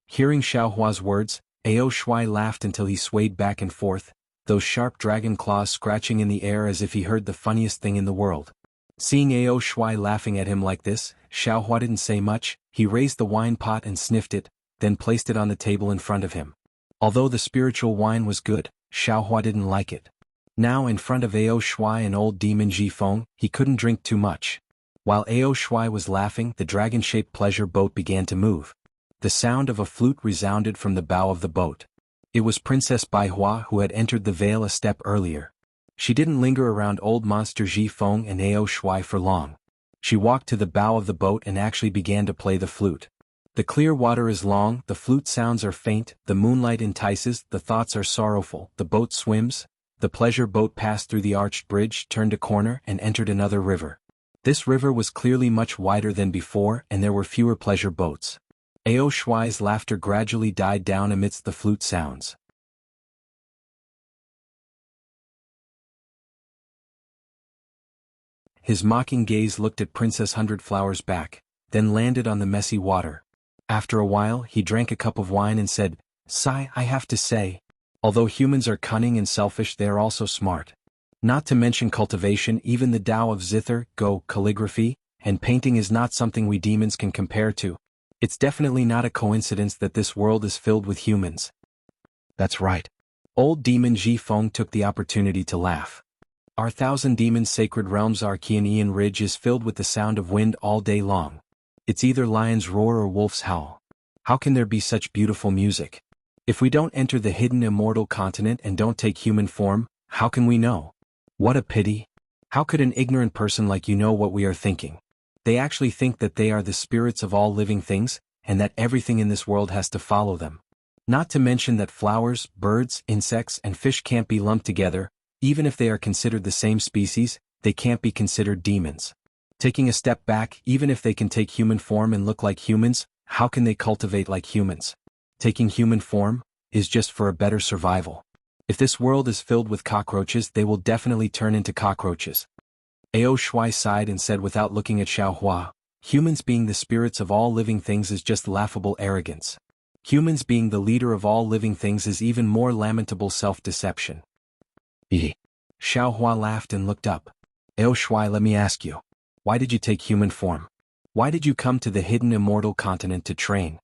Hearing Xiaohua's words, Ao Shuai laughed until he swayed back and forth, those sharp dragon claws scratching in the air as if he heard the funniest thing in the world. Seeing Ao Shuai laughing at him like this, Xiaohua didn't say much. He raised the wine pot and sniffed it, then placed it on the table in front of him. Although the spiritual wine was good, Xiaohua didn't like it. Now in front of Ao Shuai and old demon Jifeng, he couldn't drink too much. While Ao Shuai was laughing, the dragon-shaped pleasure boat began to move. The sound of a flute resounded from the bow of the boat. It was Princess Baihua who had entered the vale a step earlier. She didn't linger around old monster Jifeng and Ao Shuai for long. She walked to the bow of the boat and actually began to play the flute. The clear water is long, the flute sounds are faint, the moonlight entices, the thoughts are sorrowful, the boat swims. The pleasure boat passed through the arched bridge, turned a corner, and entered another river. This river was clearly much wider than before, and there were fewer pleasure boats. Ao Shuai's laughter gradually died down amidst the flute sounds. His mocking gaze looked at Princess Hundredflower's back, then landed on the messy water. After a while, he drank a cup of wine and said, "Sai, I have to say, although humans are cunning and selfish, they are also smart. Not to mention cultivation, even the Tao of zither, go, calligraphy, and painting is not something we demons can compare to. It's definitely not a coincidence that this world is filled with humans." That's right. Old demon Jifeng took the opportunity to laugh. Our thousand demons' sacred realm's Archean Ridge is filled with the sound of wind all day long. It's either lion's roar or wolf's howl. How can there be such beautiful music? If we don't enter the hidden immortal continent and don't take human form, how can we know? What a pity. How could an ignorant person like you know what we are thinking? They actually think that they are the spirits of all living things, and that everything in this world has to follow them. Not to mention that flowers, birds, insects, and fish can't be lumped together. Even if they are considered the same species, they can't be considered demons. Taking a step back, even if they can take human form and look like humans, how can they cultivate like humans? Taking human form is just for a better survival. If this world is filled with cockroaches, they will definitely turn into cockroaches. Ao Shuai sighed and said without looking at Xiaohua, "Humans being the spirits of all living things is just laughable arrogance. Humans being the leader of all living things is even more lamentable self-deception." Xiaohua laughed and looked up. "Ao Shuai, let me ask you. Why did you take human form? Why did you come to the hidden immortal continent to train?"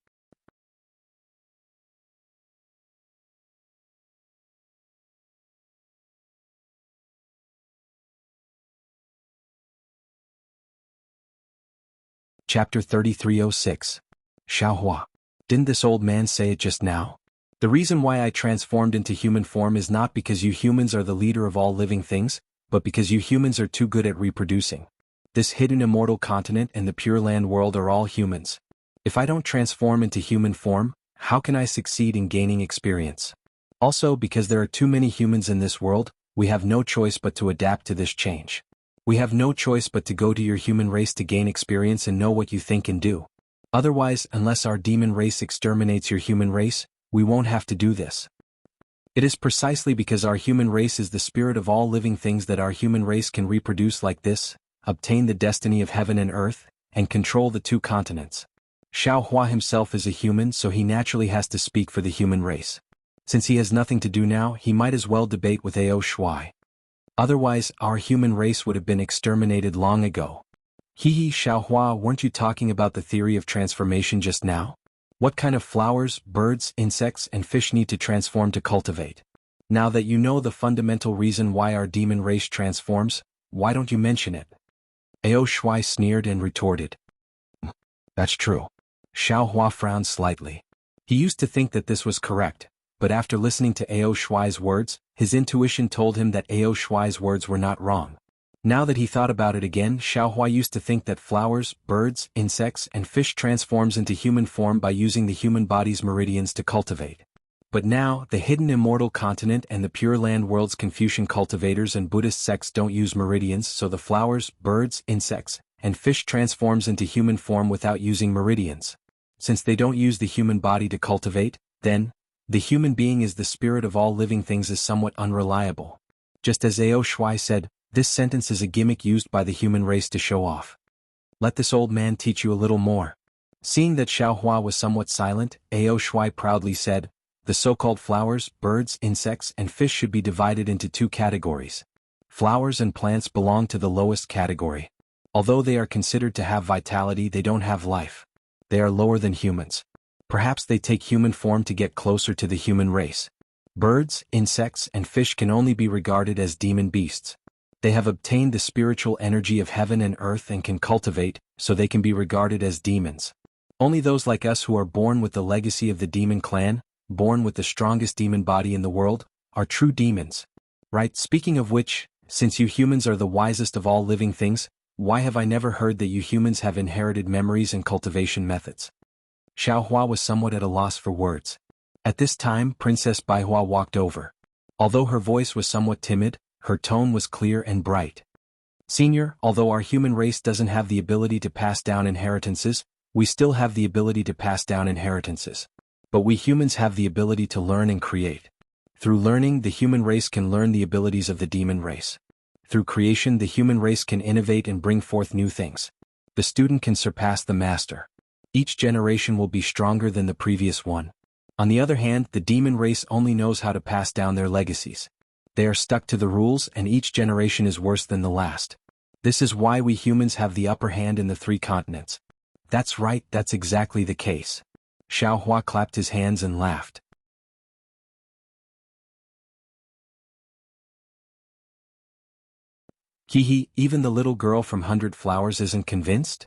Chapter 3306. Xiaohua. Didn't this old man say it just now? The reason why I transformed into human form is not because you humans are the leader of all living things, but because you humans are too good at reproducing. This hidden immortal continent and the Pure Land world are all humans. If I don't transform into human form, how can I succeed in gaining experience? Also, because there are too many humans in this world, we have no choice but to adapt to this change. We have no choice but to go to your human race to gain experience and know what you think and do. Otherwise, unless our demon race exterminates your human race, we won't have to do this. It is precisely because our human race is the spirit of all living things that our human race can reproduce like this, obtain the destiny of heaven and earth, and control the two continents. Xiaohua himself is a human, so he naturally has to speak for the human race. Since he has nothing to do now, he might as well debate with Ao Shuai. Otherwise, our human race would have been exterminated long ago. Xiaohua, weren't you talking about the theory of transformation just now? What kind of flowers, birds, insects, and fish need to transform to cultivate? Now that you know the fundamental reason why our demon race transforms, why don't you mention it? Ao Shuai sneered and retorted. That's true. Xiaohua frowned slightly. He used to think that this was correct, but after listening to Ao Shuai's words, his intuition told him that Ao Shuai's words were not wrong. Now that he thought about it again, Xiaohua used to think that flowers, birds, insects, and fish transforms into human form by using the human body's meridians to cultivate. But now, the hidden immortal continent and the Pure Land world's Confucian cultivators and Buddhist sects don't use meridians, so the flowers, birds, insects, and fish transforms into human form without using meridians. Since they don't use the human body to cultivate, then, the human being is the spirit of all living things is somewhat unreliable. Just as Ao Shuai said, this sentence is a gimmick used by the human race to show off. Let this old man teach you a little more. Seeing that Xiaohua was somewhat silent, Ao Shuai proudly said, the so-called flowers, birds, insects, and fish should be divided into two categories. Flowers and plants belong to the lowest category. Although they are considered to have vitality, they don't have life. They are lower than humans. Perhaps they take human form to get closer to the human race. Birds, insects, and fish can only be regarded as demon beasts. They have obtained the spiritual energy of heaven and earth and can cultivate, so they can be regarded as demons. Only those like us who are born with the legacy of the demon clan, born with the strongest demon body in the world, are true demons. Right? Speaking of which, since you humans are the wisest of all living things, why have I never heard that you humans have inherited memories and cultivation methods? Xiaohua was somewhat at a loss for words. At this time, Princess Baihua walked over. Although her voice was somewhat timid, her tone was clear and bright. Senior, although our human race doesn't have the ability to pass down inheritances, we still have the ability to pass down inheritances. But we humans have the ability to learn and create. Through learning, the human race can learn the abilities of the demon race. Through creation, the human race can innovate and bring forth new things. The student can surpass the master. Each generation will be stronger than the previous one. On the other hand, the demon race only knows how to pass down their legacies. They are stuck to the rules, and each generation is worse than the last. This is why we humans have the upper hand in the 3 continents. That's right, that's exactly the case. Xiaohua clapped his hands and laughed. Hehe, even the little girl from 100 Flowers isn't convinced?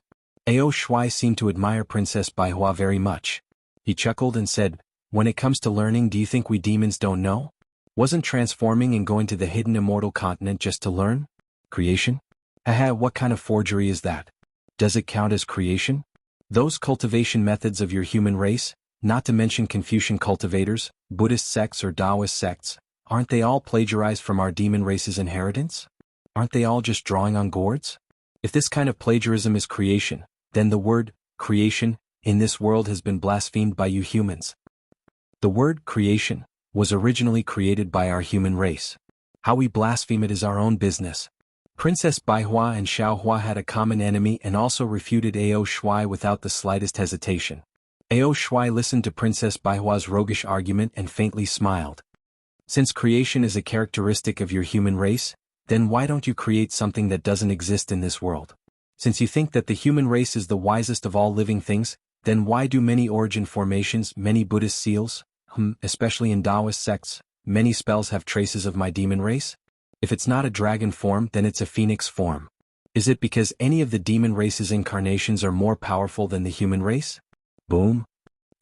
Ao Shuai seemed to admire Princess Baihua very much. He chuckled and said, when it comes to learning, do you think we demons don't know? Wasn't transforming and going to the hidden immortal continent just to learn? Creation? Haha, what kind of forgery is that? Does it count as creation? Those cultivation methods of your human race, not to mention Confucian cultivators, Buddhist sects or Taoist sects, aren't they all plagiarized from our demon race's inheritance? Aren't they all just drawing on gourds? If this kind of plagiarism is creation, then the word, creation, in this world has been blasphemed by you humans. The word, creation, was originally created by our human race. How we blaspheme it is our own business. Princess Baihua and Xiaohua had a common enemy and also refuted Ao Shuai without the slightest hesitation. Ao Shuai listened to Princess Baihua's roguish argument and faintly smiled. Since creation is a characteristic of your human race, then why don't you create something that doesn't exist in this world? Since you think that the human race is the wisest of all living things, then why do many origin formations, many Buddhist seals, especially in Taoist sects, many spells have traces of my demon race? If it's not a dragon form, then it's a phoenix form. Is it because any of the demon race's incarnations are more powerful than the human race? Boom!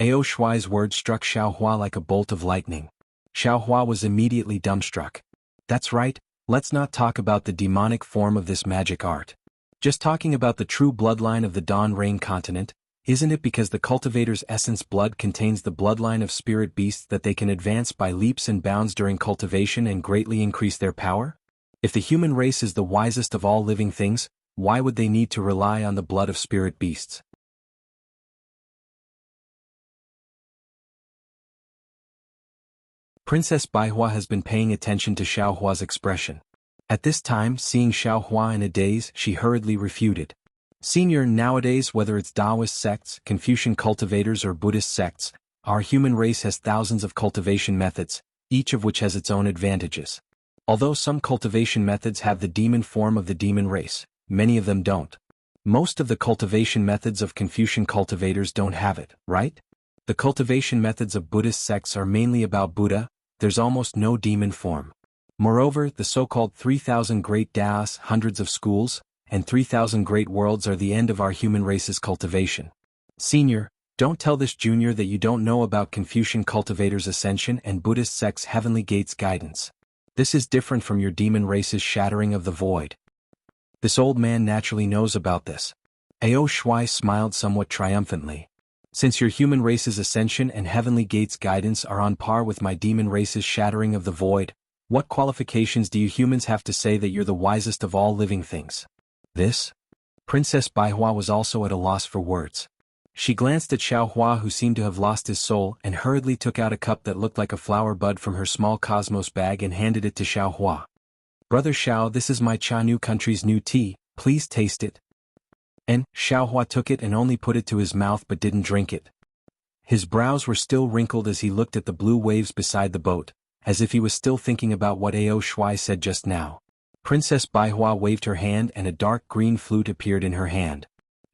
Ao Shuai's words struck Xiaohua like a bolt of lightning. Xiaohua was immediately dumbstruck. That's right, let's not talk about the demonic form of this magic art. Just talking about the true bloodline of the Dawn Rain continent, isn't it because the cultivator's essence blood contains the bloodline of spirit beasts that they can advance by leaps and bounds during cultivation and greatly increase their power? If the human race is the wisest of all living things, why would they need to rely on the blood of spirit beasts? Princess Baihua has been paying attention to Xiaohua's expression. At this time, seeing Xiaohua in a daze, she hurriedly refuted. Senior, nowadays, whether it's Taoist sects, Confucian cultivators or Buddhist sects, our human race has thousands of cultivation methods, each of which has its own advantages. Although some cultivation methods have the demon form of the demon race, many of them don't. Most of the cultivation methods of Confucian cultivators don't have it, right? The cultivation methods of Buddhist sects are mainly about Buddha, there's almost no demon form. Moreover, the so-called 3,000 great Daos, hundreds of schools, and 3,000 great worlds are the end of our human race's cultivation. Senior, Don't tell this junior that you don't know about Confucian Cultivator's ascension and Buddhist sect's Heavenly Gates guidance. This is different from your demon race's shattering of the void. This old man naturally knows about this. Ao Shuai smiled somewhat triumphantly. Since your human race's ascension and Heavenly Gates guidance are on par with my demon race's shattering of the void, what qualifications do you humans have to say that you're the wisest of all living things? This? Princess Baihua was also at a loss for words. She glanced at Xiao Hua, who seemed to have lost his soul, and hurriedly took out a cup that looked like a flower bud from her small cosmos bag and handed it to Xiao Hua. Brother Xiao, this is my Chanu country's new tea, please taste it. And Xiao Hua took it and only put it to his mouth but didn't drink it. His brows were still wrinkled as he looked at the blue waves beside the boat, as if he was still thinking about what Ao Shuai said just now. Princess Baihua waved her hand and a dark green flute appeared in her hand.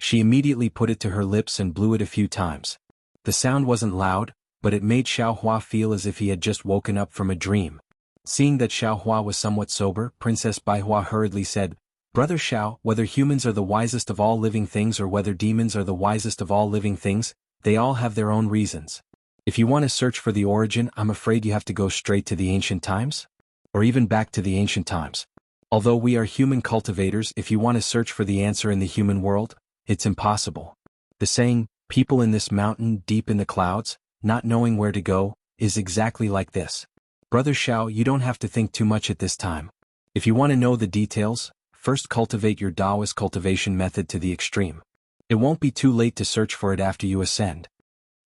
She immediately put it to her lips and blew it a few times. The sound wasn't loud, but it made Xiao Hua feel as if he had just woken up from a dream. Seeing that Xiao Hua was somewhat sober, Princess Baihua hurriedly said, Brother Xiao, whether humans are the wisest of all living things or whether demons are the wisest of all living things, they all have their own reasons. If you want to search for the origin, I'm afraid you have to go straight to the ancient times? Or even back to the ancient times. Although we are human cultivators, if you want to search for the answer in the human world, it's impossible. The saying, people in this mountain deep in the clouds, not knowing where to go, is exactly like this. Brother Xiao, you don't have to think too much at this time. If you want to know the details, first cultivate your Taoist cultivation method to the extreme. It won't be too late to search for it after you ascend.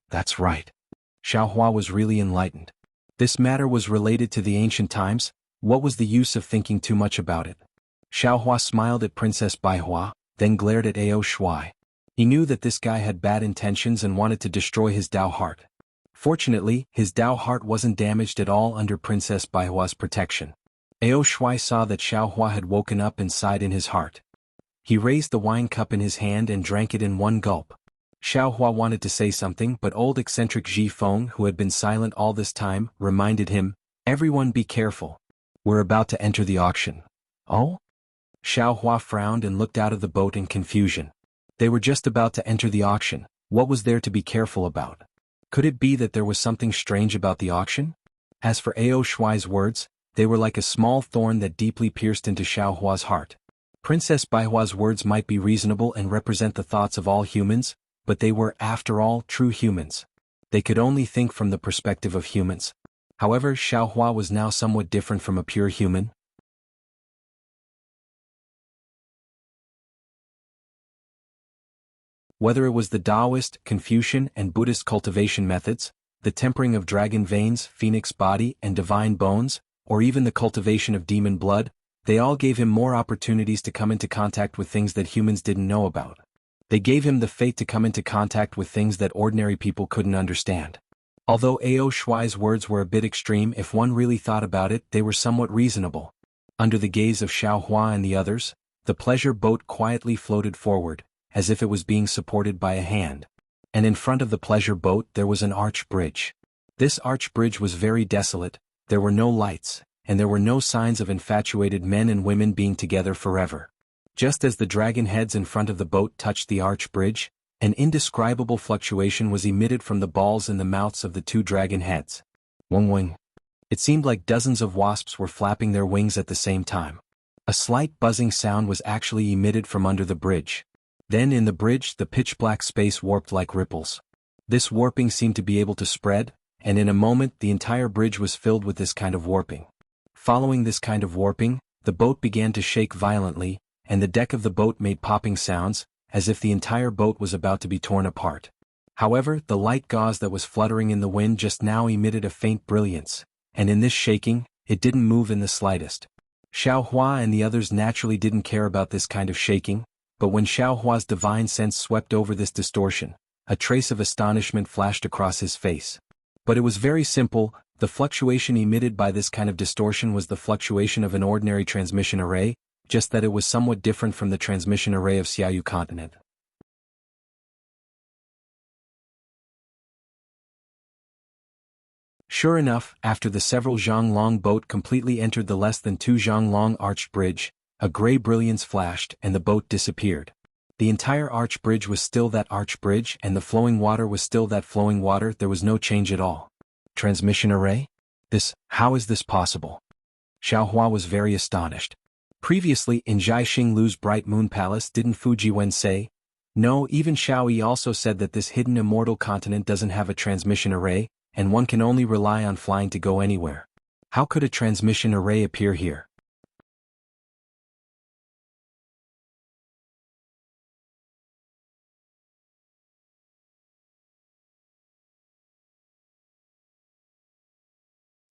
That's right. Xiao Hua was really enlightened. This matter was related to the ancient times. What was the use of thinking too much about it? Xiao Hua smiled at Princess Baihua, then glared at Ao Shuai. He knew that this guy had bad intentions and wanted to destroy his Tao heart. Fortunately, his Tao heart wasn't damaged at all under Princess Baihua's protection. Ao Shuai saw that Xiao Hua had woken up and sighed in his heart. He raised the wine cup in his hand and drank it in one gulp. Xiao Hua wanted to say something, but old eccentric Ji Feng, who had been silent all this time, reminded him, Everyone be careful. We're about to enter the auction. Oh? Xiao Hua frowned and looked out of the boat in confusion. They were just about to enter the auction. What was there to be careful about? Could it be that there was something strange about the auction? As for Ao Shuai's words, they were like a small thorn that deeply pierced into Xiao Hua's heart. Princess Baihua's words might be reasonable and represent the thoughts of all humans, but they were, after all, true humans. They could only think from the perspective of humans. However, Xiao Hua was now somewhat different from a pure human. Whether it was the Taoist, Confucian, and Buddhist cultivation methods, the tempering of dragon veins, phoenix body, and divine bones, or even the cultivation of demon blood, they all gave him more opportunities to come into contact with things that humans didn't know about. They gave him the fate to come into contact with things that ordinary people couldn't understand. Although Ao Shuai's words were a bit extreme, if one really thought about it, they were somewhat reasonable. Under the gaze of Xiao Hua and the others, the pleasure boat quietly floated forward, as if it was being supported by a hand. And in front of the pleasure boat there was an arch bridge. This arch bridge was very desolate, there were no lights, and there were no signs of infatuated men and women being together forever. Just as the dragon heads in front of the boat touched the arch bridge, an indescribable fluctuation was emitted from the balls in the mouths of the two dragon heads. Wing wing. It seemed like dozens of wasps were flapping their wings at the same time. A slight buzzing sound was actually emitted from under the bridge. Then in the bridge the pitch-black space warped like ripples. This warping seemed to be able to spread, and in a moment the entire bridge was filled with this kind of warping. Following this kind of warping, the boat began to shake violently, and the deck of the boat made popping sounds, as if the entire boat was about to be torn apart. However, the light gauze that was fluttering in the wind just now emitted a faint brilliance, and in this shaking, it didn't move in the slightest. Xiao Hua and the others naturally didn't care about this kind of shaking, but when Xiao Hua's divine sense swept over this distortion, a trace of astonishment flashed across his face. But it was very simple. The fluctuation emitted by this kind of distortion was the fluctuation of an ordinary transmission array, just that it was somewhat different from the transmission array of Xiaoyu continent. Sure enough, after the several zhang long boat completely entered the less than 2 zhang long arched bridge, a gray brilliance flashed and the boat disappeared. The entire arch bridge was still that arch bridge and the flowing water was still that flowing water. There was no change at all. Transmission array? How is this possible? Xiao Hua was very astonished. Previously in Zhai Xinglu's Bright Moon Palace, didn't Fuji Wen say? No, even Xiao Yi also said that this hidden immortal continent doesn't have a transmission array, and one can only rely on flying to go anywhere. How could a transmission array appear here?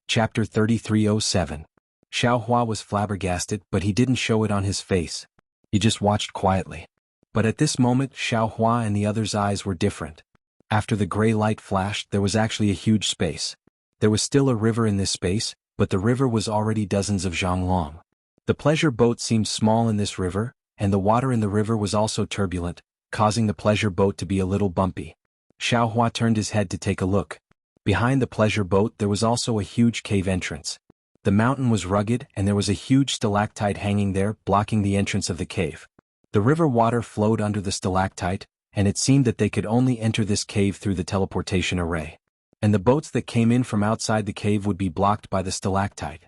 Chapter 3307. Xiao Hua was flabbergasted, but he didn't show it on his face. He just watched quietly. But at this moment Xiao Hua and the others' eyes were different. After the gray light flashed, there was actually a huge space. There was still a river in this space, but the river was already dozens of zhang long. The pleasure boat seemed small in this river, and the water in the river was also turbulent, causing the pleasure boat to be a little bumpy. Xiao Hua turned his head to take a look. Behind the pleasure boat there was also a huge cave entrance. The mountain was rugged and there was a huge stalactite hanging there, blocking the entrance of the cave. The river water flowed under the stalactite, and it seemed that they could only enter this cave through the teleportation array. And the boats that came in from outside the cave would be blocked by the stalactite.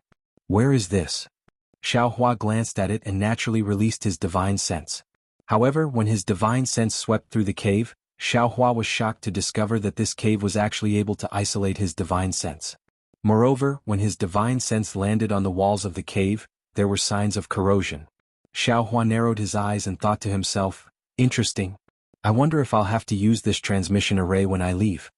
Where is this? Xiao Hua glanced at it and naturally released his divine sense. However, when his divine sense swept through the cave, Xiao Hua was shocked to discover that this cave was actually able to isolate his divine sense. Moreover, when his divine sense landed on the walls of the cave, there were signs of corrosion. Xiao Hua narrowed his eyes and thought to himself, interesting. I wonder if I'll have to use this transmission array when I leave.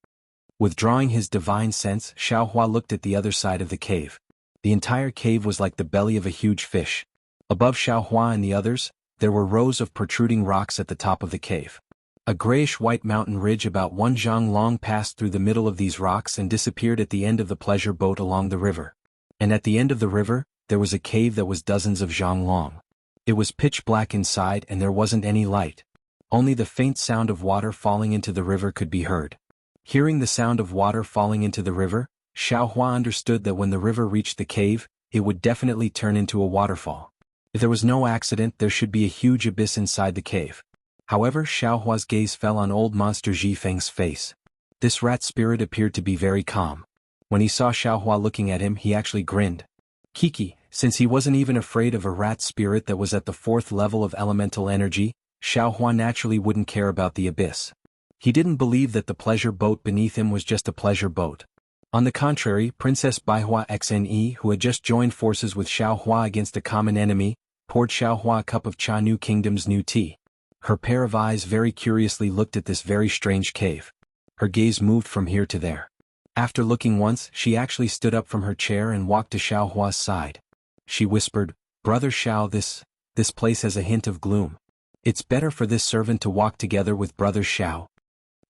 Withdrawing his divine sense, Xiao Hua looked at the other side of the cave. The entire cave was like the belly of a huge fish. Above Xiao Hua and the others, there were rows of protruding rocks at the top of the cave. A grayish-white mountain ridge about 1 zhang long passed through the middle of these rocks and disappeared at the end of the pleasure boat along the river. And at the end of the river, there was a cave that was dozens of zhang long. It was pitch black inside and there wasn't any light. Only the faint sound of water falling into the river could be heard. Hearing the sound of water falling into the river, Xiao Hua understood that when the river reached the cave, it would definitely turn into a waterfall. If there was no accident, there should be a huge abyss inside the cave. However, Xiao Hua's gaze fell on old monster Ji Feng's face. This rat spirit appeared to be very calm. When he saw Xiao Hua looking at him, he actually grinned. Kiki, since he wasn't even afraid of a rat spirit that was at the 4th level of elemental energy, Xiao Hua naturally wouldn't care about the abyss. He didn't believe that the pleasure boat beneath him was just a pleasure boat. On the contrary, Princess Baihua Xne, who had just joined forces with Xiao Hua against a common enemy, poured Xiao Hua a cup of Jianghu Kingdom's new tea. Her pair of eyes very curiously looked at this very strange cave. Her gaze moved from here to there. After looking once, she actually stood up from her chair and walked to Xiao Hua's side. She whispered, "Brother Xiao, this place has a hint of gloom. It's better for this servant to walk together with Brother Xiao."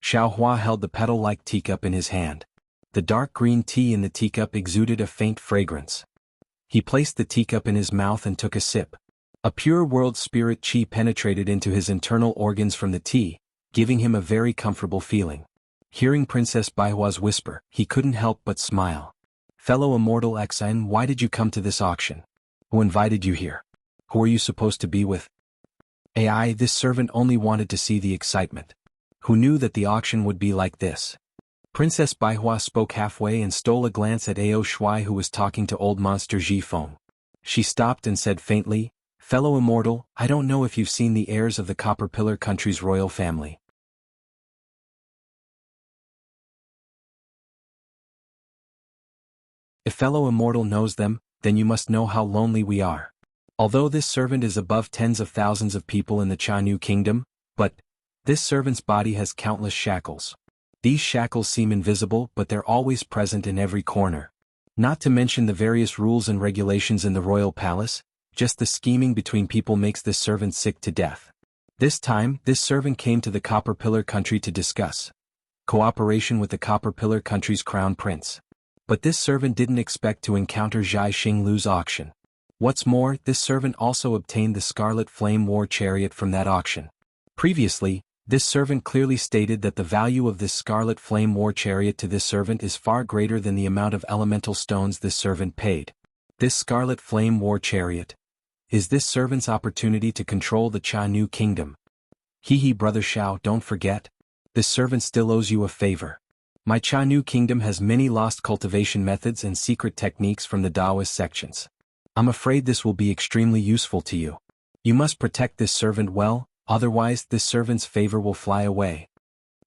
Xiao Hua held the petal-like teacup in his hand. The dark green tea in the teacup exuded a faint fragrance. He placed the teacup in his mouth and took a sip. A pure world spirit chi penetrated into his internal organs from the tea, giving him a very comfortable feeling. Hearing Princess Baihua's whisper, he couldn't help but smile. "Fellow immortal Xn, why did you come to this auction? Who invited you here? Who are you supposed to be with?" AI, this servant only wanted to see the excitement. Who knew that the auction would be like this? Princess Baihua spoke halfway and stole a glance at Ao Shui, who was talking to old monster Ji Feng. She stopped and said faintly, "Fellow immortal, I don't know if you've seen the heirs of the Copper Pillar country's royal family. If fellow immortal knows them, then you must know how lonely we are. Although this servant is above tens of thousands of people in the Jianghu kingdom, but this servant's body has countless shackles. These shackles seem invisible, but they're always present in every corner. Not to mention the various rules and regulations in the royal palace, just the scheming between people makes this servant sick to death. This time, this servant came to the Copper Pillar country to discuss cooperation with the Copper Pillar country's crown prince. But this servant didn't expect to encounter Zhai Xinglu's auction. What's more, this servant also obtained the Scarlet Flame War Chariot from that auction. Previously, this servant clearly stated that the value of this Scarlet Flame War Chariot to this servant is far greater than the amount of elemental stones this servant paid. This Scarlet Flame War Chariot is this servant's opportunity to control the Jianghu kingdom. Hee brother Xiao, don't forget. This servant still owes you a favor. My Jianghu kingdom has many lost cultivation methods and secret techniques from the Taoist sections. I'm afraid this will be extremely useful to you. You must protect this servant well, otherwise this servant's favor will fly away.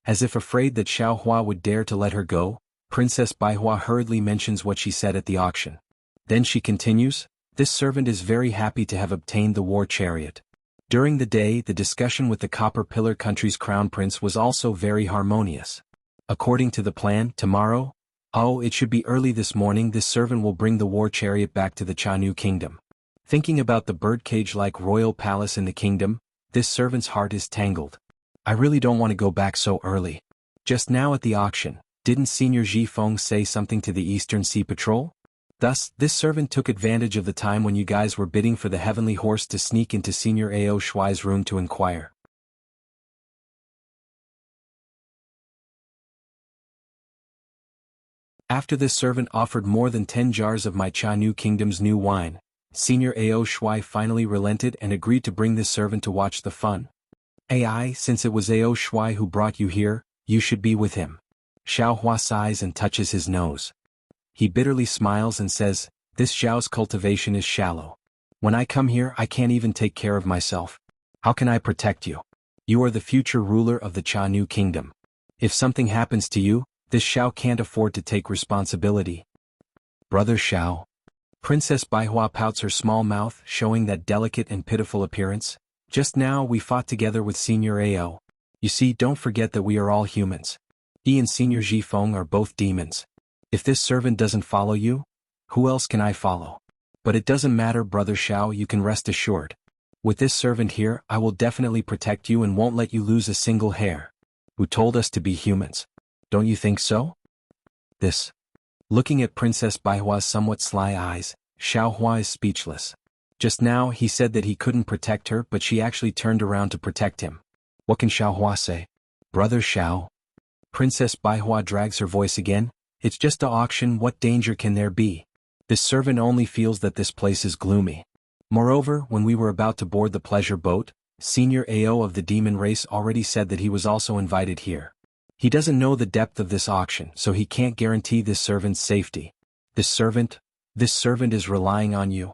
As if afraid that Xiao Hua would dare to let her go, Princess Baihua hurriedly mentions what she said at the auction. Then she continues, this servant is very happy to have obtained the war chariot. During the day, the discussion with the Copper Pillar country's crown prince was also very harmonious. According to the plan, tomorrow, it should be early this morning, this servant will bring the war chariot back to the Jianghu kingdom. Thinking about the birdcage-like royal palace in the kingdom, this servant's heart is tangled. I really don't want to go back so early. Just now at the auction, didn't Senior Ji Feng say something to the Eastern Sea Patrol? Thus, this servant took advantage of the time when you guys were bidding for the heavenly horse to sneak into Senior Ao Shuai's room to inquire. After this servant offered more than 10 jars of my Jianghu kingdom's new wine, Senior Ao Shuai finally relented and agreed to bring this servant to watch the fun. Since it was Ao Shuai who brought you here, you should be with him. Xiao Hua sighs and touches his nose. He bitterly smiles and says, this Xiao's cultivation is shallow. When I come here I can't even take care of myself. How can I protect you? You are the future ruler of the Jianghu kingdom. If something happens to you, this Xiao can't afford to take responsibility. Brother Xiao. Princess Baihua pouts her small mouth, showing that delicate and pitiful appearance. Just now we fought together with Senior Ao. You see, don't forget that we are all humans. He and Senior Ji Feng are both demons. If this servant doesn't follow you, who else can I follow? But it doesn't matter, Brother Xiao, you can rest assured. With this servant here, I will definitely protect you and won't let you lose a single hair. Who told us to be humans? Don't you think so? This. Looking at Princess Baihua's somewhat sly eyes, Xiao Hua is speechless. Just now he said that he couldn't protect her, but she actually turned around to protect him. What can Xiao Hua say? Brother Xiao. Princess Baihua drags her voice again. It's just a auction, what danger can there be? This servant only feels that this place is gloomy. Moreover, when we were about to board the pleasure boat, Senior Ao of the demon race already said that he was also invited here. He doesn't know the depth of this auction, so he can't guarantee this servant's safety. This servant is relying on you.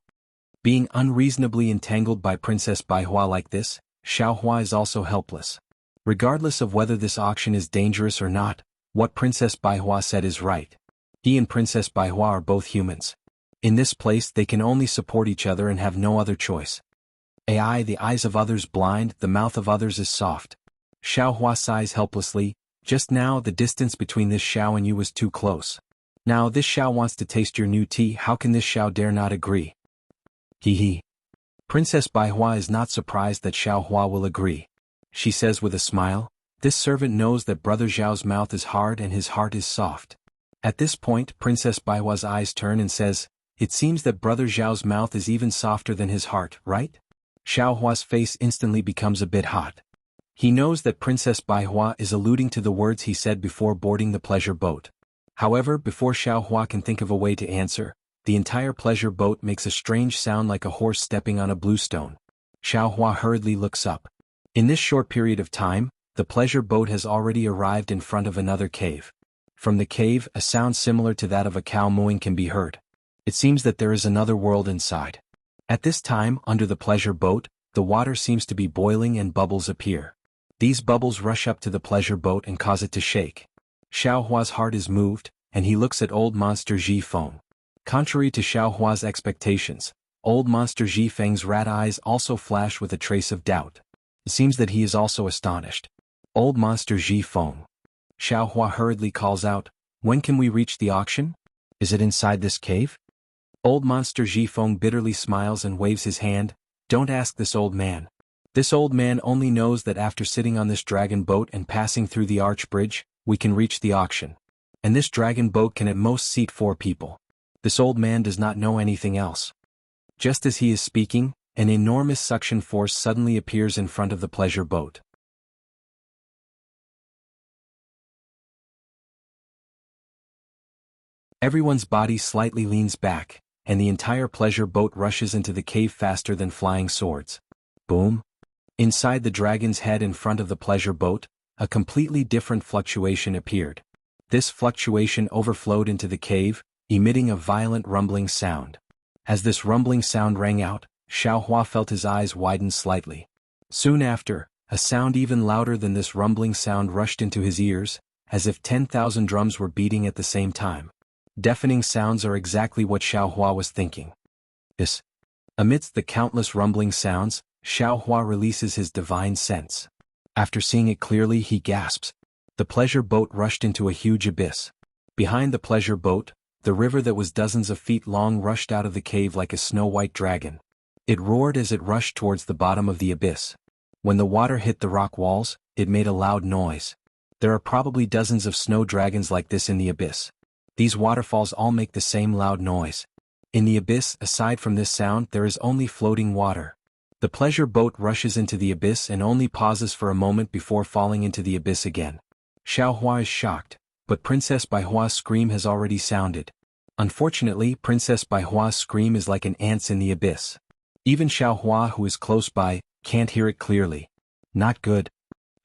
Being unreasonably entangled by Princess Baihua like this, Xiao Hua is also helpless. Regardless of whether this auction is dangerous or not, what Princess Baihua said is right. He and Princess Baihua are both humans. In this place they can only support each other and have no other choice. The eyes of others blind, the mouth of others is soft. Xiao Hua sighs helplessly. Just now the distance between this Xiao and you was too close. Now this Xiao wants to taste your new tea, how can this Xiao dare not agree? Hee. Princess Baihua is not surprised that Xiao Hua will agree. She says with a smile, this servant knows that Brother Zhao's mouth is hard and his heart is soft. At this point Princess Baihua's eyes turn and says, it seems that Brother Zhao's mouth is even softer than his heart, right? Xiao Hua's face instantly becomes a bit hot. He knows that Princess Baihua is alluding to the words he said before boarding the pleasure boat. However, before Xiao Hua can think of a way to answer, the entire pleasure boat makes a strange sound like a horse stepping on a bluestone. Xiao Hua hurriedly looks up. In this short period of time, the pleasure boat has already arrived in front of another cave. From the cave, a sound similar to that of a cow mooing can be heard. It seems that there is another world inside. At this time, under the pleasure boat, the water seems to be boiling and bubbles appear. These bubbles rush up to the pleasure boat and cause it to shake. Xiao Hua's heart is moved, and he looks at old monster Ji Feng. Contrary to Xiao Hua's expectations, old monster Ji Feng's rat eyes also flash with a trace of doubt. It seems that he is also astonished. Old monster Ji Feng. Xiao Hua hurriedly calls out, when can we reach the auction? Is it inside this cave? Old monster Ji Feng bitterly smiles and waves his hand. Don't ask this old man. This old man only knows that after sitting on this dragon boat and passing through the arch bridge, we can reach the auction. And this dragon boat can at most seat 4 people. This old man does not know anything else. Just as he is speaking, an enormous suction force suddenly appears in front of the pleasure boat. Everyone's body slightly leans back, and the entire pleasure boat rushes into the cave faster than flying swords. Boom. Inside the dragon's head in front of the pleasure boat, a completely different fluctuation appeared. This fluctuation overflowed into the cave, emitting a violent rumbling sound. As this rumbling sound rang out, Xiaohua felt his eyes widen slightly. Soon after, a sound even louder than this rumbling sound rushed into his ears, as if 10,000 drums were beating at the same time. Deafening sounds are exactly what Xiaohua was thinking. This. Amidst the countless rumbling sounds, Xiaohua releases his divine sense. After seeing it clearly, he gasps. The pleasure boat rushed into a huge abyss. Behind the pleasure boat, the river that was dozens of feet long rushed out of the cave like a snow-white dragon. It roared as it rushed towards the bottom of the abyss. When the water hit the rock walls, it made a loud noise. There are probably dozens of snow dragons like this in the abyss. These waterfalls all make the same loud noise. In the abyss, aside from this sound, there is only floating water. The pleasure boat rushes into the abyss and only pauses for a moment before falling into the abyss again. Xiaohua is shocked, but Princess Baihua's scream has already sounded. Unfortunately, Princess Baihua's scream is like an ant's in the abyss. Even Xiaohua, who is close by, can't hear it clearly. Not good.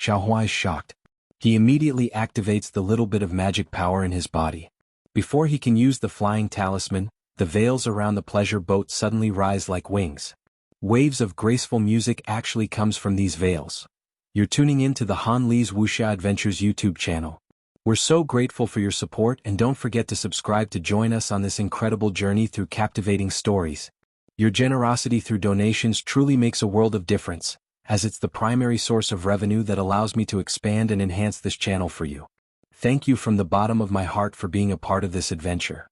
Xiaohua is shocked. He immediately activates the little bit of magic power in his body. Before he can use the flying talisman, the veils around the pleasure boat suddenly rise like wings. Waves of graceful music actually comes from these veils. You're tuning in to the Han Li's Wuxia Adventures YouTube channel. We're so grateful for your support, and don't forget to subscribe to join us on this incredible journey through captivating stories. Your generosity through donations truly makes a world of difference, as it's the primary source of revenue that allows me to expand and enhance this channel for you. Thank you from the bottom of my heart for being a part of this adventure.